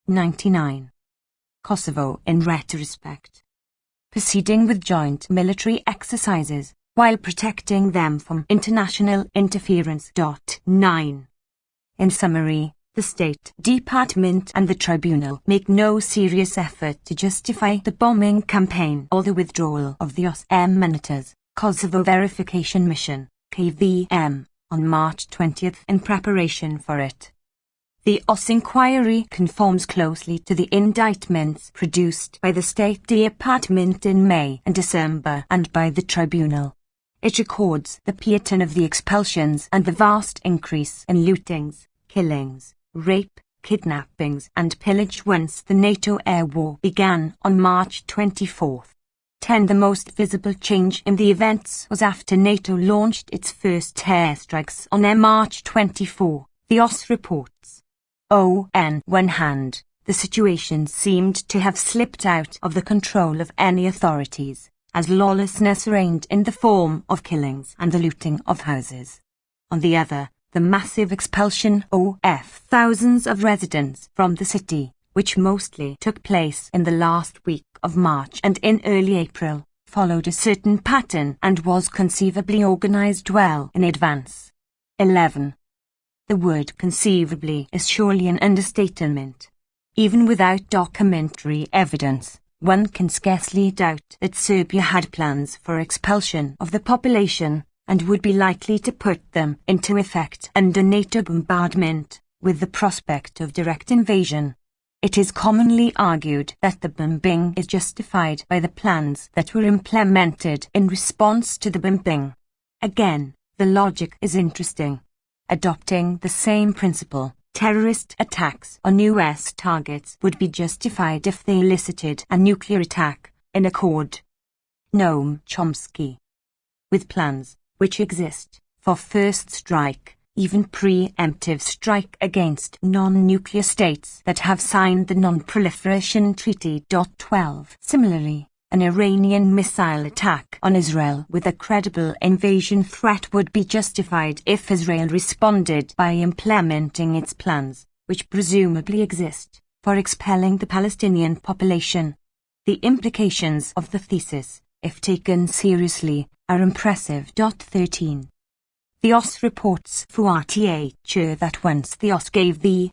99. Kosovo in retrospect. Proceeding with joint military exercises, while protecting them from international interference. 9. In summary, the State Department and the Tribunal make no serious effort to justify the bombing campaign or the withdrawal of the OSM Monitors Kosovo Verification Mission, KVM, on March 20 in preparation for it. The OS inquiry conforms closely to the indictments produced by the State Department in May and December and by the Tribunal. It records the pattern of the expulsions and the vast increase in lootings, killings, rape, kidnappings and pillage once the NATO air war began on March 24. 10. The most visible change in the events was after NATO launched its first airstrikes on March 24, the OS reports. On one hand, the situation seemed to have slipped out of the control of any authorities, as lawlessness reigned in the form of killings and the looting of houses. On the other, the massive expulsion of thousands of residents from the city, which mostly took place in the last week of March and in early April, followed a certain pattern and was conceivably organized well in advance. 11. The word conceivably is surely an understatement. Even without documentary evidence, one can scarcely doubt that Serbia had plans for expulsion of the population and would be likely to put them into effect under NATO bombardment, with the prospect of direct invasion. It is commonly argued that the bombing is justified by the plans that were implemented in response to the bombing. Again, the logic is interesting. Adopting the same principle, terrorist attacks on US targets would be justified if they elicited a nuclear attack, in accord. Noam Chomsky. With plans, which exist, for first strike, even preemptive strike against non-nuclear states that have signed the Non-Proliferation Treaty. 12. Similarly, an Iranian missile attack on Israel with a credible invasion threat would be justified if Israel responded by implementing its plans, which presumably exist, for expelling the Palestinian population. The implications of the thesis, if taken seriously, are impressive. 13. The OS reports throughout that once the OS gave the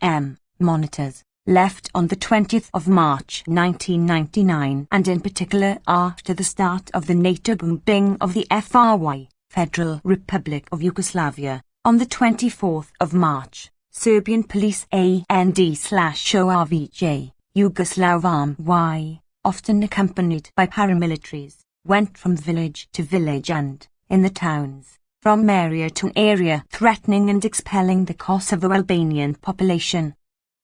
monitors left on the 20th of March 1999 and in particular after the start of the NATO bombing of the FRY, Federal Republic of Yugoslavia, on the 24th of March, Serbian police and/ORVJ, Yugoslav Arm Y, often accompanied by paramilitaries, went from village to village and, in the towns, from area to area, threatening and expelling the Kosovo Albanian population.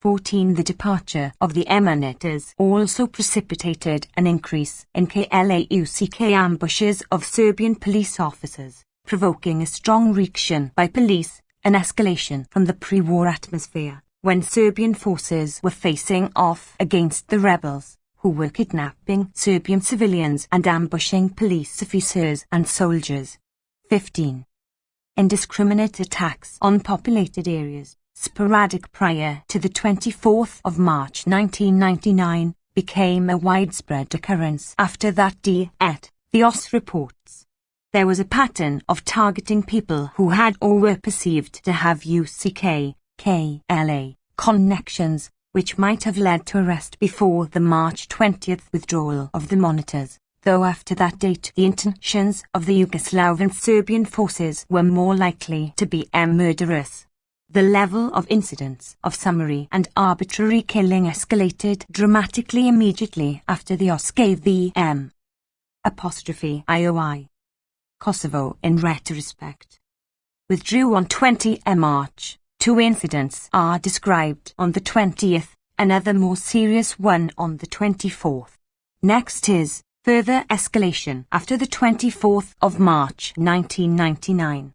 14. The departure of the monitors also precipitated an increase in KLAUCK ambushes of Serbian police officers, provoking a strong reaction by police, an escalation from the pre-war atmosphere, when Serbian forces were facing off against the rebels, who were kidnapping Serbian civilians and ambushing police officers and soldiers. 15. Indiscriminate attacks on populated areas, sporadic prior to the 24th of March 1999, became a widespread occurrence after that date, the OS reports. There was a pattern of targeting people who had or were perceived to have UCK/KLA connections, which might have led to arrest before the March 20th withdrawal of the monitors, though after that date the intentions of the Yugoslav and Serbian forces were more likely to be murderous. The level of incidents of summary and arbitrary killing escalated dramatically immediately after the OS gave the IOI. Kosovo in retrospect withdrew on 20 March. 2 incidents are described on the 20th, another more serious one on the 24th. Next is further escalation after the 24th of March 1999.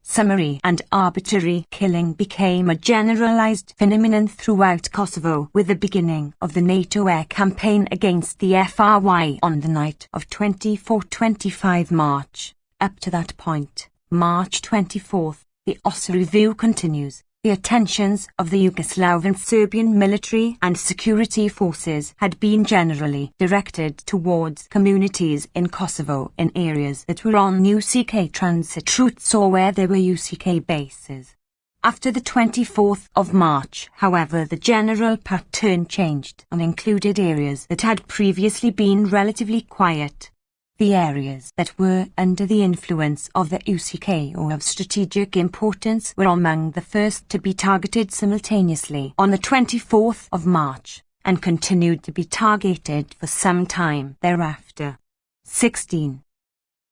Summary and arbitrary killing became a generalized phenomenon throughout Kosovo with the beginning of the NATO air campaign against the FRY on the night of 24-25 March. Up to that point, March 24th, the OS review continues. The attentions of the Yugoslav and Serbian military and security forces had been generally directed towards communities in Kosovo in areas that were on UCK transit routes or where there were UCK bases. After the 24th of March, however, the general pattern changed and included areas that had previously been relatively quiet. The areas that were under the influence of the UCK or of strategic importance were among the first to be targeted simultaneously on the 24th of March, and continued to be targeted for some time thereafter. 16.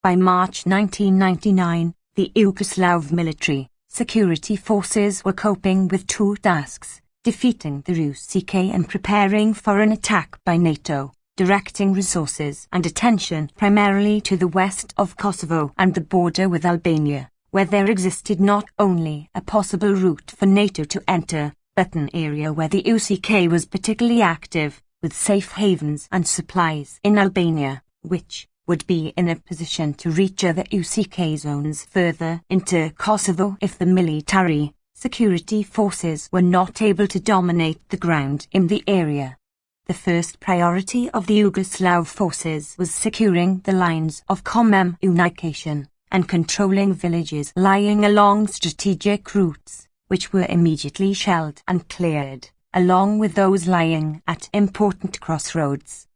By March 1999, the Yugoslav military security forces were coping with two tasks: defeating the UCK and preparing for an attack by NATO, directing resources and attention primarily to the west of Kosovo and the border with Albania, where there existed not only a possible route for NATO to enter, but an area where the UCK was particularly active, with safe havens and supplies in Albania, which would be in a position to reach other UCK zones further into Kosovo if the military security forces were not able to dominate the ground in the area. The first priority of the Yugoslav forces was securing the lines of communication and controlling villages lying along strategic routes, which were immediately shelled and cleared, along with those lying at important crossroads.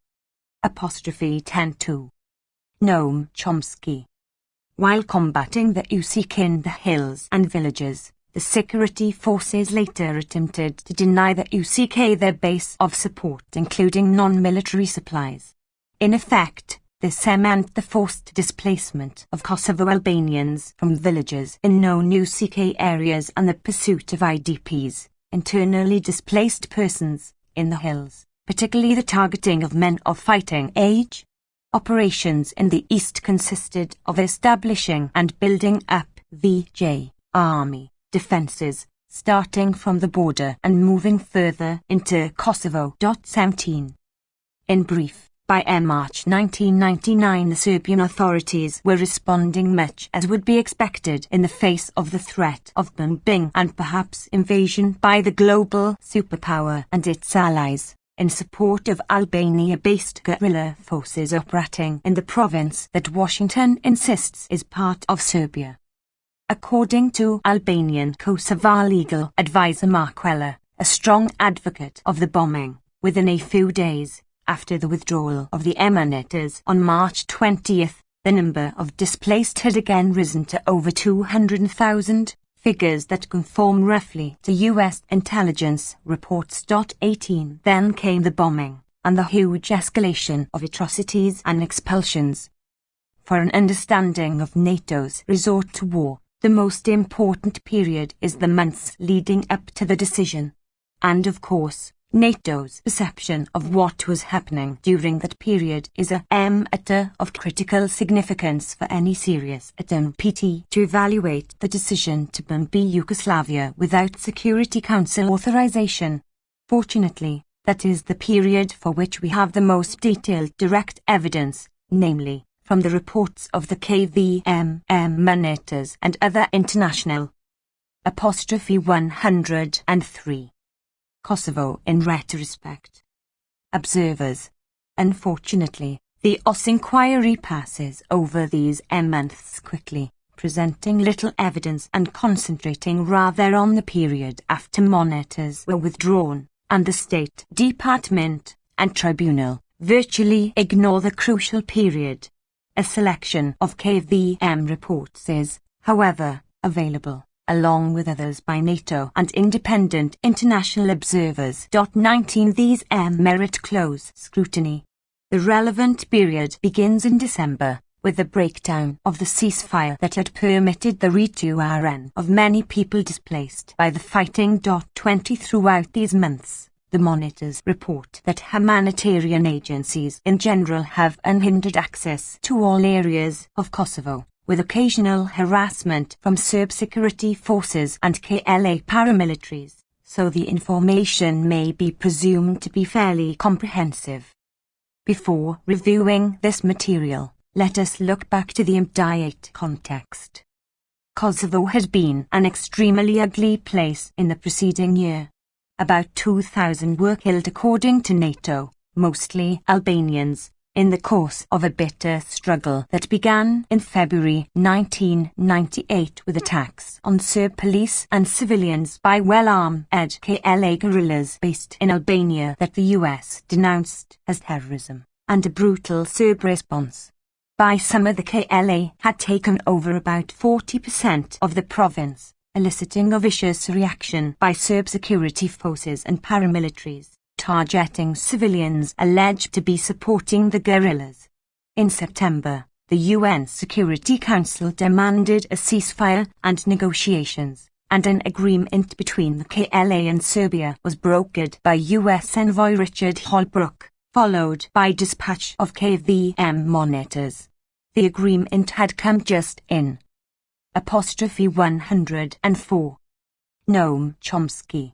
10.2. Noam Chomsky. While combating the UCK in the hills and villages, the security forces later attempted to deny the UCK their base of support, including non-military supplies. In effect, this meant the forced displacement of Kosovo Albanians from villages in known UCK areas and the pursuit of IDPs, internally displaced persons, in the hills, particularly the targeting of men of fighting age. Operations in the east consisted of establishing and building up VJ army defences, starting from the border and moving further into Kosovo. 17. In brief, by March 1999 the Serbian authorities were responding much as would be expected in the face of the threat of bombing and perhaps invasion by the global superpower and its allies, in support of Albania-based guerrilla forces operating in the province that Washington insists is part of Serbia. According to Albanian Kosovo legal advisor Mark Weller, a strong advocate of the bombing, within a few days after the withdrawal of the emanators on March 20, the number of displaced had again risen to over 200,000, figures that conform roughly to U.S. intelligence reports. 18. Then came the bombing, and the huge escalation of atrocities and expulsions. For an understanding of NATO's resort to war, the most important period is the months leading up to the decision. And of course, NATO's perception of what was happening during that period is a matter of critical significance for any serious attempt to evaluate the decision to bomb Yugoslavia without Security Council authorization. Fortunately, that is the period for which we have the most detailed direct evidence, namely, from the reports of the KVM-monitors and other international. 103. Kosovo in retrospect. Observers. Unfortunately, the OSS inquiry passes over these months quickly, presenting little evidence and concentrating rather on the period after monitors were withdrawn, and the State Department and Tribunal virtually ignore the crucial period. A selection of KVM reports is, however, available, along with others by NATO and independent international observers. 19. These merit close scrutiny. The relevant period begins in December, with the breakdown of the ceasefire that had permitted the return of many people displaced by the fighting. 20. Throughout these months, the monitors report that humanitarian agencies in general have unhindered access to all areas of Kosovo, with occasional harassment from Serb security forces and KLA paramilitaries, so the information may be presumed to be fairly comprehensive. Before reviewing this material, let us look back to the immediate context. Kosovo had been an extremely ugly place in the preceding year. About 2,000 were killed according to NATO, mostly Albanians, in the course of a bitter struggle that began in February 1998 with attacks on Serb police and civilians by well-armed KLA guerrillas based in Albania that the US denounced as terrorism, and a brutal Serb response. By summer the KLA had taken over about 40% of the province, eliciting a vicious reaction by Serb security forces and paramilitaries, targeting civilians alleged to be supporting the guerrillas. In September, the UN Security Council demanded a ceasefire and negotiations, and an agreement between the KLA and Serbia was brokered by US envoy Richard Holbrooke, followed by dispatch of KVM monitors. The agreement had come just in. '104. Noam Chomsky.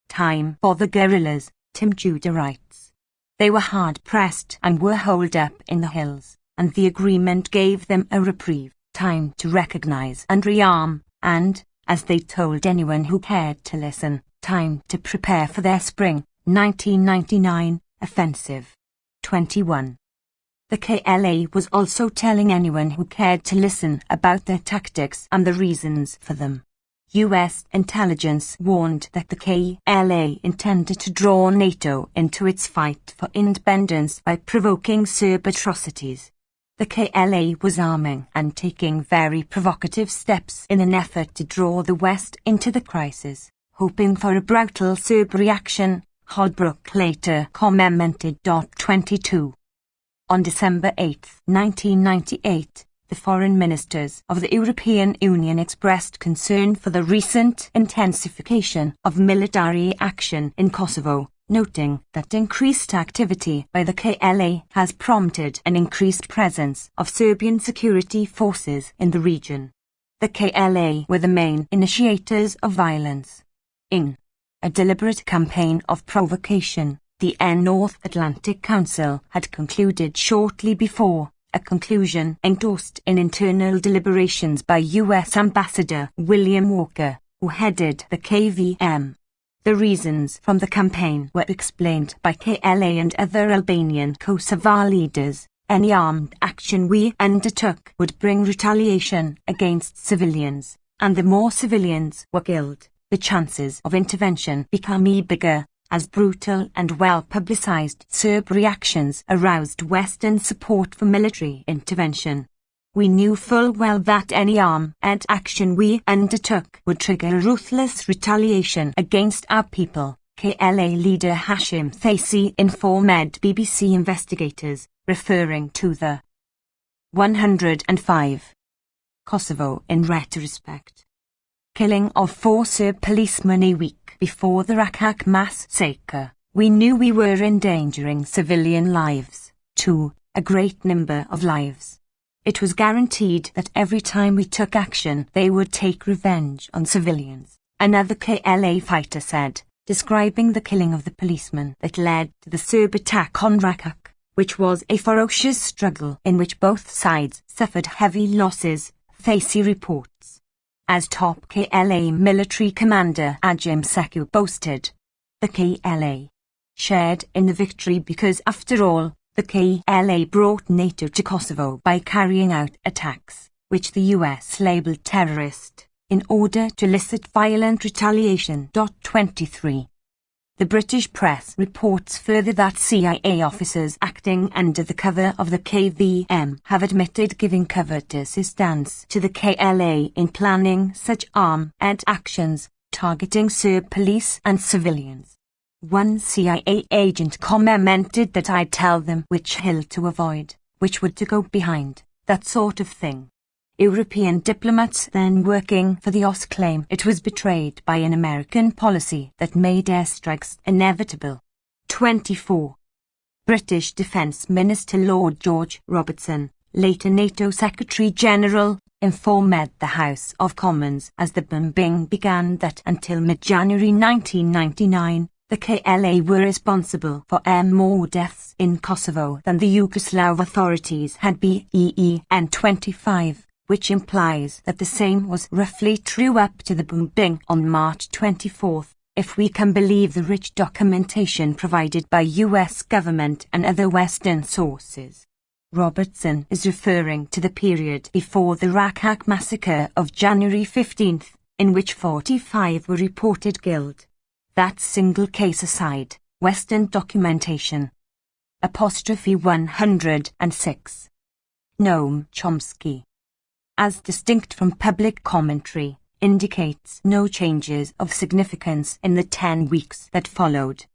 Time for the guerrillas, Tim Judah writes. They were hard-pressed and were holed up in the hills, and the agreement gave them a reprieve, time to recognize and rearm, and, as they told anyone who cared to listen, time to prepare for their spring, 1999, offensive. 21. The KLA was also telling anyone who cared to listen about their tactics and the reasons for them. US intelligence warned that the KLA intended to draw NATO into its fight for independence by provoking Serb atrocities. The KLA was arming and taking very provocative steps in an effort to draw the West into the crisis, hoping for a brutal Serb reaction, Holbrooke later commented. 22. On December 8, 1998, the foreign ministers of the European Union expressed concern for the recent intensification of military action in Kosovo, noting that increased activity by the KLA has prompted an increased presence of Serbian security forces in the region. The KLA were the main initiators of violence. In a deliberate campaign of provocation, the North Atlantic Council had concluded shortly before, a conclusion endorsed in internal deliberations by US Ambassador William Walker, who headed the KVM. The reasons from the campaign were explained by KLA and other Albanian Kosovar leaders. Any armed action we undertook would bring retaliation against civilians, and the more civilians were killed, the chances of intervention became bigger, as brutal and well-publicized Serb reactions aroused Western support for military intervention. We knew full well that any armed action we undertook would trigger ruthless retaliation against our people, KLA leader Hashim Thaisi informed BBC investigators, referring to the 105. Kosovo in retrospect. Killing of 4 Serb policemen a week before the Rakak massacre, we knew we were endangering civilian lives, too, a great number of lives. It was guaranteed that every time we took action they would take revenge on civilians, another KLA fighter said, describing the killing of the policeman that led to the Serb attack on Rakak, which was a ferocious struggle in which both sides suffered heavy losses, Thaisi reports. As top KLA military commander Ajim Seku boasted, the KLA shared in the victory because, after all, the KLA brought NATO to Kosovo by carrying out attacks, which the US labelled terrorist, in order to elicit violent retaliation. 23. The British press reports further that CIA officers acting under the cover of the KVM have admitted giving covert assistance to the KLA in planning such armed actions, targeting Serb police and civilians. One CIA agent commented that I'd tell them which hill to avoid, which wood to go behind, that sort of thing. European diplomats then working for the OSS claim it was betrayed by an American policy that made airstrikes inevitable. 24. British Defence Minister Lord George Robertson, later NATO Secretary-General, informed the House of Commons as the bombing began that until mid-January 1999, the KLA were responsible for more deaths in Kosovo than the Yugoslav authorities had been. 25. which implies that the same was roughly true up to the bombing on March 24, if we can believe the rich documentation provided by US government and other Western sources. Robertson is referring to the period before the Rakak massacre of January 15, in which 45 were reported killed. That single case aside, Western documentation. Apostrophe 106. Noam Chomsky, as distinct from public commentary, indicates no changes of significance in the 10 weeks that followed.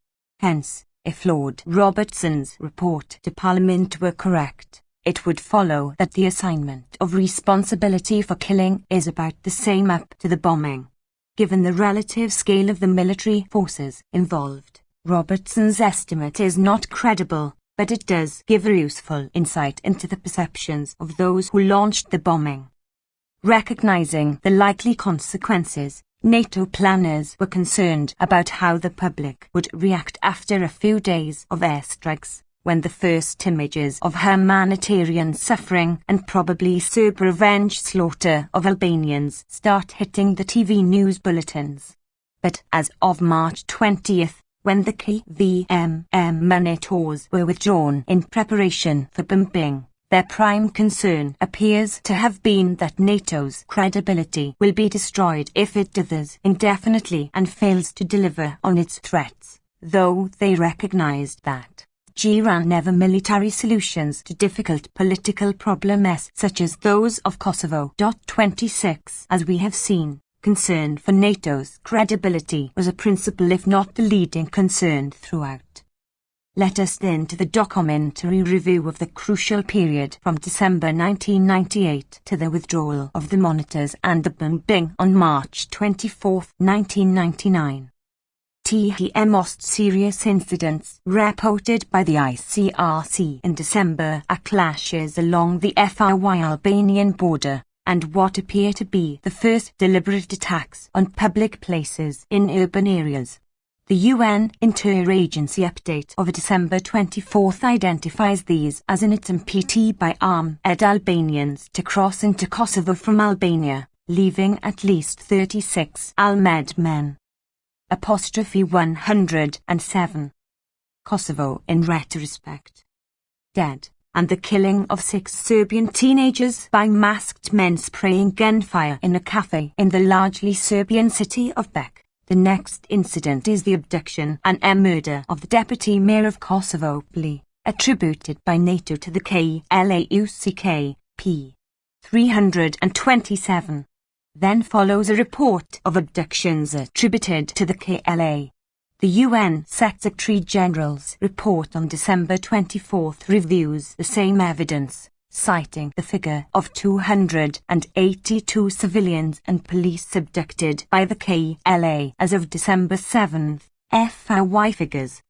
Hence, if Lord Robertson's report to Parliament were correct, it would follow that the assignment of responsibility for killing is about the same up to the bombing. Given the relative scale of the military forces involved, Robertson's estimate is not credible, but it does give a useful insight into the perceptions of those who launched the bombing. Recognizing the likely consequences, NATO planners were concerned about how the public would react after a few days of airstrikes, when the first images of humanitarian suffering and probably Serb revenge slaughter of Albanians start hitting the TV news bulletins. But as of March 20th, when the KVM monitors were withdrawn in preparation for bombing, their prime concern appears to have been that NATO's credibility will be destroyed if it dithers indefinitely and fails to deliver on its threats, though they recognized that ran never military solutions to difficult political problems such as those of Kosovo. 26. As we have seen, concern for NATO's credibility was a principal if not the leading concern throughout. Let us then to the documentary review of the crucial period from December 1998 to the withdrawal of the monitors and the bombing on March 24, 1999. The most serious incidents reported by the ICRC in December are clashes along the FRY-Albanian border, and what appear to be the first deliberate attacks on public places in urban areas. The UN Interagency Update of December 24 identifies these as an attempt by armed Albanians to cross into Kosovo from Albania, leaving at least 36 Almed men. Apostrophe 107. Kosovo in retrospect. Dead, and the killing of 6 Serbian teenagers by masked men spraying gunfire in a cafe in the largely Serbian city of Bek. The next incident is the abduction and murder of the deputy mayor of Kosovo, attributed by NATO to the KLAUCK, p. 327. Then follows a report of abductions attributed to the KLA. The UN Secretary-General's report on December 24 reviews the same evidence, citing the figure of 282 civilians and police abducted by the KLA as of December 7, FRY figures.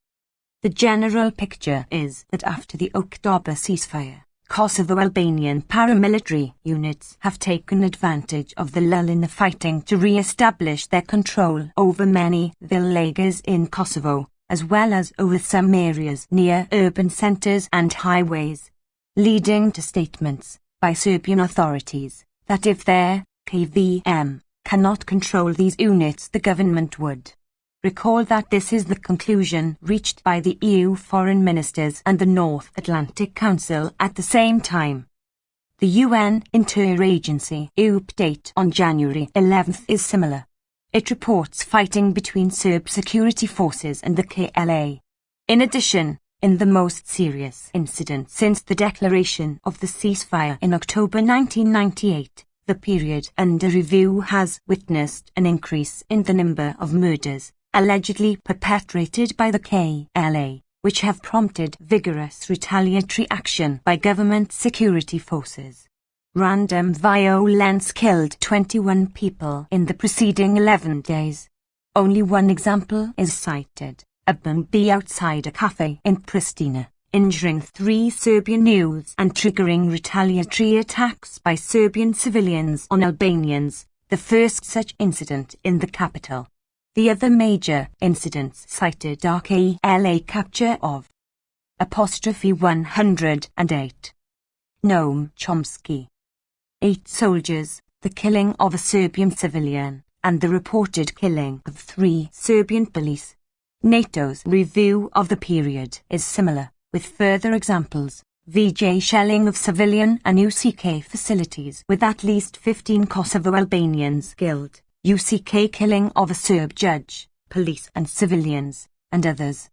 The general picture is that after the October ceasefire, Kosovo-Albanian paramilitary units have taken advantage of the lull in the fighting to re-establish their control over many villages in Kosovo, as well as over some areas near urban centres and highways, leading to statements by Serbian authorities that if their KVM cannot control these units, the government would. Recall that this is the conclusion reached by the EU foreign ministers and the North Atlantic Council at the same time. The UN Interagency update on January 11 is similar. It reports fighting between Serb security forces and the KLA. In addition, in the most serious incident since the declaration of the ceasefire in October 1998, the period under review has witnessed an increase in the number of murders allegedly perpetrated by the KLA, which have prompted vigorous retaliatory action by government security forces. Random violence killed 21 people in the preceding 11 days. Only one example is cited, a bomb outside a cafe in Pristina, injuring 3 Serbian youths and triggering retaliatory attacks by Serbian civilians on Albanians, the first such incident in the capital. The other major incidents cited are KLA capture of apostrophe 108. Noam Chomsky. 8 soldiers, the killing of a Serbian civilian, and the reported killing of 3 Serbian police. NATO's review of the period is similar, with further examples. VJ shelling of civilian and UCK facilities with at least 15 Kosovo Albanians killed, UCK killing of a Serb judge, police and civilians, and others.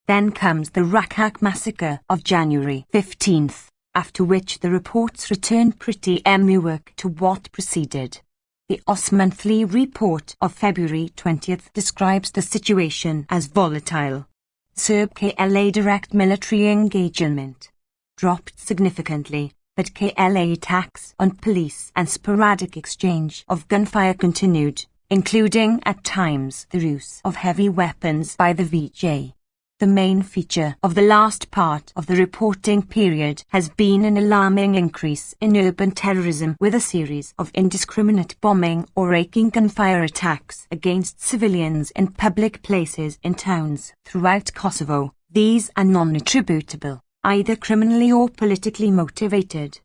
Then comes the Rakak massacre of January 15th, after which the reports return pretty work to what preceded. The OSS monthly report of February 20th describes the situation as volatile. Serb KLA direct military engagement dropped significantly, but KLA attacks on police and sporadic exchange of gunfire continued, including at times the use of heavy weapons by the VJ. The main feature of the last part of the reporting period has been an alarming increase in urban terrorism with a series of indiscriminate bombing or raking gunfire attacks against civilians in public places in towns throughout Kosovo. These are non-attributable, either criminally or politically motivated.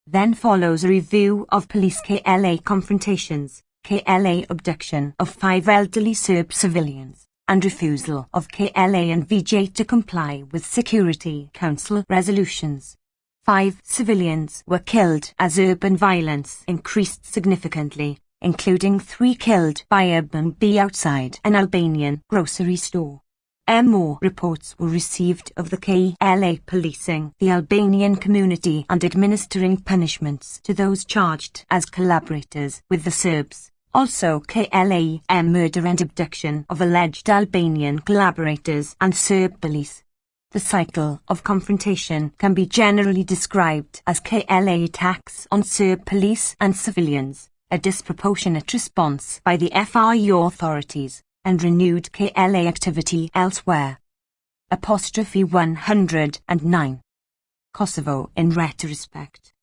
Then follows a review of police KLA confrontations, KLA abduction of 5 elderly Serb civilians, and refusal of KLA and VJ to comply with Security Council resolutions. 5 civilians were killed as urban violence increased significantly, including 3 killed by a bomb outside an Albanian grocery store. More reports were received of the KLA policing the Albanian community and administering punishments to those charged as collaborators with the Serbs. Also KLA murder and abduction of alleged Albanian collaborators and Serb police. The cycle of confrontation can be generally described as KLA attacks on Serb police and civilians, a disproportionate response by the FRU authorities, and renewed KLA activity elsewhere. 109. Kosovo in retrospect.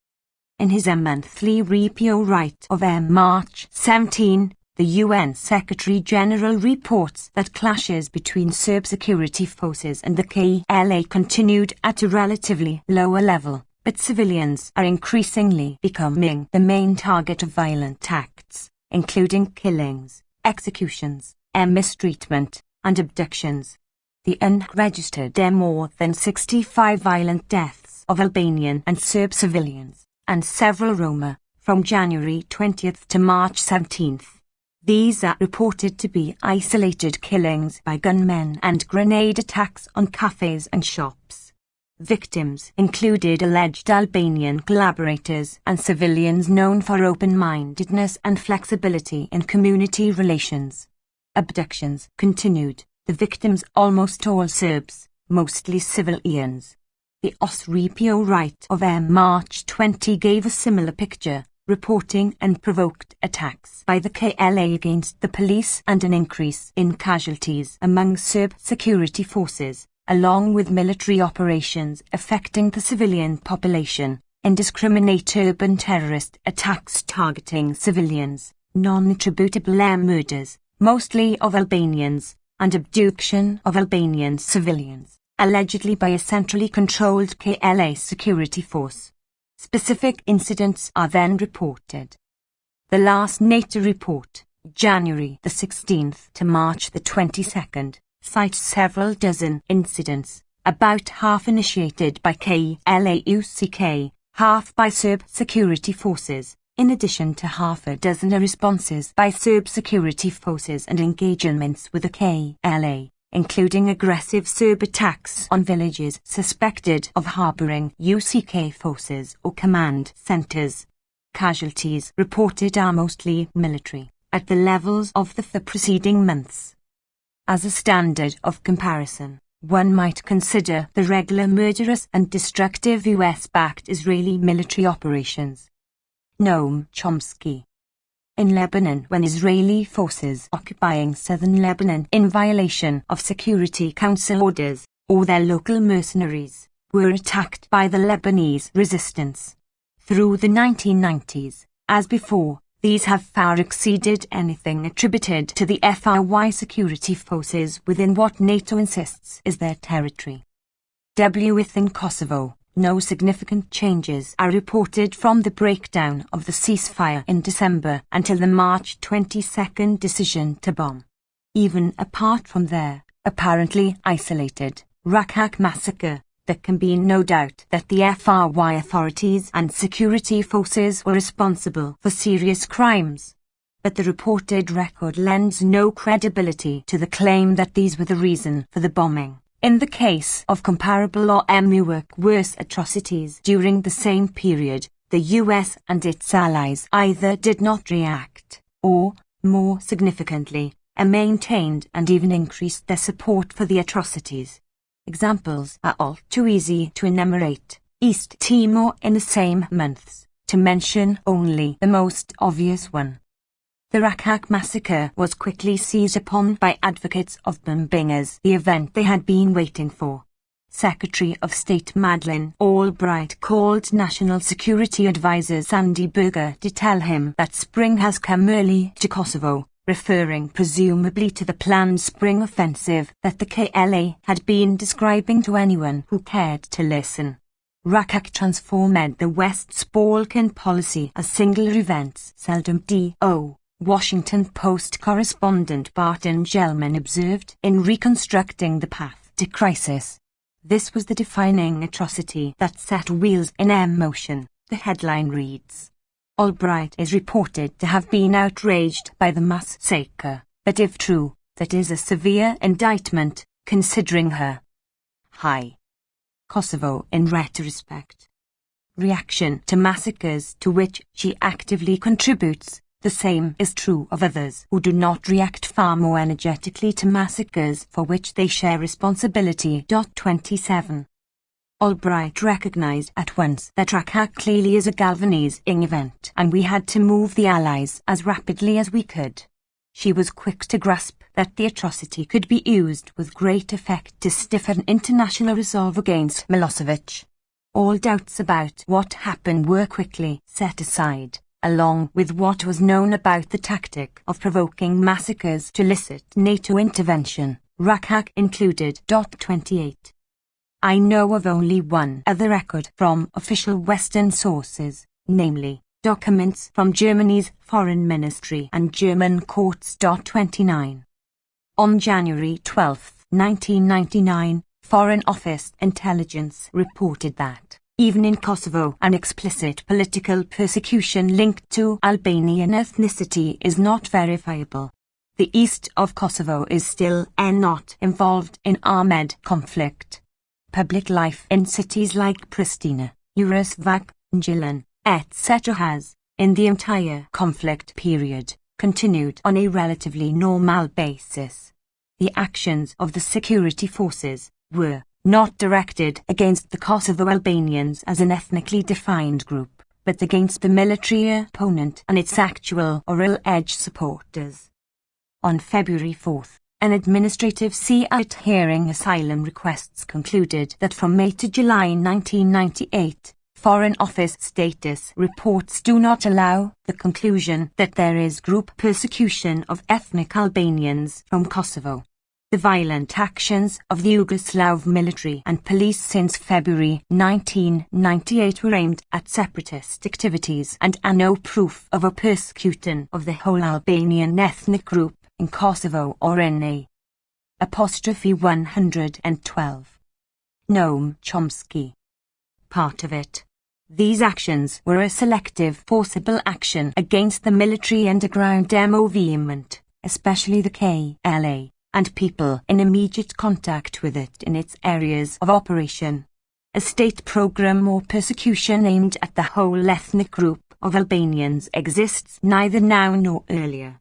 In his monthly report of March 17, the UN Secretary-General reports that clashes between Serb security forces and the KLA continued at a relatively lower level, but civilians are increasingly becoming the main target of violent acts, including killings, executions, mistreatment, and abductions. The unregistered more than 65 violent deaths of Albanian and Serb civilians, and several Roma, from January 20th to March 17th. These are reported to be isolated killings by gunmen and grenade attacks on cafes and shops. Victims included alleged Albanian collaborators and civilians known for open-mindedness and flexibility in community relations. Abductions continued, the victims almost all Serbs, mostly civilians. The OSS report of March 20 gave a similar picture, reporting unprovoked attacks by the KLA against the police and an increase in casualties among Serb security forces, along with military operations affecting the civilian population, indiscriminate urban terrorist attacks targeting civilians, non-attributable murders, mostly of Albanians, and abduction of Albanian civilians, allegedly by a centrally controlled KLA security force. Specific incidents are then reported. The last NATO report, January the 16th to March the 22nd, cites several dozen incidents, about half initiated by KLA-UCK, half by Serb security forces, in addition to half a dozen responses by Serb security forces and engagements with the KLA, including aggressive Serb attacks on villages suspected of harboring UCK forces or command centers. Casualties reported are mostly military, at the levels of the preceding months. As a standard of comparison, one might consider the regular murderous and destructive US-backed Israeli military operations. Noam Chomsky. In Lebanon, when Israeli forces occupying southern Lebanon in violation of Security Council orders, or their local mercenaries, were attacked by the Lebanese resistance. Through the 1990s, as before, these have far exceeded anything attributed to the FRY security forces within what NATO insists is their territory. Within Kosovo, No significant changes are reported from the breakdown of the ceasefire in December until the March 22 decision to bomb. Even apart from their apparently isolated Rakak massacre, there can be no doubt that the FRY authorities and security forces were responsible for serious crimes. But the reported record lends no credibility to the claim that these were the reason for the bombing. In the case of comparable or worse atrocities during the same period, the US and its allies either did not react, or, more significantly, maintained and even increased their support for the atrocities. Examples are all too easy to enumerate. East Timor in the same months, to mention only the most obvious one. The Rakak massacre was quickly seized upon by advocates of bombing as the event they had been waiting for. Secretary of State Madeleine Albright called National Security Advisor Sandy Berger to tell him that spring has come early to Kosovo, referring presumably to the planned spring offensive that the KLA had been describing to anyone who cared to listen. Rakak transformed the West's Balkan policy as singular events seldom do. Washington Post correspondent Barton Gellman observed in reconstructing the path to crisis. This was the defining atrocity that set wheels in motion, the headline reads. Albright is reported to have been outraged by the massacre, but if true, that is a severe indictment, considering her high Kosovo in retrospect. Reaction to massacres to which she actively contributes. The same is true of others who do not react far more energetically to massacres for which they share responsibility. 27. Albright recognized at once that Rakak clearly is a galvanizing event and we had to move the Allies as rapidly as we could. She was quick to grasp that the atrocity could be used with great effect to stiffen international resolve against Milosevic. All doubts about what happened were quickly set aside, along with what was known about the tactic of provoking massacres to elicit NATO intervention, Rakak included. 28. I know of only one other record from official Western sources, namely, documents from Germany's Foreign Ministry and German courts. 29. On January 12, 1999, Foreign Office Intelligence reported that even in Kosovo, an explicit political persecution linked to Albanian ethnicity is not verifiable. The east of Kosovo is still not involved in armed conflict. Public life in cities like Pristina, Yugoslavia, Njilan, etc. has, in the entire conflict period, continued on a relatively normal basis. The actions of the security forces were not directed against the Kosovo Albanians as an ethnically defined group, but against the military opponent and its actual or ill-edged supporters. On February 4, an administrative CIT hearing asylum requests concluded that from May to July 1998, Foreign Office status reports do not allow the conclusion that there is group persecution of ethnic Albanians from Kosovo. The violent actions of the Yugoslav military and police since February 1998 were aimed at separatist activities and are no proof of a persecution of the whole Albanian ethnic group in Kosovo or in a. 112. Noam Chomsky. Part of it. These actions were a selective, forcible action against the military underground movement, especially the KLA. And people in immediate contact with it in its areas of operation. A state program or persecution aimed at the whole ethnic group of Albanians exists neither now nor earlier.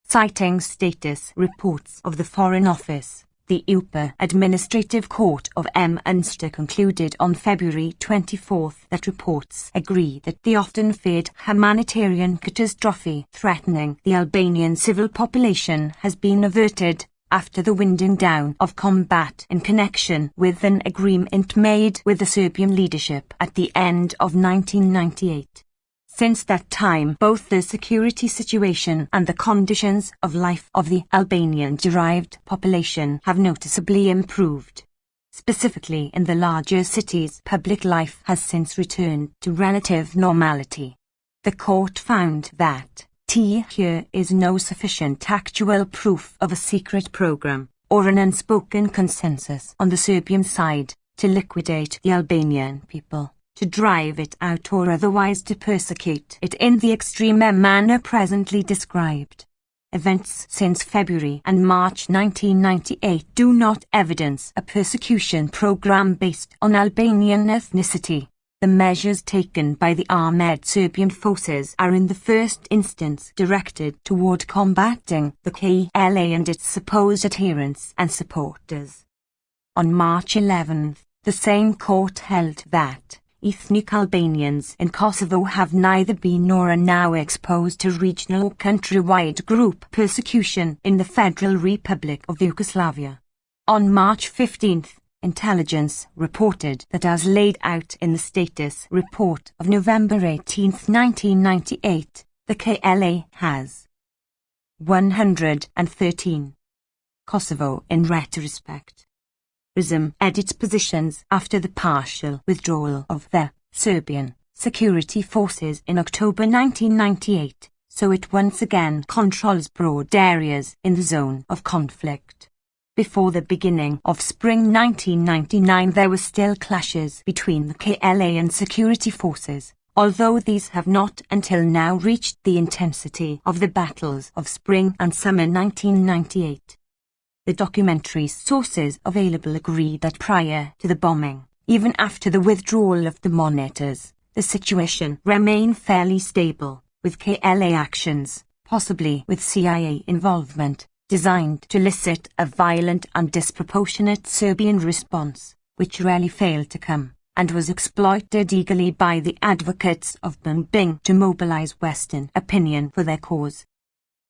Citing status reports of the Foreign Office, the UPA Administrative Court of Munster concluded on February 24 that reports agree that the often feared humanitarian catastrophe threatening the Albanian civil population has been averted after the winding down of combat in connection with an agreement made with the Serbian leadership at the end of 1998. Since that time, both the security situation and the conditions of life of the Albanian-derived population have noticeably improved. Specifically in the larger cities, public life has since returned to relative normality. The court found that here is no sufficient actual proof of a secret program, or an unspoken consensus on the Serbian side, to liquidate the Albanian people, to drive it out or otherwise to persecute it in the extreme manner presently described. Events since February and March 1998 do not evidence a persecution program based on Albanian ethnicity. The measures taken by the armed Serbian forces are in the first instance directed toward combating the KLA and its supposed adherents and supporters. On March 11, the same court held that ethnic Albanians in Kosovo have neither been nor are now exposed to regional or countrywide group persecution in the Federal Republic of Yugoslavia. On March 15, intelligence reported that, as laid out in the status report of November 18, 1998, the KLA has 113. Kosovo in retrospect resumed its positions after the partial withdrawal of the Serbian security forces in October 1998, so it once again controls broad areas in the zone of conflict. Before the beginning of spring 1999 there were still clashes between the KLA and security forces, although these have not until now reached the intensity of the battles of spring and summer 1998. The documentary sources available agree that prior to the bombing, even after the withdrawal of the monitors, the situation remained fairly stable, with KLA actions, possibly with CIA involvement, designed to elicit a violent and disproportionate Serbian response, which rarely failed to come, and was exploited eagerly by the advocates of bombing to mobilize Western opinion for their cause.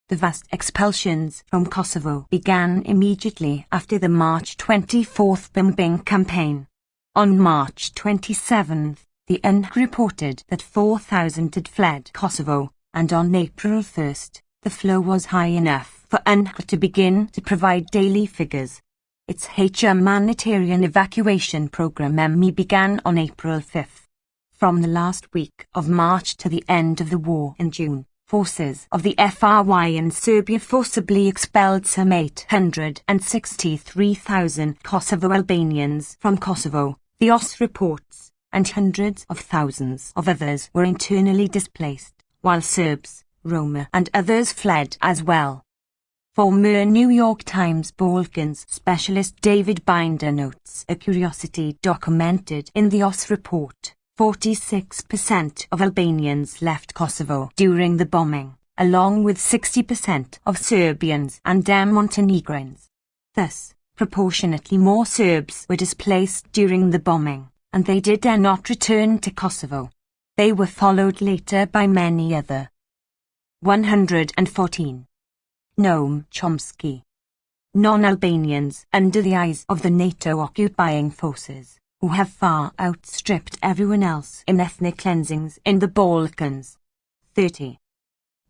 The vast expulsions from Kosovo began immediately after the March 24 bombing campaign. On March 27, the UN reported that 4,000 had fled Kosovo, and on April 1, the flow was high enough for UN to begin to provide daily figures. Its humanitarian evacuation program began on April 5. From the last week of March to the end of the war in June, forces of the FRY in Serbia forcibly expelled some 863,000 Kosovo Albanians from Kosovo, the OSS reports, and hundreds of thousands of others were internally displaced, while Serbs, Roma and others fled as well. Former New York Times Balkans specialist David Binder notes a curiosity documented in the OSS report. 46% of Albanians left Kosovo during the bombing, along with 60% of Serbians and Montenegrins. Thus, proportionately more Serbs were displaced during the bombing, and they did not return to Kosovo. They were followed later by many other. 114. Noam Chomsky. Non-Albanians under the eyes of the NATO occupying forces, who have far outstripped everyone else in ethnic cleansings in the Balkans. 30.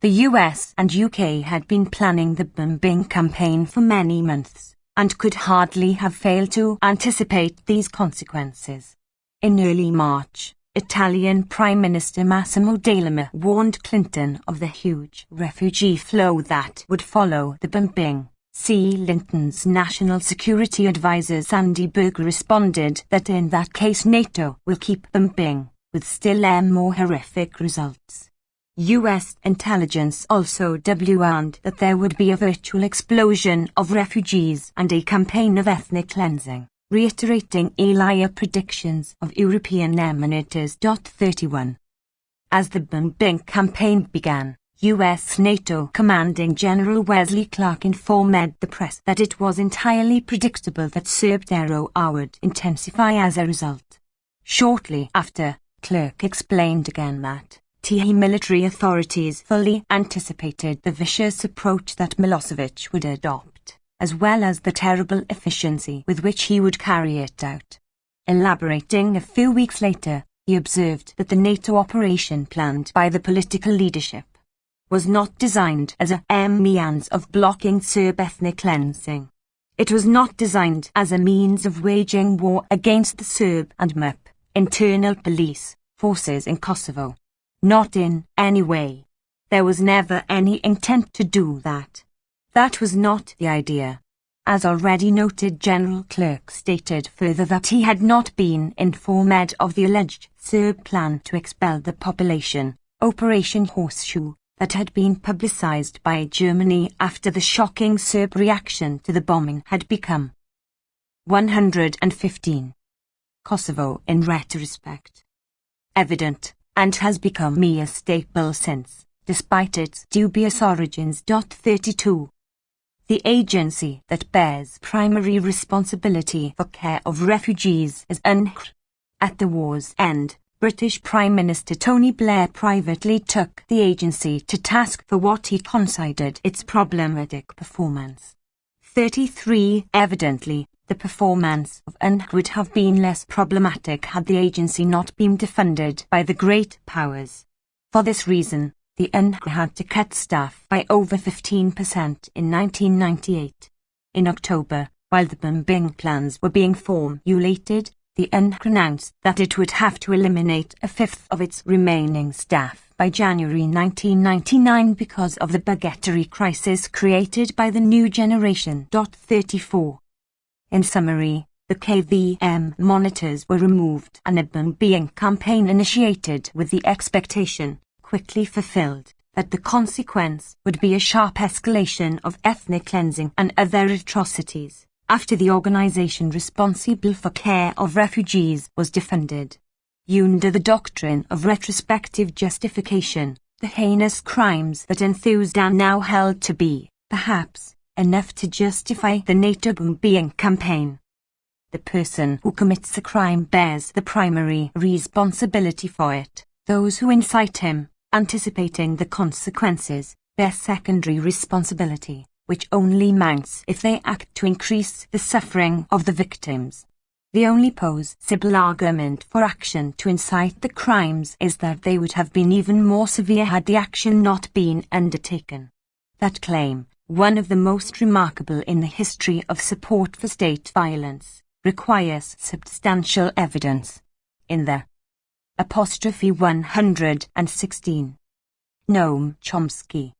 The US and UK had been planning the bombing campaign for many months, and could hardly have failed to anticipate these consequences. In early March, Italian Prime Minister Massimo D'Alema warned Clinton of the huge refugee flow that would follow the bombing. C. Linton's National Security Advisor Sandy Berger responded that in that case NATO will keep bombing, with still more horrific results. US intelligence also warned that there would be a virtual explosion of refugees and a campaign of ethnic cleansing, reiterating earlier predictions of European eminators. 31. As the bombing campaign began, U.S. NATO Commanding General Wesley Clark informed the press that it was entirely predictable that Serb terror would intensify as a result. Shortly after, Clark explained again that military authorities fully anticipated the vicious approach that Milosevic would adopt, as well as the terrible efficiency with which he would carry it out. Elaborating a few weeks later, he observed that the NATO operation planned by the political leadership was not designed as a means of blocking Serb ethnic cleansing. It was not designed as a means of waging war against the Serb and MUP, internal police, forces in Kosovo. Not in any way. There was never any intent to do that. That was not the idea. As already noted, General Clerk stated further that he had not been informed of the alleged Serb plan to expel the population, Operation Horseshoe, that had been publicized by Germany after the shocking Serb reaction to the bombing had become 115. Kosovo in retrospect. Evident, and has become a staple since, despite its dubious origins. 32. The agency that bears primary responsibility for care of refugees is UNHCR. At the war's end, British Prime Minister Tony Blair privately took the agency to task for what he considered its problematic performance. 33. Evidently, the performance of UNHCR would have been less problematic had the agency not been defunded by the great powers. For this reason, the UNHCR had to cut staff by over 15% in 1998. In October, while the bombing plans were being formulated, the UNHCR announced that it would have to eliminate a fifth of its remaining staff by January 1999 because of the budgetary crisis created by the new generation. 34. In summary, the KVM monitors were removed and a bombing campaign initiated with the expectation, quickly fulfilled, that the consequence would be a sharp escalation of ethnic cleansing and other atrocities, after the organization responsible for care of refugees was defunded. Under the doctrine of retrospective justification, the heinous crimes that ensued are now held to be, perhaps, enough to justify the NATO bombing campaign. The person who commits a crime bears the primary responsibility for it. Those who incite him, anticipating the consequences, bear secondary responsibility, which only mounts if they act to increase the suffering of the victims. The only possible argument for action to incite the crimes is that they would have been even more severe had the action not been undertaken. That claim, one of the most remarkable in the history of support for state violence, requires substantial evidence. In the apostrophe 116. Noam Chomsky.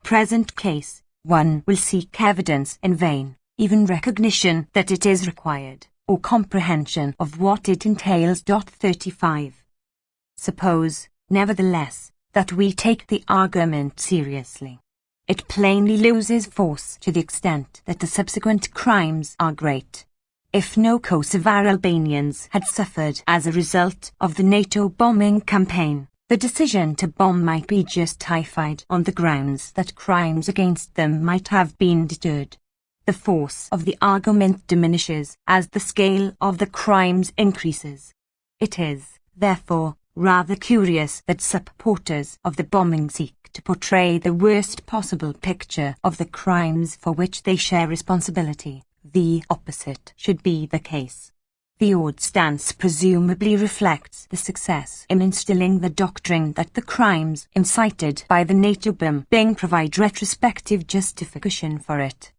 Present case, one will seek evidence in vain, even recognition that it is required, or comprehension of what it entails. 35. Suppose, nevertheless, that we take the argument seriously. It plainly loses force to the extent that the subsequent crimes are great. If no Kosovar Albanians had suffered as a result of the NATO bombing campaign, the decision to bomb might be justified on the grounds that crimes against them might have been deterred. The force of the argument diminishes as the scale of the crimes increases. It is, therefore, rather curious that supporters of the bombing seek to portray the worst possible picture of the crimes for which they share responsibility. The opposite should be the case. The odd stance presumably reflects the success in instilling the doctrine that the crimes incited by the NATO bombing provide retrospective justification for it.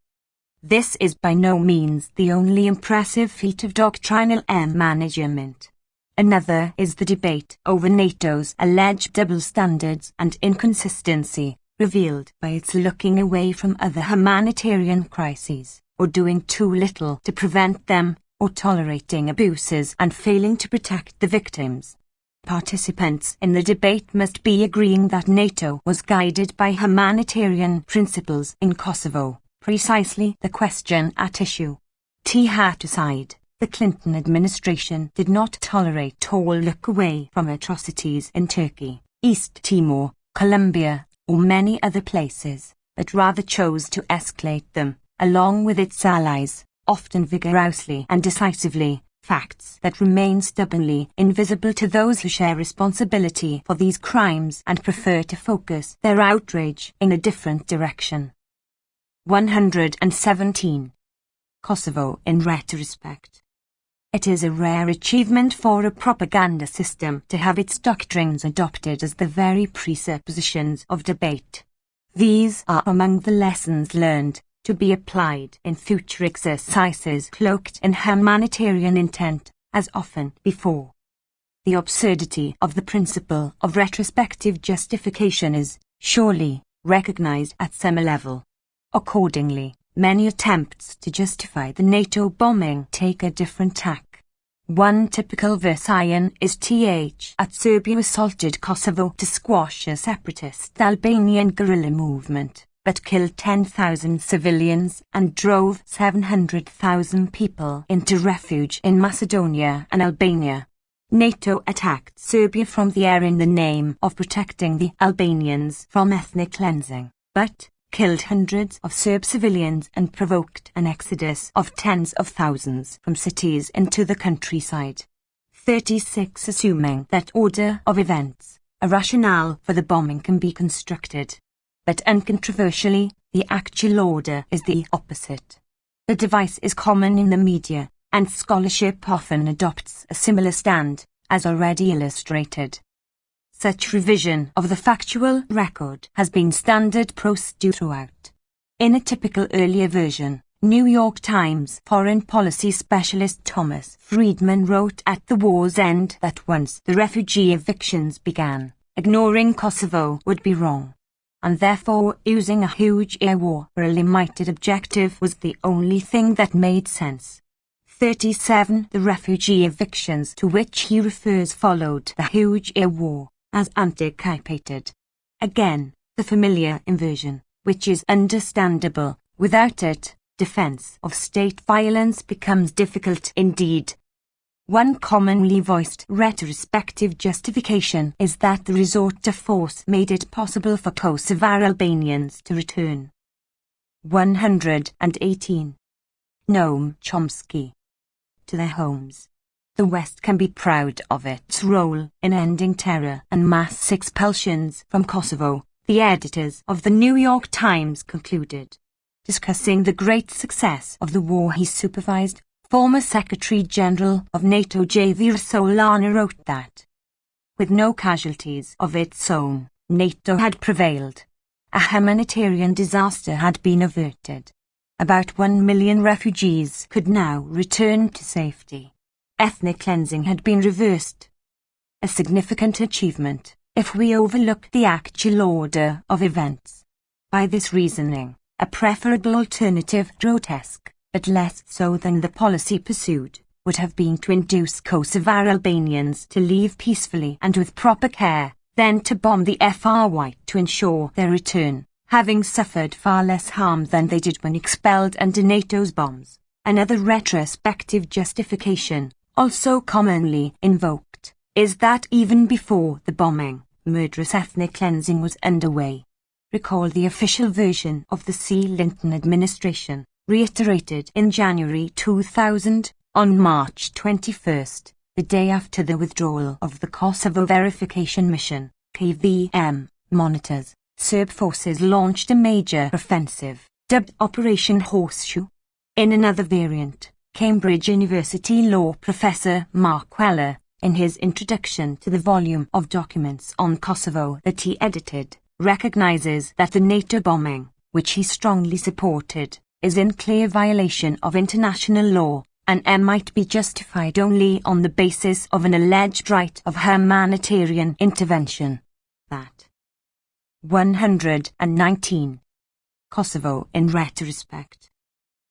This is by no means the only impressive feat of doctrinal management. Another is the debate over NATO's alleged double standards and inconsistency, revealed by its looking away from other humanitarian crises, or doing too little to prevent them, or tolerating abuses and failing to protect the victims. Participants in the debate must be agreeing that NATO was guided by humanitarian principles in Kosovo, precisely the question at issue. Hat aside, the Clinton administration did not tolerate or look away from atrocities in Turkey, East Timor, Colombia, or many other places, but rather chose to escalate them, along with its allies, often vigorously and decisively, facts that remain stubbornly invisible to those who share responsibility for these crimes and prefer to focus their outrage in a different direction. 117. Kosovo in retrospect. It is a rare achievement for a propaganda system to have its doctrines adopted as the very presuppositions of debate. These are among the lessons learned, to be applied in future exercises cloaked in humanitarian intent, as often before. The absurdity of the principle of retrospective justification is, surely, recognized at some level. Accordingly, many attempts to justify the NATO bombing take a different tack. One typical version is that Serbia assaulted Kosovo to squash a separatist Albanian guerrilla movement, but killed 10,000 civilians and drove 700,000 people into refuge in Macedonia and Albania. NATO attacked Serbia from the air in the name of protecting the Albanians from ethnic cleansing, but killed hundreds of Serb civilians and provoked an exodus of tens of thousands from cities into the countryside. 36. Assuming that order of events, a rationale for the bombing can be constructed. But uncontroversially, the actual order is the opposite. The device is common in the media, and scholarship often adopts a similar stand, as already illustrated. Such revision of the factual record has been standard procedure throughout. In a typical earlier version, New York Times foreign policy specialist Thomas Friedman wrote at the war's end that once the refugee evictions began, ignoring Kosovo would be wrong, and therefore using a huge air war for a limited objective was the only thing that made sense. 37. The refugee evictions to which he refers followed the huge air war, as anticipated. Again, the familiar inversion, which is understandable. Without it, defense of state violence becomes difficult indeed. One commonly voiced retrospective justification is that the resort to force made it possible for Kosovar Albanians to return. 118. Noam Chomsky. To their homes. The West can be proud of its role in ending terror and mass expulsions from Kosovo, the editors of the New York Times concluded. Discussing the great success of the war he supervised, former Secretary-General of NATO Javier Solana wrote that, with no casualties of its own, NATO had prevailed. A humanitarian disaster had been averted. About 1 million refugees could now return to safety. Ethnic cleansing had been reversed. A significant achievement, if we overlook the actual order of events. By this reasoning, a preferable alternative, grotesque, but less so than the policy pursued, would have been to induce Kosovar Albanians to leave peacefully and with proper care, then to bomb the FRY to ensure their return, having suffered far less harm than they did when expelled under NATO's bombs. Another retrospective justification, also commonly invoked, is that even before the bombing, murderous ethnic cleansing was underway. Recall the official version of the C. Linton administration, reiterated in January 2000, on March 21st, the day after the withdrawal of the Kosovo Verification Mission, KVM, monitors. Serb forces launched a major offensive, dubbed Operation Horseshoe. In another variant, Cambridge University law professor Mark Weller, in his introduction to the volume of documents on Kosovo that he edited, recognizes that the NATO bombing, which he strongly supported, is in clear violation of international law, and might be justified only on the basis of an alleged right of humanitarian intervention. That 119. Kosovo in retrospect.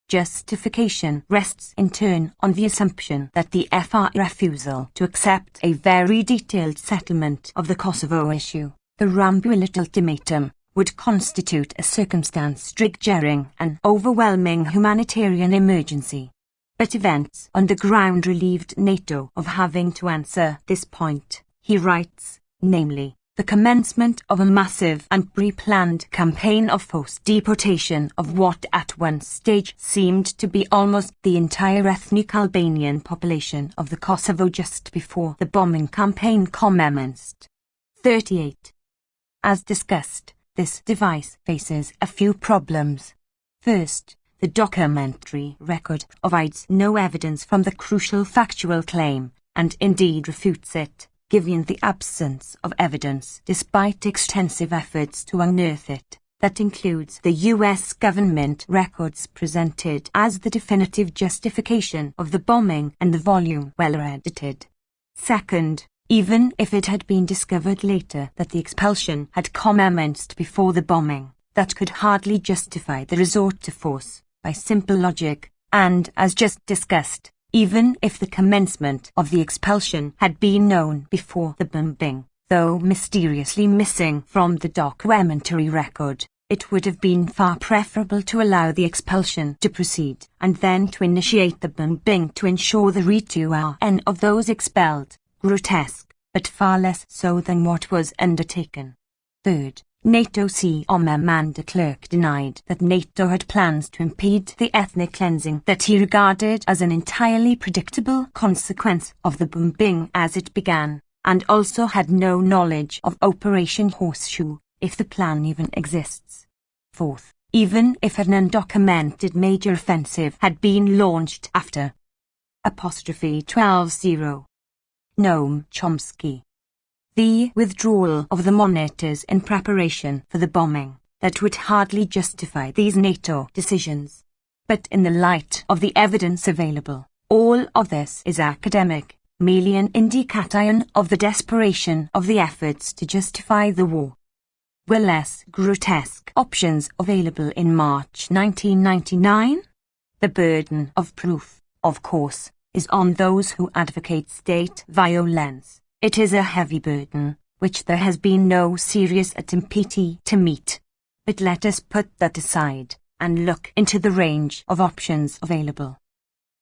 Justification rests in turn on the assumption that the FR refusal to accept a very detailed settlement of the Kosovo issue, the Rambouillet ultimatum, would constitute a circumstance triggering an overwhelming humanitarian emergency. But events on the ground relieved NATO of having to answer this point, he writes, namely, the commencement of a massive and pre-planned campaign of forced deportation of what at one stage seemed to be almost the entire ethnic Albanian population of the Kosovo just before the bombing campaign commenced. 38. As discussed, this device faces a few problems. First, the documentary record provides no evidence from the crucial factual claim, and indeed refutes it, given the absence of evidence despite extensive efforts to unearth it. That includes the US government records presented as the definitive justification of the bombing and the volume well edited. Second, even if it had been discovered later that the expulsion had commenced before the bombing, that could hardly justify the resort to force, by simple logic, and, as just discussed, even if the commencement of the expulsion had been known before the bombing, though mysteriously missing from the documentary record, it would have been far preferable to allow the expulsion to proceed, and then to initiate the bombing to ensure the return of those expelled. Grotesque, but far less so than what was undertaken. Third, NATO Commander de Klerk denied that NATO had plans to impede the ethnic cleansing that he regarded as an entirely predictable consequence of the bombing as it began, and also had no knowledge of Operation Horseshoe, if the plan even exists. Fourth, even if an undocumented major offensive had been launched after '12-0. Noam Chomsky. The withdrawal of the monitors in preparation for the bombing, that would hardly justify these NATO decisions. But in the light of the evidence available, all of this is academic, merely an indication of the desperation of the efforts to justify the war. Were less grotesque options available in March 1999? The burden of proof, of course, is on those who advocate state violence. It is a heavy burden, which there has been no serious attempt to meet. But let us put that aside, and look into the range of options available.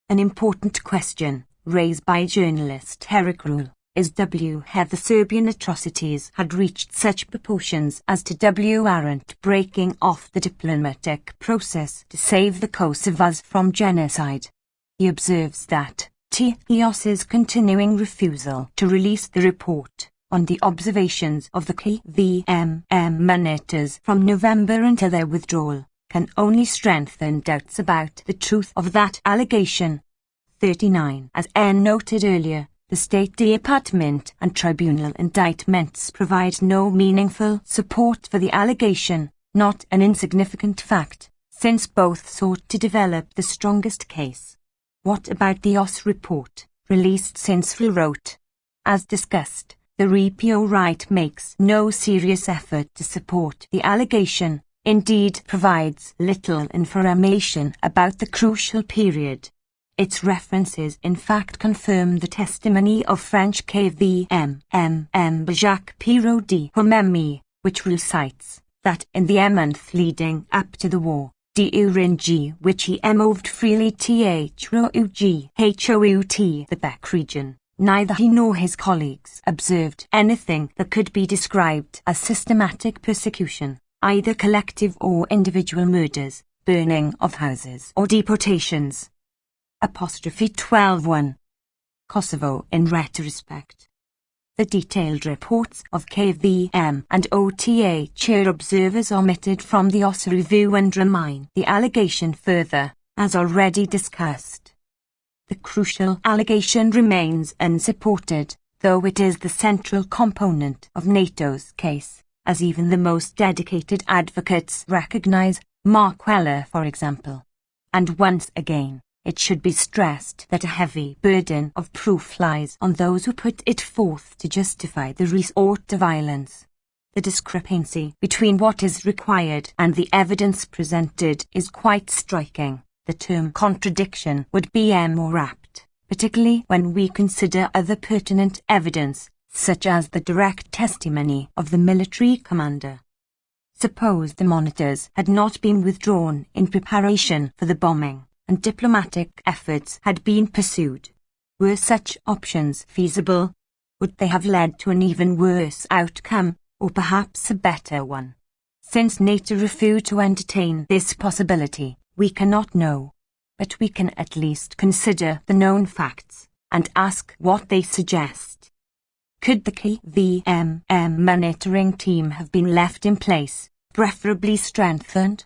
An important question, raised by journalist Eric Rule, is whether the Serbian atrocities had reached such proportions as to warrant breaking off the diplomatic process to save the Kosovars from genocide. He observes that TEOS's continuing refusal to release the report on the observations of the KVM monitors from November until their withdrawal can only strengthen doubts about the truth of that allegation. 39. As N noted earlier, the State Department and tribunal indictments provide no meaningful support for the allegation, not an insignificant fact, since both sought to develop the strongest case. What about the OS report, released since Rule wrote? As discussed, the RPO right makes no serious effort to support the allegation, indeed provides little information about the crucial period. Its references in fact confirm the testimony of French KVM Jacques Pirot de Homemi, which recites that in the month leading up to the war, G, which he moved freely throughout the Beck region, neither he nor his colleagues observed anything that could be described as systematic persecution, either collective or individual murders, burning of houses or deportations. 12.1. Kosovo in retrospect. The detailed reports of KVM and OTH observers omitted from the OSA review undermine the allegation further, as already discussed. The crucial allegation remains unsupported, though it is the central component of NATO's case, as even the most dedicated advocates recognize, Mark Weller for example. And once again, it should be stressed that a heavy burden of proof lies on those who put it forth to justify the resort to violence. The discrepancy between what is required and the evidence presented is quite striking. The term contradiction would be more apt, particularly when we consider other pertinent evidence, such as the direct testimony of the military commander. Suppose the monitors had not been withdrawn in preparation for the bombing, and diplomatic efforts had been pursued. Were such options feasible? Would they have led to an even worse outcome, or perhaps a better one? Since NATO refused to entertain this possibility, we cannot know. But we can at least consider the known facts, and ask what they suggest. Could the KVM monitoring team have been left in place, preferably strengthened?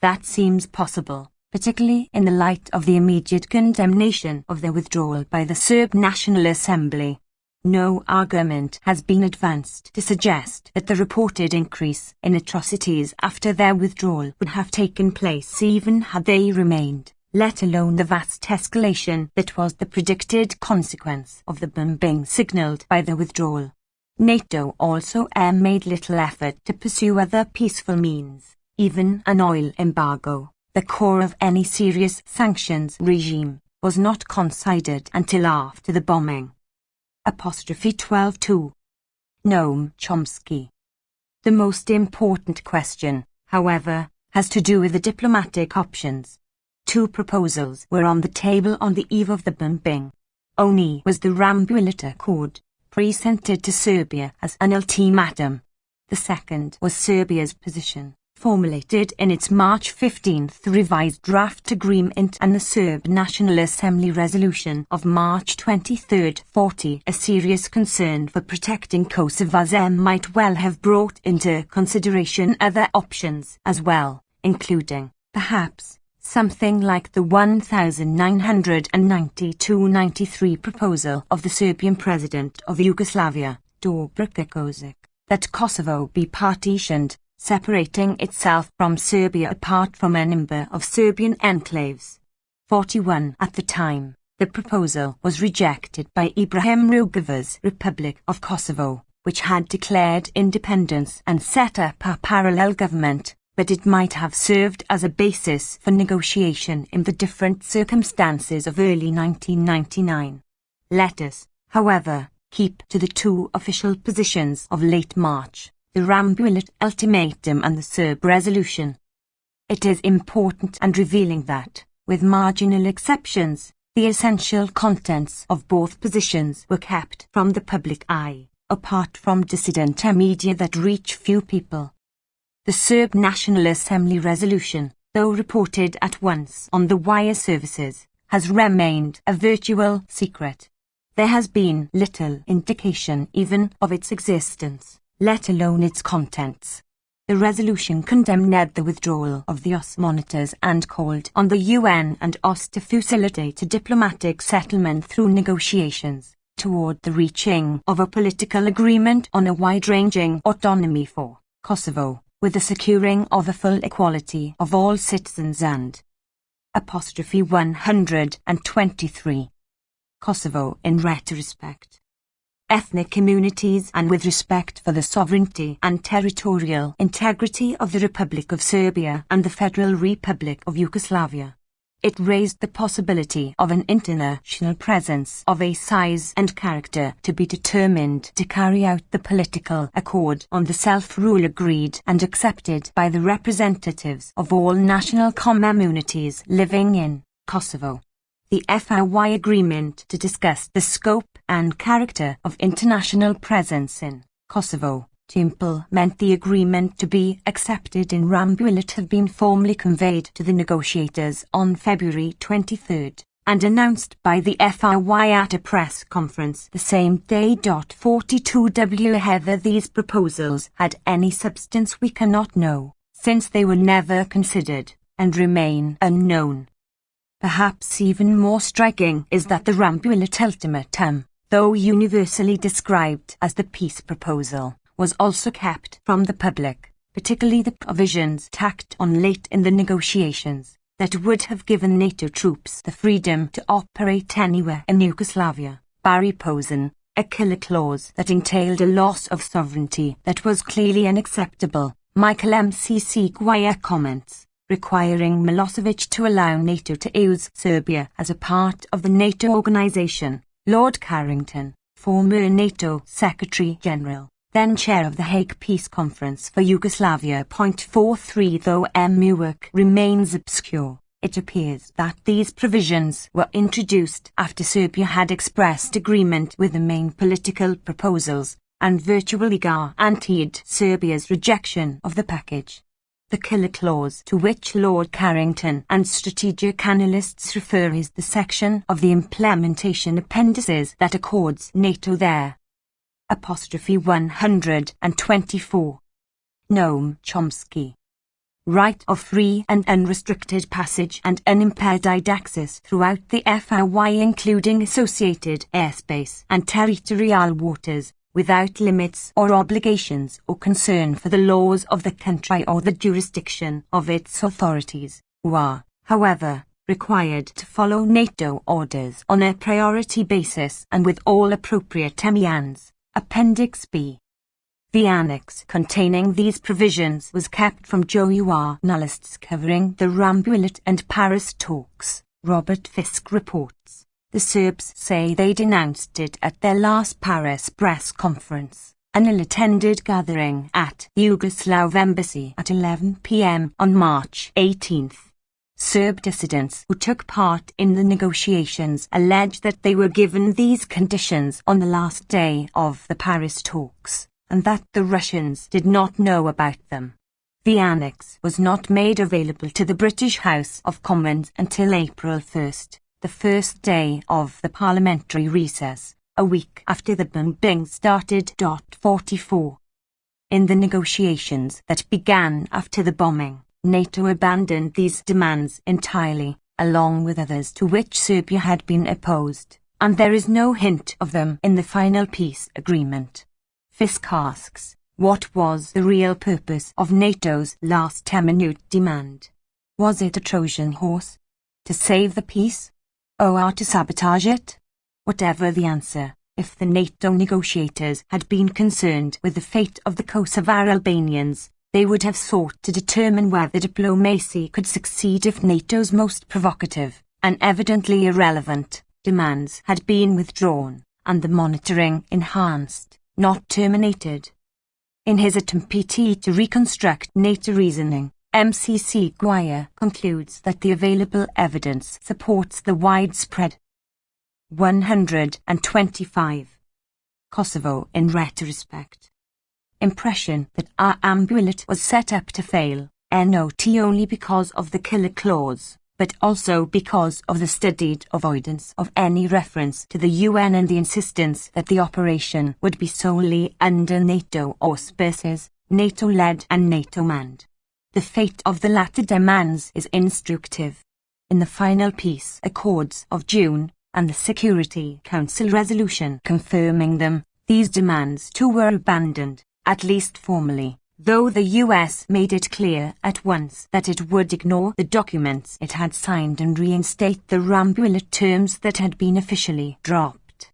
That seems possible, particularly in the light of the immediate condemnation of their withdrawal by the Serb National Assembly. No argument has been advanced to suggest that the reported increase in atrocities after their withdrawal would have taken place even had they remained, let alone the vast escalation that was the predicted consequence of the bombing signalled by the withdrawal. NATO also made little effort to pursue other peaceful means, even an oil embargo, the core of any serious sanctions regime, was not considered until after the bombing. 12.2. Noam Chomsky. The most important question, however, has to do with the diplomatic options. Two proposals were on the table on the eve of the bombing. Only was the Rambouillet Accord presented to Serbia as an ultimatum. The second was Serbia's position, formulated in its March 15th revised draft agreement and the Serb National Assembly resolution of March 23, 40. A serious concern for protecting Kosovo's might well have brought into consideration other options as well, including, perhaps, something like the 1992-93 proposal of the Serbian President of Yugoslavia, Dubravka Kozic, that Kosovo be partitioned, separating itself from Serbia apart from a number of Serbian enclaves. 41. At the time, the proposal was rejected by Ibrahim Rugova's Republic of Kosovo, which had declared independence and set up a parallel government, but it might have served as a basis for negotiation in the different circumstances of early 1999. Let us, however, keep to the two official positions of late March, the Rambouillet Ultimatum and the Serb Resolution. It is important and revealing that, with marginal exceptions, the essential contents of both positions were kept from the public eye, apart from dissident media that reach few people. The Serb National Assembly resolution, though reported at once on the wire services, has remained a virtual secret. There has been little indication even of its existence, let alone its contents. The resolution condemned the withdrawal of the OSCE monitors and called on the UN and OSCE to facilitate a diplomatic settlement through negotiations toward the reaching of a political agreement on a wide-ranging autonomy for Kosovo, with the securing of a full equality of all citizens and 123. Kosovo in retrospect. Ethnic communities and with respect for the sovereignty and territorial integrity of the Republic of Serbia and the Federal Republic of Yugoslavia. It raised the possibility of an international presence of a size and character to be determined to carry out the political accord on the self-rule agreed and accepted by the representatives of all national communities living in Kosovo. The FRY agreement to discuss the scope and character of international presence in Kosovo, to implement the agreement to be accepted in Rambouillet had been formally conveyed to the negotiators on February 23 and announced by the FRY at a press conference the same day. 42W Whether these proposals had any substance we cannot know, since they were never considered, and remain unknown. Perhaps even more striking is that the Rambouillet ultimatum, though universally described as the peace proposal, was also kept from the public, particularly the provisions tacked on late in the negotiations, that would have given NATO troops the freedom to operate anywhere in Yugoslavia, Barry Posen, a killer clause that entailed a loss of sovereignty that was clearly unacceptable. Michael MCC Guaya comments, requiring Milosevic to allow NATO to use Serbia as a part of the NATO organization. Lord Carrington, former NATO Secretary-General, then chair of the Hague Peace Conference for Yugoslavia. 43 Though MU work remains obscure, it appears that these provisions were introduced after Serbia had expressed agreement with the main political proposals, and virtually guaranteed Serbia's rejection of the package. The killer clause to which Lord Carrington and strategic analysts refer is the section of the implementation appendices that accords NATO their 124. Noam Chomsky. right of free and unrestricted passage and unimpeded access throughout the FRY including associated airspace and territorial waters, without limits or obligations or concern for the laws of the country or the jurisdiction of its authorities, who are, however, required to follow NATO orders on a priority basis and with all appropriate means. Appendix B. The annex containing these provisions was kept from journalists covering the Rambouillet and Paris talks. Robert Fisk reports. The Serbs say they denounced it at their last Paris press conference, an ill-attended gathering at the Yugoslav embassy at 11 p.m. on March 18. Serb dissidents who took part in the negotiations alleged that they were given these conditions on the last day of the Paris talks, and that the Russians did not know about them. The annex was not made available to the British House of Commons until April 1, the first day of the parliamentary recess, a week after the bombing started. 44. In the negotiations that began after the bombing, NATO abandoned these demands entirely, along with others to which Serbia had been opposed, and there is no hint of them in the final peace agreement. Fisk asks, what was the real purpose of NATO's last 10-minute demand? Was it a Trojan horse? To save the peace? Or to sabotage it? Whatever the answer, if the NATO negotiators had been concerned with the fate of the Kosovo Albanians, they would have sought to determine whether diplomacy could succeed if NATO's most provocative, and evidently irrelevant, demands had been withdrawn, and the monitoring enhanced, not terminated. In his attempt to reconstruct NATO reasoning, MCC Guire concludes that the available evidence supports the widespread 125. Kosovo in retrospect. Impression that our amulet was set up to fail, not only because of the killer clause, but also because of the studied avoidance of any reference to the UN and the insistence that the operation would be solely under NATO auspices, NATO-led and NATO-manned. The fate of the latter demands is instructive. In the final peace accords of June, and the Security Council resolution confirming them, these demands too were abandoned, at least formally, though the US made it clear at once that it would ignore the documents it had signed and reinstate the Rambouillet terms that had been officially dropped.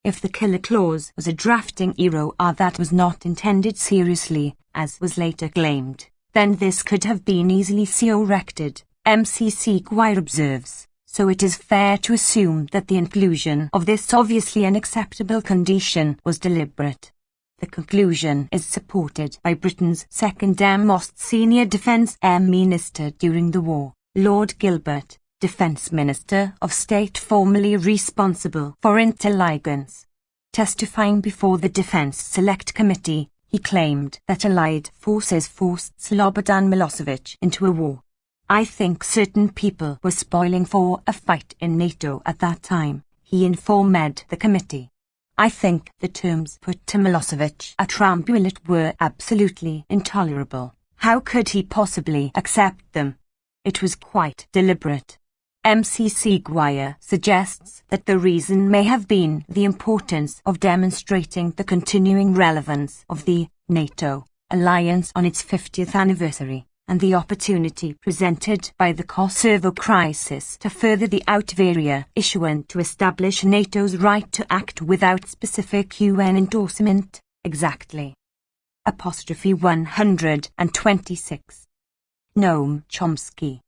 If the killer clause was a drafting error that was not intended seriously, as was later claimed, then this could have been easily corrected, MCC Guire observes, so it is fair to assume that the inclusion of this obviously unacceptable condition was deliberate. The conclusion is supported by Britain's second most senior defence minister during the war, Lord Gilbert, Defence Minister of State formerly responsible for intelligence. Testifying before the Defence Select Committee, he claimed that Allied forces forced Slobodan Milosevic into a war. I think certain people were spoiling for a fight in NATO at that time, he informed the committee. I think the terms put to Milosevic at Rambouillet were absolutely intolerable. How could he possibly accept them? It was quite deliberate. MCC Guire suggests that the reason may have been the importance of demonstrating the continuing relevance of the NATO alliance on its 50th anniversary, and the opportunity presented by the Kosovo crisis to further the out-of-area issue and to establish NATO's right to act without specific UN endorsement. Exactly. Apostrophe 126. Noam Chomsky.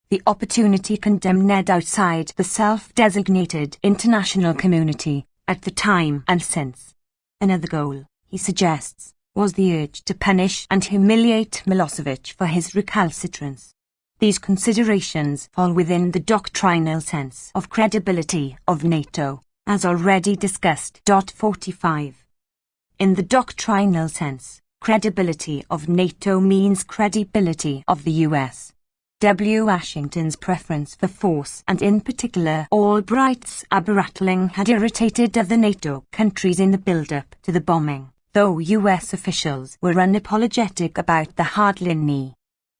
The opportunity condemned outside the self-designated international community, at the time and since. Another goal, he suggests, was the urge to punish and humiliate Milosevic for his recalcitrance. These considerations fall within the doctrinal sense of credibility of NATO, as already discussed. 45. In the doctrinal sense, credibility of NATO means credibility of the US. Washington's preference for force and in particular Albright's rattling had irritated other NATO countries in the build-up to the bombing, though US officials were unapologetic about the hard-line knee.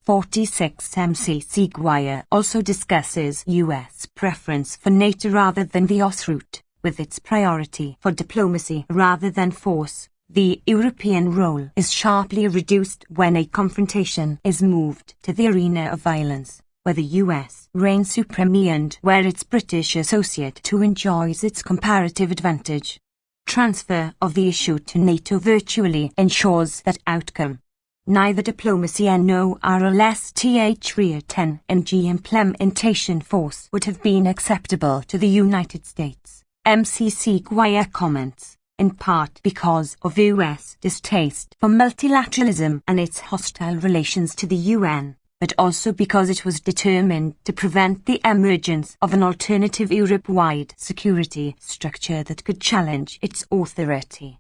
46 MCC Guia also discusses U.S. preference for NATO rather than the OSS route, with its priority for diplomacy rather than force. The European role is sharply reduced when a confrontation is moved to the arena of violence, where the US reigns supreme and where its British associate too enjoys its comparative advantage. Transfer of the issue to NATO virtually ensures that outcome. Neither diplomacy nor RLSTH 10 implementation force would have been acceptable to the United States. MCC Guia comments, in part because of US distaste for multilateralism and its hostile relations to the UN, but also because it was determined to prevent the emergence of an alternative Europe-wide security structure that could challenge its authority.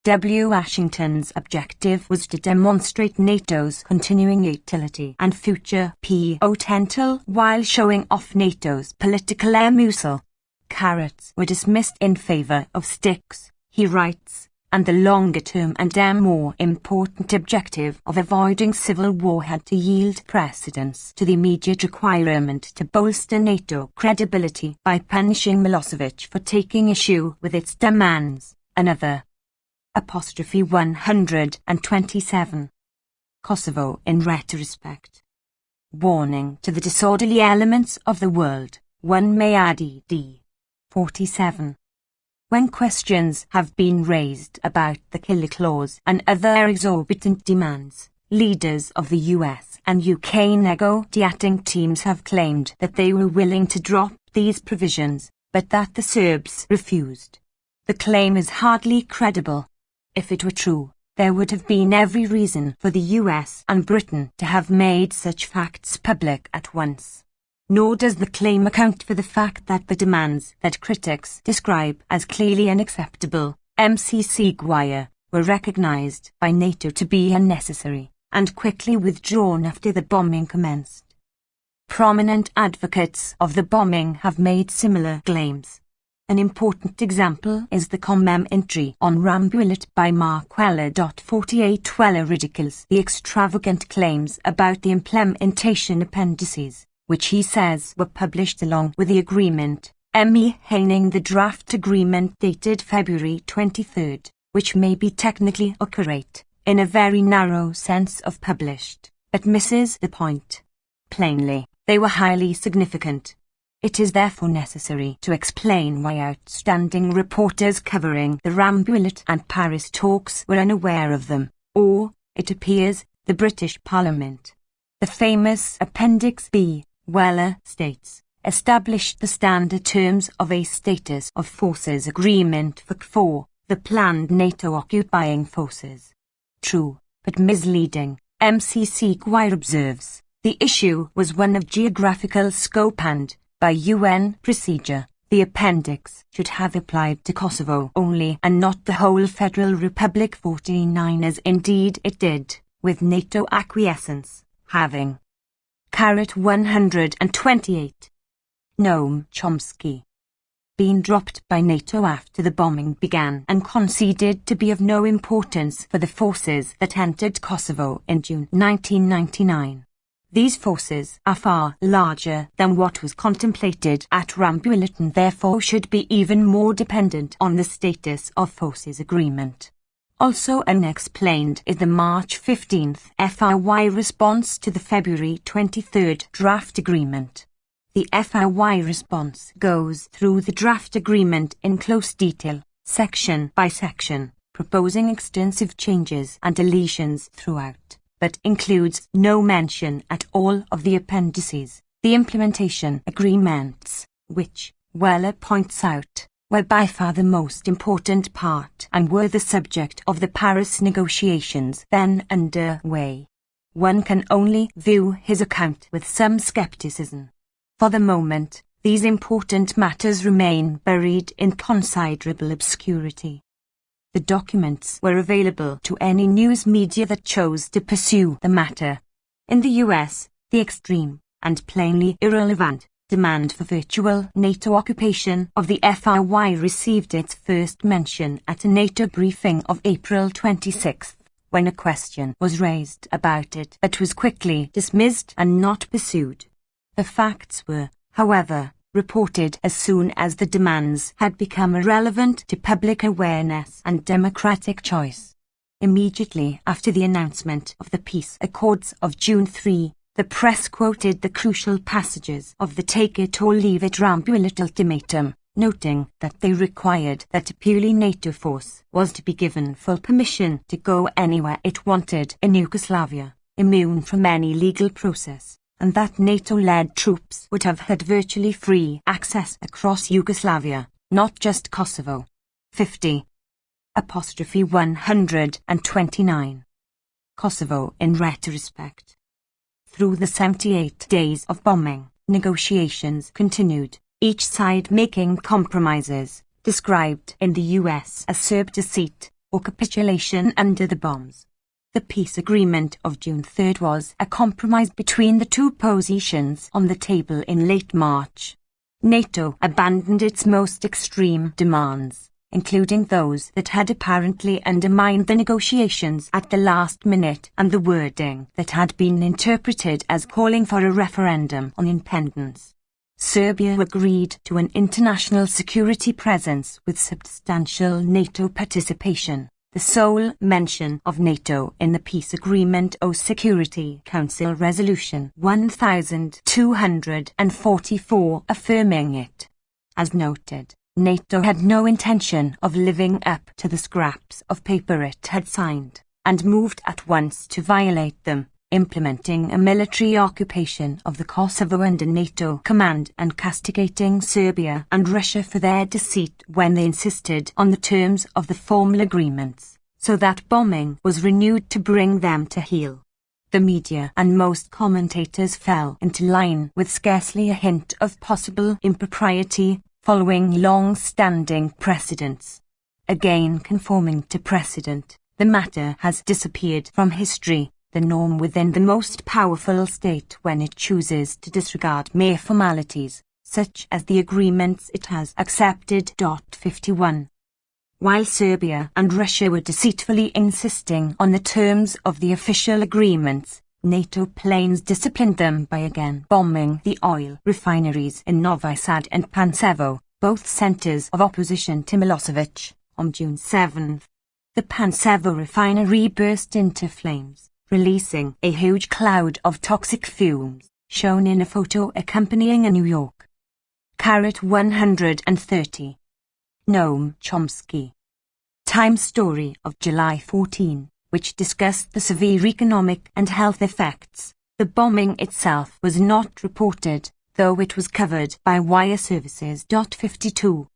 Washington's objective was to demonstrate NATO's continuing utility and future potential while showing off NATO's political muscle. Carrots were dismissed in favor of sticks, he writes, and the longer-term and more important objective of avoiding civil war had to yield precedence to the immediate requirement to bolster NATO credibility by punishing Milosevic for taking issue with its demands. Another. 127. Kosovo in retrospect. Warning to the disorderly elements of the world, 1 May AD. 47. When questions have been raised about the killer clause and other exorbitant demands, leaders of the US and UK negotiating teams have claimed that they were willing to drop these provisions, but that the Serbs refused. The claim is hardly credible. If it were true, there would have been every reason for the US and Britain to have made such facts public at once. Nor does the claim account for the fact that the demands that critics describe as clearly unacceptable, MCC Guia, were recognized by NATO to be unnecessary, and quickly withdrawn after the bombing commenced. Prominent advocates of the bombing have made similar claims. An important example is the entry on Rambouillet by Mark Weller. 48 Weller ridicules the extravagant claims about the implementation appendices, which he says were published along with the agreement, meaning the draft agreement dated February 23, which may be technically accurate, in a very narrow sense of published, but misses the point. Plainly, they were highly significant. It is therefore necessary to explain why outstanding reporters covering the Rambouillet and Paris talks were unaware of them, or, it appears, the British Parliament. The famous Appendix B, Weller states, established the standard terms of a status of forces agreement for the planned NATO occupying forces. True, but misleading, MCC Guia observes, the issue was one of geographical scope and, by UN procedure, the appendix should have applied to Kosovo only and not the whole Federal Republic 49 as indeed it did, with NATO acquiescence, having. 128. Noam Chomsky. Been dropped by NATO after the bombing began and conceded to be of no importance for the forces that entered Kosovo in June 1999. These forces are far larger than what was contemplated at Rambouillet and therefore should be even more dependent on the status of forces agreement. Also unexplained is the March 15 FRY response to the February 23 draft agreement. The FRY response goes through the draft agreement in close detail, section by section, proposing extensive changes and deletions throughout, but includes no mention at all of the appendices, the implementation agreements, which, Weller points out, were by far the most important part and were the subject of the Paris negotiations then underway. One can only view his account with some skepticism. For the moment, these important matters remain buried in considerable obscurity. The documents were available to any news media that chose to pursue the matter. In the US, the extreme, and plainly irrelevant, demand for virtual NATO occupation of the FRY received its first mention at a NATO briefing of April 26, when a question was raised about it but was quickly dismissed and not pursued. The facts were, however, reported as soon as the demands had become irrelevant to public awareness and democratic choice. Immediately after the announcement of the peace accords of June 3, the press quoted the crucial passages of the take-it-or-leave-it Rambouillet ultimatum, noting that they required that a purely NATO force was to be given full permission to go anywhere it wanted in Yugoslavia, immune from any legal process, and that NATO-led troops would have had virtually free access across Yugoslavia, not just Kosovo. 50*129. Kosovo in retrospect. Through the 78 days of bombing, negotiations continued, each side making compromises, described in the US as Serb deceit or capitulation under the bombs. The peace agreement of June 3 was a compromise between the two positions on the table in late March. NATO abandoned its most extreme demands, including those that had apparently undermined the negotiations at the last minute and the wording that had been interpreted as calling for a referendum on independence. Serbia agreed to an international security presence with substantial NATO participation, the sole mention of NATO in the peace agreement or Security Council Resolution 1244 affirming it. As noted, NATO had no intention of living up to the scraps of paper it had signed, and moved at once to violate them, implementing a military occupation of the Kosovo under NATO command and castigating Serbia and Russia for their deceit when they insisted on the terms of the formal agreements, so that bombing was renewed to bring them to heel. The media and most commentators fell into line with scarcely a hint of possible impropriety, following long-standing precedents. Again conforming to precedent, the matter has disappeared from history, the norm within the most powerful state when it chooses to disregard mere formalities, such as the agreements it has accepted. 51. While Serbia and Russia were deceitfully insisting on the terms of the official agreements, NATO planes disciplined them by again bombing the oil refineries in Novi Sad and Pančevo, both centers of opposition to Milosevic, on June 7. The Pančevo refinery burst into flames, releasing a huge cloud of toxic fumes, shown in a photo accompanying a New York. 130. Noam Chomsky. Time story of July 14, which discussed the severe economic and health effects. The bombing itself was not reported, though it was covered by wire services. 52.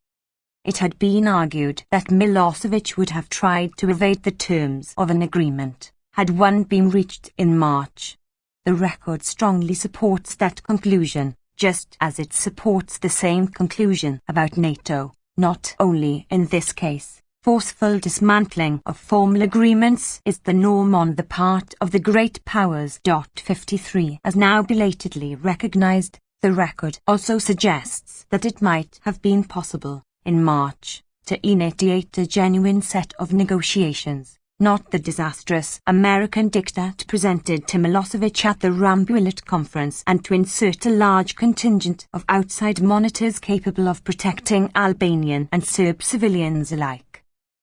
It had been argued that Milosevic would have tried to evade the terms of an agreement, had one been reached in March. The record strongly supports that conclusion, just as it supports the same conclusion about NATO, not only in this case. Forceful dismantling of formal agreements is the norm on the part of the great powers. 53. As now belatedly recognized, the record also suggests that it might have been possible, in March, to initiate a genuine set of negotiations, not the disastrous American diktat presented to Milosevic at the Rambouillet conference, and to insert a large contingent of outside monitors capable of protecting Albanian and Serb civilians alike.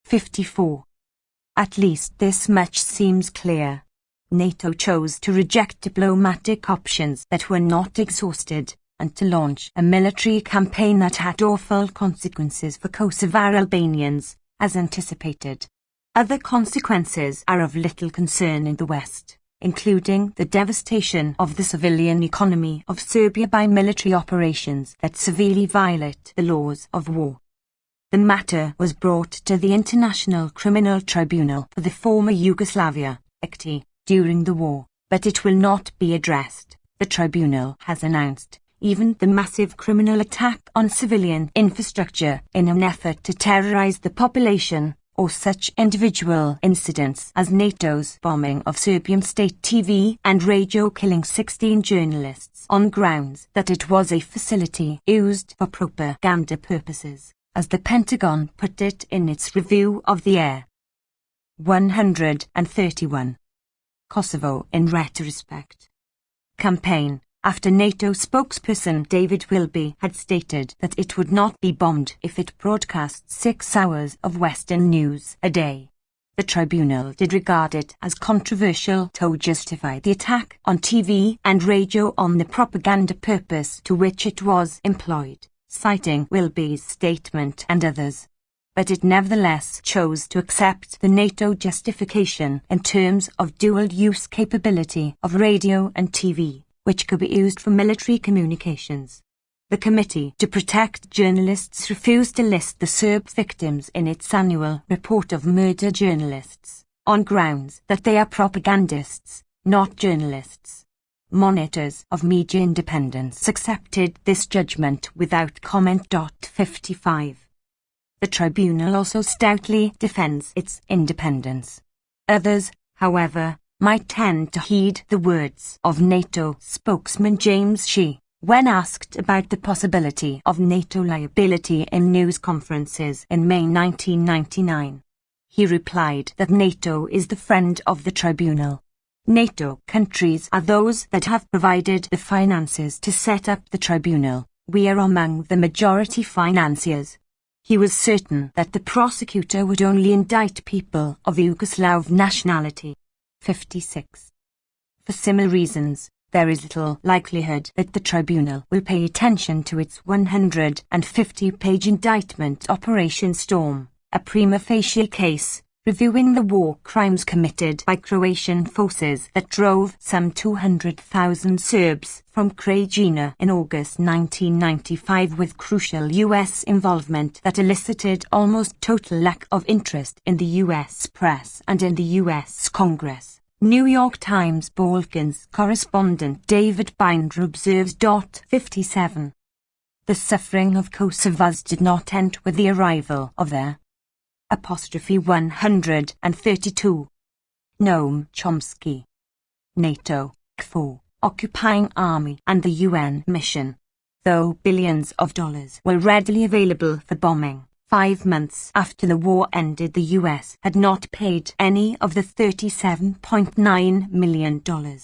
54. At least this much seems clear. NATO chose to reject diplomatic options that were not exhausted, and to launch a military campaign that had awful consequences for Kosovar Albanians, as anticipated. Other consequences are of little concern in the West, including the devastation of the civilian economy of Serbia by military operations that severely violate the laws of war. The matter was brought to the International Criminal Tribunal for the former Yugoslavia, ICTY, during the war, but it will not be addressed, the tribunal has announced, even the massive criminal attack on civilian infrastructure in an effort to terrorize the population, or such individual incidents as NATO's bombing of Serbian state TV and radio, killing 16 journalists on grounds that it was a facility used for propaganda purposes, as the Pentagon put it in its review of the air. 131. Kosovo in retrospect. Campaign. After NATO spokesperson David Wilby had stated that it would not be bombed if it broadcast 6 hours of Western news a day, the tribunal did regard it as controversial to justify the attack on TV and radio on the propaganda purpose to which it was employed, citing Wilby's statement and others. But it nevertheless chose to accept the NATO justification in terms of dual-use capability of radio and TV, which could be used for military communications. The Committee to Protect Journalists refused to list the Serb victims in its annual report of murder journalists, on grounds that they are propagandists, not journalists. Monitors of media independence accepted this judgment without comment. 55. The tribunal also stoutly defends its independence. Others, however, might tend to heed the words of NATO spokesman James Shea when asked about the possibility of NATO liability in news conferences in May 1999. He replied that NATO is the friend of the tribunal. NATO countries are those that have provided the finances to set up the tribunal. We are among the majority financiers. He was certain that the prosecutor would only indict people of Yugoslav nationality. 56. For similar reasons, there is little likelihood that the tribunal will pay attention to its 150-page indictment Operation Storm, a prima facie case, reviewing the war crimes committed by Croatian forces that drove some 200,000 Serbs from Krajina in August 1995 with crucial U.S. involvement that elicited almost total lack of interest in the U.S. press and in the U.S. Congress. New York Times Balkans correspondent David Binder observes. 57. The suffering of Kosovars did not end with the arrival of their '132. Noam Chomsky. NATO, KFOR, occupying army and the UN mission. Though billions of dollars were readily available for bombing, 5 months after the war ended, the US had not paid any of the $37.9 million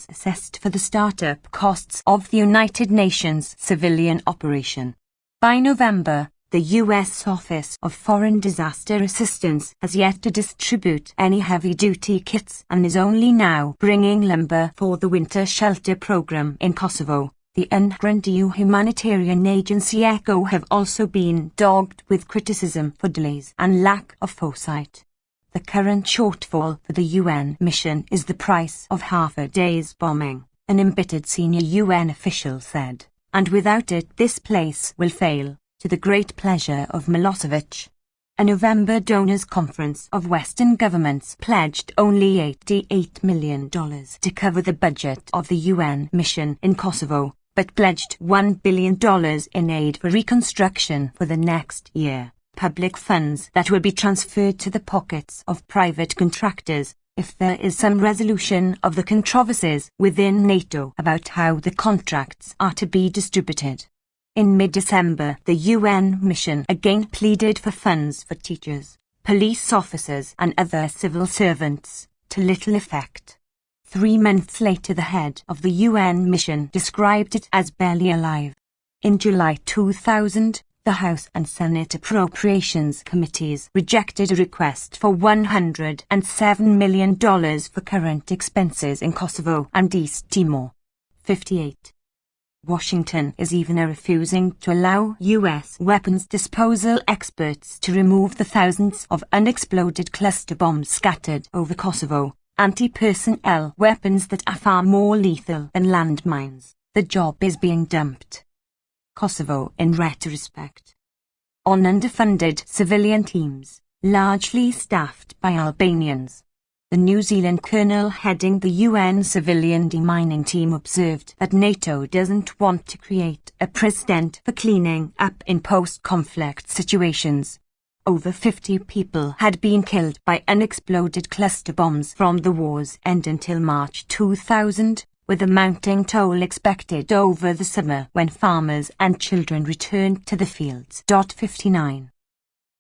assessed for the startup costs of the United Nations civilian operation. By November, the U.S. Office of Foreign Disaster Assistance has yet to distribute any heavy-duty kits and is only now bringing lumber for the winter shelter program in Kosovo. The UNRWA EU humanitarian agency ECHO have also been dogged with criticism for delays and lack of foresight. The current shortfall for the UN mission is the price of half a day's bombing, an embittered senior UN official said, and without it this place will fail, to the great pleasure of Milosevic. A November donors conference of Western governments pledged only $88 million to cover the budget of the UN mission in Kosovo, but pledged $1 billion in aid for reconstruction for the next year, public funds that will be transferred to the pockets of private contractors if there is some resolution of the controversies within NATO about how the contracts are to be distributed. In mid-December, the UN mission again pleaded for funds for teachers, police officers and other civil servants, to little effect. 3 months later, the head of the UN mission described it as barely alive. In July 2000, the House and Senate Appropriations Committees rejected a request for $107 million for current expenses in Kosovo and East Timor. 58. Washington is even refusing to allow U.S. weapons disposal experts to remove the thousands of unexploded cluster bombs scattered over Kosovo, anti-personnel weapons that are far more lethal than landmines. The job is being dumped. Kosovo in retrospect. On underfunded civilian teams, largely staffed by Albanians. The New Zealand colonel heading the UN civilian demining team observed that NATO doesn't want to create a precedent for cleaning up in post-conflict situations. Over 50 people had been killed by unexploded cluster bombs from the war's end until March 2000, with a mounting toll expected over the summer when farmers and children returned to the fields. 59.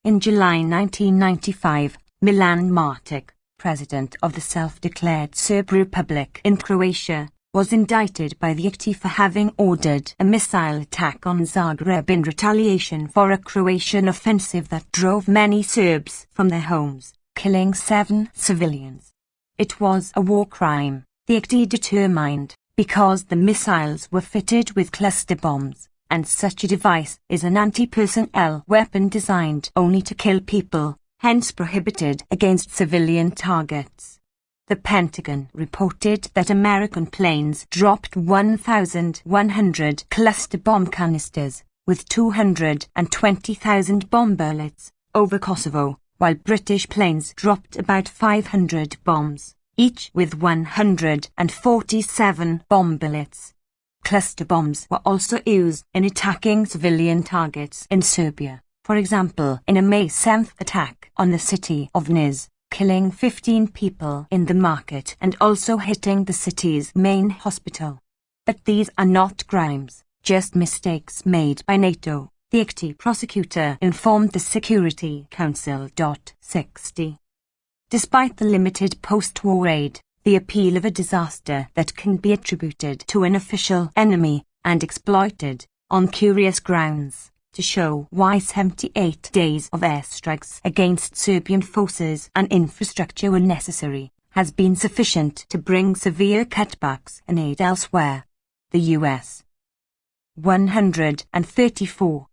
In July 1995, Milan Martic, president of the self-declared Serb Republic in Croatia, was indicted by the ICTY for having ordered a missile attack on Zagreb in retaliation for a Croatian offensive that drove many Serbs from their homes, killing 7 civilians. It was a war crime, the ICTY determined, because the missiles were fitted with cluster bombs, and such a device is an anti-personnel weapon designed only to kill people, hence prohibited against civilian targets. The Pentagon reported that American planes dropped 1,100 cluster bomb canisters, with 220,000 bomb bullets, over Kosovo, while British planes dropped about 500 bombs, each with 147 bomb bullets. Cluster bombs were also used in attacking civilian targets in Serbia, for example in a May 7th attack on the city of Niš, killing 15 people in the market and also hitting the city's main hospital. But these are not crimes, just mistakes made by NATO, the ICTY prosecutor informed the Security Council. 60. Despite the limited post-war aid, the appeal of a disaster that can be attributed to an official enemy and exploited, on curious grounds, to show why 78 days of airstrikes against Serbian forces and infrastructure were necessary, has been sufficient to bring severe cutbacks in aid elsewhere. The U.S. 134.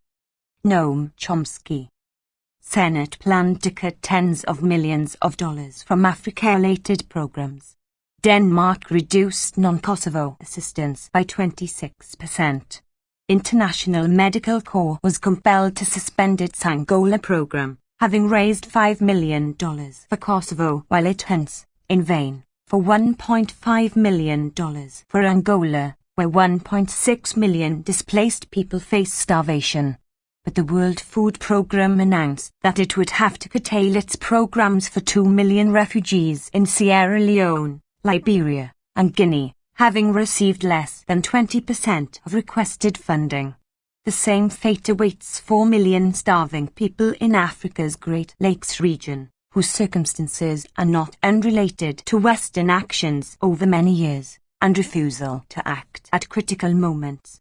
Noam Chomsky. Senate planned to cut tens of millions of dollars from Africa-related programs. Denmark reduced non-Kosovo assistance by 26%. International Medical Corps was compelled to suspend its Angola program, having raised $5 million for Kosovo while it hunts, in vain, for $1.5 million for Angola, where 1.6 million displaced people face starvation. But the World Food Programme announced that it would have to curtail its programs for 2 million refugees in Sierra Leone, Liberia, and Guinea, having received less than 20% of requested funding. The same fate awaits 4 million starving people in Africa's Great Lakes region, whose circumstances are not unrelated to Western actions over many years, and refusal to act at critical moments.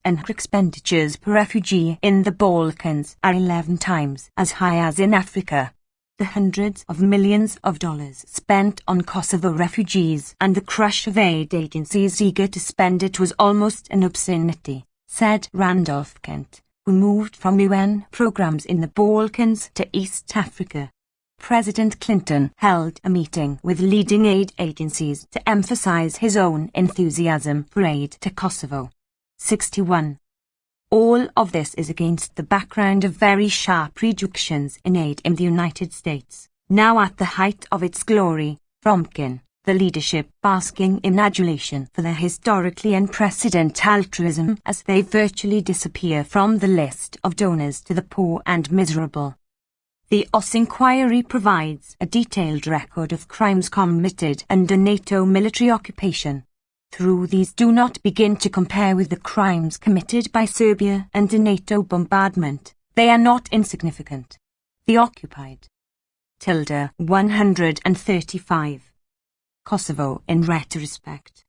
And expenditures per refugee in the Balkans are 11 times as high as in Africa. The hundreds of millions of dollars spent on Kosovo refugees and the crush of aid agencies eager to spend it was almost an obscenity, said Randolph Kent, who moved from UN programs in the Balkans to East Africa. President Clinton held a meeting with leading aid agencies to emphasize his own enthusiasm for aid to Kosovo. 61. All of this is against the background of very sharp reductions in aid in the United States, now at the height of its glory, Fromkin, the leadership basking in adulation for their historically unprecedented altruism as they virtually disappear from the list of donors to the poor and miserable. The OSS inquiry provides a detailed record of crimes committed under NATO military occupation. Through these do not begin to compare with the crimes committed by Serbia under NATO bombardment. They are not insignificant. The occupied. 135. Kosovo in retrospect.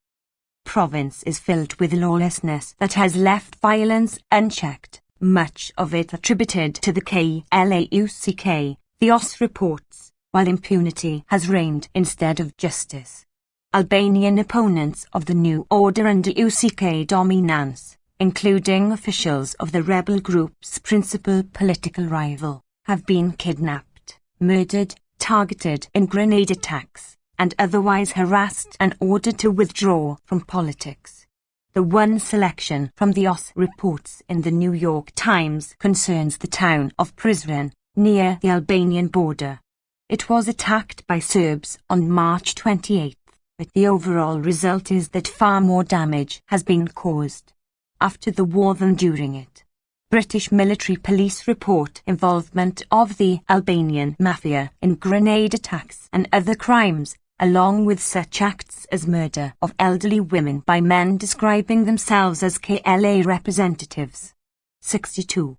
Province is filled with lawlessness that has left violence unchecked, much of it attributed to the KLAUCK, the OSS reports, while impunity has reigned instead of justice. Albanian opponents of the new order under UCK dominance, including officials of the rebel group's principal political rival, have been kidnapped, murdered, targeted in grenade attacks, and otherwise harassed and ordered to withdraw from politics. The one selection from the OSS reports in the New York Times concerns the town of Prizren, near the Albanian border. It was attacked by Serbs on March 28. But the overall result is that far more damage has been caused after the war than during it. British military police report involvement of the Albanian mafia in grenade attacks and other crimes, along with such acts as murder of elderly women by men describing themselves as KLA representatives. 62.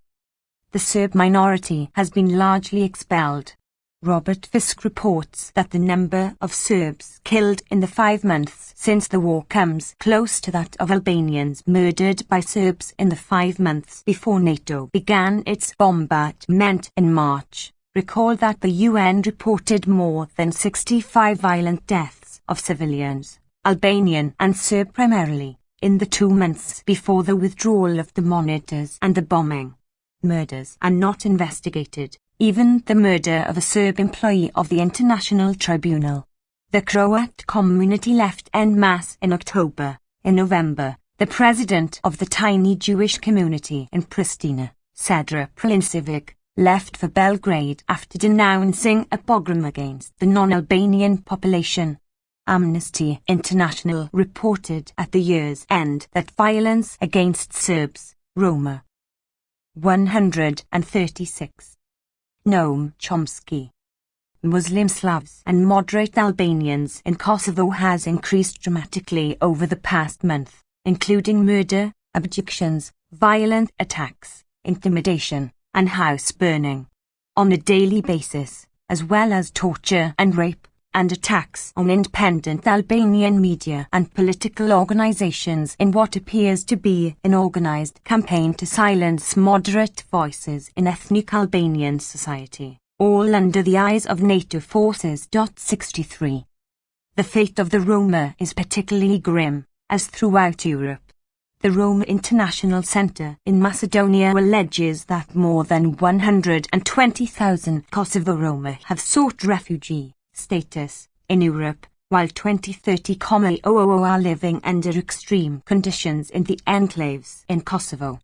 The Serb minority has been largely expelled. Robert Fisk reports that the number of Serbs killed in the 5 months since the war comes close to that of Albanians murdered by Serbs in the 5 months before NATO began its bombardment in March. Recall that the UN reported more than 65 violent deaths of civilians, Albanian and Serb primarily, in the 2 months before the withdrawal of the monitors and the bombing. Murders are not investigated, even the murder of a Serb employee of the International Tribunal. The Croat community left en masse in October. In November, the president of the tiny Jewish community in Pristina, Sedra Princevic, left for Belgrade after denouncing a pogrom against the non-Albanian population. Amnesty International reported at the year's end that violence against Serbs, Roma. 136. Noam Chomsky. Muslim Slavs and moderate Albanians in Kosovo has increased dramatically over the past month, including murder, abductions, violent attacks, intimidation, and house burning. On a daily basis, as well as torture and rape, and attacks on independent Albanian media and political organizations in what appears to be an organized campaign to silence moderate voices in ethnic Albanian society, all under the eyes of NATO forces. 63. The fate of the Roma is particularly grim, as throughout Europe. The Roma International Center in Macedonia alleges that more than 120,000 Kosovo Roma have sought refugee status in Europe, while 30,000 are living under extreme conditions in the enclaves in Kosovo.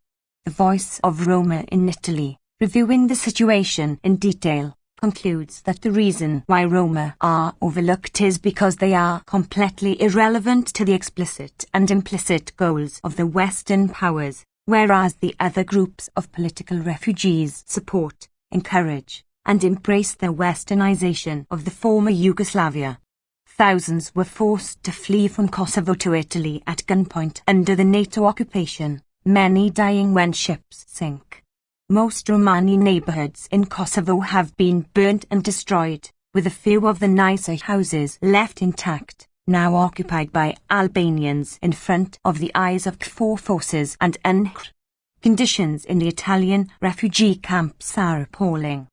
The Voice of Roma in Italy, reviewing the situation in detail, concludes that the reason why Roma are overlooked is because they are completely irrelevant to the explicit and implicit goals of the Western powers, whereas the other groups of political refugees support, encourage, and embrace the westernization of the former Yugoslavia. Thousands were forced to flee from Kosovo to Italy at gunpoint under the NATO occupation, many dying when ships sink. Most Romani neighborhoods in Kosovo have been burnt and destroyed, with a few of the nicer houses left intact, now occupied by Albanians in front of the eyes of KFOR forces and UNHCR. Conditions in the Italian refugee camps are appalling.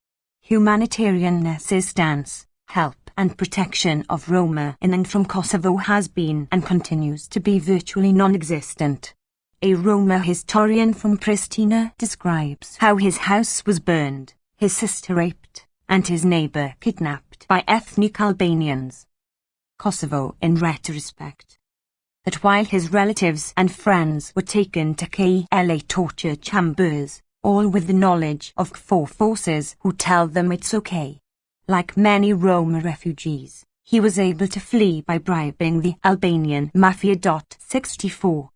Humanitarian assistance, help and protection of Roma in and from Kosovo has been and continues to be virtually non-existent. A Roma historian from Pristina describes how his house was burned, his sister raped, and his neighbor kidnapped by ethnic Albanians. Kosovo in retrospect. That while his relatives and friends were taken to KLA torture chambers, all with the knowledge of KFOR forces who tell them it's okay. Like many Roma refugees, he was able to flee by bribing the Albanian mafia. 64.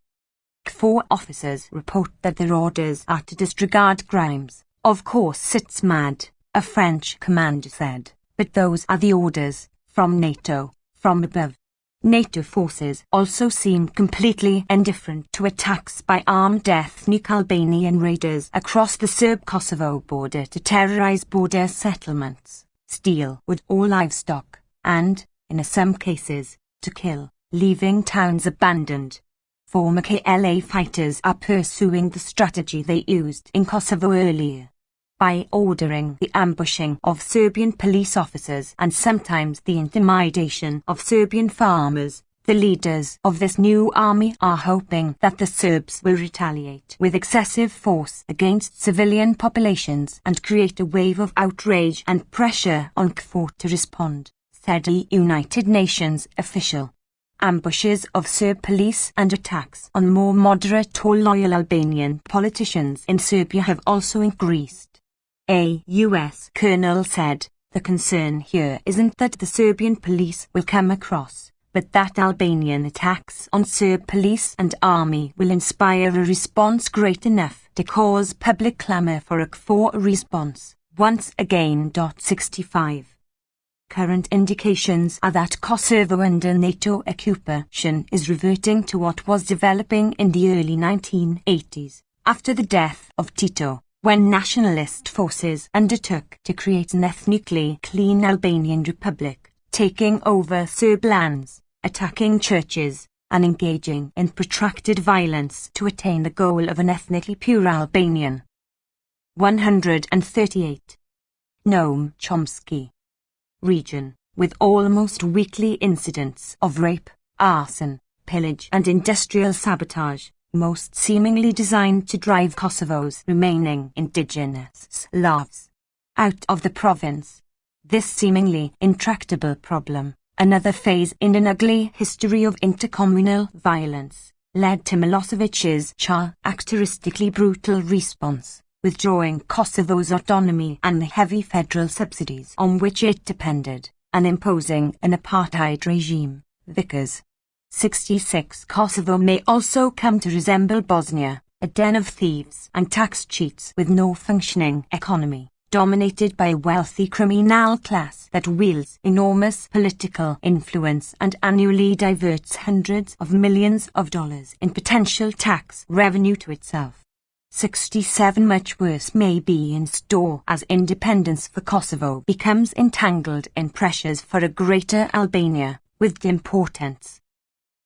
KFOR officers report that their orders are to disregard crimes. Of course it's mad, a French commander said, but those are the orders, from NATO, from above. NATO forces also seem completely indifferent to attacks by armed ethnic Albanian raiders across the Serb-Kosovo border to terrorize border settlements, steal wood or livestock, and, in some cases, to kill, leaving towns abandoned. Former KLA fighters are pursuing the strategy they used in Kosovo earlier, by ordering the ambushing of Serbian police officers and sometimes the intimidation of Serbian farmers. The leaders of this new army are hoping that the Serbs will retaliate with excessive force against civilian populations and create a wave of outrage and pressure on KFOR to respond, said a United Nations official. Ambushes of Serb police and attacks on more moderate or loyal Albanian politicians in Serbia have also increased. A U.S. colonel said, "The concern here isn't that the Serbian police will come across, but that Albanian attacks on Serb police and army will inspire a response great enough to cause public clamour for a KFOR response, once again." 65. Current indications are that Kosovo under NATO occupation is reverting to what was developing in the early 1980s, after the death of Tito. when nationalist forces undertook to create an ethnically clean Albanian republic, taking over Serb lands, attacking churches, and engaging in protracted violence to attain the goal of an ethnically pure Albanian. 138. Noam Chomsky. Region, with almost weekly incidents of rape, arson, pillage and industrial sabotage, most seemingly designed to drive Kosovo's remaining indigenous Slavs out of the province. This seemingly intractable problem, another phase in an ugly history of intercommunal violence, led to Milosevic's characteristically brutal response, withdrawing Kosovo's autonomy and the heavy federal subsidies on which it depended, and imposing an apartheid regime. Vickers. 66. Kosovo may also come to resemble Bosnia, a den of thieves and tax cheats with no functioning economy, dominated by a wealthy criminal class that wields enormous political influence and annually diverts hundreds of millions of dollars in potential tax revenue to itself. 67. Much worse may be in store as independence for Kosovo becomes entangled in pressures for a greater Albania, with importance.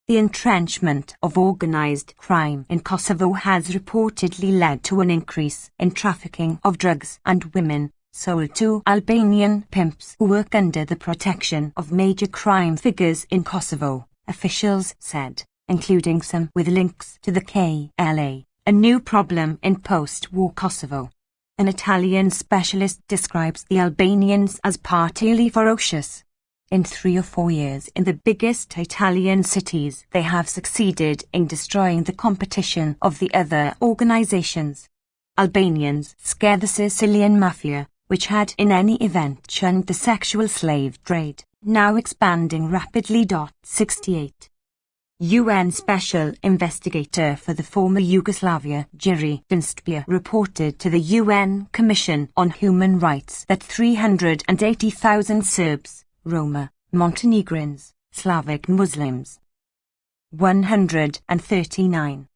The entrenchment of organized crime in Kosovo has reportedly led to an increase in trafficking of drugs and women, sold to Albanian pimps who work under the protection of major crime figures in Kosovo, officials said, including some with links to the KLA, a new problem in post-war Kosovo. An Italian specialist describes the Albanians as partially ferocious. In 3 or 4 years in the biggest Italian cities, they have succeeded in destroying the competition of the other organizations. Albanians scare the Sicilian mafia, which had in any event shunned the sexual slave trade, now expanding rapidly. 68. UN Special Investigator for the former Yugoslavia, Jiri Dinstbia, reported to the UN Commission on Human Rights that 380,000 Serbs, Roma, Montenegrins, Slavic Muslims. 139.